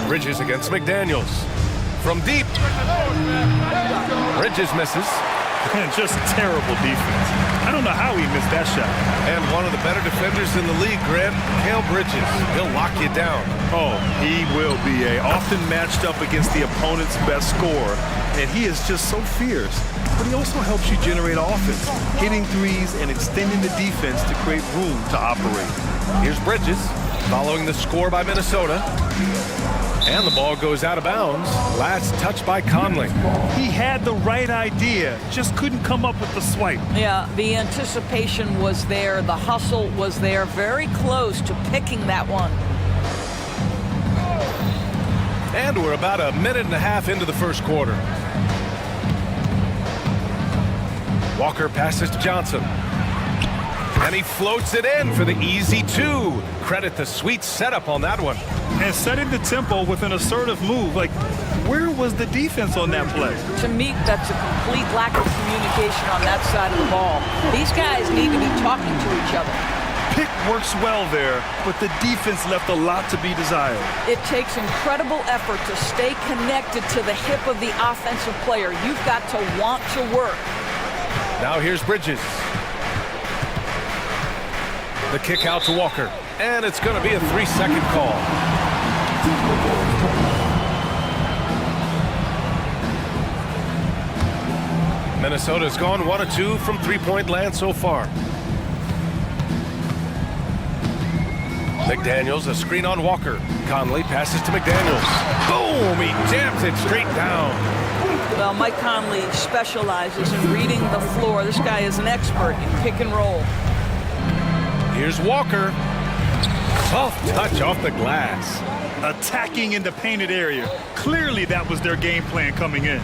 Speaker 1: Bridges against McDaniels. From deep. Bridges misses.
Speaker 10: And just terrible defense. I don't know how he missed that shot.
Speaker 1: And one of the better defenders in the league, Grant, Mikal Bridges. He'll lock you down.
Speaker 10: Oh, he will be often matched up against the opponent's best scorer. And he is just so fierce. But he also helps you generate offense, hitting threes and extending the defense to create room to operate.
Speaker 1: Here's Bridges following the score by Minnesota. And the ball goes out of bounds. Last touch by Conley.
Speaker 10: He had the right idea, just couldn't come up with the swipe.
Speaker 9: Yeah, the anticipation was there. The hustle was there. Very close to picking that one.
Speaker 1: And we're about a minute and a half into the first quarter. Walker passes to Johnson. And he floats it in for the easy 2. Credit the sweet setup on that one.
Speaker 10: And setting the tempo with an assertive move. Like, where was the defense on that play?
Speaker 9: To me, that's a complete lack of communication on that side of the ball. These guys need to be talking to each other.
Speaker 10: Pick works well there, but the defense left a lot to be desired.
Speaker 9: It takes incredible effort to stay connected to the hip of the offensive player. You've got to want to work.
Speaker 1: Now here's Bridges. The kick out to Walker. And it's going to be a 3-second call. Minnesota's gone 1 of 2 from three-point land so far. McDaniels, a screen on Walker. Conley passes to McDaniels. Boom! He jams it straight down.
Speaker 9: Well, Mike Conley specializes in reading the floor. This guy is an expert in pick and roll.
Speaker 1: Here's Walker. Soft touch off the glass.
Speaker 10: Attacking in the painted area. Clearly that was their game plan coming in.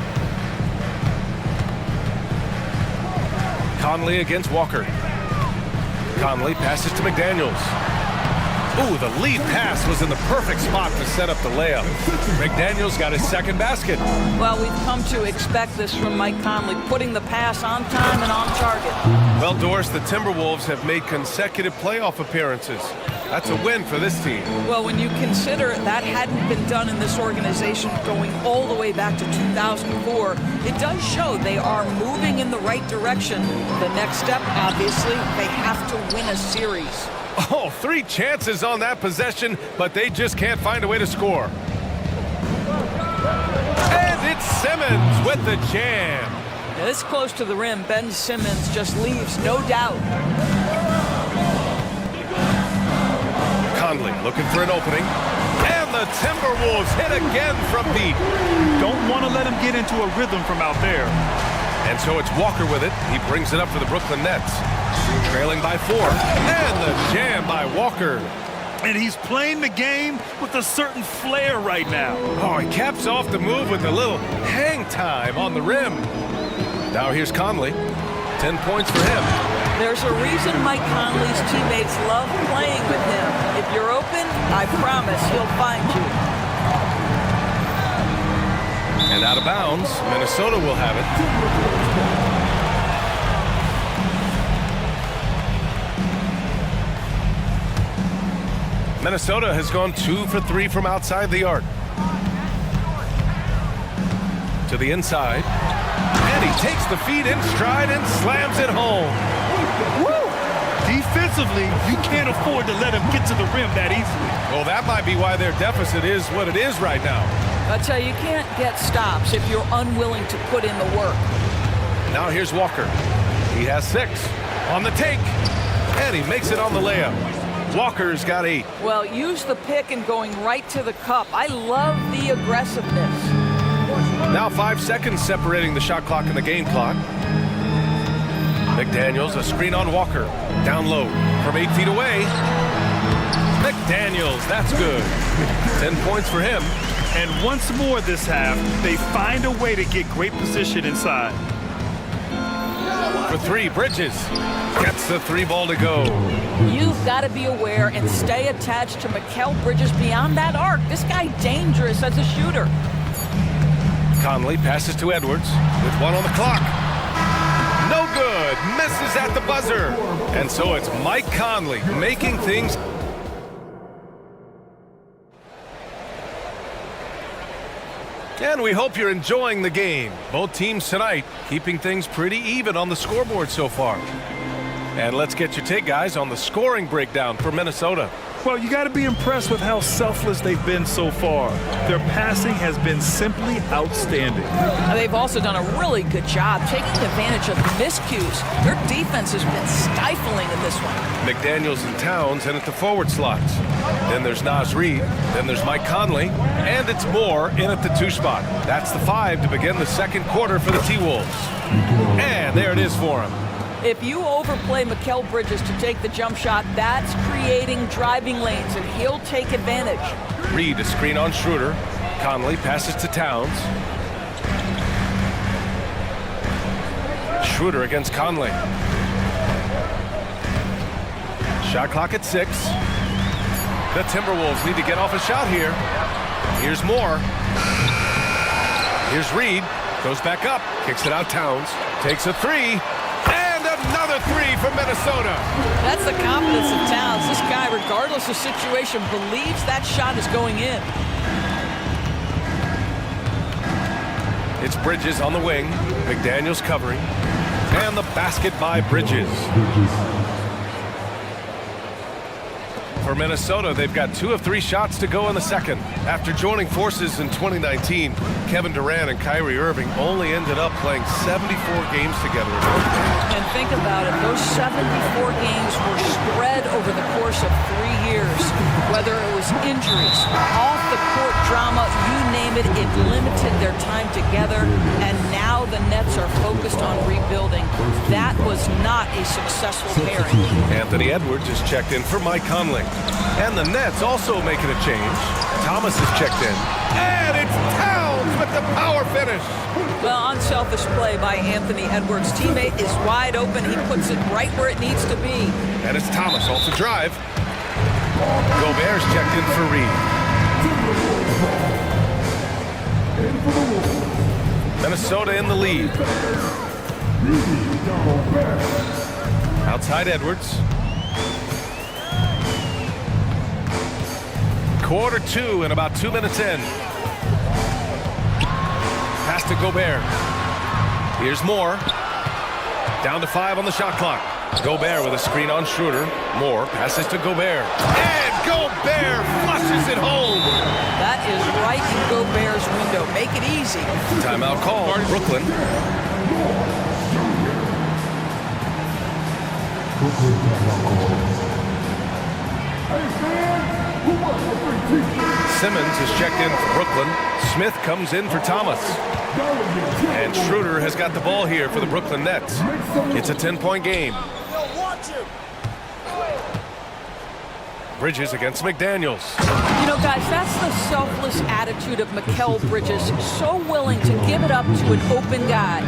Speaker 1: Conley against Walker. Conley passes to McDaniels. Ooh, the lead pass was in the perfect spot to set up the layup. McDaniels got his second basket.
Speaker 9: Well, we've come to expect this from Mike Conley, putting the pass on time and on target.
Speaker 1: Well, Doris, the Timberwolves have made consecutive playoff appearances. That's a win for this team.
Speaker 9: Well, when you consider that hadn't been done in this organization going all the way back to 2004, it does show they are moving in the right direction. The next step, obviously, they have to win a series.
Speaker 1: Oh, 3 chances on that possession, but they just can't find a way to score. And it's Simmons with the jam.
Speaker 9: Now, this close to the rim, Ben Simmons just leaves no doubt.
Speaker 1: Conley looking for an opening. And the Timberwolves hit again from deep.
Speaker 10: Don't want to let him get into a rhythm from out there.
Speaker 1: And so it's Walker with it. He brings it up for the Brooklyn Nets. Trailing by 4. And the jam by Walker.
Speaker 10: And he's playing the game with a certain flair right now.
Speaker 1: Oh, he caps off the move with a little hang time on the rim. Now here's Conley. 10 points for him.
Speaker 9: There's a reason Mike Conley's teammates love playing with him. If you're open, I promise he'll find you.
Speaker 1: And out of bounds, Minnesota will have it. Minnesota has gone 2 for 3 from outside the arc. To the inside. And he takes the feed in stride and slams it home.
Speaker 10: Woo! defensively, you can't afford to let him get to the rim that easily.
Speaker 1: Well, that might be why their deficit is what it is right now.
Speaker 9: I tell you, you can't get stops if you're unwilling to put in the work.
Speaker 1: Now here's Walker. He has 6 on the take, and he makes it on the layup. Walker's got 8.
Speaker 9: Well, use the pick and going right to the cup. I love the aggressiveness.
Speaker 1: Now 5 seconds separating the shot clock and the game clock. McDaniels, a screen on Walker. Down low from 8 feet away. McDaniels, that's good. 10 points for him.
Speaker 10: And once more this half, they find a way to get great position inside.
Speaker 1: For 3, Bridges gets the 3 ball to go.
Speaker 9: You've got to be aware and stay attached to Mikal Bridges beyond that arc. This guy dangerous as a shooter.
Speaker 1: Conley passes to Edwards with 1 on the clock. No good. Misses at the buzzer. And so it's Mike Conley making things. And we hope you're enjoying the game. Both teams tonight keeping things pretty even on the scoreboard so far. And let's get your take, guys, on the scoring breakdown for Minnesota.
Speaker 10: Well, you got to be impressed with how selfless they've been so far. Their passing has been simply outstanding.
Speaker 9: They've also done a really good job taking advantage of miscues. Their defense has been stifling in this one.
Speaker 1: McDaniels and Towns in at the forward slots. Then there's Naz Reid. Then there's Mike Conley. And it's Moore in at the 2 spot. That's the 5 to begin the second quarter for the T-Wolves. And there it is for him.
Speaker 9: If you overplay Mikal Bridges to take the jump shot, that's creating driving lanes, and he'll take advantage.
Speaker 1: Reid, a screen on Schroeder. Conley passes to Towns. Schroeder against Conley. Shot clock at 6. The Timberwolves need to get off a shot here. Here's Moore. Here's Reid. Goes back up. Kicks it out Towns. Takes a 3. Another 3 for Minnesota.
Speaker 9: That's the confidence of Towns. This guy, regardless of situation, believes that shot is going in.
Speaker 1: It's Bridges on the wing. McDaniels covering. And the basket by Bridges. For Minnesota, they've got 2 of 3 shots to go in the second. After joining forces in 2019, Kevin Durant and Kyrie Irving only ended up playing 74 games together.
Speaker 9: And think about it, those 74 games were spread over the course of 3 years. Whether it was injuries, off-the-court drama, you name it, it limited their time together. And now the Nets are focused on rebuilding. That was not a successful pairing.
Speaker 1: Anthony Edwards is checked in for Mike Conley. And the Nets also making a change. Thomas is checked in. And it's Towns with the power finish.
Speaker 9: Well, unselfish play by Anthony Edwards. Teammate is wide open. He puts it right where it needs to be.
Speaker 1: And it's Thomas off the drive. Gobert's checked in for Reid. Minnesota in the lead. Outside Edwards. Quarter 2 and about 2 minutes in. Pass to Gobert. Here's Moore. Down to 5 on the shot clock. Gobert with a screen on Schroeder. Moore passes to Gobert. And Gobert flushes it home.
Speaker 9: That is right in Gobert's window. Make it easy.
Speaker 1: Timeout call. Brooklyn. Simmons is checked in for Brooklyn. Smith comes in for Thomas. And Schroeder has got the ball here for the Brooklyn Nets. It's a 10-point game. Bridges against McDaniels.
Speaker 9: You know, guys, that's the selfless attitude of Mikal Bridges. So willing to give it up to an open guy.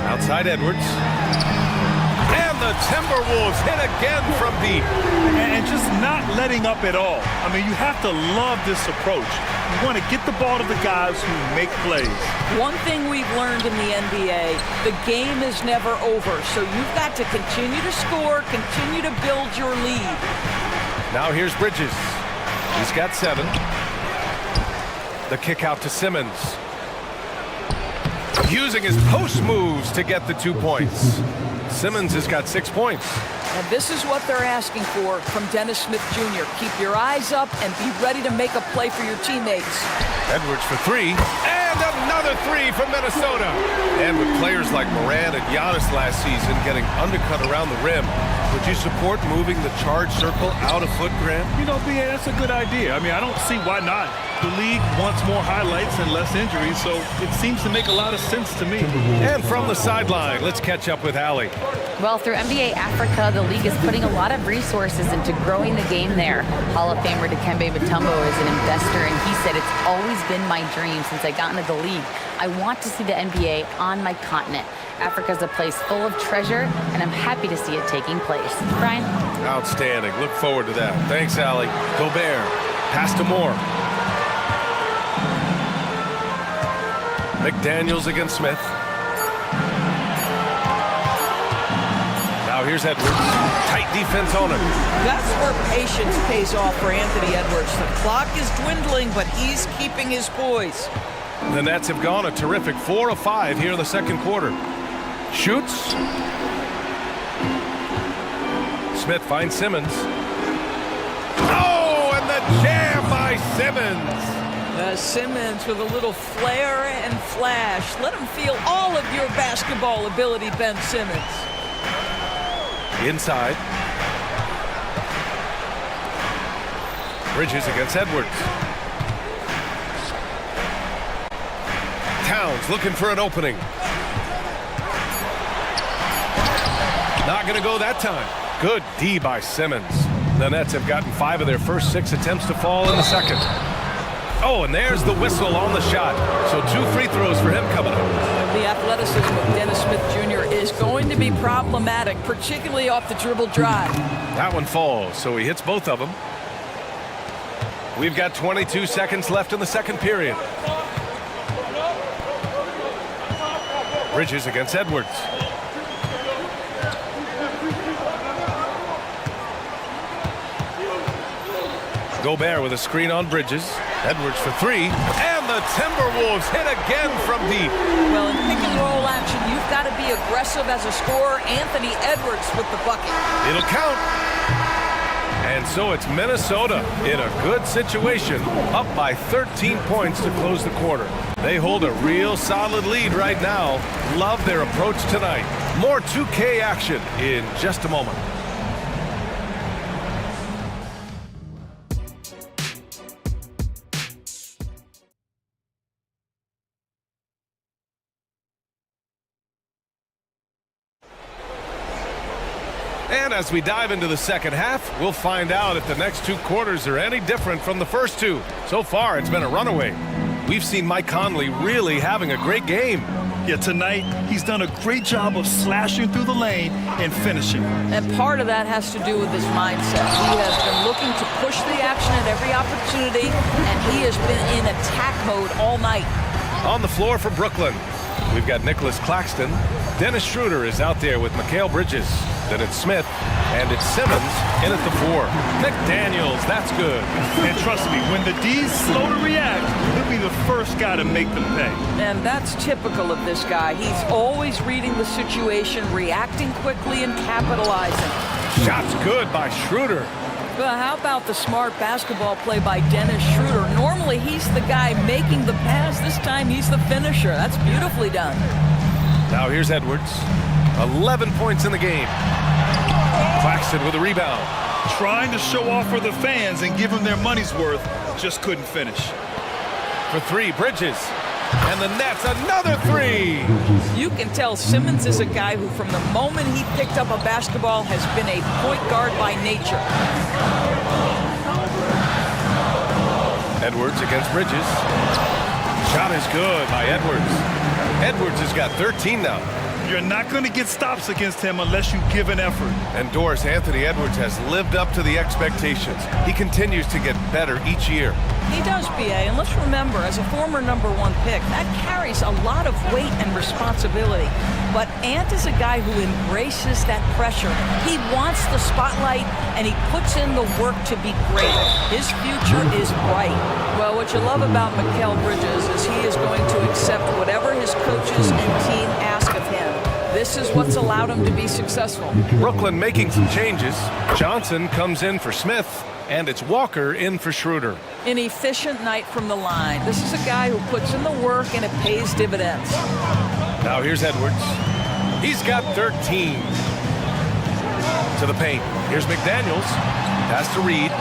Speaker 1: Outside Edwards. And the Timberwolves hit again from deep.
Speaker 10: And just not letting up at all. I mean, you have to love this approach. You want to get the ball to the guys who make plays.
Speaker 9: One thing we've learned in the NBA, the game is never over. So you've got to continue to score, continue to build your lead.
Speaker 1: Now here's Bridges. He's got 7. The kick out to Simmons. using his post moves to get the 2 points. Simmons has got 6 points.
Speaker 9: And this is what they're asking for from Dennis Smith Jr. Keep your eyes up and be ready to make a play for your teammates.
Speaker 1: Edwards for 3, and another 3 from Minnesota. And with players like Morant and Giannis last season getting undercut around the rim, would you support moving the charge circle out a foot, Grant?
Speaker 10: You know, BA, that's a good idea. I mean, I don't see why not. The league wants more highlights and less injuries, so it seems to make a lot of sense to me.
Speaker 1: And from the sideline, let's catch up with Allie.
Speaker 4: Well, through NBA Africa, the league is putting a lot of resources into growing the game there. Hall of Famer Dikembe Mutombo is an investor, and he said, it's always been my dream since I got into the league. I want to see the NBA on my continent. Africa's a place full of treasure, and I'm happy to see it taking place. Brian?
Speaker 1: Outstanding. Look forward to that. Thanks, Allie. Gobert. Pass to Moore. McDaniels against Smith. Now here's Edwards. Tight defense on him.
Speaker 9: That's where patience pays off for Anthony Edwards. The clock is dwindling, but he's keeping his poise.
Speaker 1: The Nets have gone a terrific 4 of 5 here in the second quarter. Shoots. Smith finds Simmons. Oh, and the jam by Simmons.
Speaker 9: Simmons with a little flair and flash. Let him feel all of your basketball ability, Ben Simmons.
Speaker 1: Inside. Bridges against Edwards. Towns looking for an opening. Not going to go that time. Good D by Simmons. The Nets have gotten 5 of their first 6 attempts to fall in the second. Oh, and there's the whistle on the shot. So 2 free throws for him coming up.
Speaker 9: The athleticism of Dennis Smith Jr. is going to be problematic, particularly off the dribble drive.
Speaker 1: That one falls, so he hits both of them. We've got 22 seconds left in the second period. Bridges against Edwards. Gobert with a screen on Bridges. Edwards for 3. And the Timberwolves hit again from deep.
Speaker 9: Well, in pick and roll action, you've got to be aggressive as a scorer. Anthony Edwards with the bucket.
Speaker 1: It'll count. And so it's Minnesota in a good situation, up by 13 points to close the quarter. They hold a real solid lead right now. Love their approach tonight. More 2K action in just a moment. And as we dive into the second half, we'll find out if the next 2 quarters are any different from the first 2. So far, it's been a runaway. We've seen Mike Conley really having a great game.
Speaker 10: Yeah, tonight, he's done a great job of slashing through the lane and finishing.
Speaker 9: And part of that has to do with his mindset. He has been looking to push the action at every opportunity, and he has been in attack mode all night.
Speaker 1: On the floor for Brooklyn, we've got Nicholas Claxton. Dennis Schroeder is out there with Mikal Bridges. Then it's Smith, and it's Simmons in at the 4. McDaniels, that's good.
Speaker 10: And trust me, when the D's slow to react, he'll be the first guy to make them pay.
Speaker 9: And that's typical of this guy. He's always reading the situation, reacting quickly, and capitalizing.
Speaker 1: Shots good by Schroeder.
Speaker 9: Well, how about the smart basketball play by Dennis Schroeder? Normally, he's the guy making the pass. This time, he's the finisher. That's beautifully done.
Speaker 1: Now here's Edwards. 11 points in the game. Claxton with a rebound.
Speaker 10: Trying to show off for the fans and give them their money's worth, just couldn't finish.
Speaker 1: For 3, Bridges. And the Nets, another 3!
Speaker 9: You can tell Simmons is a guy who, from the moment he picked up a basketball, has been a point guard by nature.
Speaker 1: Edwards against Bridges. Shot is good by Edwards. Edwards has got 13 now.
Speaker 10: You're not going to get stops against him unless you give an effort.
Speaker 1: And Doris, Anthony Edwards has lived up to the expectations. He continues to get better each year.
Speaker 9: He does, BA, and let's remember, as a former #1 pick, that carries a lot of weight and responsibility. But Ant is a guy who embraces that pressure. He wants the spotlight, and he puts in the work to be great. His future is bright. Well, what you love about Mikal Bridges is he is going to accept whatever his coaches and team ask of him. This is what's allowed him to be successful.
Speaker 1: Brooklyn making some changes. Johnson comes in for Smith, and it's Walker in for Schroeder.
Speaker 9: An efficient night from the line. This is a guy who puts in the work, and it pays dividends.
Speaker 1: Now here's Edwards. He's got 13. To the paint. Here's McDaniels. Pass to Reed.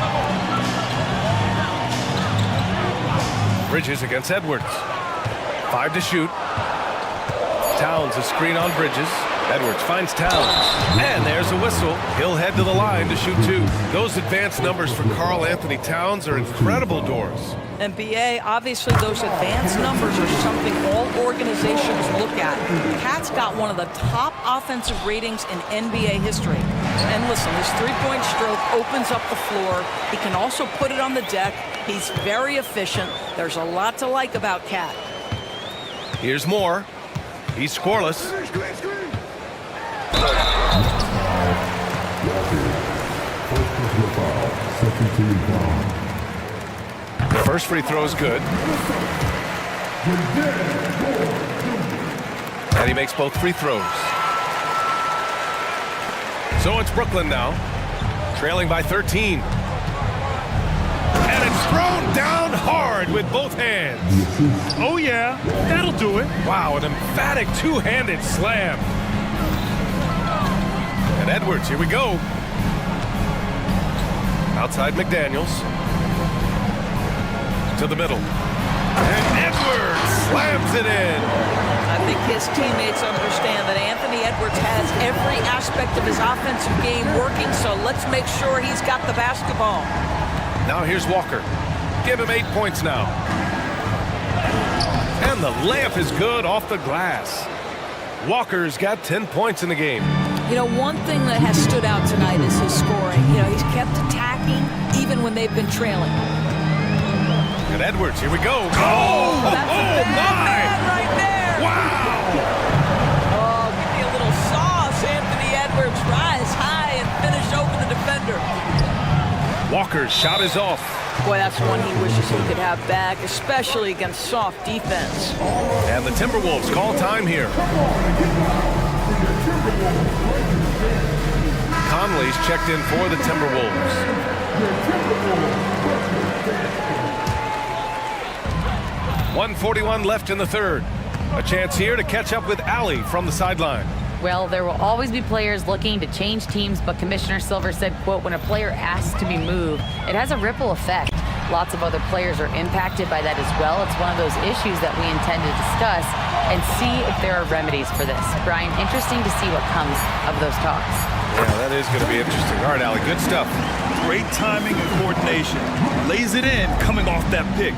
Speaker 1: Bridges against Edwards. 5 to shoot. Towns a screen on Bridges. Edwards finds Towns. And there's a whistle. He'll head to the line to shoot 2. Those advanced numbers for Karl Anthony Towns are incredible, Doors.
Speaker 9: And BA, obviously those advanced numbers are something all organizations look at. Cat's got one of the top offensive ratings in NBA history. And listen, his three-point stroke opens up the floor. He can also put it on the deck. He's very efficient. There's a lot to like about Cat.
Speaker 1: Here's Moore. He's scoreless. The first free throw is good. And he makes both free throws. So it's Brooklyn now, trailing by 13. And it's thrown down hard with both hands.
Speaker 10: Oh, yeah, that'll do it.
Speaker 1: Wow, an emphatic two-handed slam. And Edwards, here we go. Outside McDaniels. To the middle. And Edwards slams it in.
Speaker 9: I think his teammates understand that Anthony Edwards has every aspect of his offensive game working, so let's make sure he's got the basketball.
Speaker 1: Now here's Walker. Give him 8 points now. And the layup is good off the glass. Walker's got 10 points in the game.
Speaker 9: You know, one thing that has stood out tonight is his scoring. You know, he's kept attacking even when they've been trailing.
Speaker 1: And Edwards, here we go.
Speaker 9: Oh, that's a bad right there.
Speaker 1: Wow.
Speaker 9: Oh, give me a little sauce. Anthony Edwards rise high and finish over the defender.
Speaker 1: Walker's shot is off.
Speaker 9: Boy, that's one he wishes he could have back, especially against soft defense.
Speaker 1: And the Timberwolves call time here. Conley's checked in for the Timberwolves. .141 left in the third. A chance here to catch up with Allie from the sideline.
Speaker 4: Well, there will always be players looking to change teams, but Commissioner Silver said, quote, when a player asks to be moved, it has a ripple effect. Lots of other players are impacted by that as well. It's one of those issues that we intend to discuss and see if there are remedies for this. Brian, interesting to see what comes of those talks.
Speaker 1: Yeah, that is going to be interesting. All right, Allie, good stuff.
Speaker 10: Great timing and coordination. Lays it in coming off that pick.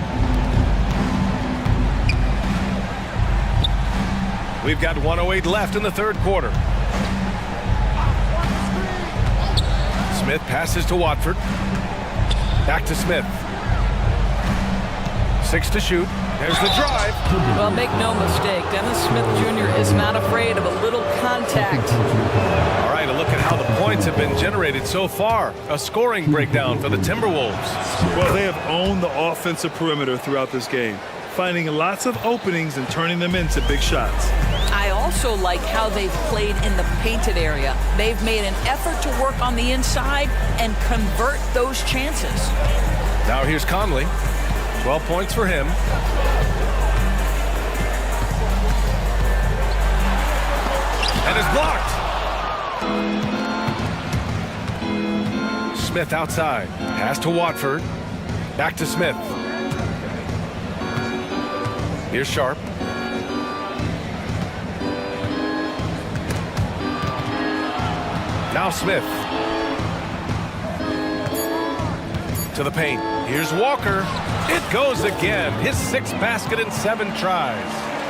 Speaker 1: We've got 1:08 left in the third quarter. Smith passes to Watford. Back to Smith. 6 to shoot. There's the drive.
Speaker 9: Well, make no mistake, Dennis Smith Jr. is not afraid of a little contact.
Speaker 1: All right, a look at how the points have been generated so far. A scoring breakdown for the Timberwolves.
Speaker 10: Well, they have owned the offensive perimeter throughout this game, finding lots of openings and turning them into big shots.
Speaker 9: I also like how they've played in the painted area. They've made an effort to work on the inside and convert those chances.
Speaker 1: Now here's Conley. 12 points for him. And is blocked. Smith outside. Pass to Watford. Back to Smith. Here's Sharp. Now Smith. To the paint. Here's Walker. It goes again. His 6th basket in 7 tries.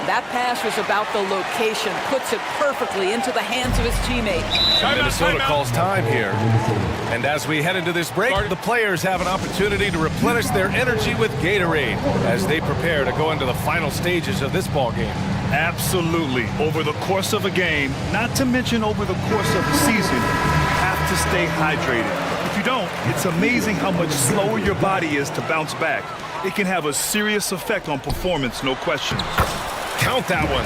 Speaker 9: That pass was about the location, puts it perfectly into the hands of his teammate.
Speaker 1: Minnesota calls time here. And as we head into this break, the players have an opportunity to replenish their energy with Gatorade as they prepare to go into the final stages of this ball game.
Speaker 10: Absolutely. Over the course of a game, not to mention over the course of a season, you have to stay hydrated. If you don't, it's amazing how much slower your body is to bounce back. It can have a serious effect on performance, no question.
Speaker 1: Count that one.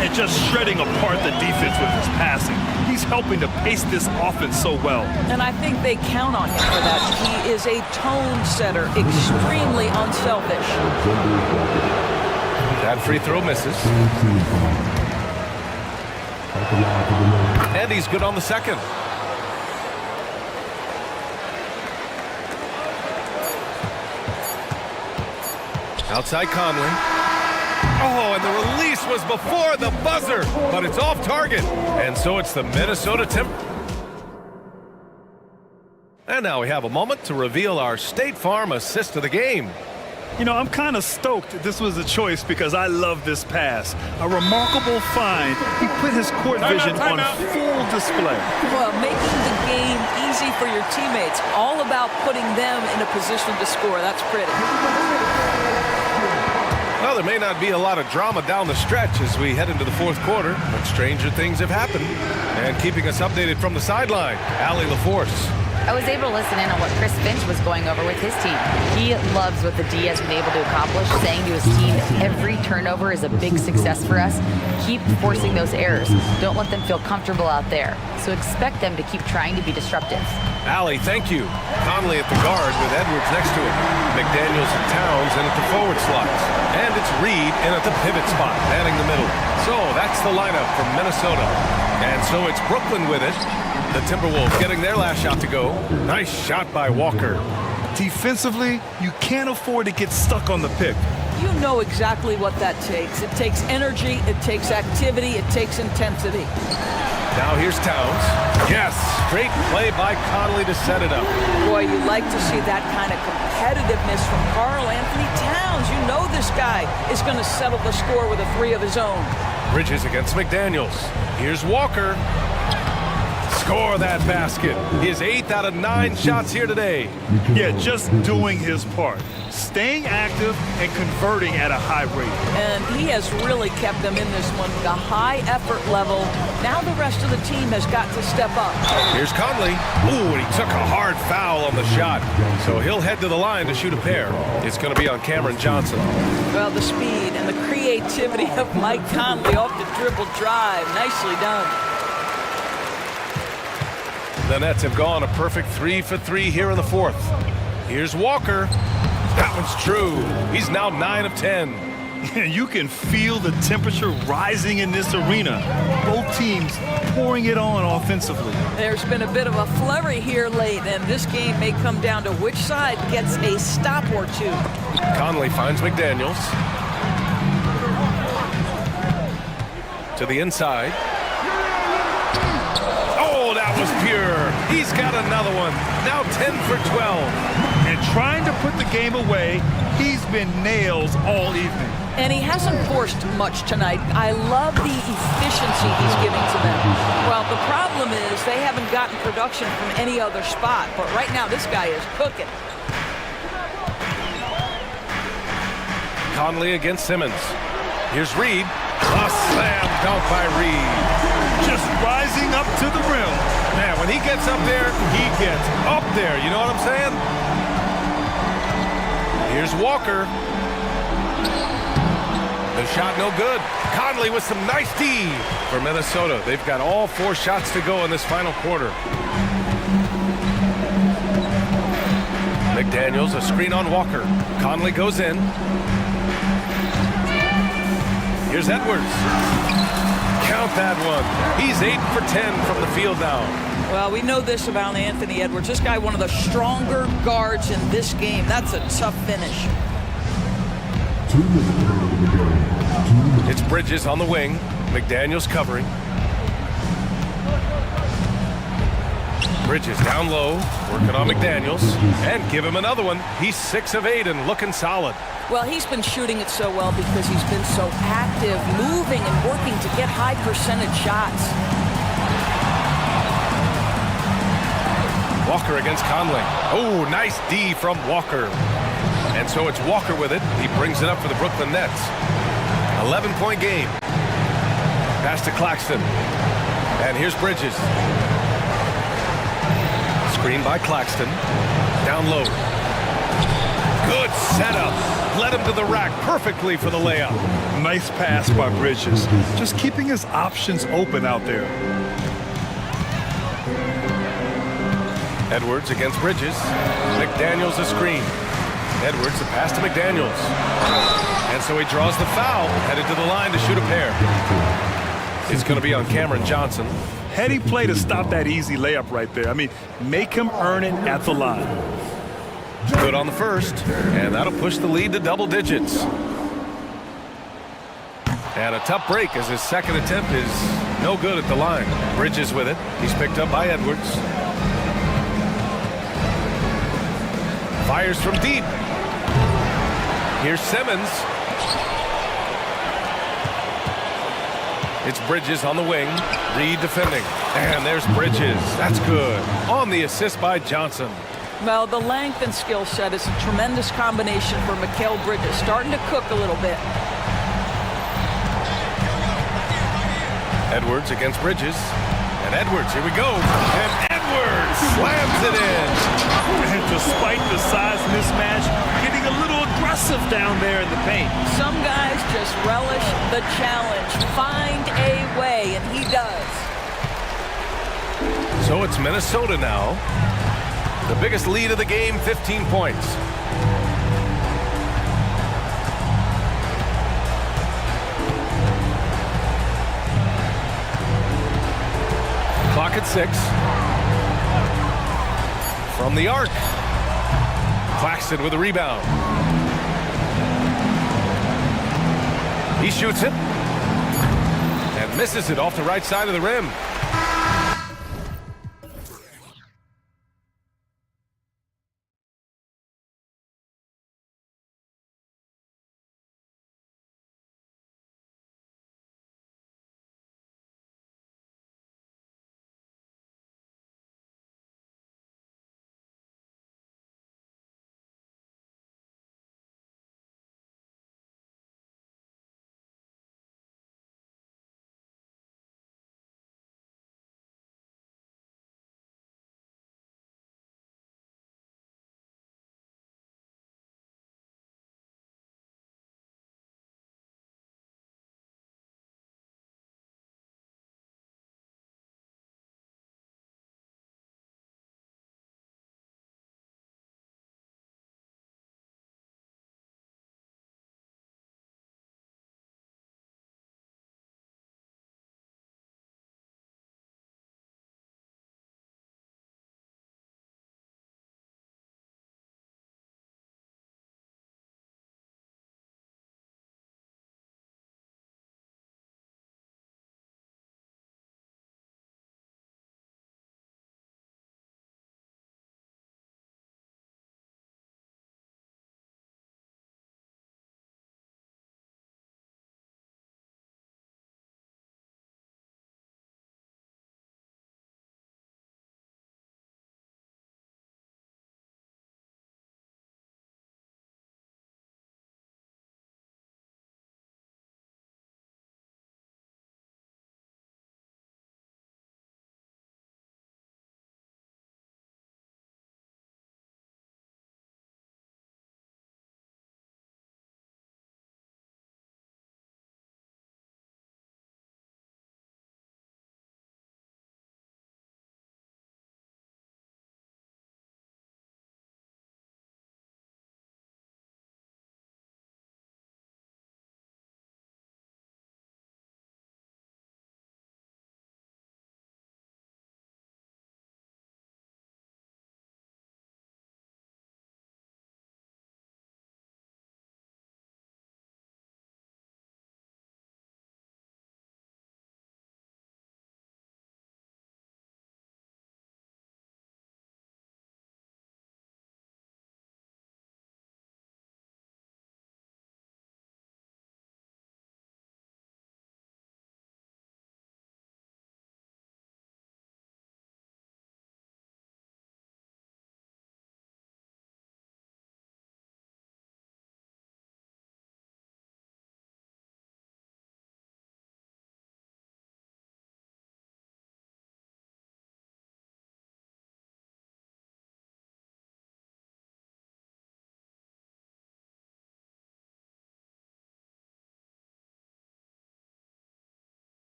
Speaker 10: And just shredding apart the defense with his passing. He's helping to pace this offense so well.
Speaker 9: And I think they count on him for that. He is a tone setter, extremely unselfish.
Speaker 1: That free throw misses. And he's good on the second. Outside Conley. Oh, and the release was before the buzzer, but it's off target. And so it's the Minnesota Timberwolves. And now we have a moment to reveal our State Farm assist of the game.
Speaker 10: You know, I'm kind of stoked this was a choice because I love this pass. A remarkable find. He put his court vision on full display.
Speaker 9: Well, making the game easy for your teammates. All about putting them in a position to score. That's pretty.
Speaker 1: Well, there may not be a lot of drama down the stretch as we head into the fourth quarter, but stranger things have happened. And keeping us updated from the sideline, Allie LaForce.
Speaker 4: I was able to listen in on what Chris Finch was going over with his team. He loves what the D has been able to accomplish, saying to his team, every turnover is a big success for us. Keep forcing those errors. Don't let them feel comfortable out there. So expect them to keep trying to be disruptive.
Speaker 1: Allie, thank you. Conley at the guard with Edwards next to him. McDaniels and Towns in at the forward slots. And it's Reed in at the pivot spot, manning the middle. So that's the lineup from Minnesota. And so it's Brooklyn with it. The Timberwolves getting their last shot to go. Nice shot by Walker.
Speaker 10: Defensively, you can't afford to get stuck on the pick.
Speaker 9: You know exactly what that takes. It takes energy, it takes activity, it takes intensity.
Speaker 1: Now here's Towns. Yes, great play by Conley to set it up.
Speaker 9: Boy, you like to see that kind of competitiveness from Karl Anthony Towns. You know this guy is going to settle the score with a three of his own.
Speaker 1: Bridges against McDaniels. Here's Walker. Score that basket. His 8th out of 9 shots here today.
Speaker 10: Yeah, just doing his part. Staying active and converting at a high rate.
Speaker 9: And he has really kept them in this one. The high effort level. Now the rest of the team has got to step up.
Speaker 1: Here's Conley. Ooh, and he took a hard foul on the shot. So he'll head to the line to shoot a pair. It's going to be on Cameron Johnson.
Speaker 9: Well, the speed and the creativity of Mike Conley off the dribble drive. Nicely done.
Speaker 1: The Nets have gone a perfect 3 for 3 here in the fourth. Here's Walker. That one's true. He's now 9 of 10.
Speaker 10: You can feel the temperature rising in this arena. Both teams pouring it on offensively.
Speaker 9: There's been a bit of a flurry here late, and this game may come down to which side gets a stop or two.
Speaker 1: Conley finds McDaniels. To the inside. Oh, that was pure. He's got another one. Now 10 for 12.
Speaker 10: And trying to put the game away, he's been nails all evening.
Speaker 9: And he hasn't forced much tonight. I love the efficiency he's giving to them. Well, the problem is they haven't gotten production from any other spot. But right now, this guy is cooking.
Speaker 1: Conley against Simmons. Here's Reed. A slam dunk by Reed.
Speaker 10: Just rising up to the rim.
Speaker 1: Man, when he gets up there, he gets up there. You know what I'm saying? Here's Walker. The shot no good. Conley with some nice D for Minnesota. They've got all 4 shots to go in this final quarter. McDaniels, a screen on Walker. Conley goes in. Here's Edwards. Count that one. He's 8 for 10 from the field now.
Speaker 9: Well, we know this about Anthony Edwards. This guy, one of the stronger guards in this game. That's a tough finish.
Speaker 1: It's Bridges on the wing. McDaniels covering. Bridges down low, working on McDaniels. And give him another one. He's 6 of 8 and looking solid.
Speaker 9: Well, he's been shooting it so well because he's been so active, moving and working to get high percentage shots.
Speaker 1: Walker against Conley. Oh, nice D from Walker. And so it's Walker with it. He brings it up for the Brooklyn Nets. 11-point game. Pass to Claxton. And here's Bridges. Screen by Claxton. Down low. Good setup. Led him to the rack perfectly for the layup.
Speaker 10: Nice pass by Bridges. Just keeping his options open out there.
Speaker 1: Edwards against Bridges. McDaniels a screen. Edwards the pass to McDaniels. And so he draws the foul, headed to the line to shoot a pair. It's going to be on Cameron Johnson.
Speaker 10: Heady play to stop that easy layup right there. I mean, make him earn it at the line.
Speaker 1: Good on the first, and that'll push the lead to double digits. And a tough break as his second attempt is no good at the line. Bridges with it. He's picked up by Edwards. Fires from deep. Here's Simmons. It's Bridges on the wing. Reed defending. And there's Bridges. That's good. On the assist by Johnson.
Speaker 9: Well, the length and skill set is a tremendous combination for Mikal Bridges. Starting to cook a little bit.
Speaker 1: Edwards against Bridges. And Edwards, here we go. And Edwards slams it in.
Speaker 10: And despite the size mismatch, getting a little aggressive down there in the paint.
Speaker 9: Some guys just relish the challenge. Find a way, and he does.
Speaker 1: So it's Minnesota now. The biggest lead of the game, 15 points. Clock at 6. From the arc. Claxton with a rebound. He shoots it. And misses it off the right side of the rim.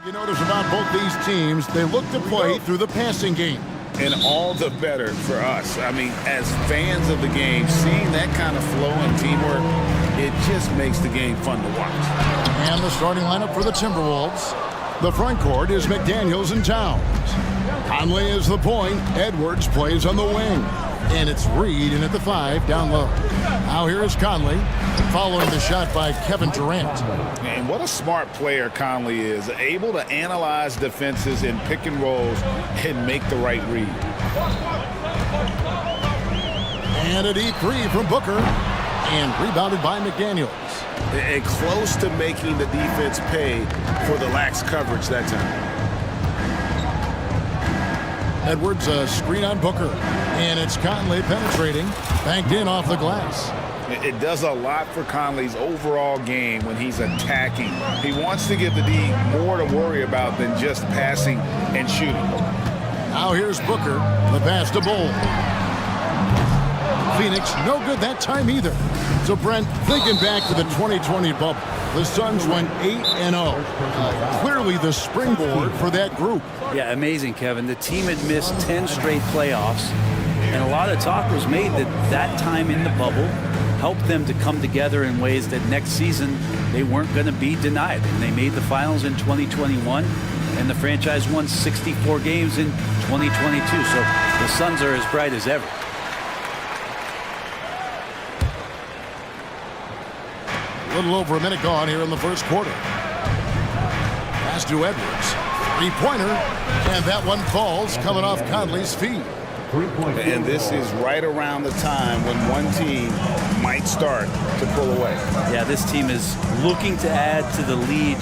Speaker 5: You notice about both these teams, they look to play through the passing game.
Speaker 12: And all the better for us. I mean, as fans of the game, seeing that kind of flow and teamwork, it just makes the game fun to watch.
Speaker 5: And the starting lineup for the Timberwolves. The front court is McDaniels and Towns. Conley is the point. Edwards plays on the wing. And it's Reed in at the 5 down low. Now here is Conley, following the shot by Kevin Durant.
Speaker 12: And what a smart player Conley is, able to analyze defenses in pick and rolls and make the right read.
Speaker 5: And a deep 3 from Booker, and rebounded by McDaniels.
Speaker 12: And close to making the defense pay for the lax coverage that time.
Speaker 5: Edwards, a screen on Booker, and it's Conley penetrating, banked in off the glass.
Speaker 12: It does a lot for Conley's overall game when he's attacking. He wants to give the D more to worry about than just passing and shooting.
Speaker 5: Now here's Booker, the pass to Bull. Phoenix, no good that time either. So Brent, thinking back to the 2020 bubble, the Suns went 8-0. Clearly the springboard for that group.
Speaker 11: Yeah, amazing, Kevin. The team had missed 10 straight playoffs, and a lot of talk was made that time in the bubble helped them to come together in ways that next season they weren't going to be denied. And they made the finals in 2021, and the franchise won 64 games in 2022. So the Suns are as bright as ever.
Speaker 5: A little over a minute gone here in the first quarter. Pass to Edwards. Three-pointer, and that one falls coming off Conley's feet.
Speaker 12: And this is right around the time when one team might start to pull away.
Speaker 11: Yeah, this team is looking to add to the lead,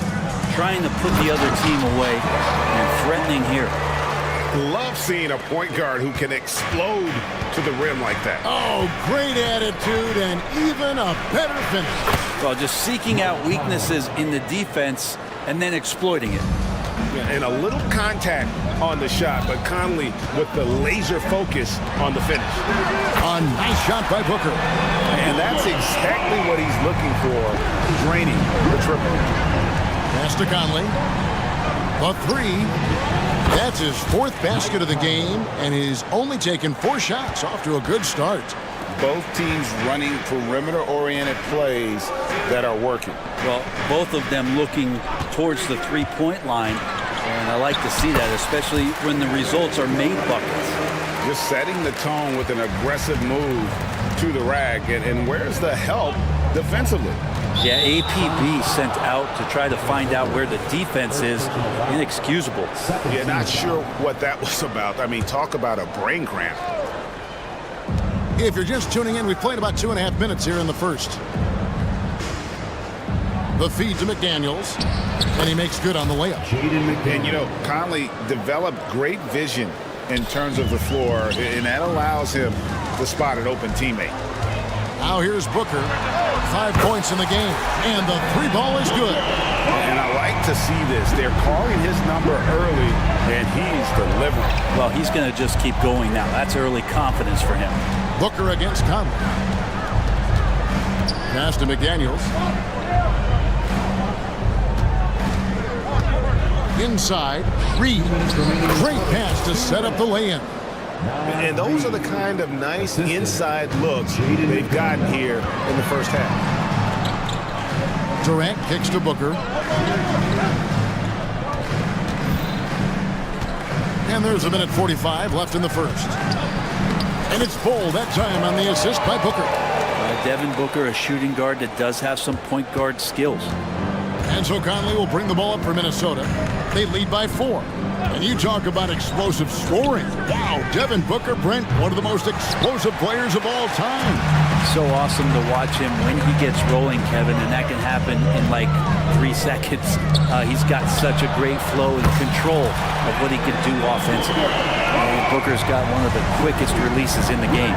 Speaker 11: trying to put the other team away, and threatening here.
Speaker 12: Love seeing a point guard who can explode to the rim like that.
Speaker 5: Oh, great attitude and even a better finish.
Speaker 11: Well, just seeking out weaknesses in the defense and then exploiting it.
Speaker 12: And a little contact on the shot, but Conley with the laser focus on the finish.
Speaker 5: A nice shot by Booker.
Speaker 12: And that's exactly what he's looking for, draining the triple.
Speaker 5: Pass to Conley. The 3. That's his 4th basket of the game, and he's only taken 4 shots. Off to a good start.
Speaker 12: Both teams running perimeter-oriented plays that are working.
Speaker 11: Well, both of them looking towards the three-point line, and I like to see that, especially when the results are made buckets.
Speaker 12: Just setting the tone with an aggressive move to the rack, and where's the help defensively?
Speaker 11: Yeah, APB sent out to try to find out where the defense is. Inexcusable.
Speaker 12: Yeah, not sure what that was about. I mean, talk about a brain cramp.
Speaker 5: If you're just tuning in, we've played about 2.5 minutes here in the first. The feed to McDaniels, and he makes good on the layup.
Speaker 12: And, you know, Conley developed great vision in terms of the floor, and that allows him to spot an open teammate.
Speaker 5: Now here's Booker. 5 points in the game, and the 3 ball is good.
Speaker 12: And I like to see this. They're calling his number early, and he's delivering.
Speaker 11: Well, he's going to just keep going now. That's early confidence for him.
Speaker 5: Booker against Conley. Pass to McDaniels. Inside, Reed. Great pass to set up the lay-in.
Speaker 12: And those are the kind of nice inside looks they've gotten here in the first half.
Speaker 5: Durant kicks to Booker. And there's 1:45 left in the first. And it's Bull that time on the assist by Booker.
Speaker 11: Devin Booker, a shooting guard that does have some point guard skills.
Speaker 5: And so Conley will bring the ball up for Minnesota. They lead by 4. And you talk about explosive scoring. Wow, Devin Booker, Brent, one of the most explosive players of all time.
Speaker 11: So awesome to watch him when he gets rolling, Kevin, and that can happen in like 3 seconds. He's got such a great flow and control of what he can do offensively. And Booker's got one of the quickest releases in the game.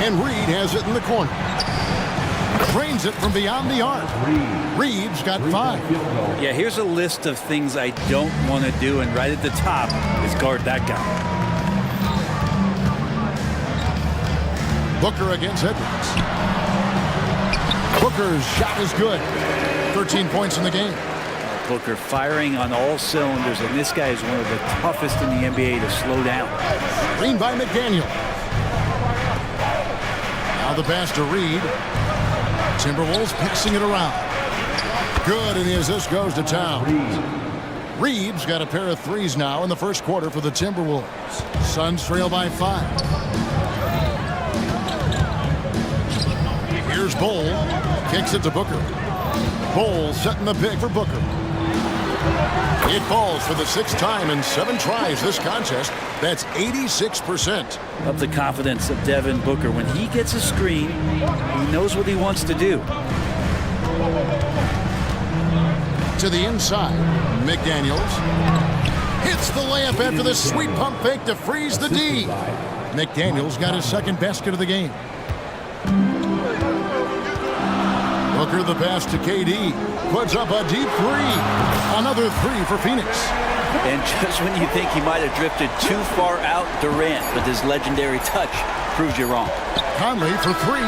Speaker 5: And Reed has it in the corner. Trains it from beyond the arc. Reed's got 5.
Speaker 11: Yeah, here's a list of things I don't want to do, and right at the top is guard that guy.
Speaker 5: Booker against Edwards. Booker's shot is good. 13 points in the game.
Speaker 11: Booker firing on all cylinders, and this guy is one of the toughest in the NBA to slow down.
Speaker 5: Screen by McDaniel. Now the pass to Reed. Timberwolves passing it around. Good, and the assist goes to Towns. Reed's got a pair of threes now in the first quarter for the Timberwolves. Suns trail by 5. Here's Bowl. Kicks it to Booker. Bowl setting the pick for Booker. It falls for the 6th time in 7 tries this contest. That's 86%.
Speaker 11: Of the confidence of Devin Booker. When he gets a screen, he knows what he wants to do.
Speaker 5: To the inside, McDaniels hits the layup after the sweet pump fake to freeze the D. McDaniels got his 2nd basket of the game. Booker the pass to KD. Puts up a deep 3. Another 3 for Phoenix.
Speaker 11: And just when you think he might have drifted too far out, Durant, with his legendary touch, proves you wrong.
Speaker 5: Conley for 3.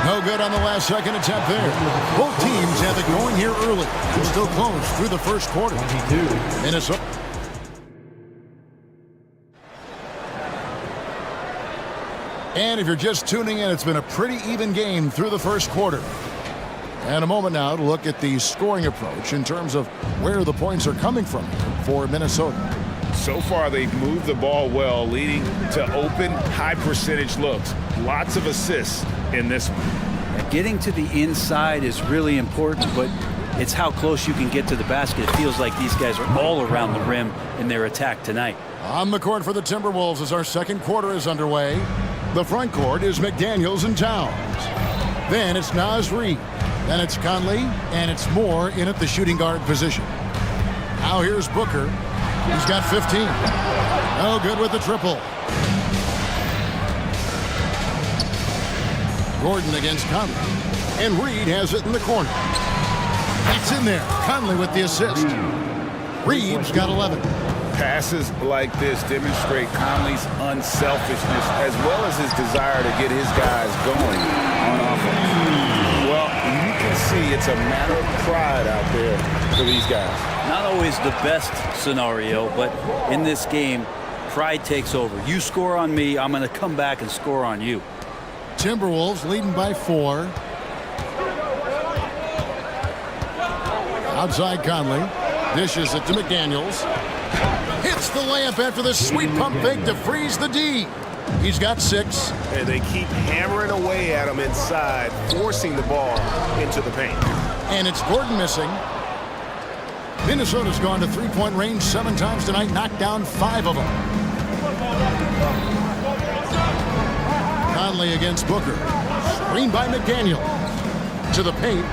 Speaker 5: No good on the last second attempt there. Both teams have it going here early. It's still close through the first quarter. Minnesota. And if you're just tuning in, it's been a pretty even game through the first quarter. And a moment now to look at the scoring approach in terms of where the points are coming from for Minnesota.
Speaker 12: So far, they've moved the ball well, leading to open, high-percentage looks. Lots of assists in this one.
Speaker 11: Getting to the inside is really important, but it's how close you can get to the basket. It feels like these guys are all around the rim in their attack tonight.
Speaker 5: On the court for the Timberwolves as our second quarter is underway. The front court is McDaniels and Towns. Then it's Naz Reid. Then it's Conley, and it's Moore in at the shooting guard position. Now here's Booker. He's got 15. No good with the triple. Gordon against Conley. And Reed has it in the corner. It's in there. Conley with the assist. Reed's got 11.
Speaker 12: Passes like this demonstrate Conley's unselfishness as well as his desire to get his guys going on offense. Well, you can see it's a matter of pride out there for these guys.
Speaker 11: Not always the best scenario, but in this game, pride takes over. You score on me, I'm going to come back and score on you.
Speaker 5: Timberwolves leading by 4. Outside Conley. Dishes it to McDaniels. Hits the layup after the sweet pump fake to freeze the D. He's got 6.
Speaker 14: And they keep hammering away at him inside, forcing the ball into the paint.
Speaker 5: And it's Gordon missing. Minnesota's gone to three-point range 7 times tonight, knocked down 5 of them. Conley against Booker. Screen by McDaniel. To the paint.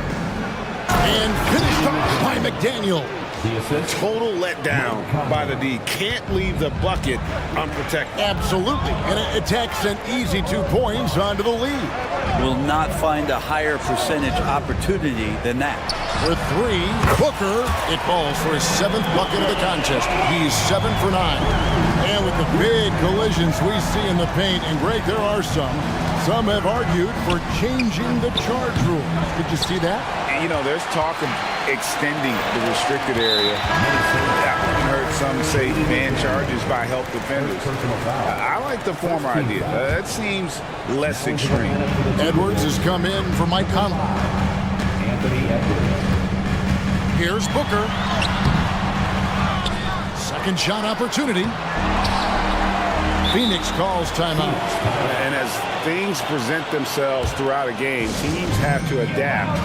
Speaker 5: And finished off by McDaniel.
Speaker 12: Total letdown by the D. Can't leave the bucket unprotected.
Speaker 5: Absolutely. And it takes an easy 2 points onto the lead.
Speaker 11: Will not find a higher percentage opportunity than that.
Speaker 5: For 3, Booker. It falls for his 7th bucket of the contest. He's 7 for 9. And with the big collisions we see in the paint, and Greg, there are some have argued for changing the charge rule. Did you see that?
Speaker 12: You know, there's talk of extending the restricted area. I've heard some say man charges by help defenders. I like the former idea. That seems less extreme.
Speaker 5: Edwards has come in for Mike Conley. Here's Booker. Second shot opportunity. Phoenix calls timeout.
Speaker 12: And as things present themselves throughout a game, teams have to adapt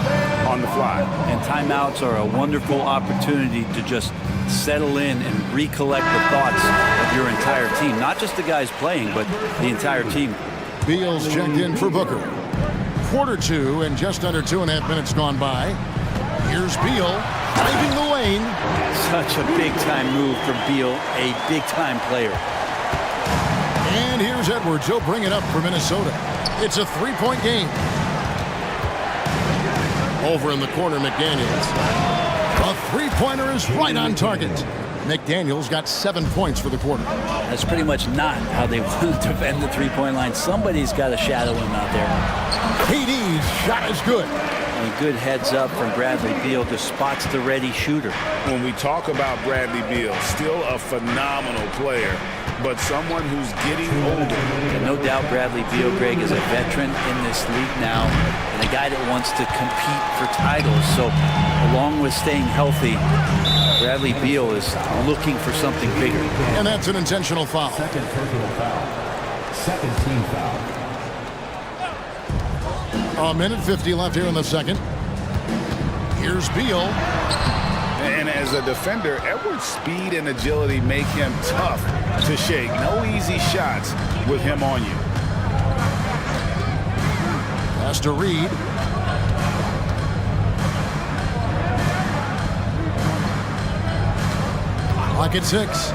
Speaker 12: on the fly.
Speaker 11: And timeouts are a wonderful opportunity to just settle in and recollect the thoughts of your entire team. Not just the guys playing, but the entire team.
Speaker 5: Beal's checked in for Booker. Quarter 2 and just under 2.5 minutes gone by. Here's Beal driving the lane.
Speaker 11: Such a big-time move from Beal, a big-time player.
Speaker 5: And here's Edwards. He'll bring it up for Minnesota. It's a 3-point game. Over in the corner, McDaniels. A 3-pointer is right on target. McDaniels got 7 points for the quarter.
Speaker 11: That's pretty much not how they want to defend the 3-point line. Somebody's got to shadow him out there.
Speaker 5: KD's shot is good.
Speaker 11: And a good heads up from Bradley Beal, just spots the ready shooter.
Speaker 12: When we talk about Bradley Beal, still a phenomenal player, but someone who's getting older.
Speaker 11: And no doubt Bradley Beal, Greg, is a veteran in this league now and a guy that wants to compete for titles. So along with staying healthy, Bradley Beal is looking for something bigger.
Speaker 5: And that's an intentional foul.
Speaker 13: Second personal foul. Second team foul.
Speaker 5: A minute 50 left here in the second. Here's Beal.
Speaker 12: And as a defender, Edwards' speed and agility make him tough to shake. No easy shots with him on you.
Speaker 5: Pass to Reed. Clock at 6.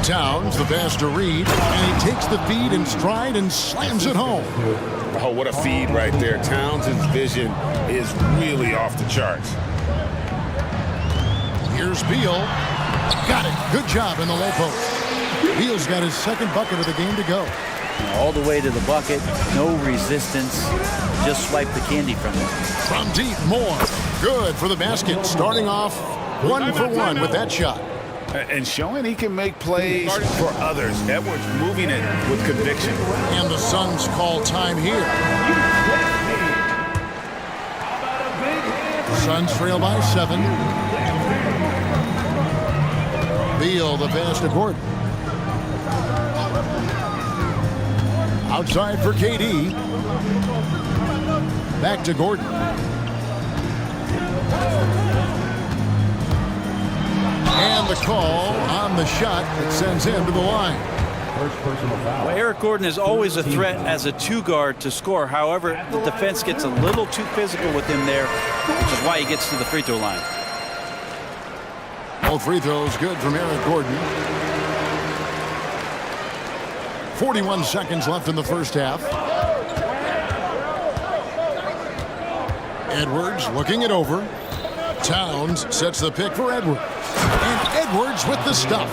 Speaker 5: Towns, the pass to Reed, and he takes the feed in stride and slams it home.
Speaker 12: Oh, what a feed right there. Towns' vision is really off the charts.
Speaker 5: Here's Beal. Got it. Good job in the low post. Beal's got his second bucket of the game to go.
Speaker 11: All the way to the bucket, no resistance, just swipe the candy from it.
Speaker 5: From deep, Moore. Good for the basket. Starting off 1 for 1 with that shot.
Speaker 12: And showing he can make plays for others. Edwards moving it with conviction.
Speaker 5: And the Suns call time here. Suns trail by 7. Beal, the pass to Gordon. Outside for KD. Back to Gordon. And the call on the shot that sends him to the line.
Speaker 13: First personal foul.
Speaker 11: Well, Eric Gordon is always a threat as a two-guard to score. However, the defense gets a little too physical with him there, which is why he gets to the free throw line.
Speaker 5: All free throws good from Eric Gordon. 41 seconds left in the first half. Edwards looking it over. Towns sets the pick for Edwards. And Edwards with the stuff.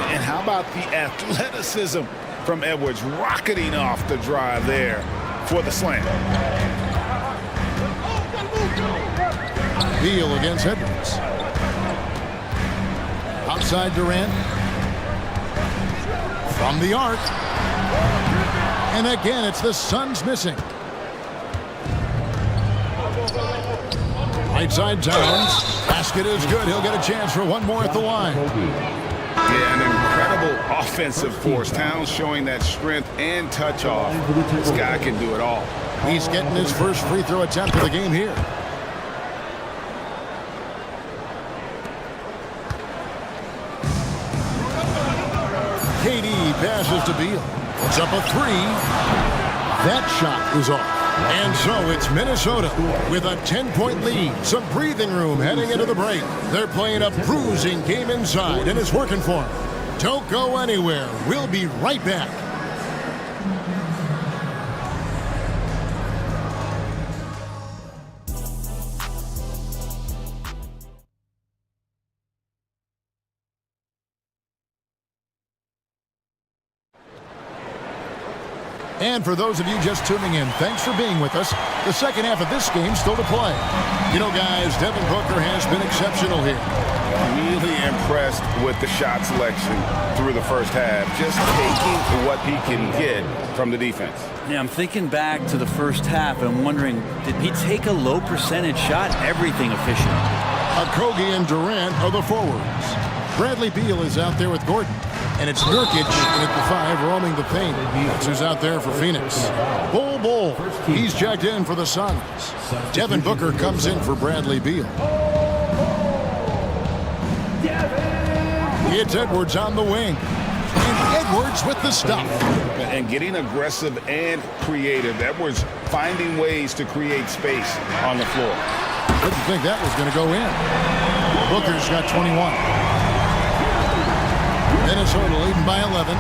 Speaker 12: And how about the athleticism from Edwards rocketing off the drive there for the slam.
Speaker 5: Beal against Edwards. Outside Durant. From the arc. And again, it's the Suns missing. Right side Towns. Basket is good. He'll get a chance for one more at the line.
Speaker 12: Yeah, an incredible offensive force. Towns showing that strength and touch off. This guy can do it all.
Speaker 5: He's getting his first free throw attempt of the game here. KD passes to Beal. It's up a 3. That shot is off. And so it's Minnesota with a 10-point lead. Some breathing room heading into the break. They're playing a bruising game inside, and it's working for them. Don't go anywhere. We'll be right back. And for those of you just tuning in, thanks for being with us. The second half of this game still to play. You know, guys, Devin Booker has been exceptional here.
Speaker 12: Really impressed with the shot selection through the first half. Just taking what he can get from the defense.
Speaker 11: Yeah, I'm thinking back to the first half and wondering, did he take a low percentage shot? Everything efficient.
Speaker 5: Okogie and Durant are the forwards. Bradley Beal is out there with Gordon. And it's Nurkic in at the 5 roaming the paint. That's who's out there for Phoenix. Bull. He's checked in for the Suns. Devin Booker comes in for Bradley Beal. It's Edwards on the wing. And Edwards with the stuff.
Speaker 12: And getting aggressive and creative. Edwards finding ways to create space on the floor.
Speaker 5: Didn't think that was going to go in. Booker's got 21. Minnesota leading by 11.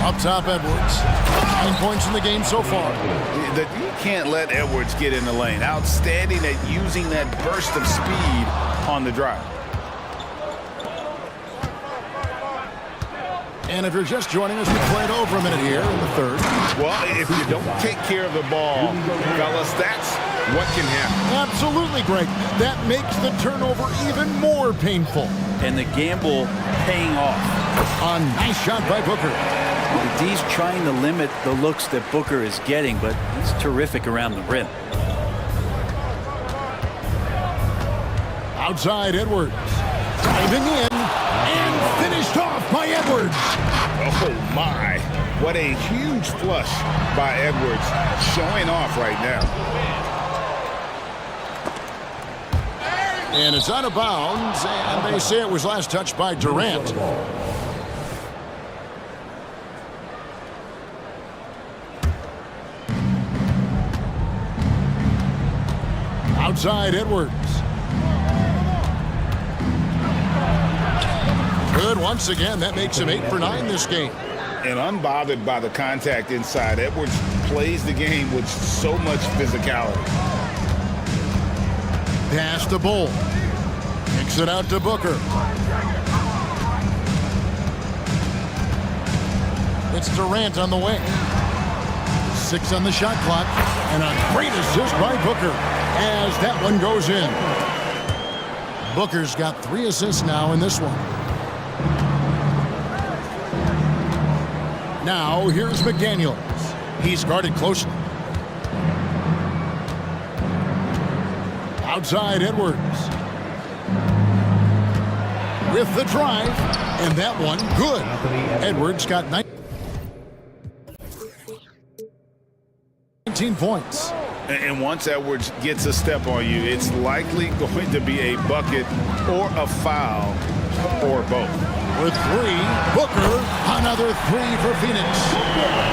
Speaker 5: Up top, Edwards. 9 points in the game so far.
Speaker 12: You can't let Edwards get in the lane. Outstanding at using that burst of speed on the drive.
Speaker 5: And if you're just joining us, we played over a minute here in the third.
Speaker 6: Well, if you don't take care of the ball, fellas, that's what can happen.
Speaker 5: Absolutely, Greg. That makes the turnover even more painful.
Speaker 11: And the gamble paying off.
Speaker 5: A nice shot by Booker.
Speaker 11: D's trying to limit the looks that Booker is getting, but he's terrific around the rim.
Speaker 5: Outside Edwards. Diving in and finished off by Edwards.
Speaker 6: Oh, my. What a huge flush by Edwards, showing off right now.
Speaker 5: And it's out of bounds, and they say it was last touched by Durant. Outside Edwards. Good once again. That makes him 8 for 9 this game.
Speaker 6: And unbothered by the contact inside, Edwards plays the game with so much physicality.
Speaker 5: Pass to Bull. Kicks it out to Booker. It's Durant on the wing. 6 on the shot clock. And a great assist by Booker as that one goes in. Booker's got 3 assists now in this one. Now here's McDaniels. He's guarded closely. Outside Edwards. With the drive. And that one good. Edwards got 19 points.
Speaker 6: And once Edwards gets a step on you, it's likely going to be a bucket or a foul or both.
Speaker 5: With 3, Booker, another 3 for Phoenix.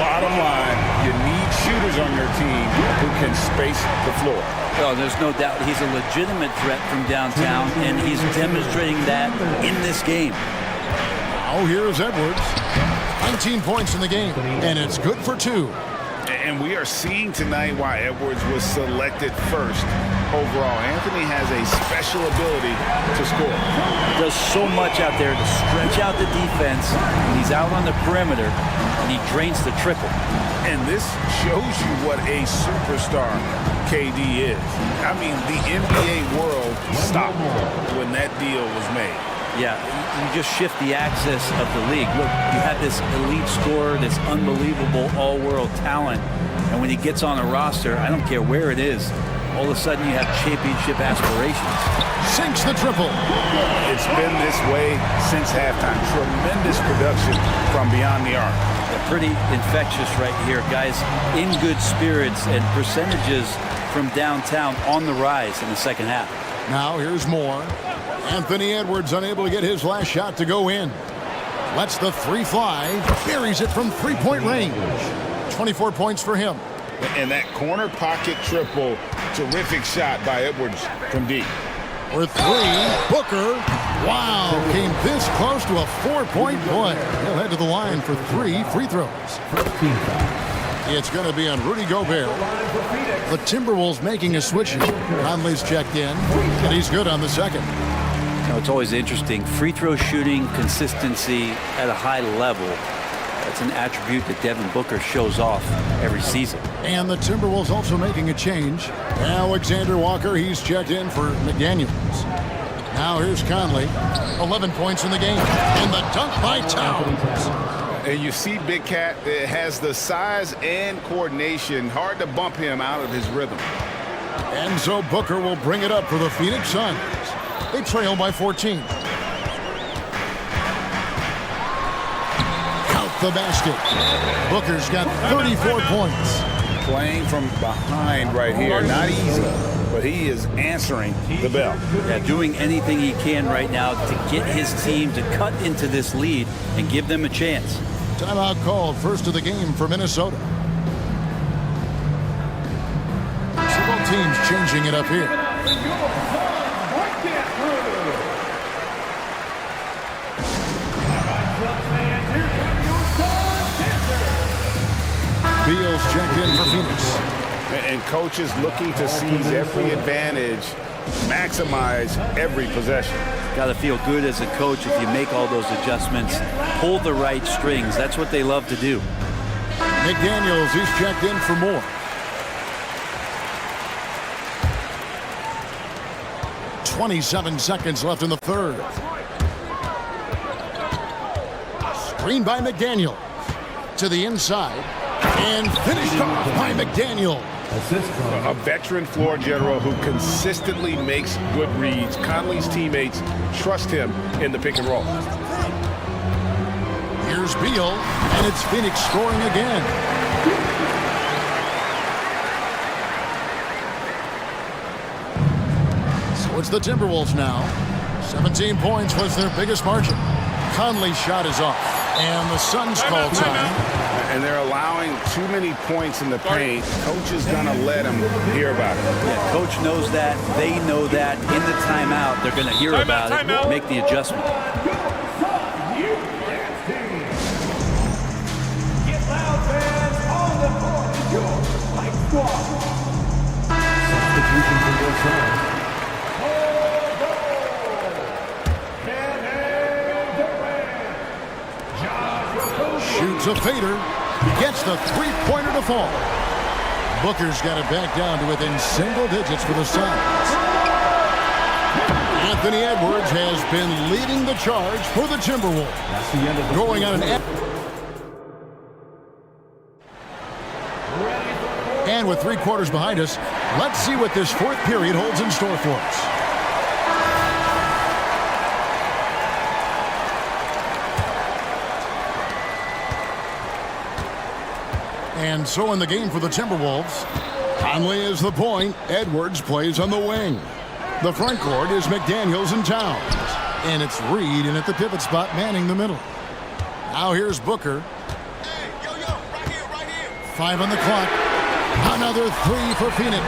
Speaker 6: Bottom line, you need shooters on your team who can space the floor.
Speaker 11: Well, there's no doubt he's a legitimate threat from downtown, and he's demonstrating that in this game.
Speaker 5: Now here's Edwards. 19 points in the game, and it's good for 2.
Speaker 6: And we are seeing tonight why Edwards was selected first overall. Anthony has a special ability to score.
Speaker 11: He does so much out there to stretch out the defense when he's out on the perimeter, and he drains the triple.
Speaker 6: And this shows you what a superstar KD is. I mean, the NBA world stopped when that deal was made.
Speaker 11: Yeah, you just shift the axis of the league. Look, you have this elite scorer, this unbelievable all-world talent, and when he gets on a roster, I don't care where it is, all of a sudden you have championship aspirations.
Speaker 5: Sinks the triple.
Speaker 6: It's been this way since halftime. Tremendous production from beyond the arc.
Speaker 11: They're pretty infectious right here, guys. In good spirits and percentages from downtown on the rise in the second half.
Speaker 5: Now here's more. Anthony Edwards unable to get his last shot to go in. Lets the 3 fly. Buries it from 3-point range. 24 points for him.
Speaker 6: And that corner pocket triple, terrific shot by Edwards from deep.
Speaker 5: For 3, Booker. Wow, came this close to a 4-point play. He'll head to the line for 3 free throws. It's going to be on Rudy Gobert. The Timberwolves making a switch. Conley's checked in, and he's good on the second.
Speaker 11: You know, it's always interesting. Free throw shooting consistency at a high level. That's an attribute that Devin Booker shows off every season.
Speaker 5: And the Timberwolves also making a change. Alexander Walker, he's checked in for McDaniels. Now here's Conley. 11 points in the game. And the dunk by Towns.
Speaker 6: And you see Big Cat has the size and coordination. Hard to bump him out of his rhythm.
Speaker 5: And so Booker will bring it up for the Phoenix Suns. They trail by 14. Count the basket. Booker's got 34 points.
Speaker 6: Playing from behind right here. Not easy, but he is answering the bell.
Speaker 11: Yeah, doing anything he can right now to get his team to cut into this lead and give them a chance.
Speaker 5: Timeout called, first of the game for Minnesota. So both teams changing it up here. Beal's checked in for Phoenix.
Speaker 6: And coaches looking to seize every advantage
Speaker 12: maximize every possession.
Speaker 11: Got to feel good as a coach if you make all those adjustments, pull the right strings. That's what they love to do.
Speaker 5: McDaniels, he's checked in for more. 27 seconds left in the third. Screen by McDaniel to the inside and finished off by McDaniel.
Speaker 12: A veteran floor general who consistently makes good reads. Conley's teammates trust him in the pick and roll.
Speaker 5: Here's Beal, and it's Phoenix scoring again. So it's the Timberwolves now. 17 points was their biggest margin. Conley's shot is off, and the Suns call time.
Speaker 12: And they're allowing too many points in the paint. Coach is going to let them hear about it.
Speaker 11: Yeah, coach knows that. They know that. In the timeout, they're going to hear about it, make the adjustment.
Speaker 7: Get loud, fans, on the court. Your Light Squad.
Speaker 13: Substitution for your side.
Speaker 5: Shoots a fader, gets the three-pointer to fall. Booker's got it back down to within single digits for the Suns. Anthony Edwards has been leading the charge for the Timberwolves.
Speaker 13: That's the end of the
Speaker 5: going on an... And with 3 quarters behind us, let's see what this fourth period holds in store for us. And so in the game for the Timberwolves, Conley is the point. Edwards plays on the wing. The front court is McDaniels and Towns. And it's Reed in at the pivot spot manning the middle. Now here's Booker.
Speaker 14: Hey, right here.
Speaker 5: 5 on the clock. Another 3 for Phoenix.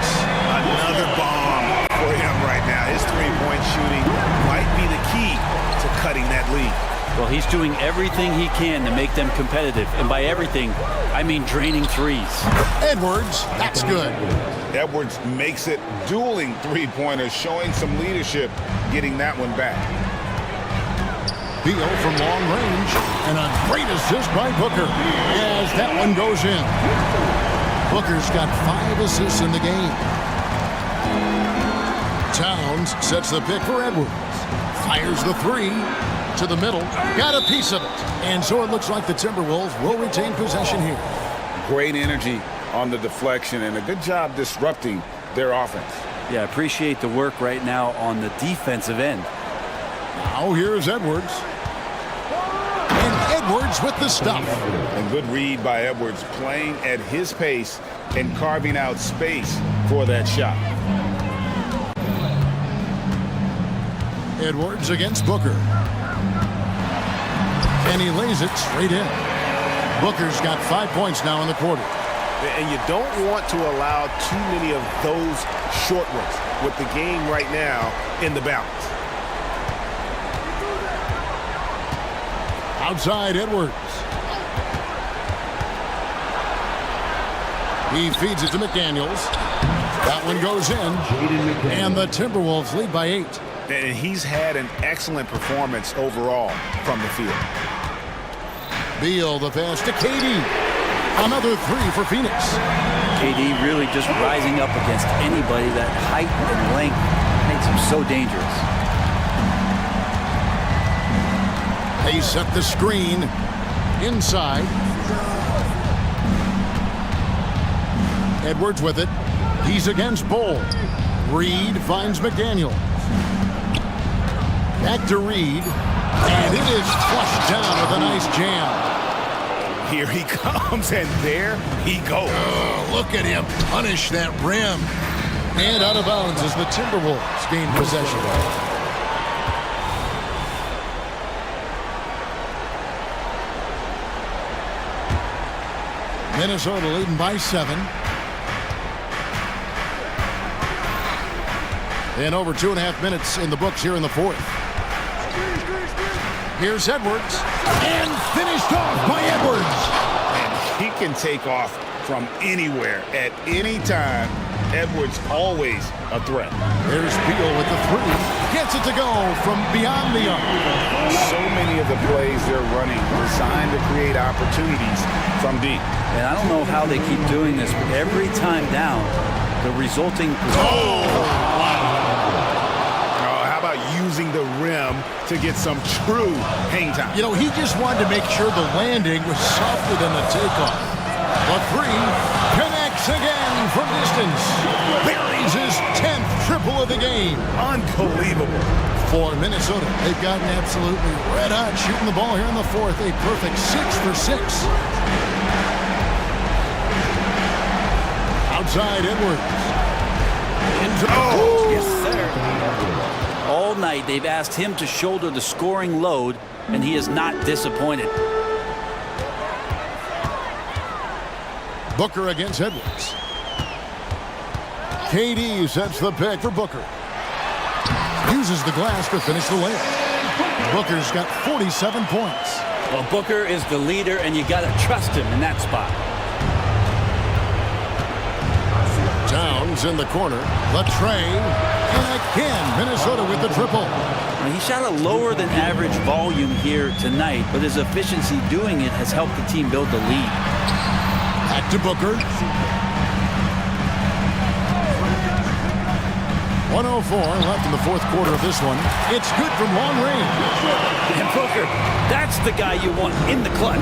Speaker 6: Another bomb for him right now. His three-point shooting might be the key to cutting that lead.
Speaker 11: Well, he's doing everything he can to make them competitive. And by everything, I mean draining threes.
Speaker 5: Edwards, that's good.
Speaker 12: Edwards makes it dueling three-pointers, showing some leadership, getting that one back.
Speaker 5: Beal from long range, and a great assist by Booker as that one goes in. Booker's got 5 assists in the game. Towns sets the pick for Edwards. Fires the 3 to the middle. Got a piece of it. And so it looks like the Timberwolves will retain possession here.
Speaker 12: Great energy on the deflection and a good job disrupting their offense.
Speaker 11: Yeah, appreciate the work right now on the defensive end.
Speaker 5: Now here's Edwards. And Edwards with the stuff.
Speaker 12: A good read by Edwards, playing at his pace and carving out space for that shot.
Speaker 5: Edwards against Booker. And he lays it straight in. Booker's got 5 points now in the quarter.
Speaker 6: And you don't want to allow too many of those short ones with the game right now in the balance.
Speaker 5: Outside Edwards. He feeds it to McDaniels. That one goes in. And the Timberwolves lead by 8.
Speaker 6: And he's had an excellent performance overall from the field.
Speaker 5: Beal, the pass to KD. Another 3 for Phoenix.
Speaker 11: KD really just rising up against anybody. That height and length makes him so dangerous.
Speaker 5: They set the screen inside. Edwards with it. He's against Bull. Reed finds McDaniel. Back to Reed. And it is flushed down with a nice jam.
Speaker 6: Here he comes, and there he goes.
Speaker 5: Oh, look at him punish that rim. And out of bounds as the Timberwolves gain possession. Minnesota leading by 7. And over 2.5 minutes in the books here in the fourth. Here's Edwards. And finished off by Edwards.
Speaker 12: And he can take off from anywhere at any time.
Speaker 6: Edwards always a threat.
Speaker 5: There's Beal with the three. Gets it to go from beyond the arc.
Speaker 6: So many of the plays they're running designed to create opportunities from deep.
Speaker 11: And I don't know how they keep doing this, but every time down, the resulting...
Speaker 6: How about using the rim to get some true hang time?
Speaker 5: You know, he just wanted to make sure the landing was softer than the takeoff. The three connects again from distance. Buries his 10th triple of the game.
Speaker 6: Unbelievable.
Speaker 5: For Minnesota, they've gotten absolutely red hot shooting the ball here in the fourth. A perfect 6 for 6. Outside Edwards.
Speaker 11: Yes, sir. All night they've asked him to shoulder the scoring load, and he is not disappointed.
Speaker 5: Booker against Edwards. KD sets the pick for Booker. Uses the glass to finish the layup. Booker's got 47 points.
Speaker 11: Well, Booker is the leader, and you got to trust him in that spot.
Speaker 5: Towns in the corner. Latrey. And again, Minnesota with the triple.
Speaker 11: He shot a lower than average volume here tonight, but his efficiency doing it has helped the team build the lead.
Speaker 5: Back to Booker. 1:04 left in the fourth quarter of this one. It's good from long range.
Speaker 11: And Booker, that's the guy you want in the clutch.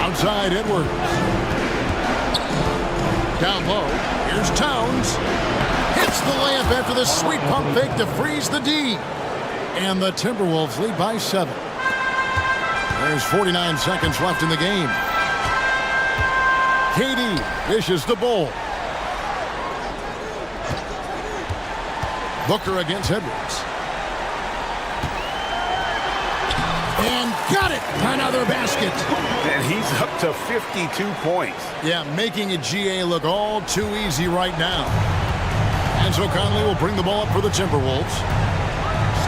Speaker 5: Outside Edwards. Down low. Here's Towns. Hits the layup after the sweet pump fake to freeze the D. And the Timberwolves lead by 7. There's 49 seconds left in the game. KD dishes the bowl. Booker against Edwards. And got it! Another basket.
Speaker 6: And he's up to 52 points.
Speaker 5: Yeah, making a GA look all too easy right now. And so Conley will bring the ball up for the Timberwolves.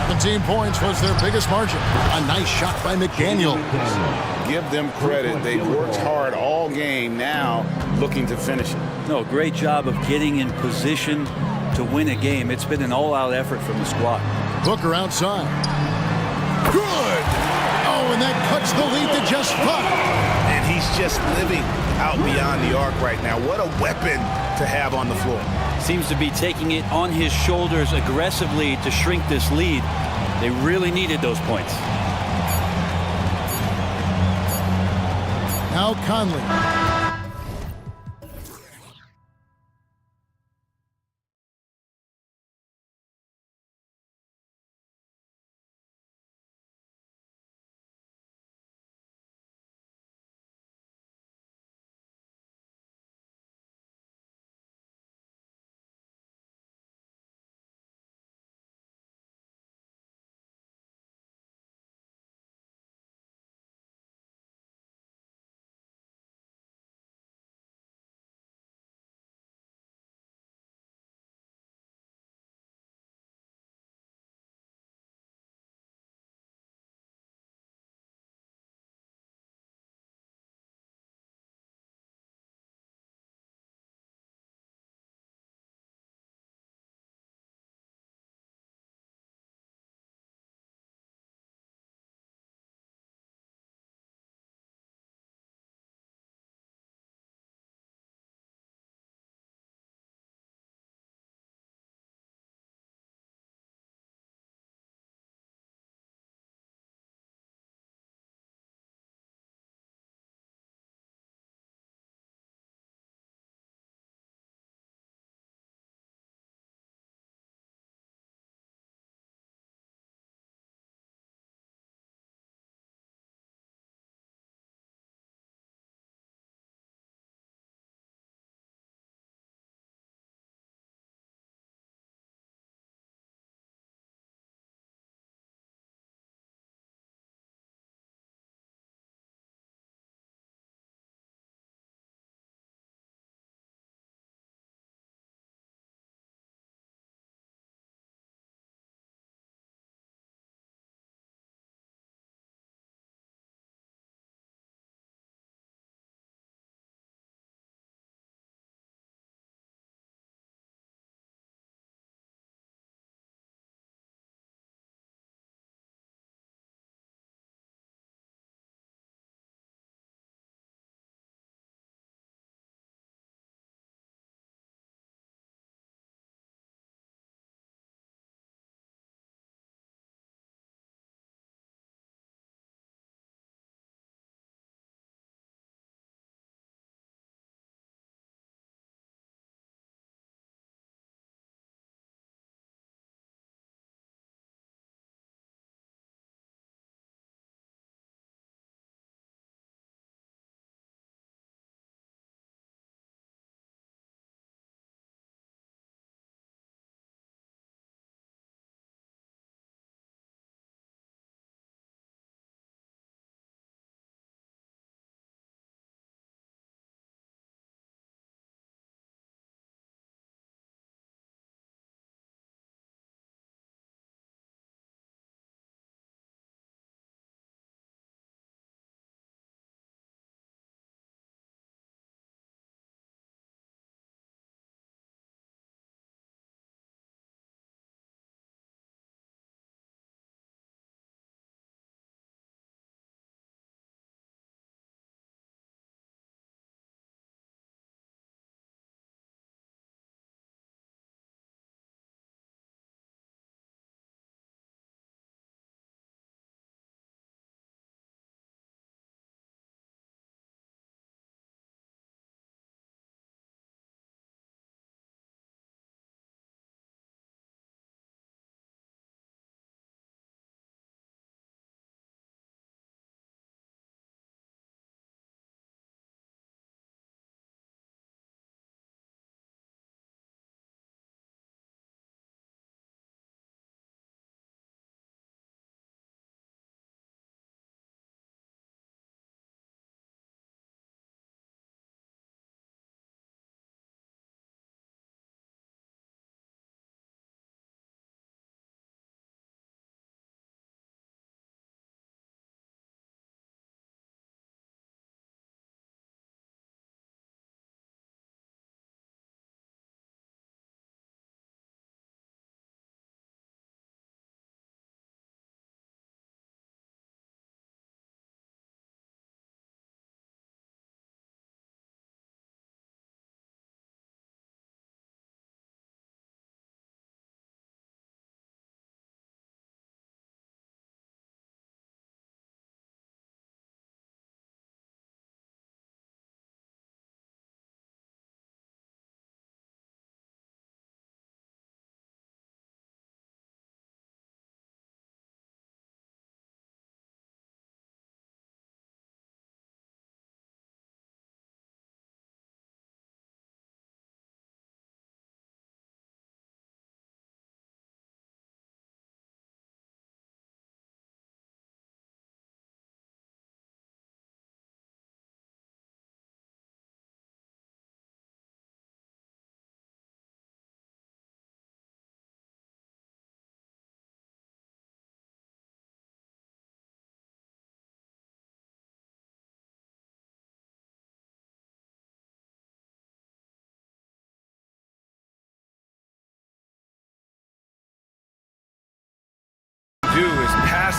Speaker 5: 17 points was their biggest margin. A nice shot by McDaniel.
Speaker 6: Give them credit. They've worked hard all game, now looking to finish it.
Speaker 11: No, great job of getting in position to win a game. It's been an all-out effort from the squad.
Speaker 5: Booker outside. Good! Oh, and that cuts the lead to just 5.
Speaker 6: And he's just living out beyond the arc right now. What a weapon to have on the floor.
Speaker 11: Seems to be taking it on his shoulders aggressively to shrink this lead. They really needed those points.
Speaker 5: Now Conley.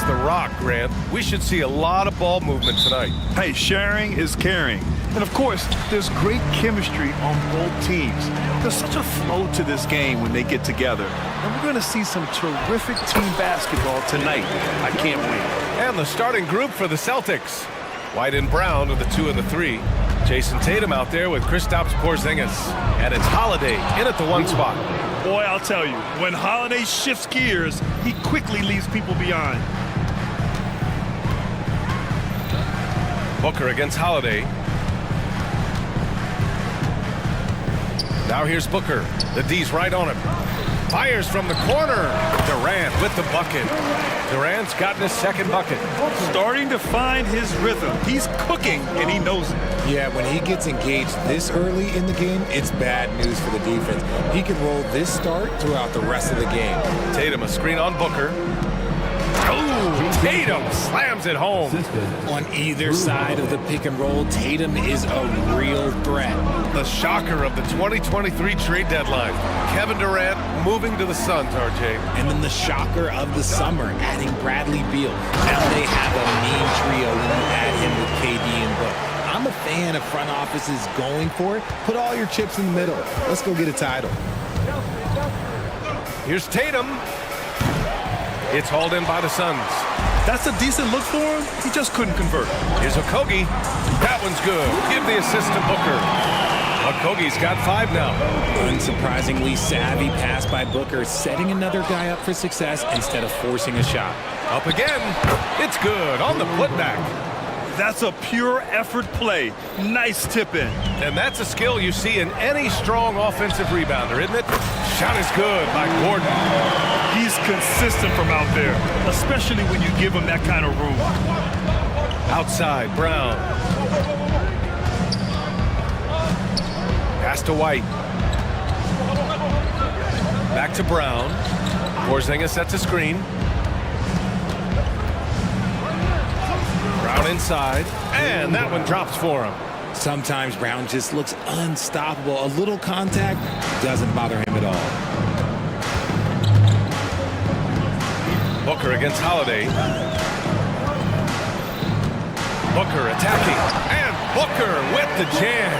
Speaker 1: the rock, Grant. We should see a lot of ball movement tonight.
Speaker 10: Hey, sharing is caring. And of course, there's great chemistry on both teams. There's such a flow to this game when they get together. And we're going to see some terrific team basketball tonight. I can't wait.
Speaker 1: And the starting group for the Celtics. White and Brown with the 2 and the 3. Jason Tatum out there with Kristaps Porzingis. And it's Holiday in at the 1 spot.
Speaker 10: Boy, I'll tell you, when Holiday shifts gears, he quickly leaves people behind.
Speaker 1: Booker against Holiday. Now here's Booker. The D's right on him. Fires from the corner. Durant with the bucket. Durant's gotten his second bucket.
Speaker 10: Starting to find his rhythm. He's cooking, and he knows it.
Speaker 2: Yeah, when he gets engaged this early in the game, it's bad news for the defense. He can roll this start throughout the rest of the game.
Speaker 1: Tatum, a screen on Booker. Oh, Tatum slams it home.
Speaker 2: On either side of the pick and roll, Tatum is a real threat.
Speaker 1: The shocker of the 2023 trade deadline. Kevin Durant moving to the Suns, RJ.
Speaker 2: And then the shocker of the summer, adding Bradley Beal. Now they have a mean trio when you add him with KD and Book. I'm a fan of front offices going for it. Put all your chips in the middle. Let's go get a title.
Speaker 1: Here's Tatum. It's hauled in by the Suns.
Speaker 10: That's a decent look for him. He just couldn't convert.
Speaker 1: Here's Okogie. That one's good. Give the assist to Booker. Okogie's got 5 now.
Speaker 2: Unsurprisingly savvy pass by Booker, setting another guy up for success instead of forcing a shot.
Speaker 1: Up again. It's good on the putback.
Speaker 10: That's a pure effort play. Nice tip in.
Speaker 1: And that's a skill you see in any strong offensive rebounder, isn't it? Shot is good by Gordon.
Speaker 10: He's consistent from out there, especially when you give him that kind of room.
Speaker 1: Outside, Brown. Pass to White. Back to Brown. Porzingis sets a screen. Brown inside, and that one drops for him.
Speaker 2: Sometimes Brown just looks unstoppable. A little contact doesn't bother him at all.
Speaker 1: Booker against Holiday. Booker attacking, and Booker with the jam.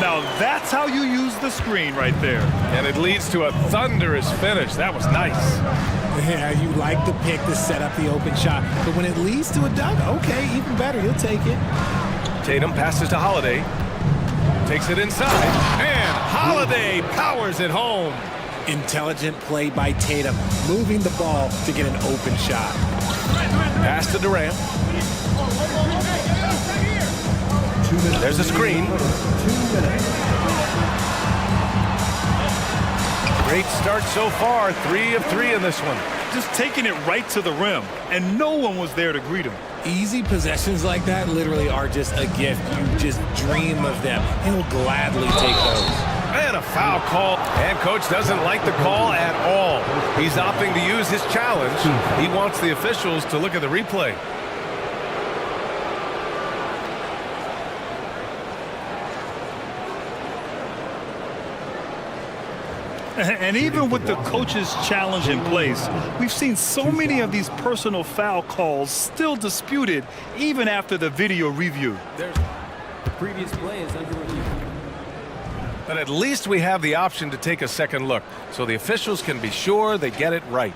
Speaker 10: Now that's how you use the screen right there.
Speaker 1: And it leads to a thunderous finish. That was nice.
Speaker 2: Yeah, you like the pick to set up the open shot, but when it leads to a dunk, okay, even better, you'll take it.
Speaker 1: Tatum passes to Holiday. Takes it inside, and Holiday powers it home.
Speaker 2: Intelligent play by Tatum, moving the ball to get an open shot.
Speaker 1: Pass to Durant. There's a screen. Great start so far. 3 of 3 in this one.
Speaker 10: Just taking it right to the rim, and no one was there to greet him.
Speaker 2: Easy possessions like that literally are just a gift. You just dream of them. He'll gladly take those.
Speaker 1: And a foul call. And coach doesn't like the call at all. He's opting to use his challenge. He wants the officials to look at the replay.
Speaker 10: And even with the coach's challenge in place, we've seen so many of these personal foul calls still disputed even after the video review.
Speaker 15: The previous play is under review.
Speaker 1: But at least we have the option to take a second look, so the officials can be sure they get it right.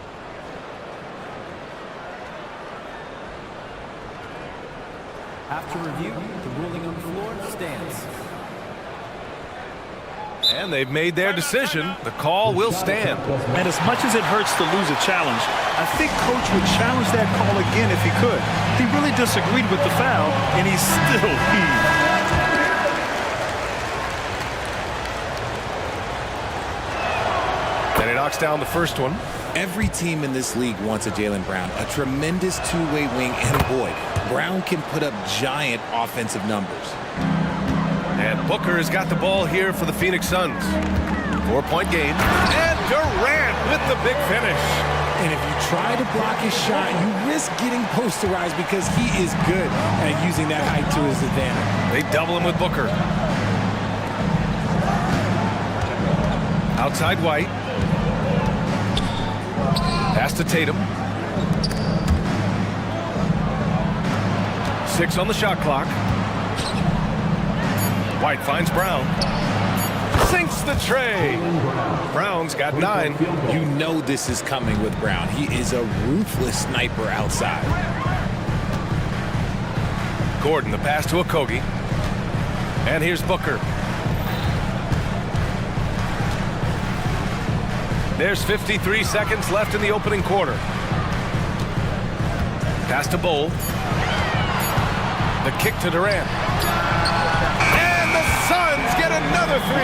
Speaker 15: After review, the ruling on the floor stands.
Speaker 1: And they've made their decision. The call will stand.
Speaker 10: And as much as it hurts to lose a challenge, I think coach would challenge that call again if he could. He really disagreed with the foul, and he still heaved.
Speaker 1: Then he knocks down the first one.
Speaker 2: Every team in this league wants a Jaylen Brown, a tremendous two-way wing, and boy, Brown can put up giant offensive numbers.
Speaker 1: And Booker has got the ball here for the Phoenix Suns. 4-point game. And Durant with the big finish.
Speaker 2: And if you try to block his shot, you risk getting posterized because he is good at using that height to his advantage.
Speaker 1: They double him with Booker. Outside White. Pass to Tatum. 6 on the shot clock. White finds Brown. Sinks the tray. Brown's got 9.
Speaker 2: You know this is coming with Brown. He is a ruthless sniper outside.
Speaker 1: Gordon, the pass to Okogie. And here's Booker. There's 53 seconds left in the opening quarter. Pass to Bowl. The kick to Durant. And the Suns get another 3.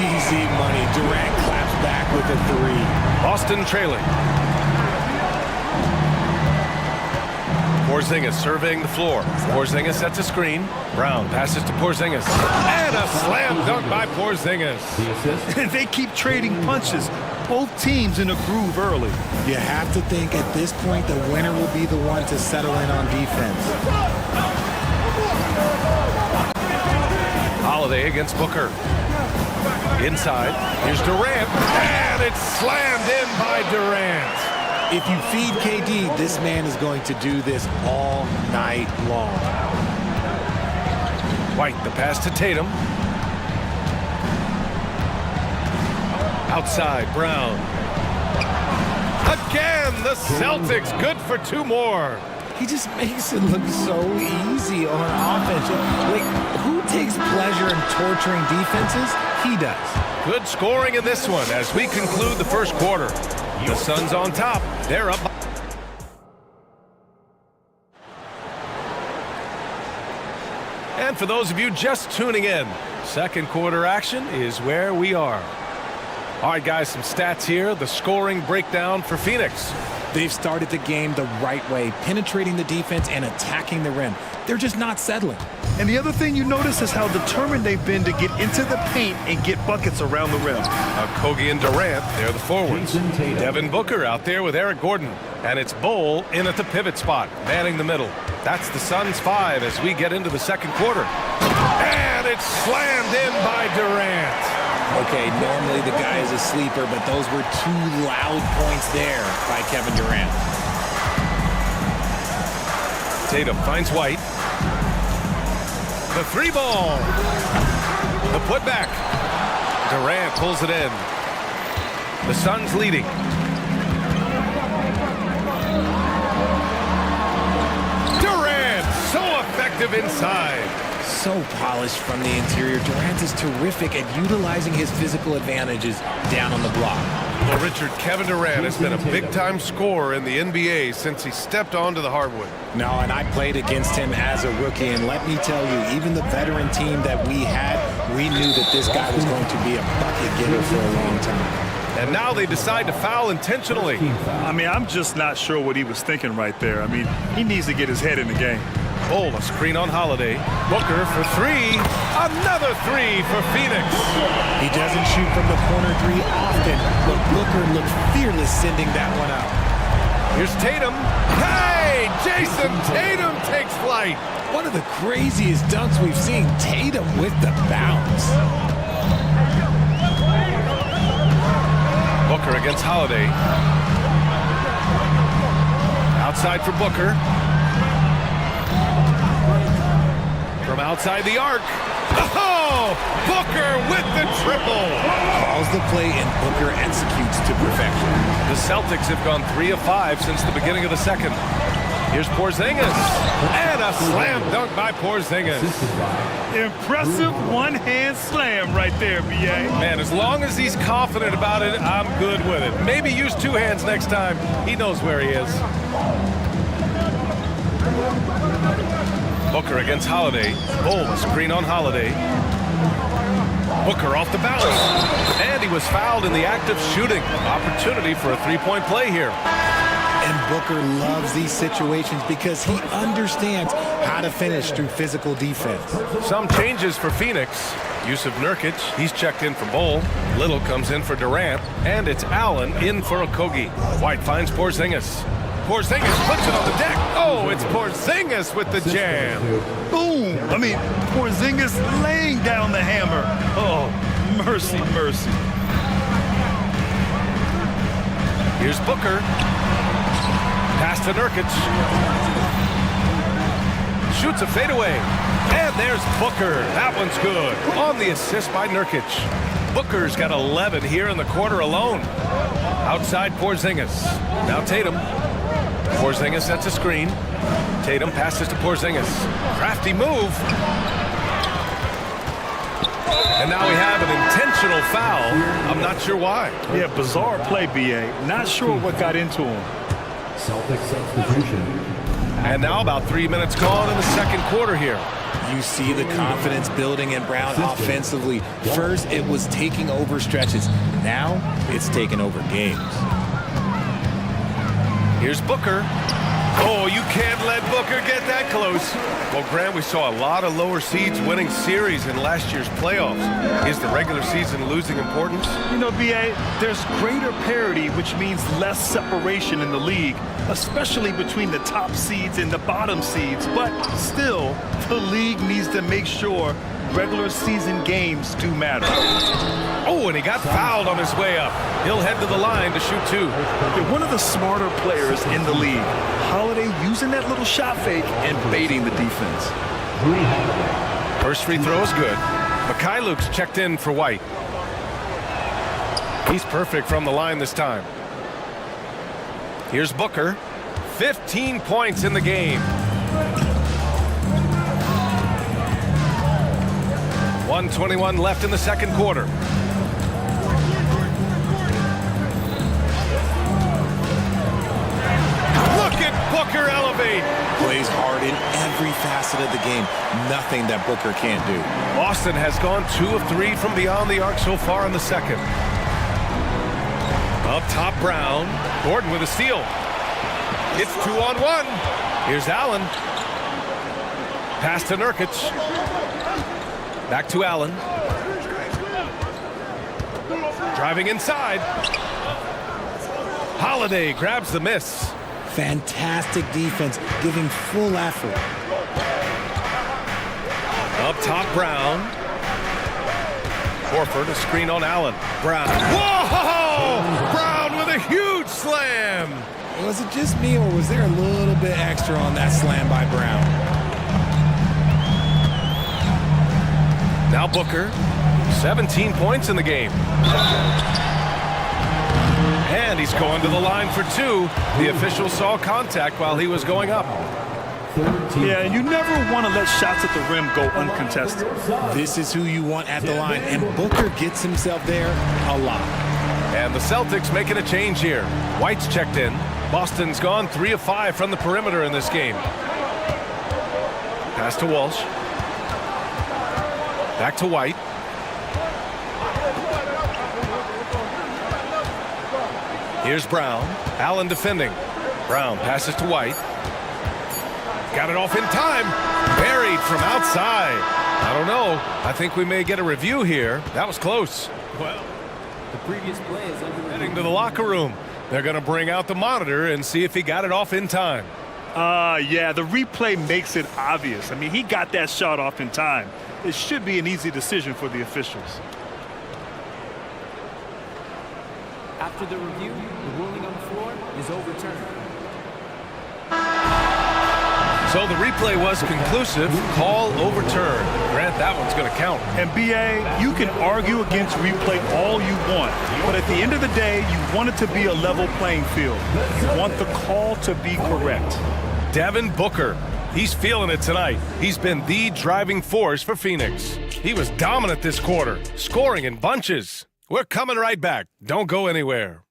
Speaker 2: Easy money. Durant claps back with a 3.
Speaker 1: Boston trailing. Porzingis surveying the floor. Porzingis sets a screen. Brown passes to Porzingis. And a slam dunk by Porzingis.
Speaker 10: They keep trading punches. Both teams in a groove early.
Speaker 2: You have to think at this point the winner will be the one to settle in on defense.
Speaker 1: Holiday against Booker. Inside. Here's Durant. And it's slammed in by Durant.
Speaker 2: If you feed KD, this man is going to do this all night long.
Speaker 1: White, the pass to Tatum. Outside, Brown. Again, the Celtics good for 2 more.
Speaker 2: He just makes it look so easy on offense. Like, who takes pleasure in torturing defenses? He does.
Speaker 1: Good scoring in this one as we conclude the first quarter. The Suns on top. They're up. And for those of you just tuning in, second quarter action is where we are. All right, guys, some stats here. The scoring breakdown for Phoenix.
Speaker 2: They've started the game the right way, penetrating the defense and attacking the rim. They're just not settling.
Speaker 10: And the other thing you notice is how determined they've been to get into the paint and get buckets around the rim.
Speaker 1: Okogie and Durant, they're the forwards. Devin Booker out there with Eric Gordon. And it's Bowl in at the pivot spot, manning the middle. That's the Suns 5 as we get into the second quarter. And it's slammed in by Durant.
Speaker 2: Okay, normally the guy is a sleeper, but those were 2 loud points there by Kevin Durant.
Speaker 1: Tatum finds White. The 3 ball. The putback. Durant pulls it in. The Suns leading. Durant, so effective inside.
Speaker 2: So polished from the interior. Durant is terrific at utilizing his physical advantages down on the block.
Speaker 1: Well, Richard, Kevin Durant has been a big-time scorer in the NBA since he stepped onto the hardwood.
Speaker 2: No, and I played against him as a rookie, and let me tell you, even the veteran team that we had, we knew that this guy was going to be a bucket getter for a long time.
Speaker 1: And now they decide to foul intentionally.
Speaker 10: I mean, I'm just not sure what he was thinking right there. I mean, he needs to get his head in the game.
Speaker 1: Bowl, a screen on Holiday. Booker for 3. Another 3 for Phoenix.
Speaker 2: He doesn't shoot from the corner 3 often, but Booker looked fearless sending that one out.
Speaker 1: Here's Tatum. Hey, Jason Tatum takes flight.
Speaker 2: One of the craziest dunks we've seen. Tatum with the bounce.
Speaker 1: Booker against Holiday. Outside for Booker. From outside the arc. Oh! Booker with the triple.
Speaker 2: Calls the play and Booker executes to perfection.
Speaker 1: The Celtics have gone 3 of 5 since the beginning of the second. Here's Porzingis. And a slam dunk by Porzingis.
Speaker 10: Impressive one-hand slam right there, B.A.
Speaker 1: Man, as long as he's confident about it, I'm good with it. Maybe use 2 hands next time. He knows where he is. Booker against Holiday. Bowl, a screen on Holiday. Booker off the bounce. And he was fouled in the act of shooting. Opportunity for a 3-point play here.
Speaker 2: And Booker loves these situations because he understands how to finish through physical defense.
Speaker 1: Some changes for Phoenix. Yusuf Nurkic, he's checked in for Bowl. Little comes in for Durant. And it's Allen in for Okogie. White finds Porzingis. Porzingis puts it on the deck. Oh, it's Porzingis with the jam.
Speaker 10: Boom! I mean, Porzingis laying down the hammer. Oh, mercy, mercy.
Speaker 1: Here's Booker. Pass to Nurkic. shoots a fadeaway. And there's Booker. That one's good. On the assist by Nurkic. Booker's got 11 here in the quarter alone. Outside Porzingis. Now Tatum. Porzingis sets a screen. Tatum passes to Porzingis. Crafty move. And now we have an intentional foul. I'm not sure why.
Speaker 10: Yeah, bizarre play, B.A. Not sure what got into him.
Speaker 13: Celtics substitution.
Speaker 1: And now about 3 minutes gone in the second quarter here.
Speaker 2: You see the confidence building in Brown offensively. First, it was taking over stretches. Now, it's taking over games.
Speaker 1: Here's Booker. Oh, you can't let Booker get that close. Well, Grant, we saw a lot of lower seeds winning series in last year's playoffs. Is the regular season losing importance?
Speaker 10: You know, B.A., there's greater parity, which means less separation in the league, especially between the top seeds and the bottom seeds. But still, the league needs to make sure regular season games do matter.
Speaker 1: Oh, and he got fouled on his way up. He'll head to the line to shoot two.
Speaker 10: You're one of the smarter players in the league. Holiday using that little shot fake and baiting the defense.
Speaker 1: First free throw is good. Mikhailuk's checked in for White. He's perfect from the line this time. Here's Booker. 15 points in the game. 1:21 left in the second quarter. Look at Booker elevate.
Speaker 2: Plays hard in every facet of the game. Nothing that Booker can't do.
Speaker 1: Boston has gone 2 of 3 from beyond the arc so far in the second. Up top, Brown. Gordon with a steal. It's 2-on-1. Here's Allen. Pass to Nurkic. Back to Allen. Driving inside. Holiday grabs the miss.
Speaker 2: Fantastic defense, giving full effort.
Speaker 1: Up top, Brown. Horford, a screen on Allen. Brown. Whoa! Brown with a huge slam.
Speaker 2: Was it just me, or was there a little bit extra on that slam by Brown?
Speaker 1: Now Booker, 17 points in the game. And he's going to the line for two. The official saw contact while he was going up.
Speaker 10: Yeah, you never want to let shots at the rim go uncontested.
Speaker 2: This is who you want at the line, and Booker gets himself there a lot.
Speaker 1: And the Celtics making a change here. White's checked in. Boston's gone 3 of 5 from the perimeter in this game. Pass to Walsh. Back to White. Here's Brown. Allen defending. Brown passes to White. Got it off in time. Buried from outside. I don't know. I think we may get a review here. That was close.
Speaker 15: Well, the previous play is
Speaker 1: heading to the locker room. They're going to bring out the monitor and see if he got it off in time.
Speaker 10: Yeah, the replay makes it obvious. I mean, he got that shot off in time. It should be an easy decision for the officials.
Speaker 15: After the review, the ruling on the floor is overturned.
Speaker 1: So the replay was conclusive. Call overturned. Grant, that one's going to count.
Speaker 10: And BA, you can argue against replay all you want, but at the end of the day, you want it to be a level playing field. You want the call to be correct.
Speaker 1: Devin Booker. He's feeling it tonight. He's been the driving force for Phoenix. He was dominant this quarter, scoring in bunches. We're coming right back. Don't go anywhere.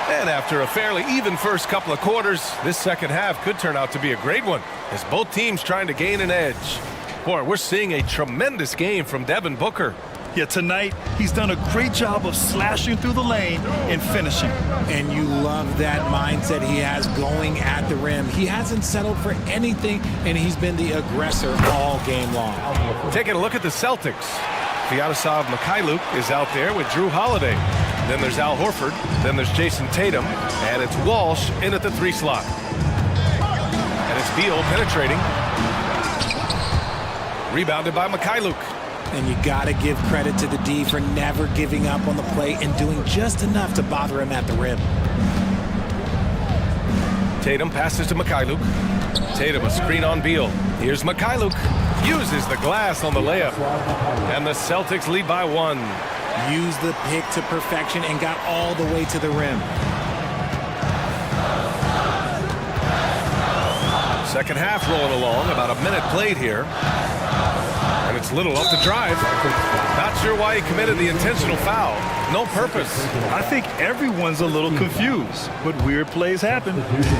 Speaker 1: And after a fairly even first couple of quarters, this second half could turn out to be a great one as both teams trying to gain an edge. Boy, we're seeing a tremendous game from Devin Booker.
Speaker 10: Yeah, tonight, he's done a great job of slashing through the lane and finishing.
Speaker 2: And you love that mindset he has going at the rim. He hasn't settled for anything, and he's been the aggressor all game long.
Speaker 1: Taking a look at the Celtics. Vyacheslav Mikhailuk is out there with Drew Holiday. Then there's Al Horford. Then there's Jason Tatum. And it's Walsh in at the 3 slot. And it's Beal penetrating. Rebounded by Mikhailuk.
Speaker 2: And you got to give credit to the D for never giving up on the play and doing just enough to bother him at the rim.
Speaker 1: Tatum passes to Mikhailuk. Tatum a screen on Beal. Here's Mikhailuk. Uses the glass on the layup. And the Celtics lead by 1.
Speaker 2: Used the pick to perfection and got all the way to the rim.
Speaker 1: Second half rolling along, about a minute played here. And it's Little off the drive. Not sure why he committed the intentional foul. No purpose.
Speaker 10: I think everyone's a little confused, but weird plays happen.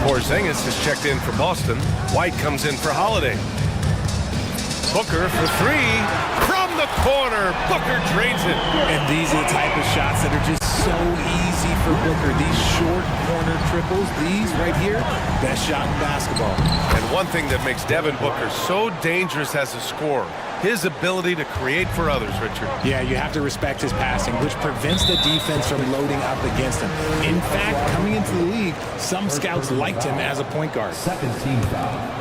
Speaker 1: Porzingis is checked in for Boston. White comes in for Holiday. Booker for 3. From the corner. Booker drains it.
Speaker 2: And these are the type of shots that are just so easy for Booker. These short corner triples, these right here, best shot in basketball.
Speaker 1: And one thing that makes Devin Booker so dangerous as a scorer, his ability to create for others, Richard.
Speaker 2: Yeah, you have to respect his passing, which prevents the defense from loading up against him. In fact, coming into the league, some scouts liked him as a point guard.
Speaker 13: Second team foul.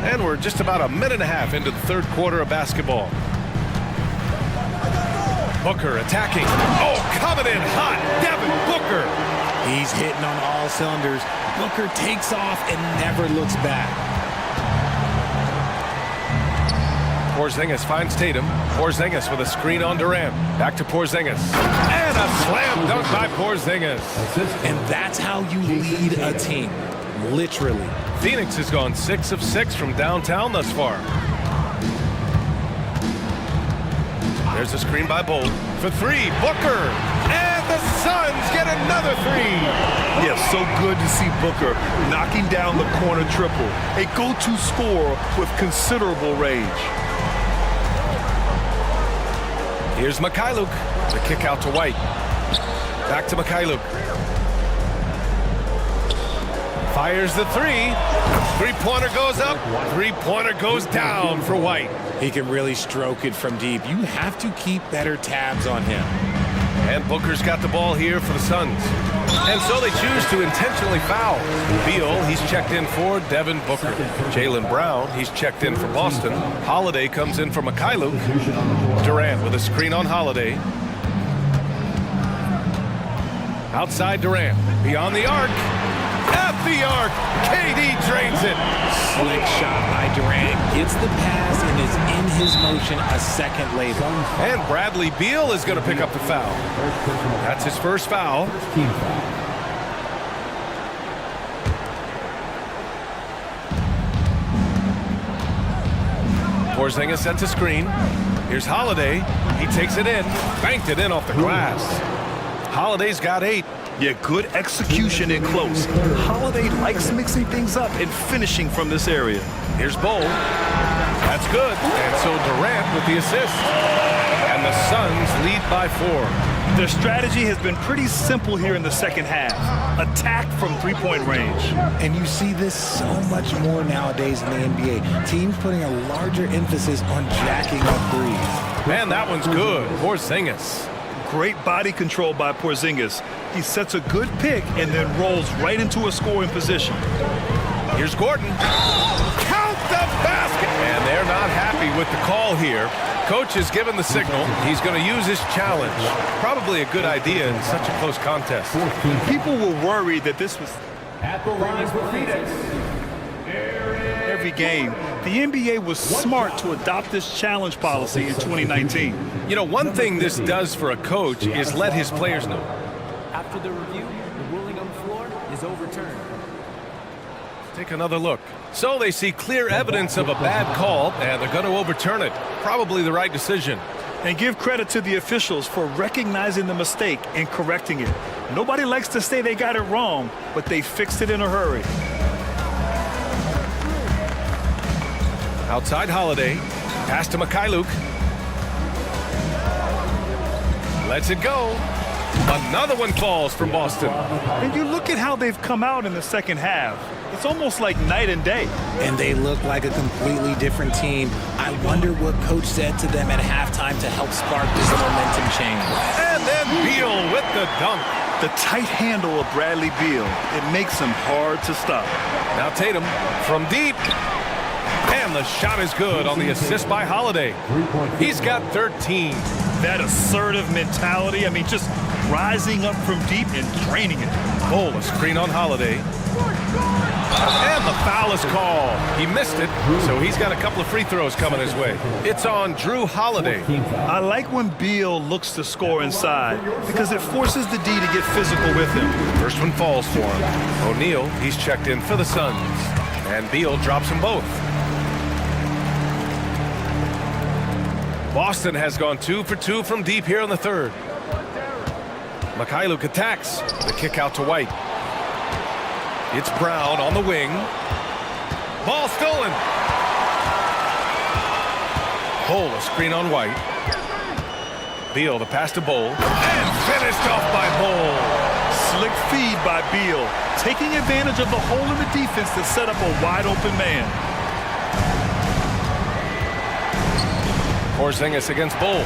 Speaker 1: And we're just about a minute and a half into the third quarter of basketball. Booker attacking. Oh, coming in hot. Devin Booker.
Speaker 2: He's hitting on all cylinders. Booker takes off and never looks back.
Speaker 1: Porzingis finds Tatum. Porzingis with a screen on Durant. Back to Porzingis. And a slam dunk by Porzingis.
Speaker 2: And that's how you lead a team. Literally.
Speaker 1: Phoenix has gone 6 of 6 from downtown thus far. There's a screen by Bolt for 3. Booker. And the Suns get another 3.
Speaker 10: Yes, so good to see Booker knocking down the corner triple. A go-to scorer with considerable range.
Speaker 1: Here's Mikhailuk. The kick out to White. Back to Mikhailuk. Fires the 3. Three-pointer goes up. Three-pointer goes down for White.
Speaker 2: He can really stroke it from deep. You have to keep better tabs on him.
Speaker 1: And Booker's got the ball here for the Suns. And so they choose to intentionally foul. Beal, he's checked in for Devin Booker. Jaylen Brown, he's checked in for Boston. Holiday comes in for Mikhailuk. Durant with a screen on Holiday. Outside Durant, beyond the arc. At the arc, KD drains it.
Speaker 2: Slick shot by Durant. Gets the pass and is in his motion a second later.
Speaker 1: And Bradley Beal is going to pick up the foul. That's his first foul.
Speaker 13: Team foul.
Speaker 1: Porzingis sets a screen. Here's Holiday. He takes it in. Banked it in off the glass. Holiday's got 8.
Speaker 10: Yeah, good execution in close. Holiday likes mixing things up and finishing from this area.
Speaker 1: Here's Bowl. That's good. And so Durant with the assist. And the Suns lead by 4.
Speaker 10: Their strategy has been pretty simple here in the second half. Attack from three-point range.
Speaker 2: And you see this so much more nowadays in the NBA. Teams putting a larger emphasis on jacking up threes.
Speaker 1: Man, that one's good. Porzingis.
Speaker 10: Great body control by Porzingis. He sets a good pick and then rolls right into a scoring position.
Speaker 1: Here's Gordon. Count the basket! And they're not happy with the call here. Coach has given the signal. He's going to use his challenge. Probably a good idea in such a close contest.
Speaker 10: People were worried that this was
Speaker 7: At the line for Phoenix.
Speaker 10: every game. The NBA was smart to adopt this challenge policy in 2019.
Speaker 1: You know, one thing this does for a coach is let his players know.
Speaker 15: After the review, the ruling on the floor is overturned.
Speaker 1: Take another look. So they see clear evidence of a bad call, and they're going to overturn it. Probably the right decision.
Speaker 10: And give credit to the officials for recognizing the mistake and correcting it. Nobody likes to say they got it wrong, but they fixed it in a hurry.
Speaker 1: Outside Holiday. Pass to Mikhailuk. Lets it go. Another one falls from Boston.
Speaker 10: And you look at how they've come out in the second half. It's almost like night and day.
Speaker 2: And they look like a completely different team. I wonder what coach said to them at halftime to help spark this momentum change.
Speaker 1: And then Beal with the dunk.
Speaker 10: The tight handle of Bradley Beal. It makes him hard to stop.
Speaker 1: Now Tatum from deep. And the shot is good on the assist by Holiday. He's got 13.
Speaker 10: That assertive mentality, I mean, just rising up from deep and draining it.
Speaker 1: Bull, a screen on Holiday. And the foul is called. He missed it, so he's got a couple of free throws coming his way. It's on Drew Holiday.
Speaker 10: I like when Beal looks to score inside because it forces the D to get physical with him.
Speaker 1: First one falls for him. O'Neal, he's checked in for the Suns. And Beal drops them both. Boston has gone 2 for 2 from deep here in the third. Mikhailuk attacks. The kick out to White. It's Brown on the wing. Ball stolen. Bull, a screen on White. Beal, the pass to Bull. And finished off by Bull.
Speaker 10: Slick feed by Beal, taking advantage of the hole in the defense to set up a wide open man.
Speaker 1: Porzingis against Bull.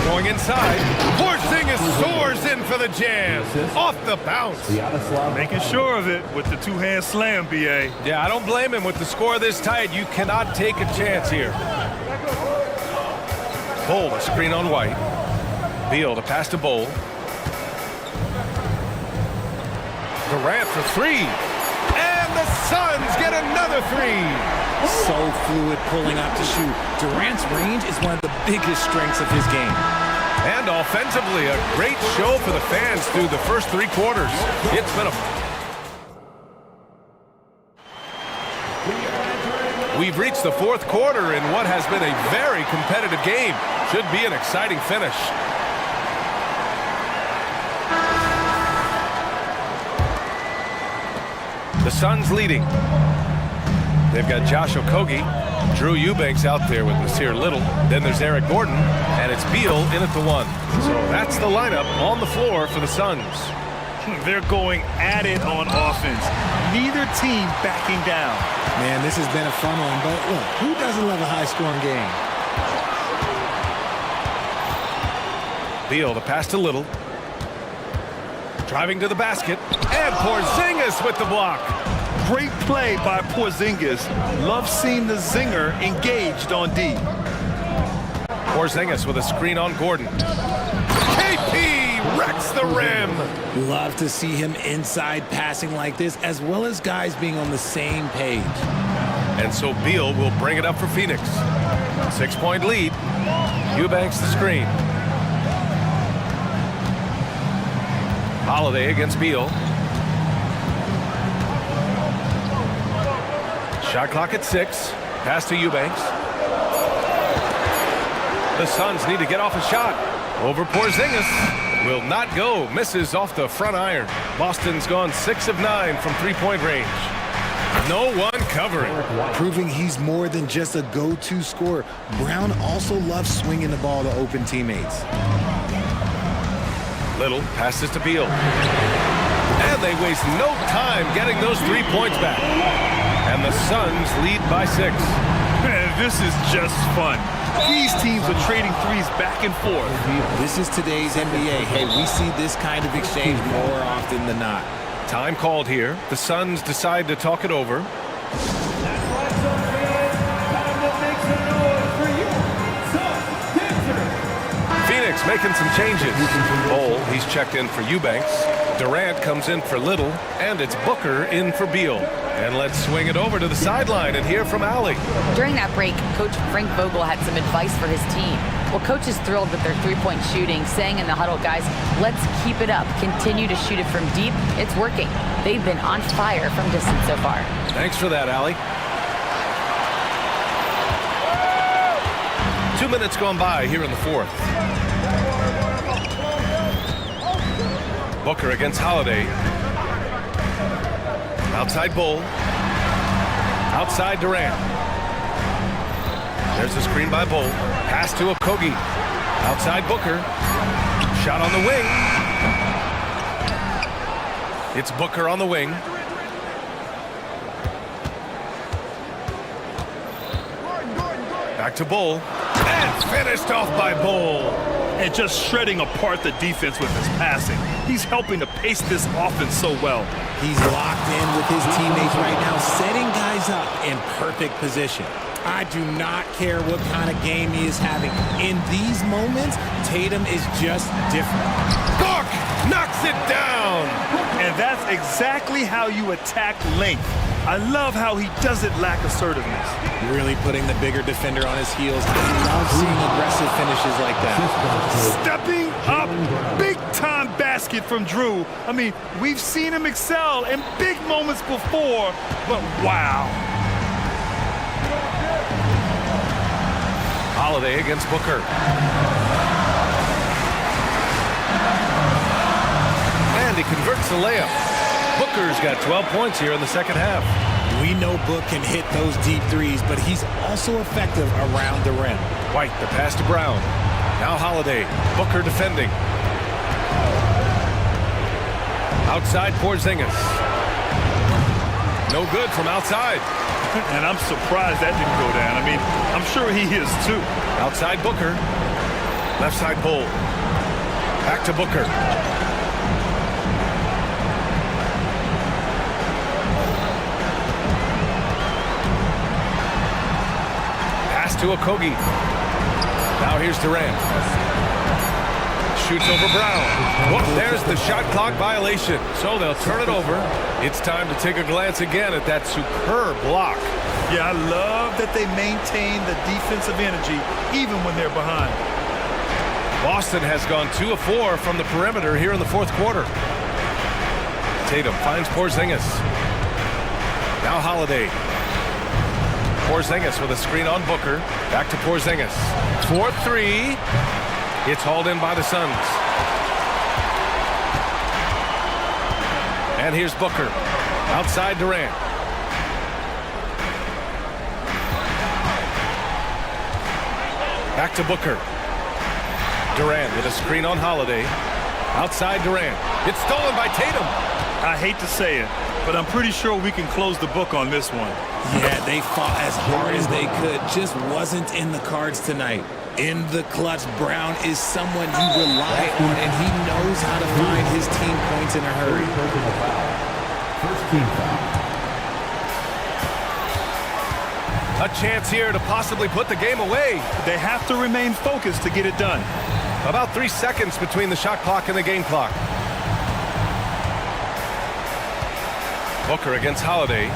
Speaker 1: Going inside. Porzingis soars in for the jam. Off the bounce.
Speaker 10: Making sure of it with the two-hand slam, B.A.
Speaker 1: Yeah, I don't blame him. With the score this tight, you cannot take a chance here. Bull, the screen on White. Beal, the pass to Bull. Durant for three. And the Suns get another three.
Speaker 2: So fluid pulling out to shoot. Durant's range is one of the biggest strengths of his game.
Speaker 1: And offensively, a great show for the fans through the first 3 quarters. It's been We've reached the 4th quarter in what has been a very competitive game. Should be an exciting finish. The Suns leading. They've got Josh Okogie, Drew Eubanks out there with Nasir Little. Then there's Eric Gordon, and it's Beal in at the 1. So that's the lineup on the floor for the Suns.
Speaker 10: They're going at it on offense. Neither team backing down.
Speaker 2: Man, this has been a fun one, but look, who doesn't love a high-scoring game?
Speaker 1: Beal, the pass to Little. Driving to the basket, and Porzingis with the block.
Speaker 10: Great play by Porzingis. Love seeing the zinger engaged on D.
Speaker 1: Porzingis with a screen on Gordon. KP wrecks the rim.
Speaker 2: Love to see him inside passing like this, as well as guys being on the same page.
Speaker 1: And so Beal will bring it up for Phoenix. 6-point lead. Eubanks the screen. Holiday against Beal. Shot clock at 6. Pass to Eubanks. The Suns need to get off a shot. Over Porzingis. Will not go. Misses off the front iron. Boston's gone 6 of 9 from 3-point range. No one covering.
Speaker 2: Proving he's more than just a go-to scorer. Brown also loves swinging the ball to open teammates.
Speaker 1: Little passes to Beal. And they waste no time getting those 3 points back. And the Suns lead by 6.
Speaker 10: Man, this is just fun. These teams are trading threes back and forth.
Speaker 2: This is today's NBA. Hey, we see this kind of exchange more often than not.
Speaker 1: Time called here. The Suns decide to talk it over. Phoenix making some changes. Bull, he's checked in for Eubanks. Durant comes in for Little, and it's Booker in for Beal. And let's swing it over to the sideline and hear from Allie.
Speaker 4: During that break, Coach Frank Vogel had some advice for his team. Well, Coach is thrilled with their 3-point shooting, saying in the huddle, guys, let's keep it up. Continue to shoot it from deep. It's working. They've been on fire from distance so far.
Speaker 1: Thanks for that, Allie. 2 minutes gone by here in the 4th. Booker against Holiday. Outside Bull. Outside Durant. There's a screen by Bull. Pass to Okogie. Outside Booker. Shot on the wing. It's Booker on the wing. Back to Bull. And finished off by Bull.
Speaker 10: And just shredding apart the defense with his passing. He's helping to pace this offense so well.
Speaker 2: He's locked in with his teammates right now, setting guys up in perfect position. I do not care what kind of game he is having. In these moments, Tatum is just different.
Speaker 1: Book knocks it down.
Speaker 10: And that's exactly how you attack length. I love how he doesn't lack assertiveness.
Speaker 2: Really putting the bigger defender on his heels. I love seeing aggressive finishes like that.
Speaker 10: Stepping up, big-time basket from Drew. I mean, we've seen him excel in big moments before, but wow.
Speaker 1: Holiday against Booker. And he converts the layup. Booker's got 12 points here in the second half.
Speaker 2: We know Book can hit those deep threes, but he's also effective around the rim.
Speaker 1: White, the pass to Brown. Now Holiday. Booker defending. Outside Porzingis. No good from outside.
Speaker 10: And I'm surprised that didn't go down. I mean, I'm sure he is too.
Speaker 1: Outside Booker. Left side Bull. Back to Booker. Pass to Okogie. Now here's Durant. Shoots over Brown. Whoop, there's the shot clock violation. So they'll turn it over. It's time to take a glance again at that superb block.
Speaker 10: Yeah, I love that they maintain the defensive energy even when they're behind.
Speaker 1: Boston has gone 2 of 4 from the perimeter here in the fourth quarter. Tatum finds Porzingis. Now Holiday. Porzingis with a screen on Booker. Back to Porzingis. 4-3. It's hauled in by the Suns. And here's Booker. Outside Durant. Back to Booker. Durant with a screen on Holiday. Outside Durant. It's stolen by Tatum.
Speaker 10: I hate to say it, but I'm pretty sure we can close the book on this one.
Speaker 2: Yeah, they fought as hard as they could. Just wasn't in the cards tonight. In the clutch, Brown is someone you rely on, and he knows how to find his team points in a hurry.
Speaker 13: First team foul.
Speaker 1: A chance here to possibly put the game away.
Speaker 10: They have to remain focused to get it done.
Speaker 1: About 3 seconds between the shot clock and the game clock. Booker against Holiday.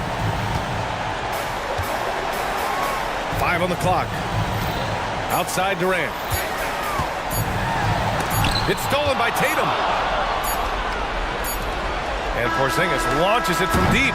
Speaker 1: 5 on the clock. Outside Durant. It's stolen by Tatum. And Porzingis launches it from deep.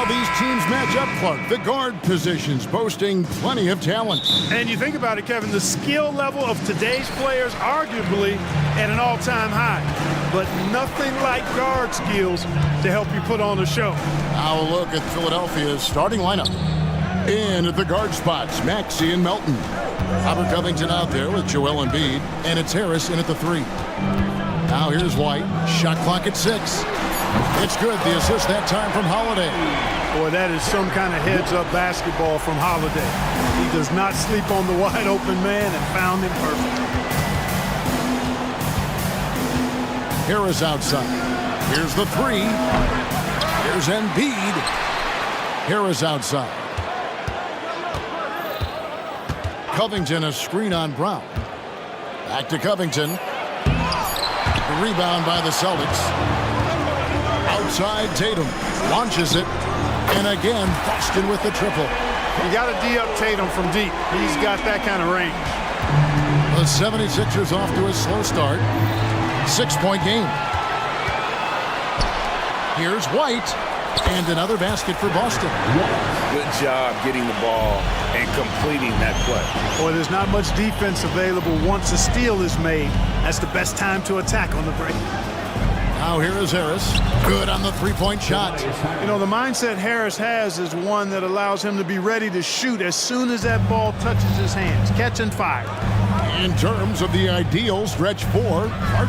Speaker 5: How these teams match up, Clark. The guard positions boasting plenty of talent.
Speaker 3: And you think about it, Kevin, the skill level of today's players arguably at an all-time high. But nothing like guard skills to help you put on a show.
Speaker 5: Now a look at Philadelphia's starting lineup. In at the guard spots, Maxey and Melton. Robert Covington out there with Joel Embiid, and it's Harris in at the 3. Now here's White. Shot clock at 6. It's good. The assist that time from Holiday.
Speaker 3: Boy, that is some kind of heads-up basketball from Holiday. He does not sleep on the wide-open man and found him perfect.
Speaker 5: Harris outside. Here's the 3. Here's Embiid. Harris outside. Covington, a screen on Brown. Back to Covington. The rebound by the Celtics. Outside Tatum. Launches it. And again, Boston with the triple.
Speaker 3: You got to D-up Tatum from deep. He's got that kind of range.
Speaker 5: The 76ers off to a slow start. 6-point game. Here's White. And another basket for Boston.
Speaker 6: Good job getting the ball and completing that play.
Speaker 3: Boy, there's not much defense available once a steal is made. That's the best time to attack on the break.
Speaker 5: Now here is Harris. Good on the 3-point shot.
Speaker 3: You know, the mindset Harris has is one that allows him to be ready to shoot as soon as that ball touches his hands. Catch and fire.
Speaker 5: In terms of the ideal stretch 4,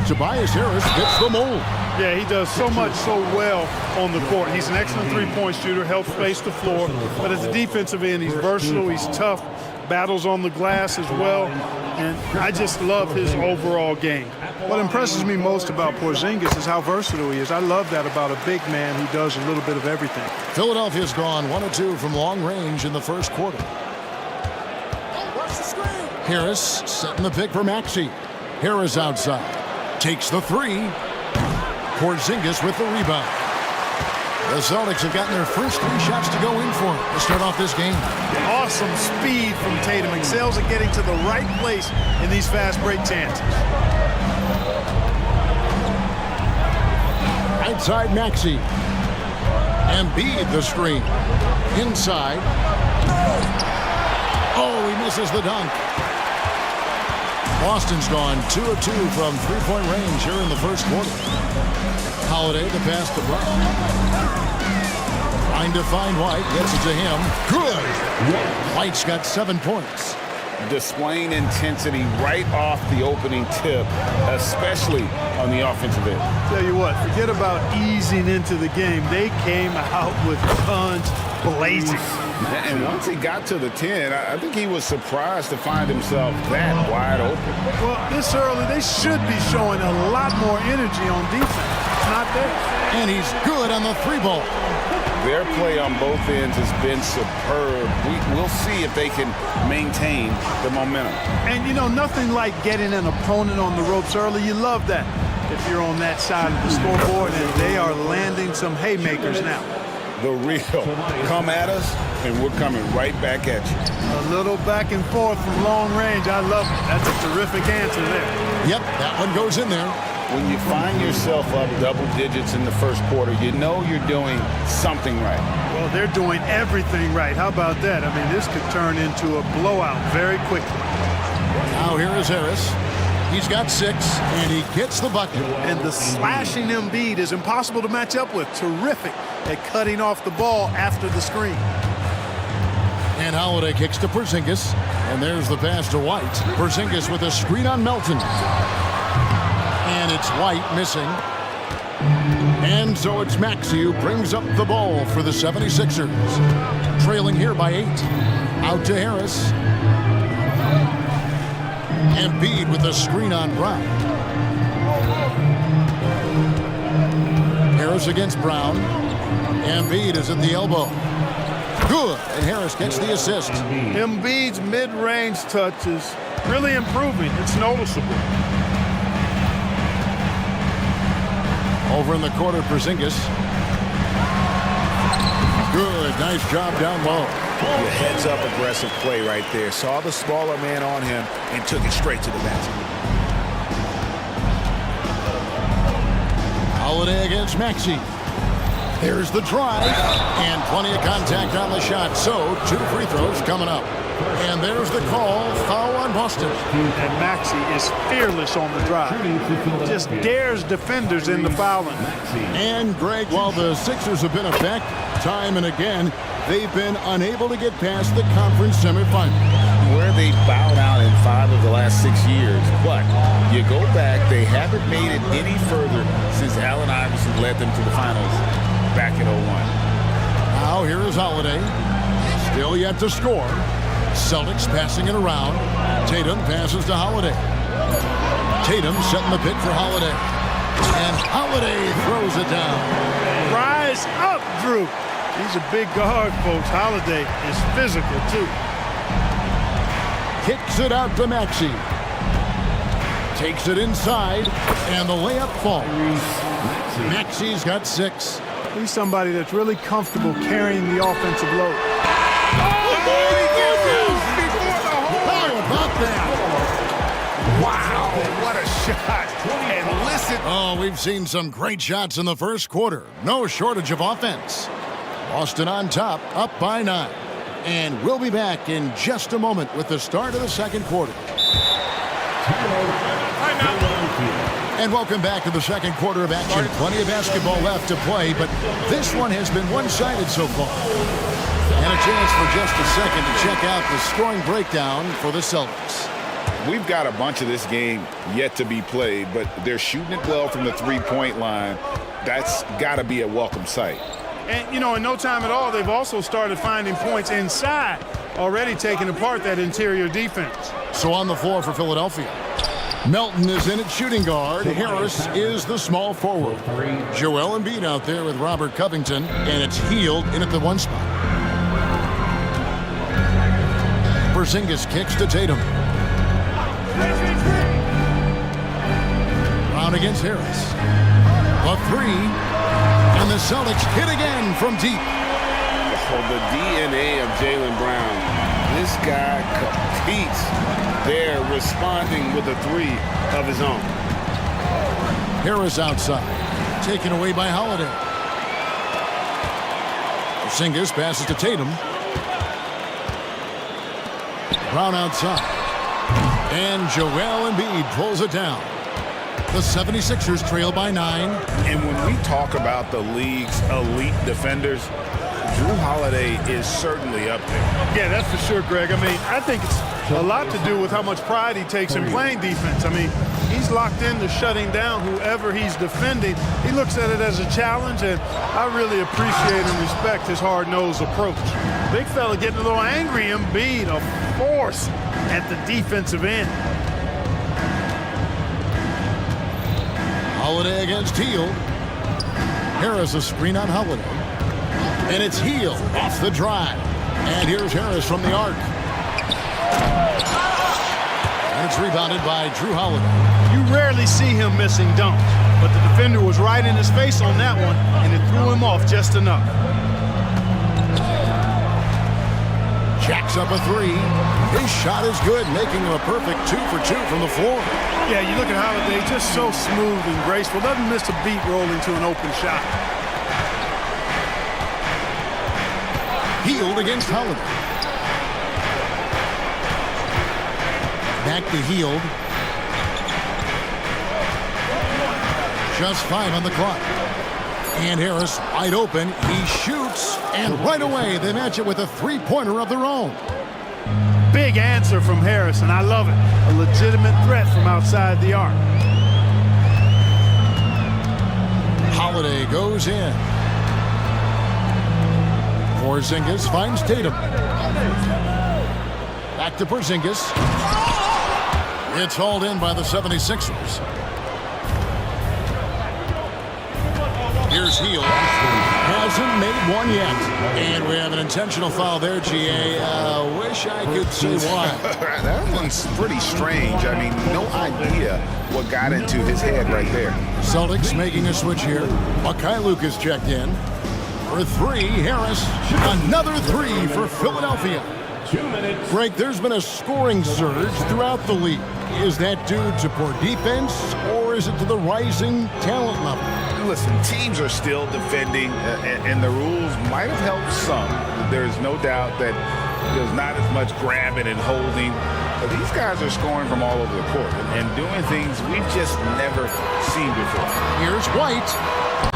Speaker 5: Tobias Harris fits the mold.
Speaker 3: Yeah, he does so much so well on the court. He's an excellent three-point shooter, helps space the floor. But at the defensive end, he's versatile, he's tough, battles on the glass as well. And I just love his overall game. What impresses me most about Porzingis is how versatile he is. I love that about a big man who does a little bit of everything.
Speaker 5: Philadelphia's gone 1 of 2 from long range in the first quarter. Harris setting the pick for Maxey. Harris outside. Takes the 3. Porzingis with the rebound. The Celtics have gotten their first 3 shots to go in for to start off this game.
Speaker 3: Awesome speed from Tatum. Excels at getting to the right place in these fast break chances.
Speaker 5: Outside Maxey. Embiid the screen. Inside. Oh, he misses the dunk. Boston's gone 2 of 2 from 3-point range here in the first quarter. Holiday the pass to Brown. Trying to find White. Gets it to him. Good. White's got 7 points.
Speaker 6: Displaying intensity right off the opening tip, especially on the offensive end.
Speaker 3: Tell you what, forget about easing into the game. They came out with guns blazing.
Speaker 6: And once he got to the 10, I think he was surprised to find himself that wide open.
Speaker 3: Well, this early, they should be showing a lot more energy on defense. It's not there.
Speaker 5: And he's good on the 3-ball.
Speaker 6: Their play on both ends has been superb. We'll see if they can maintain the momentum.
Speaker 3: And, you know, nothing like getting an opponent on the ropes early. You love that if you're on that side of the scoreboard, and they are landing some haymakers now.
Speaker 6: The real. Come at us, and we're coming right back at you.
Speaker 3: A little back and forth from long range. I love it. That's a terrific answer there.
Speaker 5: Yep, that one goes in there.
Speaker 6: When you find yourself up double digits in the first quarter, you know you're doing something right.
Speaker 3: Well, they're doing everything right. How about that? I mean, this could turn into a blowout very quickly.
Speaker 5: Now here is Harris. He's got 6, and he gets the bucket.
Speaker 3: And the slashing Embiid is impossible to match up with. Terrific at cutting off the ball after the screen.
Speaker 5: And Holiday kicks to Porzingis. And there's the pass to White. Porzingis with a screen on Melton. And it's White missing. And so it's Maxey who brings up the ball for the 76ers. Trailing here by 8. Out to Harris. Embiid with a screen on Brown. Harris against Brown. Embiid is at the elbow. Good. And Harris gets the assist.
Speaker 3: Embiid's mid-range touch is really improving. It's noticeable.
Speaker 5: Over in the corner, Porzingis. Good. Nice job down low.
Speaker 6: Your heads-up aggressive play right there. Saw the smaller man on him and took it straight to the basket.
Speaker 5: Holiday against Maxey. There's the drive, and plenty of contact on the shot. So, 2 free throws coming up. And there's the call, foul on Boston.
Speaker 3: And Maxey is fearless on the drive. Just dares defenders into fouling.
Speaker 5: And, Greg, while the Sixers have been a fact time and again, they've been unable to get past the conference semifinal.
Speaker 12: Where they bowed out in 5 of the last 6 years. But you go back, they haven't made it any further since Allen Iverson led them to the finals back in 01.
Speaker 5: Now here is Holiday. Still yet to score. Celtics passing it around. Tatum passes to Holiday. Tatum setting the pick for Holiday. And Holiday throws it down.
Speaker 3: Rise up, Drew. He's a big guard, folks. Holiday is physical, too.
Speaker 5: Kicks it out to Maxey. Takes it inside, and the layup falls. Maxey's got 6.
Speaker 3: He's somebody that's really comfortable carrying the offensive load.
Speaker 5: Wow,
Speaker 12: what a shot. And listen.
Speaker 5: Oh, we've seen some great shots in the first quarter. No shortage of offense. Boston on top, up by 9. And we'll be back in just a moment with the start of the second quarter. And welcome back to the second quarter of action. Plenty of basketball left to play, but this one has been one-sided so far. And a chance for just a second to check out the scoring breakdown for the Celtics.
Speaker 12: We've got a bunch of this game yet to be played, but they're shooting it well from the three-point line. That's got to be a welcome sight.
Speaker 3: And, you know, in no time at all, they've also started finding points inside, already taking apart that interior defense.
Speaker 5: So on the floor for Philadelphia, Melton is in at shooting guard. Harris is the small forward. Joel Embiid out there with Robert Covington, and it's Hield in at the 1 spot. Porzingis kicks to Tatum. Brown against Harris. A 3, and the Celtics hit again from deep.
Speaker 14: Oh, the DNA of Jaylen Brown. This guy competes. They're responding with a 3 of his own.
Speaker 5: Harris outside, taken away by Holiday. Porzingis passes to Tatum. Brown outside. And Joel Embiid pulls it down. The 76ers trail by 9.
Speaker 12: And when we talk about the league's elite defenders, Drew Holiday is certainly up there.
Speaker 3: Yeah, that's for sure, Greg. I mean, I think it's a lot to do with how much pride he takes in playing defense. I mean, he's locked into shutting down whoever he's defending. He looks at it as a challenge, and I really appreciate and respect his hard-nosed approach. Big fella getting a little angry. Embiid, a force at the defensive end.
Speaker 5: Holiday against Hield. Harris a screen on Holiday. And it's Hield off the drive. And here's Harris from the arc. And it's rebounded by Drew Holiday.
Speaker 3: You rarely see him missing dunks, but the defender was right in his face on that one, and it threw him off just enough.
Speaker 5: Jacks up a 3. His shot is good, making him a perfect 2 for 2 from the floor.
Speaker 3: Yeah, you look at Holiday, just so smooth and graceful. Doesn't miss a beat rolling to an open shot.
Speaker 5: Hield against Holiday. Back to Hield. Just 5 on the clock. And Harris wide open. He shoots, and right away they match it with a 3-pointer of their own.
Speaker 3: Big answer from Harris, and I love it. A legitimate threat from outside the arc.
Speaker 5: Holiday goes in. Porzingis finds Tatum. Back to Porzingis. It's hauled in by the 76ers. Here's Hield. Hasn't made one yet. And we have an intentional foul there, GA. Wish I could say why.
Speaker 12: That one's pretty strange. I mean, no idea what got into his head right there.
Speaker 5: Celtics making a switch here. Mikhailuk is checked in. For 3, Harris. Another 3 for Philadelphia.
Speaker 7: 2 minutes.
Speaker 5: Greg, there's been a scoring surge throughout the league. Is that due to poor defense, or is it to the rising talent level?
Speaker 6: listen, teams are still defending, and the rules might have helped some. There's no doubt that there's not as much grabbing and holding. But these guys are scoring from all over the court and doing things we've just never seen before.
Speaker 5: Here's White.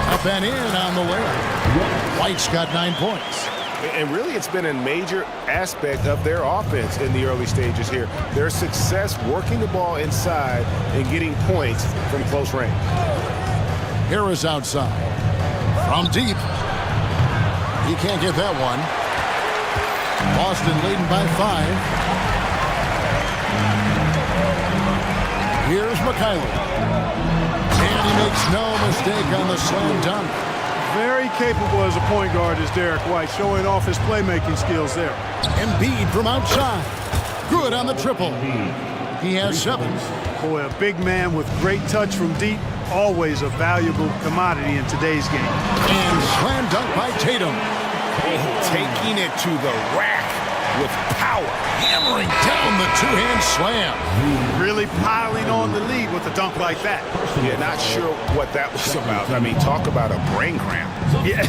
Speaker 5: Up and in on the layup. White's got 9 points.
Speaker 14: And really, it's been a major aspect of their offense in the early stages here. Their success working the ball inside and getting points from close range.
Speaker 5: Harris outside. From deep. He can't get that one. Boston leading by 5. Here's Mikhailov. And he makes no mistake on the slam dunk.
Speaker 3: Very capable as a point guard is Derek White, showing off his playmaking skills there.
Speaker 5: Embiid from outside. Good on the triple. He has 7.
Speaker 3: Boy, a big man with great touch from deep, always a valuable commodity in today's game.
Speaker 5: And slam dunk by Tatum.
Speaker 6: Taking it to the rack with power.
Speaker 5: Hammering down the two-hand slam.
Speaker 3: Really piling on the lead with a dunk like that.
Speaker 6: Yeah, not sure what that was about. I mean, talk about a brain cramp.
Speaker 3: Yeah,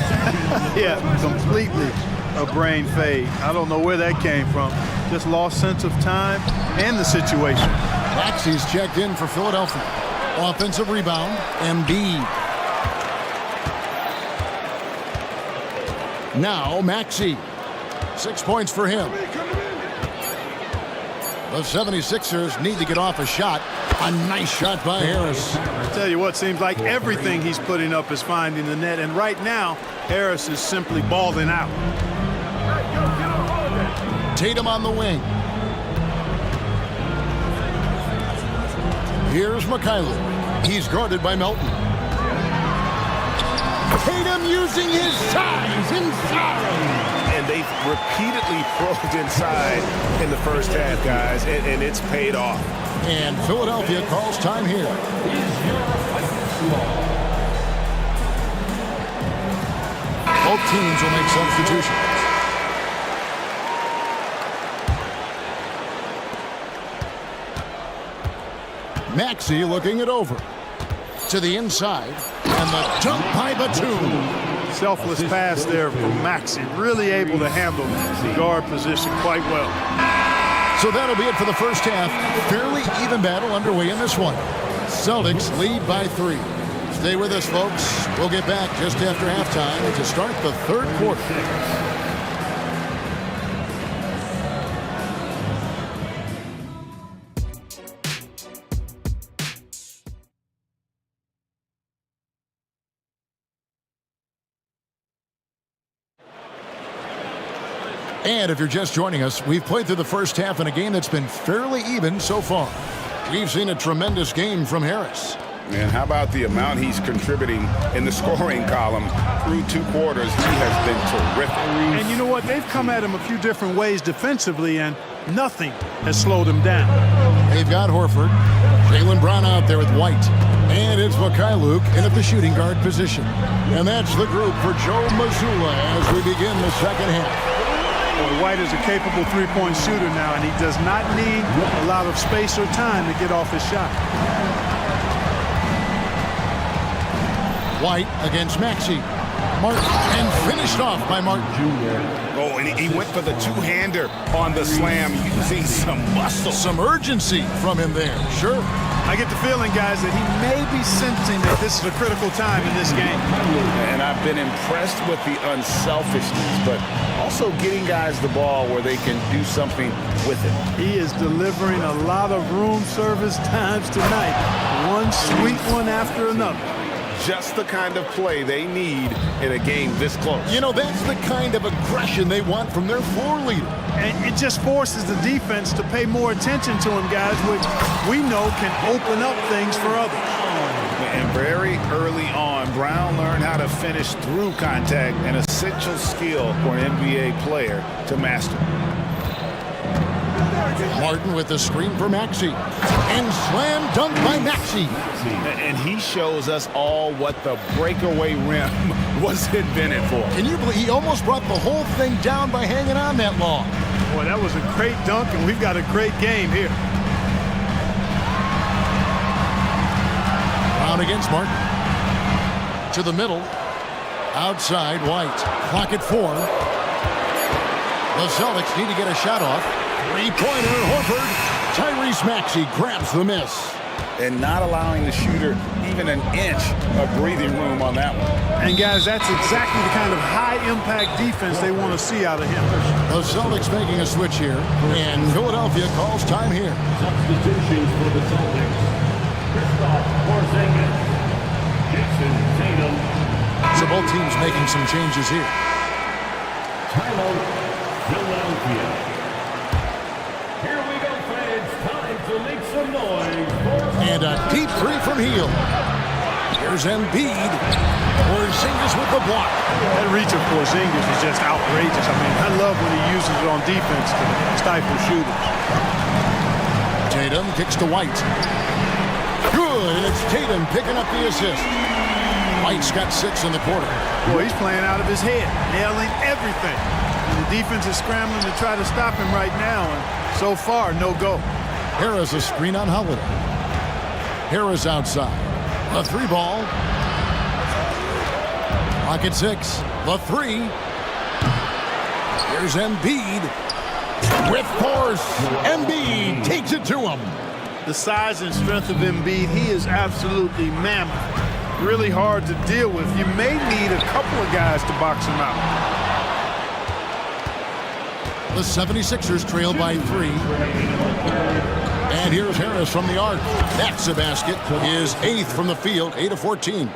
Speaker 3: yeah, completely a brain fade. I don't know where that came from. Just lost sense of time and the situation.
Speaker 5: Maxey's checked in for Philadelphia. Offensive rebound, Embiid. Now Maxey. 6 points for him. The 76ers need to get off a shot. A nice shot by Harris.
Speaker 3: I tell you what, seems like everything he's putting up is finding the net. And right now, Harris is simply balling out.
Speaker 5: Tatum on the wing. Here's Mikhailov. He's guarded by Melton. Tatum using his size inside.
Speaker 14: And they've repeatedly probed inside in the first half, guys, and it's paid off.
Speaker 5: And Philadelphia calls time here. Both teams will make substitutions. Maxey looking it over. To the inside. And the dunk by Batum.
Speaker 3: Selfless pass there from Maxey. Really able to handle the guard position quite well.
Speaker 5: So that'll be it for the first half. Fairly even battle underway in this one. Celtics lead by 3. Stay with us, folks. We'll get back just after halftime to start the third quarter. And if you're just joining us, we've played through the first half in a game that's been fairly even so far. We've seen a tremendous game from Harris.
Speaker 6: And how about the amount he's contributing in the scoring column through 2 quarters? He has been terrific.
Speaker 3: And you know what? They've come at him a few different ways defensively, and nothing has slowed him down.
Speaker 5: They've got Horford. Jaylen Brown out there with White. And it's Mikhailov in at the shooting guard position. And that's the group for Joe Mazzulla as we begin the second half.
Speaker 3: Well, White is a capable three-point shooter now, and he does not need a lot of space or time to get off his shot.
Speaker 5: White against Maxey. Martin, and finished off by Martin.
Speaker 6: Oh, and he went for the two-hander on the slam. You can see some muscle.
Speaker 5: Some urgency from him there, sure.
Speaker 3: I get the feeling, guys, that he may be sensing that this is a critical time in this game.
Speaker 6: And I've been impressed with the unselfishness, but also getting guys the ball where they can do something with it.
Speaker 3: He is delivering a lot of room service times tonight. One sweet one after another.
Speaker 6: Just the kind of play they need in a game this close.
Speaker 5: You know, that's the kind of aggression they want from their floor leader.
Speaker 3: And it just forces the defense to pay more attention to him, guys, which we know can open up things for others.
Speaker 6: And very early on, Brown learned how to finish through contact, an essential skill for an NBA player to master.
Speaker 5: Martin with the screen for Maxey. And slam dunk by Maxey.
Speaker 6: And he shows us all what the breakaway rim was invented for.
Speaker 5: Can you believe he almost brought the whole thing down by hanging on that long?
Speaker 3: Boy, that was a great dunk, and we've got a great game here.
Speaker 5: Brown against Martin. to the middle. Outside, White. Clock at 4. The Celtics need to get a shot off. Three-pointer, Horford. Tyrese Maxey grabs the miss.
Speaker 6: And not allowing the shooter even an inch of breathing room on that one.
Speaker 3: And guys, that's exactly the kind of high-impact defense they want to see out of him.
Speaker 5: The Celtics making a switch here, and Philadelphia calls time here.
Speaker 7: Substitutions for the Celtics. Porzingis, Jason Tatum.
Speaker 5: So both teams making some changes here.
Speaker 7: Timeout, Philadelphia. Here we go, fans. Time to make some noise.
Speaker 5: And a deep three from Hield. Here's Embiid. Porzingis with the block.
Speaker 3: That reach of Porzingis is just outrageous. I mean, I love when he uses it on defense to stifle shooters.
Speaker 5: Tatum kicks to White. Good, and it's Tatum picking up the assist. White's got 6 in the quarter.
Speaker 3: Boy, he's playing out of his head, nailing everything. And the defense is scrambling to try to stop him right now, and so far, no go.
Speaker 5: Harris a screen on Holiday. Harris outside. A 3-ball. Clock at 6. The 3. Here's Embiid. With force. Embiid takes it to him.
Speaker 3: The size and strength of Embiid, he is absolutely mammoth. Really hard to deal with. You may need a couple of guys to box him out.
Speaker 5: The 76ers trail by 3. And here's Harris from the arc. That's a basket. His 8th from the field, 8 of 14.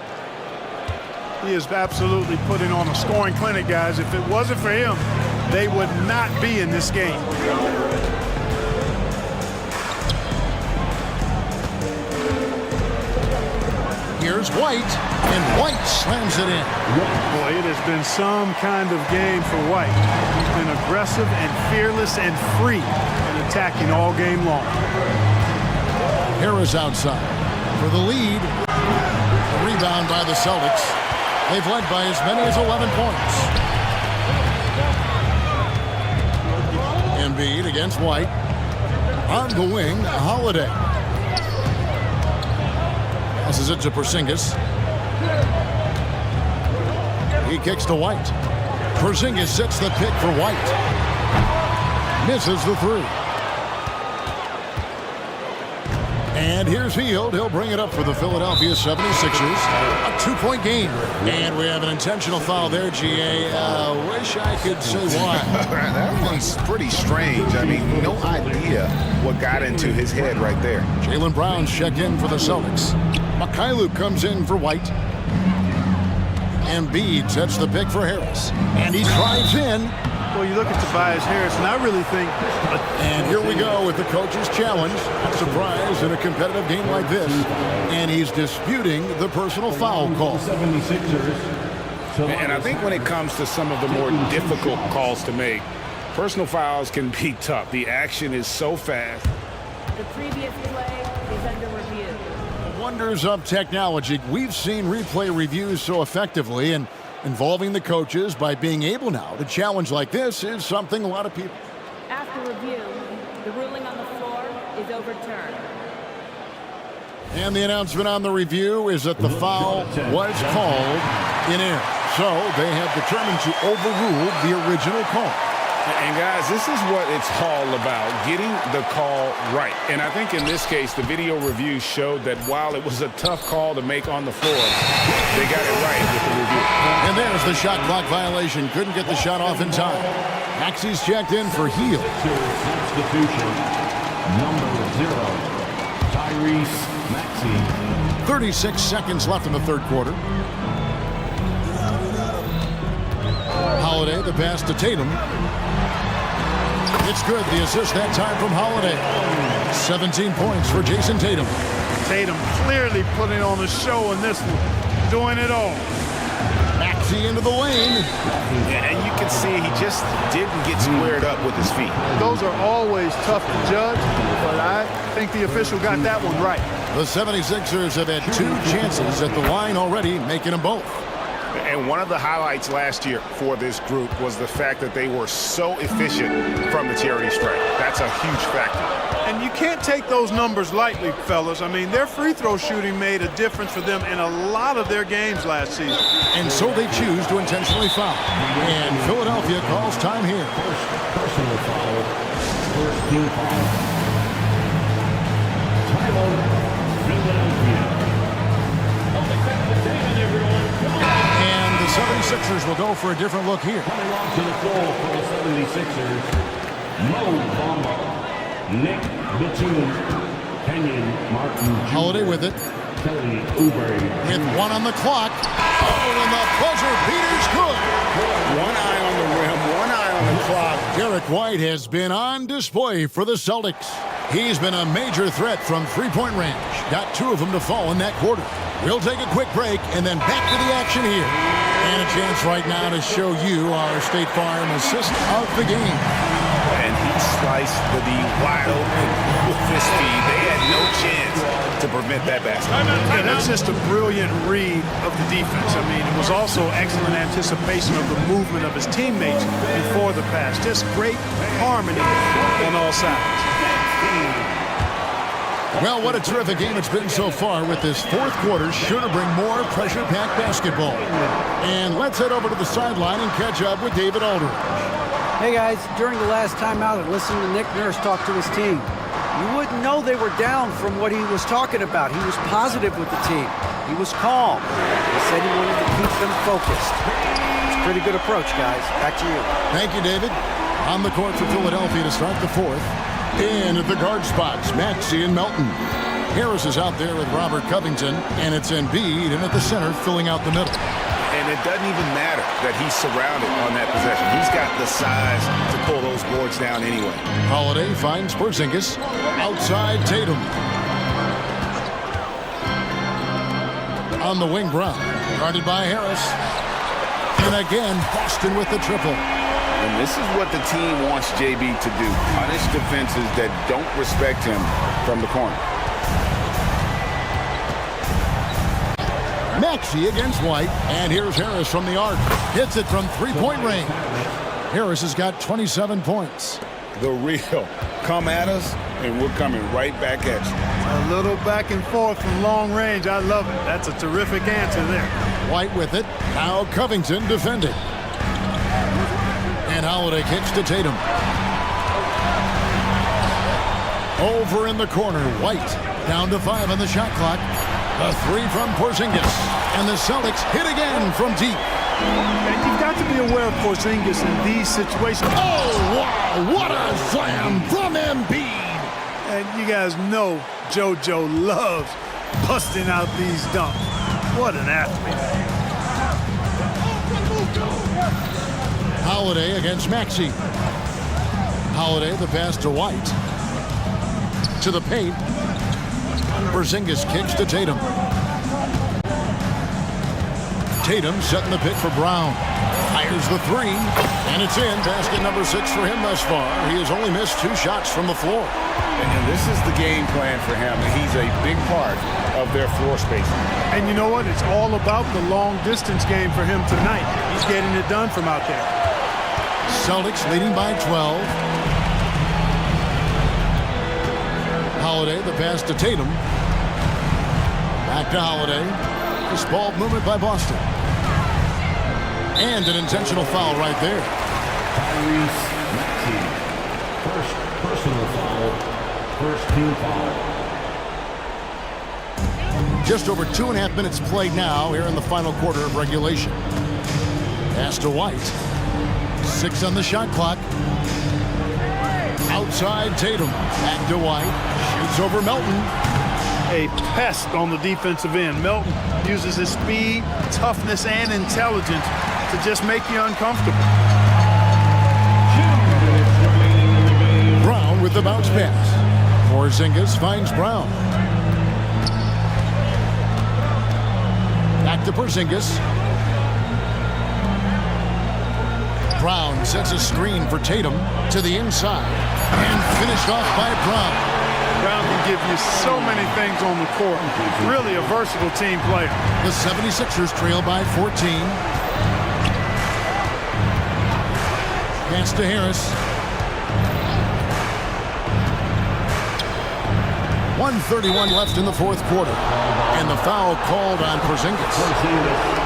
Speaker 3: He is absolutely putting on a scoring clinic, guys. If it wasn't for him, they would not be in this game.
Speaker 5: Here's White, and White slams it in.
Speaker 3: Boy, it has been some kind of game for White. He's been aggressive and fearless and free in attacking all game long.
Speaker 5: Harris outside for the lead. Rebound by the Celtics. They've led by as many as 11 points. Embiid against White. On the wing, Holiday. Passes it to Porzingis. He kicks to White. Porzingis sets the pick for White. Misses the 3. And here's Hield. He'll bring it up for the Philadelphia 76ers. A 2-point game. And we have an intentional foul there, GA. Wish I could say why.
Speaker 6: That one's pretty strange. I mean, no idea what got into his head right there.
Speaker 5: Jaylen Brown's checked in for the Celtics. Mikhailuk comes in for White. Embiid sets the pick for Harris. And he drives in.
Speaker 3: Well, you look at Tobias Harris, and I really think...
Speaker 5: And here we go with the coach's challenge. A surprise in a competitive game like this. And he's disputing the personal foul call.
Speaker 6: And I think when it comes to some of the more difficult calls to make, personal fouls can be tough. The action is so fast.
Speaker 16: The previous play is under review.
Speaker 5: Wonders of technology. We've seen replay reviews so effectively, and involving the coaches by being able now to challenge like this is something a lot of people.
Speaker 16: After review, the ruling on the floor is overturned.
Speaker 5: And the announcement on the review is that the foul was called in air. So they have determined to overrule the original call.
Speaker 6: And guys, this is what it's all about, getting the call right. And I think in this case, the video review showed that while it was a tough call to make on the floor, they got it right with the review.
Speaker 5: And there's the shot clock violation. Couldn't get the shot off in time. Maxey's checked in for Hield.
Speaker 7: Substitution number 0, Tyrese Maxey.
Speaker 5: 36 seconds left in the third quarter. Holiday, the pass to Tatum. It's good. The assist that time from Holiday. 17 points for Jason Tatum.
Speaker 3: Tatum clearly putting on a show in this one. Doing it all.
Speaker 5: Maxey into the lane.
Speaker 6: And you can see he just didn't get squared up with his feet.
Speaker 3: Those are always tough to judge, but I think the official got that one right.
Speaker 5: The 76ers have had 2 chances at the line already, making them both.
Speaker 6: And one of the highlights last year for this group was the fact that they were so efficient from the charity stripe. That's a huge factor.
Speaker 3: And you can't take those numbers lightly, fellas. I mean, their free throw shooting made a difference for them in a lot of their games last season.
Speaker 5: And so they choose to intentionally foul. And Philadelphia calls time here.
Speaker 13: Personal foul. First team foul. Timeout, Philadelphia.
Speaker 5: And the 76ers will go for a different look here.
Speaker 13: Coming off to the floor for the 76ers, Mo Bamba, Nick Batum, Kenyon Martin Jr.
Speaker 5: Holiday with it.
Speaker 13: Kelly Oubre.
Speaker 5: With 1 on the clock. Oh, and the buzzer beater's good.
Speaker 12: One eye on the rim, one eye on the clock.
Speaker 5: Derek White has been on display for the Celtics. He's been a major threat from three-point range. Got 2 of them to fall in that quarter. We'll take a quick break and then back to the action here. And a chance right now to show you our State Farm assist of the game.
Speaker 6: And he sliced the D wide open with his speed. They had no chance to prevent that basket.
Speaker 3: Yeah, that's just a brilliant read of the defense. I mean, it was also excellent anticipation of the movement of his teammates before the pass. Just great harmony on all sides.
Speaker 5: Well, what a terrific game it's been so far with this fourth quarter. Sure to bring more pressure-packed basketball. And let's head over to the sideline and catch up with David Aldridge.
Speaker 8: Hey guys, during the last timeout, I listened to Nick Nurse talk to his team. You wouldn't know they were down from what he was talking about. He was positive with the team. He was calm. He said he wanted to keep them focused. It's a pretty good approach, guys. Back to you.
Speaker 5: Thank you, David. On the court for Philadelphia to start the fourth. In at the guard spots, Maxey and Melton. Harris is out there with Robert Covington, and it's Embiid in at the center, filling out the middle.
Speaker 6: And it doesn't even matter that he's surrounded on that possession. He's got the size to pull those boards down anyway.
Speaker 5: Holiday finds Porzingis. Outside Tatum. On the wing, Brown. Guarded by Harris. And again, Boston with the triple.
Speaker 6: And this is what the team wants JB to do. Punish defenses that don't respect him from the corner.
Speaker 5: Maxey against White. And here's Harris from the arc. Hits it from three-point range. Harris has got 27 points.
Speaker 6: The real. Come at us, and we're coming right back at you.
Speaker 3: A little back and forth from long range. I love it. That's a terrific answer there.
Speaker 5: White with it. Now Covington defending. And Holiday kicks to Tatum. Over in the corner, White down to 5 on the shot clock. A 3 from Porzingis. And the Celtics hit again from deep.
Speaker 3: And you've got to be aware of Porzingis in these situations.
Speaker 5: Oh, wow, what a slam from Embiid.
Speaker 3: And you guys know JoJo loves busting out these dunks. What an athlete.
Speaker 5: Holiday against Maxey. Holiday, the pass to White. To the paint. Porzingis kicks to Tatum. Tatum setting the pick for Brown. Fires the 3. And it's in. Basket number 6 for him thus far. He has only missed 2 shots from the floor.
Speaker 6: And this is the game plan for him. And he's a big part of their floor spacing.
Speaker 3: And you know what? It's all about the long distance game for him tonight. He's getting it done from out there.
Speaker 5: Celtics leading by 12. Holiday, the pass to Tatum. Back to Holiday. This ball movement by Boston. And an intentional foul right there.
Speaker 13: Tyrese Maxey. First personal foul. First team foul.
Speaker 5: Just over 2.5 minutes played now here in the final quarter of regulation. Pass to White. 6 on the shot clock. Outside Tatum. Back to White. Shoots over Melton.
Speaker 3: A pest on the defensive end. Melton uses his speed, toughness, and intelligence to just make you uncomfortable.
Speaker 5: Brown with the bounce pass. Porzingis finds Brown. Back to Porzingis. Brown sets a screen for Tatum to the inside and finished off by Brown.
Speaker 3: Brown can give you so many things on the court. Really a versatile team player.
Speaker 5: The 76ers trail by 14. Pass to Harris. 1:31 left in the fourth quarter. And the foul called on Porzingis.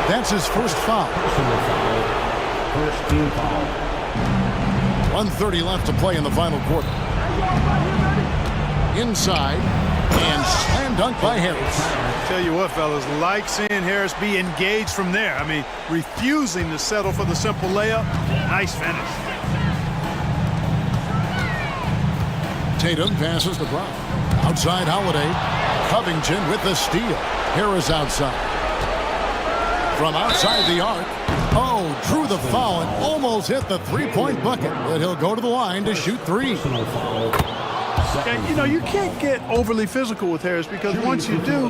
Speaker 5: That's his first foul.
Speaker 13: First team foul.
Speaker 5: 1:30 left to play in the final quarter. Inside, and slam dunk by Harris.
Speaker 3: Tell you what, fellas, like seeing Harris be engaged from there. I mean, refusing to settle for the simple layup. Nice finish.
Speaker 5: Tatum passes to Brown. Outside Holiday. Covington with the steal. Harris outside. From outside the arc. Oh, drew the foul and almost hit the three-point bucket. But he'll go to the line to shoot three.
Speaker 3: And, you know, you can't get overly physical with Harris because once you do,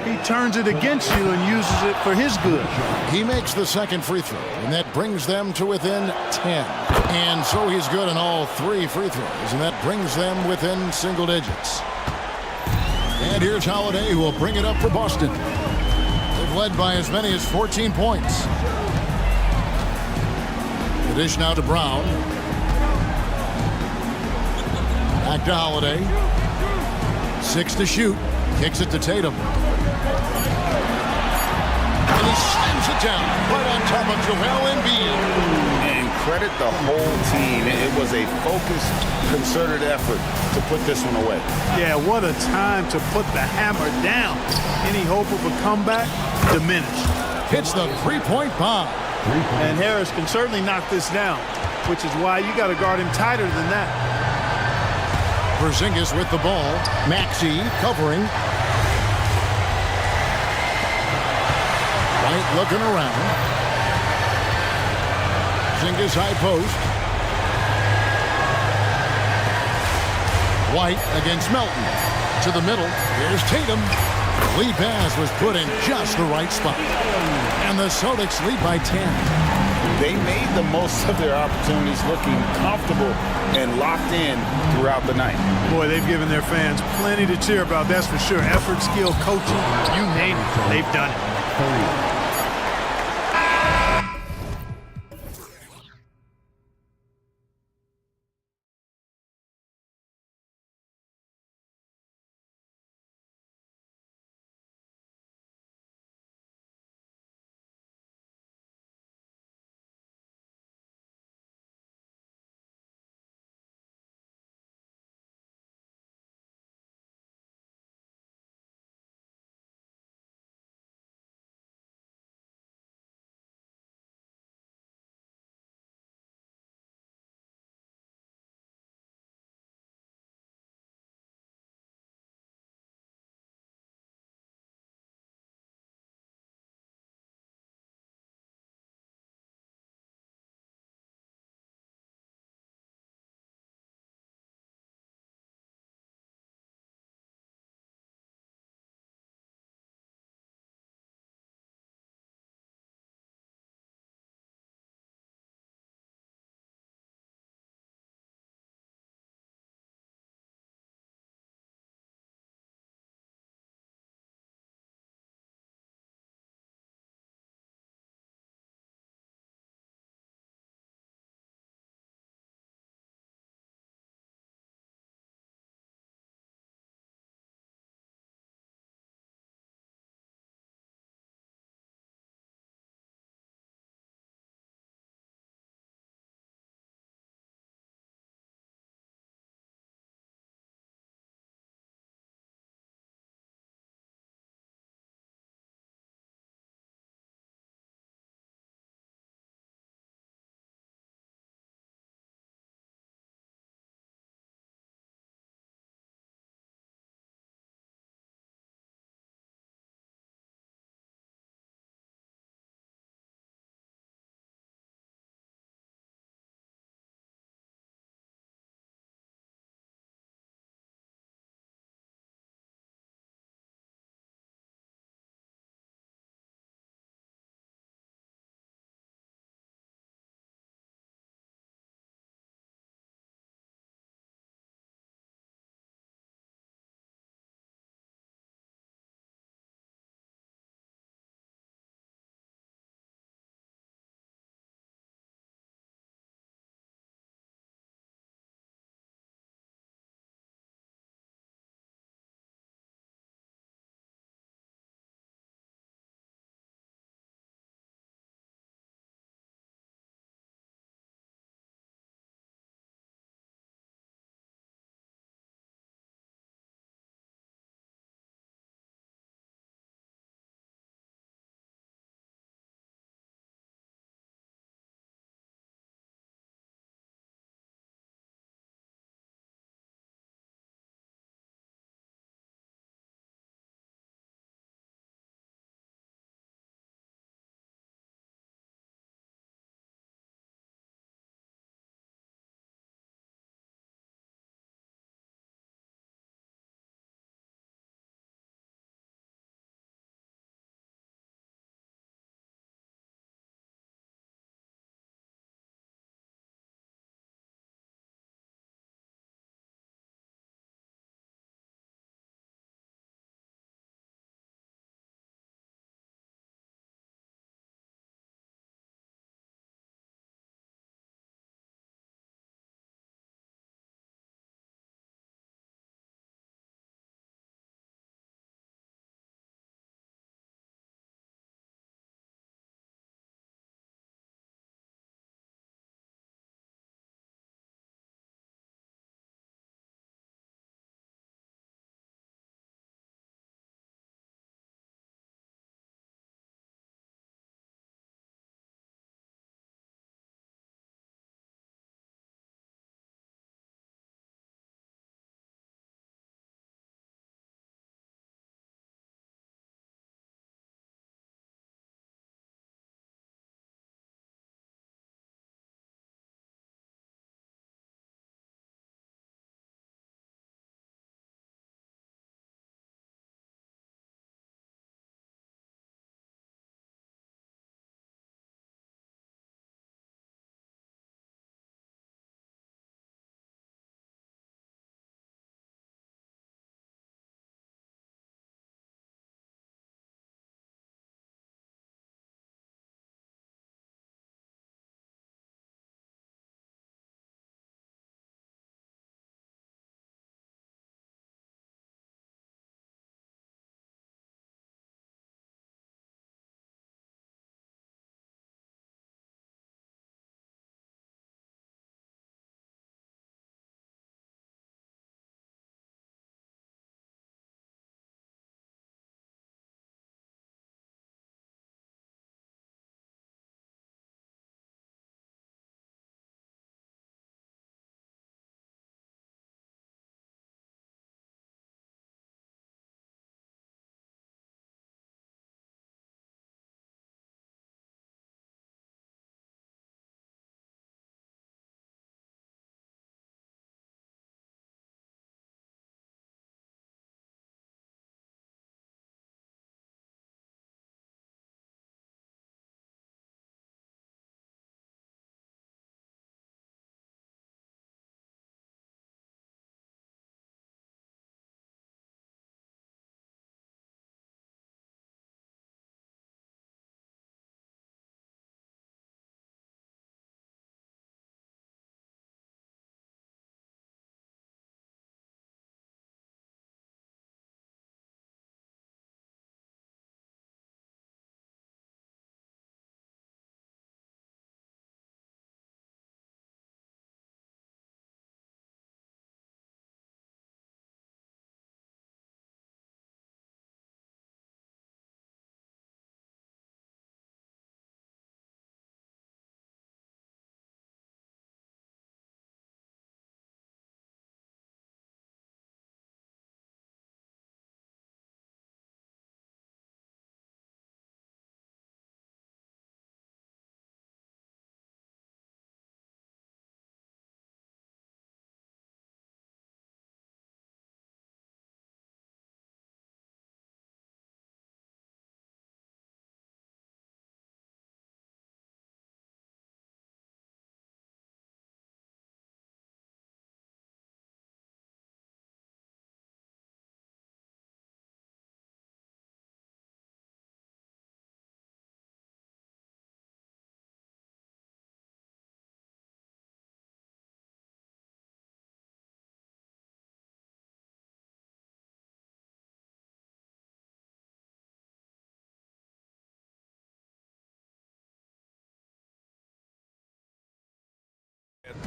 Speaker 3: he turns it against you and uses it for his good.
Speaker 5: He makes the second free throw, and that brings them to within 10. And so he's good on all three free throws, and that brings them within single digits. And here's Holiday, who will bring it up for Boston. They've led by as many as 14 points. The dish now to Brown. Back to Holiday. 6 to shoot. Kicks it to Tatum. And he slams it down right on top of Joel Embiid.
Speaker 12: And credit the whole team. It was a focused, concerted effort to put this one away.
Speaker 3: Yeah, what a time to put the hammer down. Any hope of a comeback diminished.
Speaker 5: Hits the three-point bomb.
Speaker 3: And Harris can certainly knock this down, which is why you got to guard him tighter than that.
Speaker 5: Porzingis with the ball. Maxey covering. White looking around. Porzingis high post. White against Melton. To the middle. Here's Tatum. Lead pass was put in just the right spot. And the Celtics lead by 10.
Speaker 12: They made the most of their opportunities, looking comfortable and locked in throughout the night.
Speaker 3: Boy, they've given their fans plenty to cheer about, that's for sure. Effort, skill, coaching, you name it, they've done it.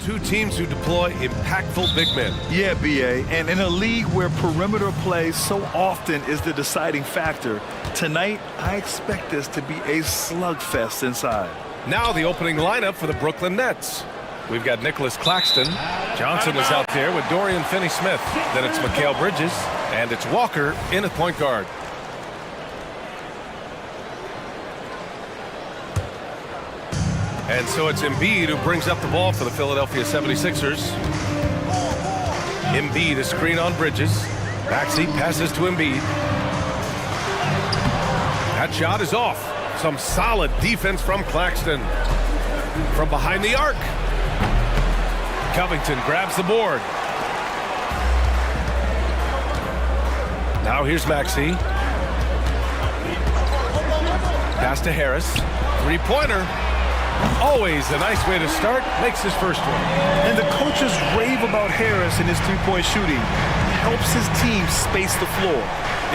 Speaker 1: Two teams who deploy impactful big men.
Speaker 10: Yeah, BA, and in a league where perimeter play so often is the deciding factor, tonight I expect this to be a slugfest inside.
Speaker 1: Now the opening lineup for the Brooklyn Nets. We've got Nicholas Claxton. Johnson is out there with Dorian Finney-Smith. Then it's Mikal Bridges, and it's Walker in at point guard. And so it's Embiid who brings up the ball for the Philadelphia 76ers. Embiid, a screen on Bridges. Maxey passes to Embiid. That shot is off. Some solid defense from Claxton. From behind the arc. Covington grabs the board. Now here's Maxey. Pass to Harris. Three-pointer. Always a nice way to start. Makes his first one.
Speaker 10: And the coaches rave about Harris and his three-point shooting. Helps his team space the floor.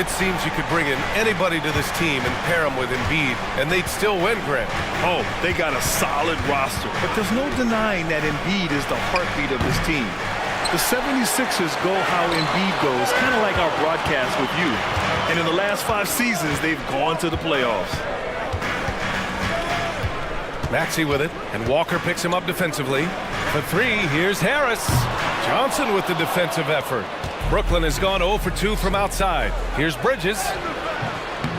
Speaker 1: It seems you could bring in anybody to this team and pair them with Embiid, and they'd still win, Grant.
Speaker 10: Oh, they got a solid roster. But there's no denying that Embiid is the heartbeat of this team. The 76ers go how Embiid goes, kind of like our broadcast with you. And in the last 5 seasons, they've gone to the playoffs.
Speaker 1: Maxey with it, and Walker picks him up defensively. For three, here's Harris. Johnson with the defensive effort. Brooklyn has gone 0 for 2 from outside. Here's Bridges.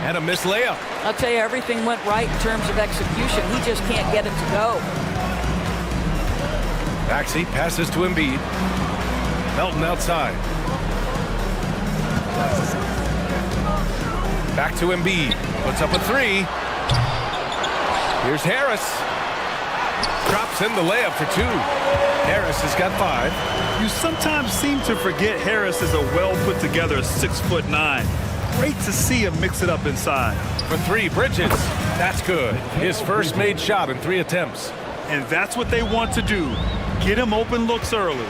Speaker 1: And a missed layup.
Speaker 9: I'll tell you, everything went right in terms of execution. He just can't get it to go.
Speaker 1: Maxey passes to Embiid. Melton outside. Back to Embiid. Puts up a three. Here's Harris. Drops in the layup for 2. Harris has got 5.
Speaker 10: You sometimes seem to forget Harris is a well-put-together 6'9". Great to see him mix it up inside.
Speaker 1: For 3, Bridges. That's good. His first made shot in 3 attempts.
Speaker 10: And that's what they want to do. Get him open looks early.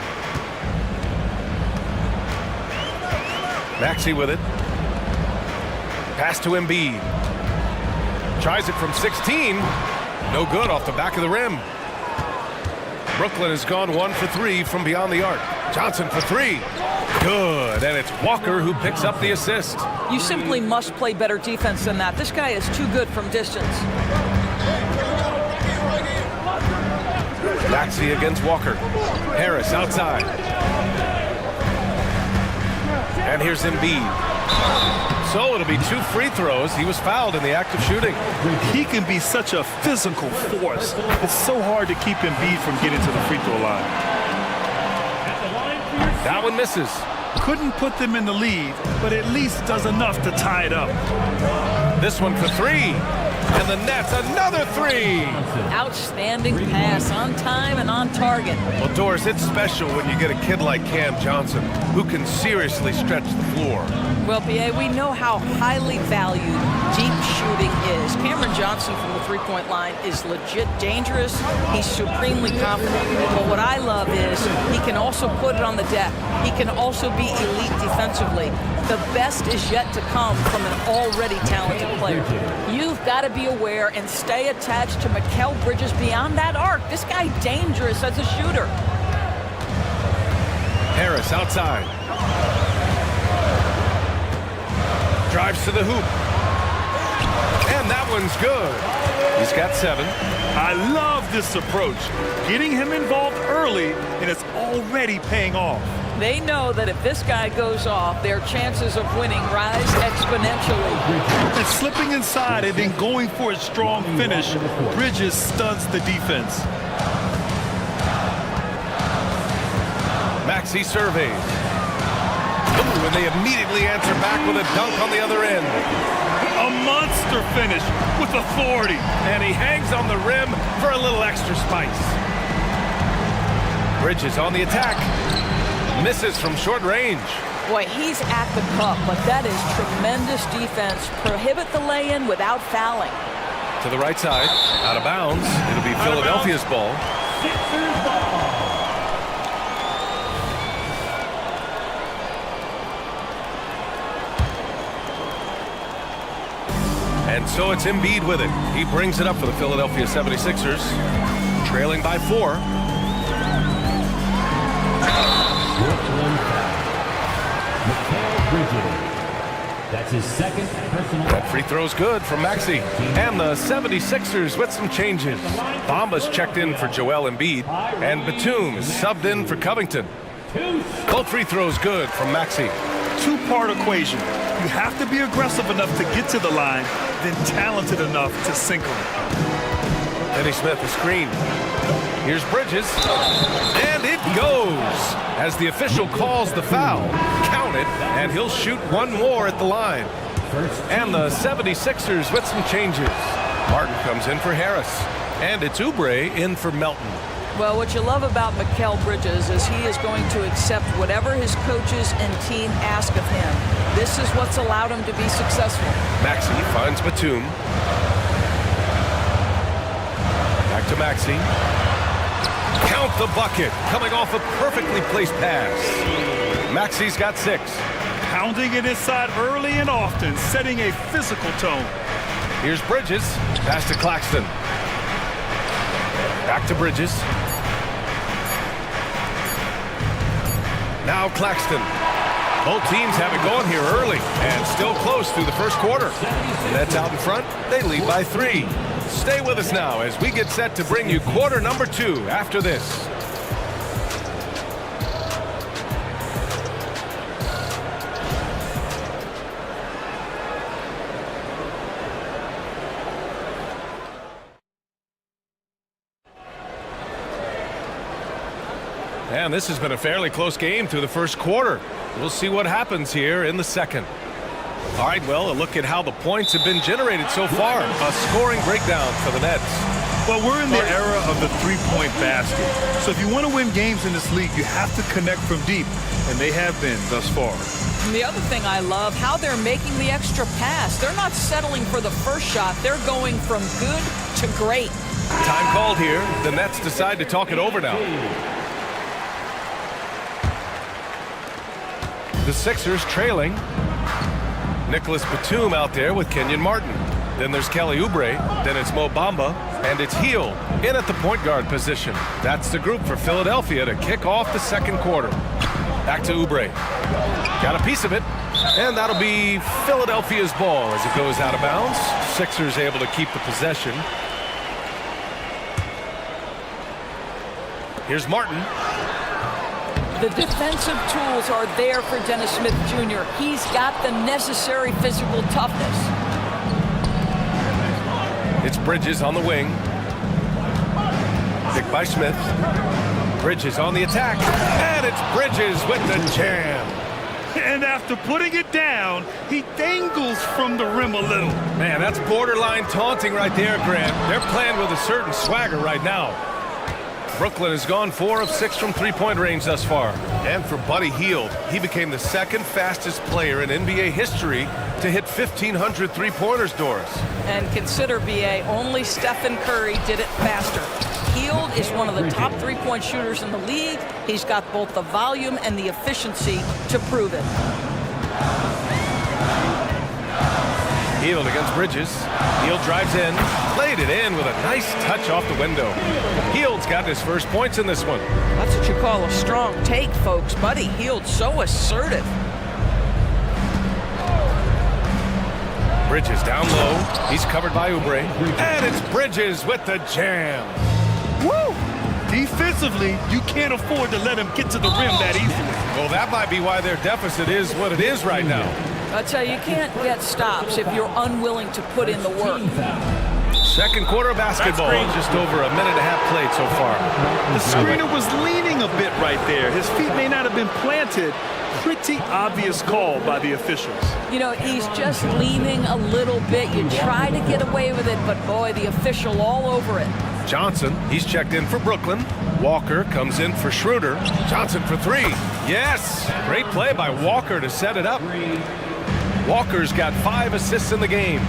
Speaker 1: Maxey with it. Pass to Embiid. Tries it from 16. No good off the back of the rim. Brooklyn has gone 1 for 3 from beyond the arc. Johnson for 3. Good. And it's Walker who picks up the assist.
Speaker 9: You simply must play better defense than that. This guy is too good from distance.
Speaker 1: Maxey against Walker. Harris outside. And here's Embiid. So it'll be 2 free throws. He was fouled in the act of shooting.
Speaker 10: He can be such a physical force. It's so hard to keep Embiid from getting to the free throw line.
Speaker 1: That one misses.
Speaker 10: Couldn't put them in the lead, but at least does enough to tie it up.
Speaker 1: This one for 3. And the Nets, another 3.
Speaker 9: Outstanding pass, on time and on target.
Speaker 1: Well, Doris, it's special when you get a kid like Cam Johnson who can seriously stretch the floor.
Speaker 9: Well, BA, we know how highly valued deep shooting is. Cameron Johnson from the three-point line is legit dangerous. He's supremely confident. But what I love is he can also put it on the deck. He can also be elite defensively. The best is yet to come from an already talented player. You've got to be aware and stay attached to Mikal Bridges beyond that arc. This guy dangerous as a shooter.
Speaker 1: Harris outside. Drives to the hoop. And that one's good. He's got 7.
Speaker 10: I love this approach. Getting him involved early, and it's already paying off.
Speaker 9: They know that if this guy goes off, their chances of winning rise exponentially.
Speaker 10: And slipping inside and then going for a strong finish, Bridges stuns the defense.
Speaker 1: Maxey surveys. Ooh, and they immediately answer back with a dunk on the other end.
Speaker 10: A monster finish with authority.
Speaker 1: And he hangs on the rim for a little extra spice. Bridges on the attack. Misses from short range.
Speaker 9: Boy, he's at the cup, but that is tremendous defense. Prohibit the lay-in without fouling.
Speaker 1: To the right side, out of bounds. It'll be Philadelphia's ball.
Speaker 7: Sixers ball.
Speaker 1: And so it's Embiid with it. He brings it up for the Philadelphia 76ers, trailing by 4.
Speaker 13: Brooklyn foul. Mikal Bridges. That's his second personal.
Speaker 1: That free throw's good from Maxey. And the 76ers with some changes. Bamba's checked in for Joel Embiid, and Batum is subbed in for Covington. Both free throws good from Maxey.
Speaker 10: Two-part equation. You have to be aggressive enough to get to the line, then talented enough to sink them.
Speaker 1: Denny Smith, a screen. Here's Bridges, and it goes as the official calls the foul. Count it, and he'll shoot one more at the line. And the 76ers with some changes. Martin comes in for Harris, and it's Oubre in for Melton.
Speaker 9: Well, what you love about Mikal Bridges is he is going to accept whatever his coaches and team ask of him. This is what's allowed him to be successful.
Speaker 1: Maxey finds Batum. Back to Maxey. Count the bucket, coming off a perfectly placed pass. Maxey's got 6.
Speaker 10: Pounding it inside early and often, setting a physical tone.
Speaker 1: Here's Bridges, pass to Claxton. Back to Bridges. Now Claxton. Both teams have it going here early and still close through the first quarter. The Nets out in front, they lead by 3. Stay with us now as we get set to bring you quarter number 2 after this. And this has been a fairly close game through the first quarter. We'll see what happens here in the second. All right, well, a look at how the points have been generated so far. A scoring breakdown for the Nets.
Speaker 10: Well, we're in the era of the three-point basket. So if you want to win games in this league, you have to connect from deep, and they have been thus far.
Speaker 9: And the other thing I love, how they're making the extra pass. They're not settling for the first shot. They're going from good to great.
Speaker 1: Time called here. The Nets decide to talk it over now. The Sixers trailing. Nicholas Batum out there with Kenyon Martin. Then there's Kelly Oubre. Then it's Mo Bamba. And it's Hield in at the point guard position. That's the group for Philadelphia to kick off the second quarter. Back to Oubre. Got a piece of it. And that'll be Philadelphia's ball as it goes out of bounds. Sixers able to keep the possession. Here's Martin.
Speaker 9: The defensive tools are there for Dennis Smith Jr. He's got the necessary physical toughness.
Speaker 1: It's Bridges on the wing. Picked by Smith. Bridges on the attack. And it's Bridges with the jam.
Speaker 10: And after putting it down, he dangles from the rim a little.
Speaker 1: Man, that's borderline taunting right there, Grant. They're playing with a certain swagger right now. Brooklyn has gone 4 of 6 from three-point range thus far. And for Buddy Hield, he became the second fastest player in NBA history to hit 1,500 three-pointers, Doris.
Speaker 9: And consider, BA, only Stephen Curry did it faster. Hield is one of the top three-point shooters in the league. He's got both the volume and the efficiency to prove it.
Speaker 1: Hield against Bridges. Hield drives in, played it in with a nice touch off the window. Hield's got his first points in this one.
Speaker 9: That's what you call a strong take, folks. Buddy Hield so assertive.
Speaker 1: Bridges down low. He's covered by Oubre. And it's Bridges with the jam.
Speaker 10: Woo! Defensively, you can't afford to let him get to the rim that easily.
Speaker 1: Well, that might be why their deficit is what it is right now.
Speaker 9: I tell you, you can't get stops if you're unwilling to put in the work.
Speaker 1: Second quarter of basketball, just over a minute and a half played so far.
Speaker 10: The screener was leaning a bit right there. His feet may not have been planted. Pretty obvious call by the officials.
Speaker 9: You know, he's just leaning a little bit. You try to get away with it, but boy, the official all over it.
Speaker 1: Johnson, he's checked in for Brooklyn. Walker comes in for Schroeder. Johnson for 3. Yes! Great play by Walker to set it up. Walker's got 5 assists in the game.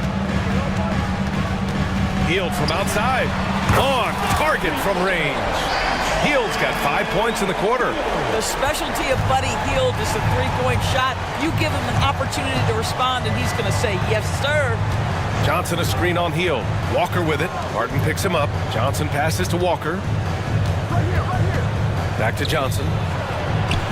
Speaker 1: Hield from outside. On target from range. Hield's got 5 points in the quarter.
Speaker 9: The specialty of Buddy Hield is the three-point shot. You give him an opportunity to respond, and he's going to say, yes, sir.
Speaker 1: Johnson a screen on Hield. Walker with it. Martin picks him up. Johnson passes to Walker. Back to Johnson.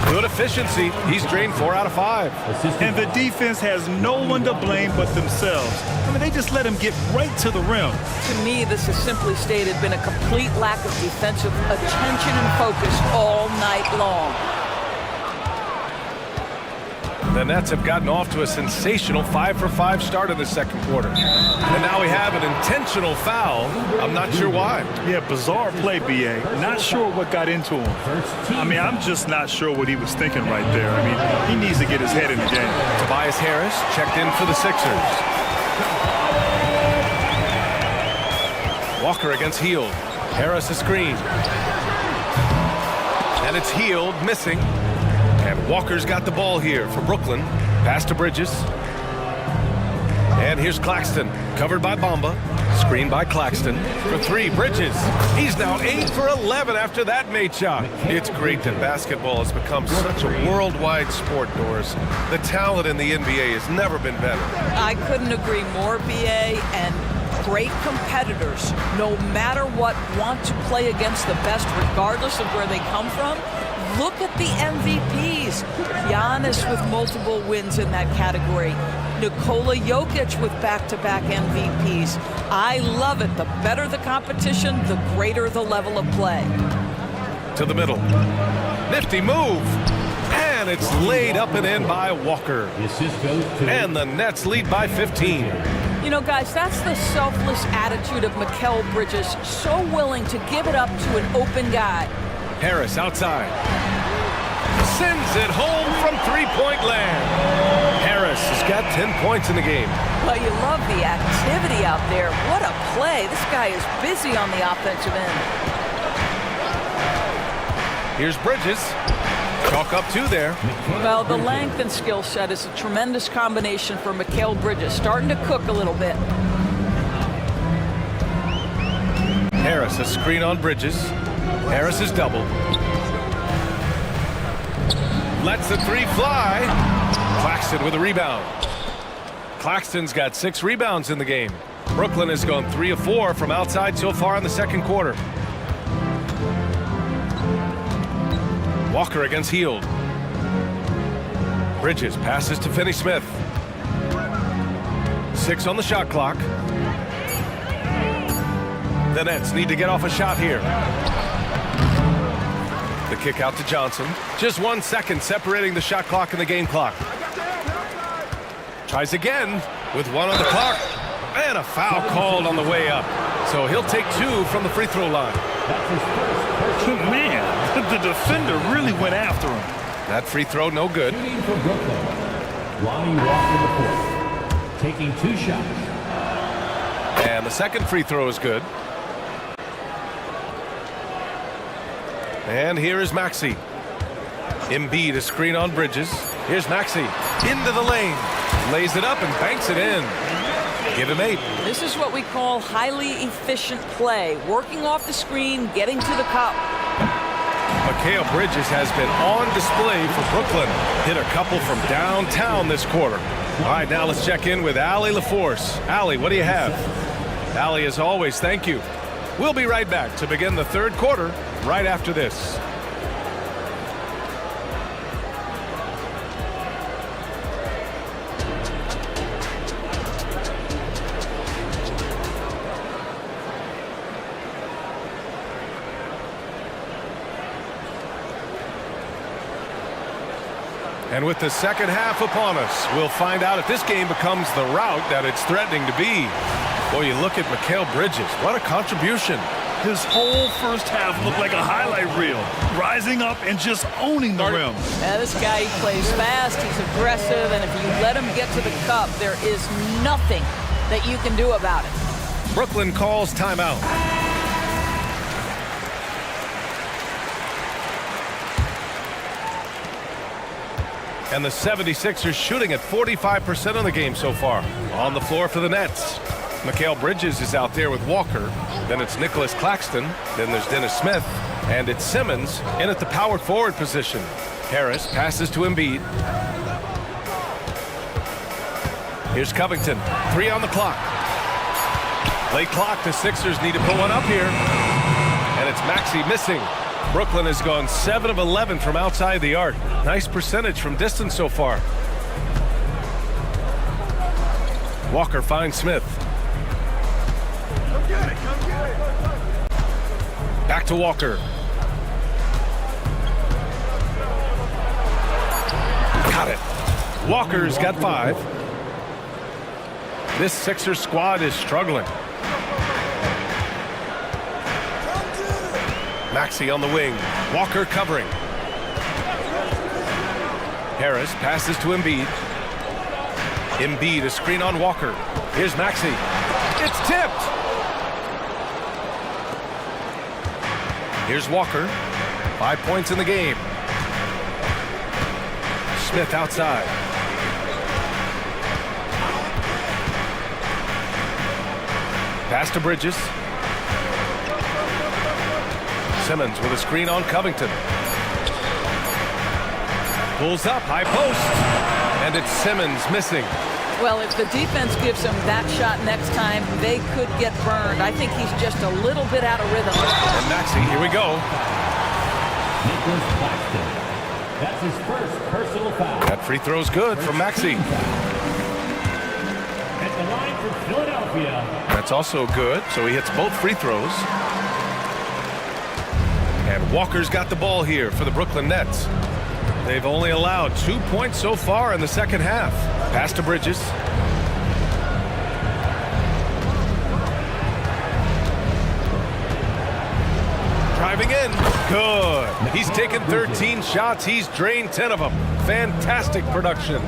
Speaker 1: Good efficiency. He's drained 4 out of 5.
Speaker 10: And the defense has no one to blame but themselves. I mean, they just let him get right to the rim.
Speaker 9: To me, this has simply stated been a complete lack of defensive attention and focus all night long.
Speaker 1: The Nets have gotten off to a sensational 5-for-5 start in the second quarter. And now we have an intentional foul. I'm not sure why.
Speaker 10: Yeah, bizarre play, B.A. Not sure what got into him. I mean, I'm just not sure what he was thinking right there. I mean, he needs to get his head in the game.
Speaker 1: Tobias Harris checked in for the Sixers. Walker against Hield. Harris a screen. And it's Hield missing. And Walker's got the ball here for Brooklyn. Pass to Bridges. And here's Claxton, covered by Bamba. Screen by Claxton. For 3, Bridges. He's now 8 for 11 after that made shot. It's great that basketball has become such a worldwide sport, Doris. The talent in the NBA has never been better.
Speaker 9: I couldn't agree more, B.A., and great competitors, no matter what, want to play against the best regardless of where they come from. Look at the MVPs. Giannis with multiple wins in that category. Nikola Jokic with back-to-back MVPs. I love it. The better the competition, the greater the level of play.
Speaker 1: To the middle. Nifty move. And it's laid up and in by Walker. And the Nets lead by 15.
Speaker 9: You know, guys, that's the selfless attitude of Mikal Bridges. So willing to give it up to an open guy.
Speaker 1: Harris outside. Sends it home from three-point land. Harris has got 10 points in the game.
Speaker 9: Well, you love the activity out there. What a play. This guy is busy on the offensive end.
Speaker 1: Here's Bridges. Chalk up 2 there.
Speaker 9: Well, the length and skill set is a tremendous combination for Mikal Bridges. Starting to cook a little bit.
Speaker 1: Harris, a screen on Bridges. Harris is doubled. Lets the 3 fly. Claxton with a rebound. Claxton's got 6 rebounds in the game. Brooklyn has gone 3 of 4 from outside so far in the second quarter. Walker against Hield. Bridges passes to Finney-Smith. 6 on the shot clock. The Nets need to get off a shot here. The kick out to Johnson. Just 1 second separating the shot clock and the game clock. Tries again with 1 on the clock. And a foul called on the way up. So he'll take 2 from the free throw line.
Speaker 10: Man, the defender really went after him.
Speaker 1: That free throw no good.
Speaker 13: For Brooklyn, Lonnie Walker the fourth, taking 2 shots.
Speaker 1: And the second free throw is good. And here is Maxey. Embiid a screen on Bridges. Here's Maxey into the lane. Lays it up and banks it in. Give him 8.
Speaker 9: This is what we call highly efficient play. Working off the screen, getting to the cup.
Speaker 1: Mikal Bridges has been on display for Brooklyn. Hit a couple from downtown this quarter. All right, now let's check in with Allie LaForce. Allie, what do you have? Allie, as always, thank you. We'll be right back to begin the third quarter right after this. And with the second half upon us, we'll find out if this game becomes the rout that it's threatening to be. Boy, you look at Mikal Bridges. What a contribution.
Speaker 10: His whole first half looked like a highlight reel. Rising up and just owning the rim.
Speaker 9: Yeah, this guy, he plays fast, he's aggressive, and if you let him get to the cup, there is nothing that you can do about it.
Speaker 1: Brooklyn calls timeout. And the 76ers shooting at 45% of the game so far. On the floor for the Nets. Mikal Bridges is out there with Walker. Then it's Nicholas Claxton. Then there's Dennis Smith. And it's Simmons in at the power forward position. Harris passes to Embiid. Here's Covington. 3 on the clock. Late clock. The Sixers need to put one up here. And it's Maxey missing. Brooklyn has gone 7 of 11 from outside the arc. Nice percentage from distance so far. Walker finds Smith. Back to Walker. Got it. Walker's got 5. This Sixers squad is struggling. Maxey on the wing. Walker covering. Harris passes to Embiid. Embiid, a screen on Walker. Here's Maxey. It's tipped. Here's Walker. 5 points in the game. Smith outside. Pass to Bridges. Simmons with a screen on Covington. Pulls up, high post. And it's Simmons missing.
Speaker 9: Well, if the defense gives him that shot next time, they could get burned. I think he's just a little bit out of rhythm.
Speaker 1: And Maxey, here we go.
Speaker 13: That's his first personal foul.
Speaker 1: That free throw's good from Maxey.
Speaker 13: At the line for Philadelphia.
Speaker 1: That's also good, so he hits both free throws. And Walker's got the ball here for the Brooklyn Nets. They've only allowed 2 points so far in the second half. Pass to Bridges. Driving in. Good. He's taken 13 shots. He's drained 10 of them. Fantastic production.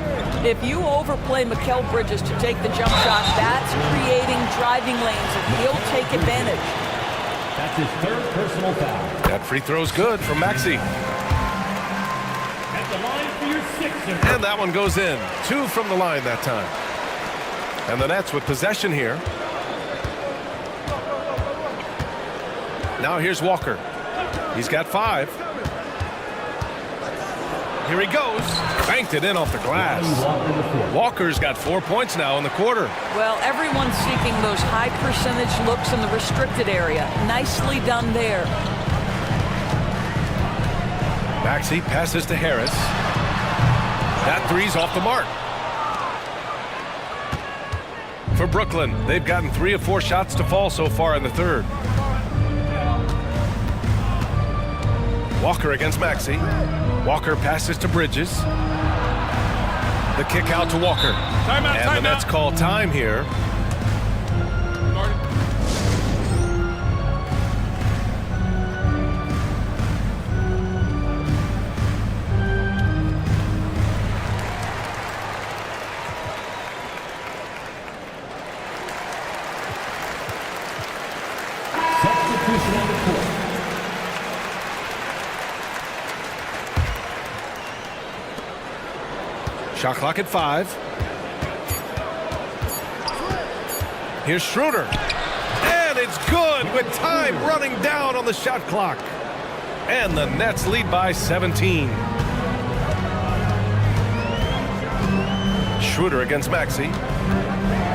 Speaker 9: If you overplay Mikal Bridges to take the jump shot, that's creating driving lanes, and he'll take advantage.
Speaker 13: That's his third personal foul.
Speaker 1: That free throw's good from Maxey.
Speaker 13: At the line for your Sixers.
Speaker 1: And that one goes in. 2 from the line that time. And the Nets with possession here. Now here's Walker. He's got 5. Here he goes. Banked it in off the glass. Walker's got 4 points now in the quarter.
Speaker 9: Well, everyone's seeking those high percentage looks in the restricted area. Nicely done there.
Speaker 1: Maxey passes to Harris. That three's off the mark. For Brooklyn, they've gotten 3 of 4 shots to fall so far in the third. Walker against Maxey. Walker passes to Bridges. The kick out to Walker.
Speaker 10: Timeout,
Speaker 1: and the Nets call time here.
Speaker 13: Substitution on the court.
Speaker 1: Shot clock at 5. Here's Schroeder. And it's good with time running down on the shot clock. And the Nets lead by 17. Schroeder against Maxey.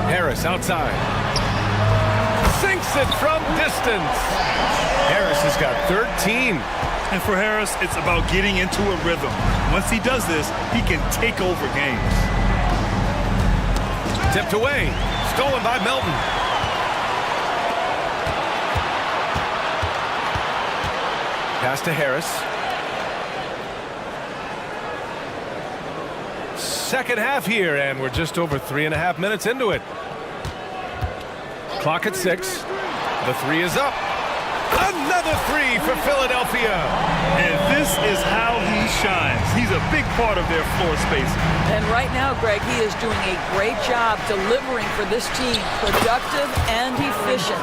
Speaker 1: Harris outside. Sinks it from distance. Harris has got 13.
Speaker 10: And for Harris, it's about getting into a rhythm. Once he does this, he can take over games.
Speaker 1: Tipped away. Stolen by Melton. Pass to Harris. Second half here, and we're just over 3.5 minutes into it. Clock at 6. The three is up. Another three for Philadelphia.
Speaker 10: And this is how he shines. He's a big part of their floor spacing.
Speaker 9: And right now, Greg, he is doing a great job delivering for this team. Productive and efficient.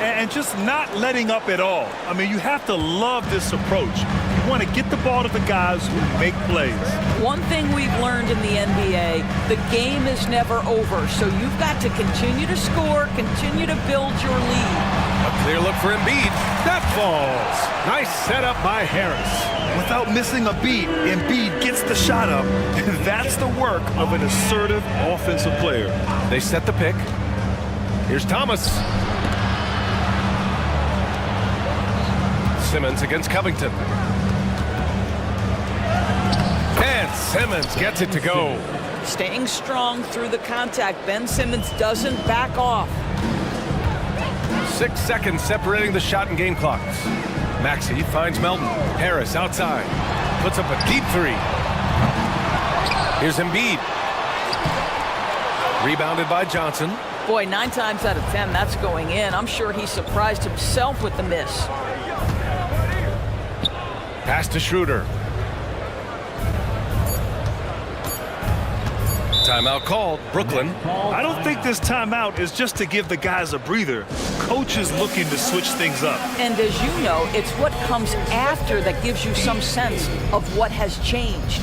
Speaker 10: And just not letting up at all. I mean, you have to love this approach. You want to get the ball to the guys who make plays.
Speaker 9: One thing we've learned in the NBA, the game is never over. So you've got to continue to score, continue to build your lead.
Speaker 1: A clear look for Embiid. That falls. Nice setup by Harris.
Speaker 10: Without missing a beat, Embiid gets the shot up. That's the work of an assertive offensive player.
Speaker 1: They set the pick. Here's Thomas. Simmons against Covington. And Simmons gets it to go.
Speaker 9: Staying strong through the contact. Ben Simmons doesn't back off.
Speaker 1: 6 seconds separating the shot and game clocks. Maxey finds Melton. Harris outside. Puts up a deep three. Here's Embiid. Rebounded by Johnson.
Speaker 9: Boy, 9 times out of 10, that's going in. I'm sure he surprised himself with the miss.
Speaker 1: Pass to Schroeder. Timeout called. Brooklyn.
Speaker 10: I don't think this timeout is just to give the guys a breather. Coach is looking to switch things up.
Speaker 9: And as you know, it's what comes after that gives you some sense of what has changed.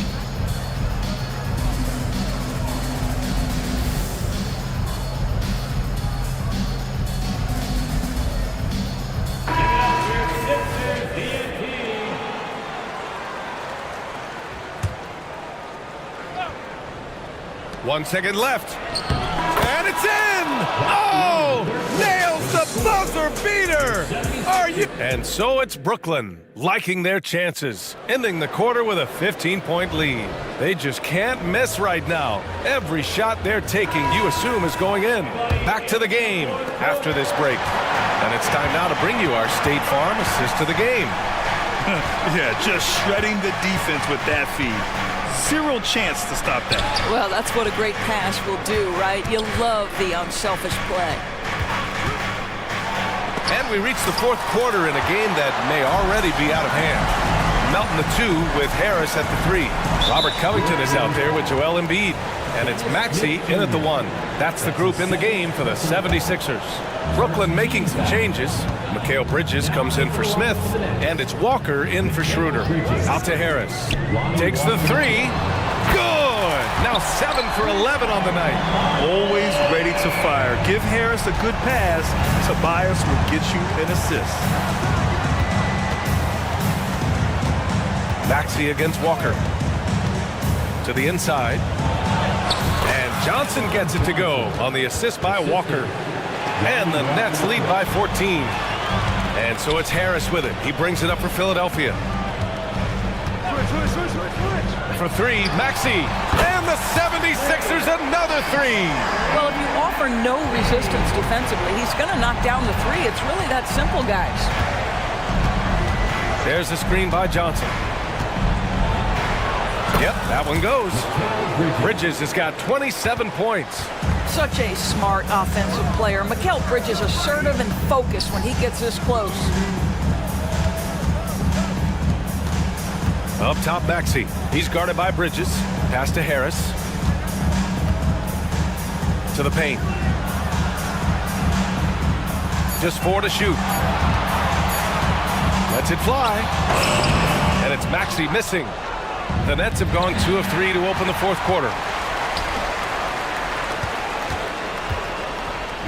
Speaker 1: One second left. And it's in! Oh! Nails the buzzer beater! Are you? And so it's Brooklyn, liking their chances, ending the quarter with a 15-point lead. They just can't miss right now. Every shot they're taking, you assume, is going in. Back to the game after this break. And it's time now to bring you our State Farm assist of the game.
Speaker 10: Yeah, just shredding the defense with that feed. Zero chance to stop that.
Speaker 9: Well, that's what a great pass will do, right? You love the unselfish play.
Speaker 1: And we reach the fourth quarter in a game that may already be out of hand. Melton the 2 with Harris at the 3. Robert Covington is out there with Joel Embiid. And it's Maxey in at the 1. That's the group in the game for the 76ers. Brooklyn making some changes. Mikal Bridges comes in for Smith, and it's Walker in for Schroeder. Out to Harris. Takes the 3. Good! Now 7 for 11 on the night.
Speaker 10: Always ready to fire. Give Harris a good pass. Tobias will get you an assist.
Speaker 1: Maxey against Walker. To the inside. And Johnson gets it to go on the assist by Walker. And the Nets lead by 14. And so it's Harris with it. He brings it up for Philadelphia. For 3, Maxey. And the 76ers another 3.
Speaker 9: Well, if you offer no resistance defensively, he's going to knock down the 3. It's really that simple, guys.
Speaker 1: There's the screen by Johnson. Yep, that one goes. Bridges has got 27 points.
Speaker 9: Such a smart offensive player. Mikal Bridges assertive and focused when he gets this close.
Speaker 1: Up top, Maxey. He's guarded by Bridges. Pass to Harris. To the paint. Just 4 to shoot. Lets it fly. And it's Maxey missing. The Nets have gone 2 of 3 to open the fourth quarter.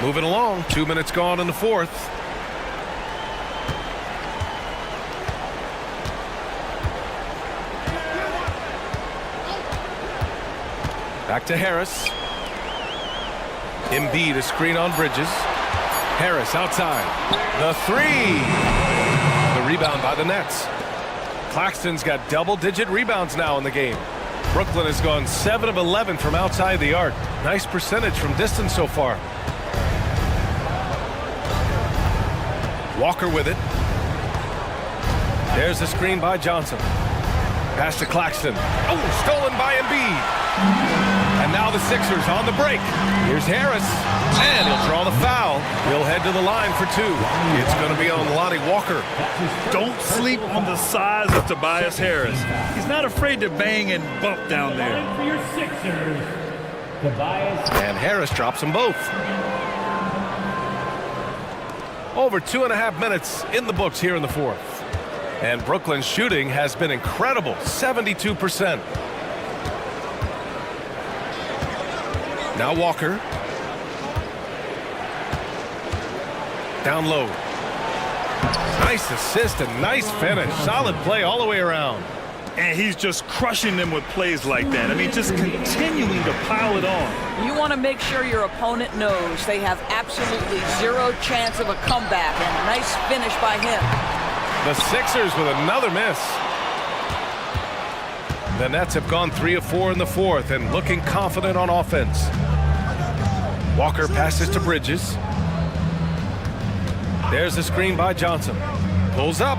Speaker 1: Moving along, 2 minutes gone in the fourth. Back to Harris. Embiid, a screen on Bridges. Harris outside. The 3. The rebound by the Nets. Claxton's got double-digit rebounds now in the game. Brooklyn has gone 7 of 11 from outside the arc. Nice percentage from distance so far. Walker with it. There's the screen by Johnson. Pass to Claxton. Oh, stolen by Embiid. And now the Sixers on the break. Here's Harris. And he'll draw the foul. He'll head to the line for 2. It's going to be on Lonnie Walker.
Speaker 10: Don't sleep on the size of Tobias Harris. He's not afraid to bang and bump down there.
Speaker 13: For your Sixers, Tobias.
Speaker 1: And Harris drops them both. Over 2.5 minutes in the books here in the fourth. And Brooklyn's shooting has been incredible, 72%. Now Walker. Down low. Nice assist and nice finish. Solid play all the way around.
Speaker 10: And he's just crushing them with plays like that. I mean, just continuing to pile it on.
Speaker 9: You want to make sure your opponent knows they have absolutely zero chance of a comeback. And nice finish by him.
Speaker 1: The Sixers with another miss. The Nets have gone 3 of 4 in the fourth and looking confident on offense. Walker passes to Bridges. There's a screen by Johnson. Pulls up.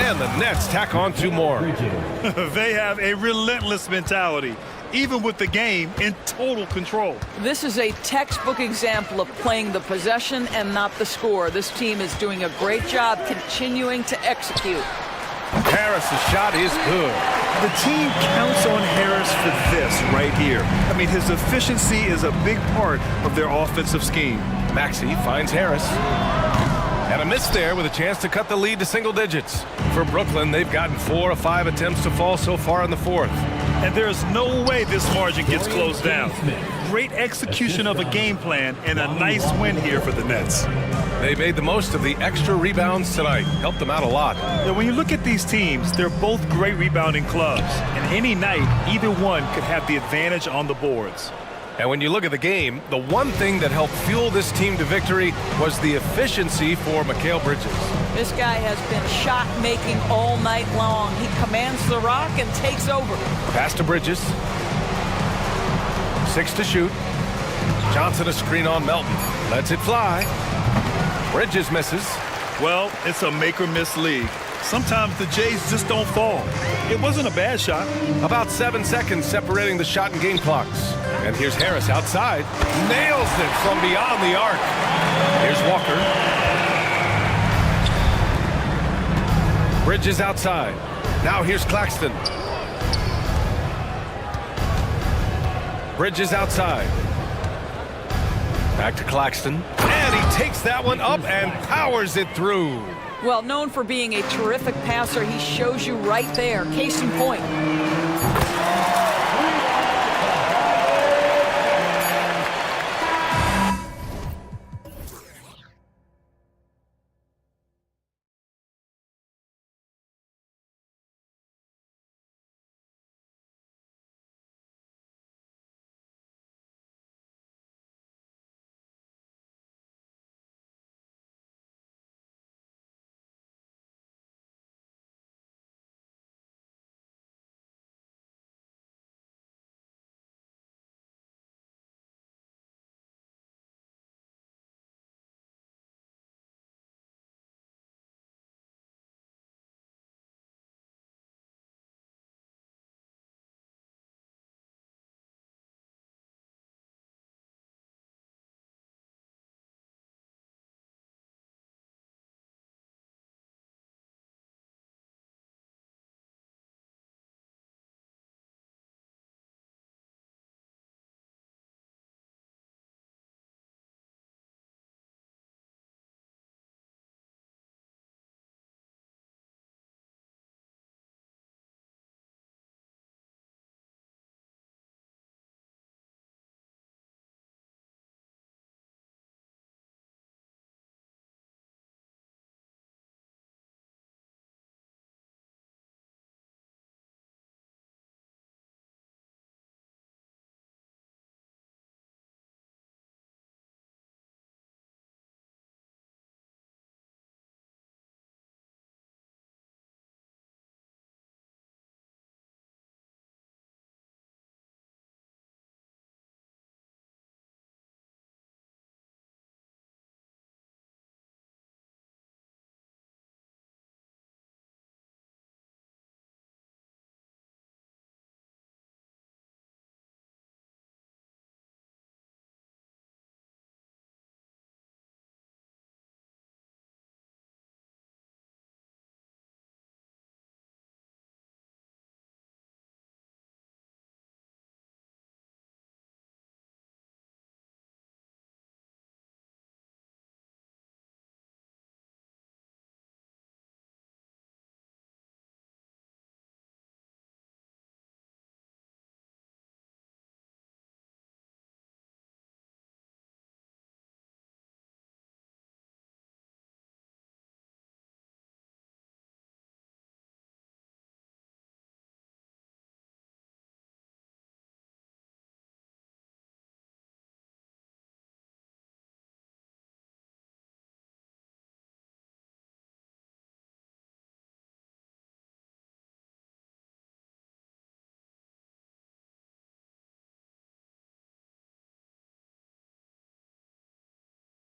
Speaker 1: And the Nets tack on 2 more.
Speaker 10: They have a relentless mentality, even with the game in total control.
Speaker 9: This is a textbook example of playing the possession and not the score. This team is doing a great job continuing to execute.
Speaker 1: Harris's shot is good.
Speaker 10: The team counts on Harris for this right here. I mean, his efficiency is a big part of their offensive scheme.
Speaker 1: Maxey finds Harris. And a miss there with a chance to cut the lead to single digits. For Brooklyn, they've gotten 4 of 5 attempts to fall so far in the fourth.
Speaker 10: And there's no way this margin gets closed down. Great execution of a game plan and a nice win here for the Nets.
Speaker 1: They made the most of the extra rebounds tonight. Helped them out a lot.
Speaker 10: Now, when you look at these teams, they're both great rebounding clubs. And any night, either one could have the advantage on the boards.
Speaker 1: And when you look at the game, the one thing that helped fuel this team to victory was the efficiency for Mikal Bridges.
Speaker 9: This guy has been shot-making all night long. He commands the rock and takes over.
Speaker 1: Pass to Bridges. 6 to shoot. Johnson a screen on Melton. Lets it fly. Bridges misses.
Speaker 10: Well, it's a make-or-miss league. Sometimes the Jays just don't fall. It wasn't a bad shot.
Speaker 1: About 7 seconds separating the shot and game clocks. And here's Harris outside. Nails it from beyond the arc. Here's Walker. Bridges outside. Now here's Claxton. Bridges outside. Back to Claxton. And he takes that one up and powers it through.
Speaker 9: Well, known for being a terrific passer, he shows you right there. Case in point.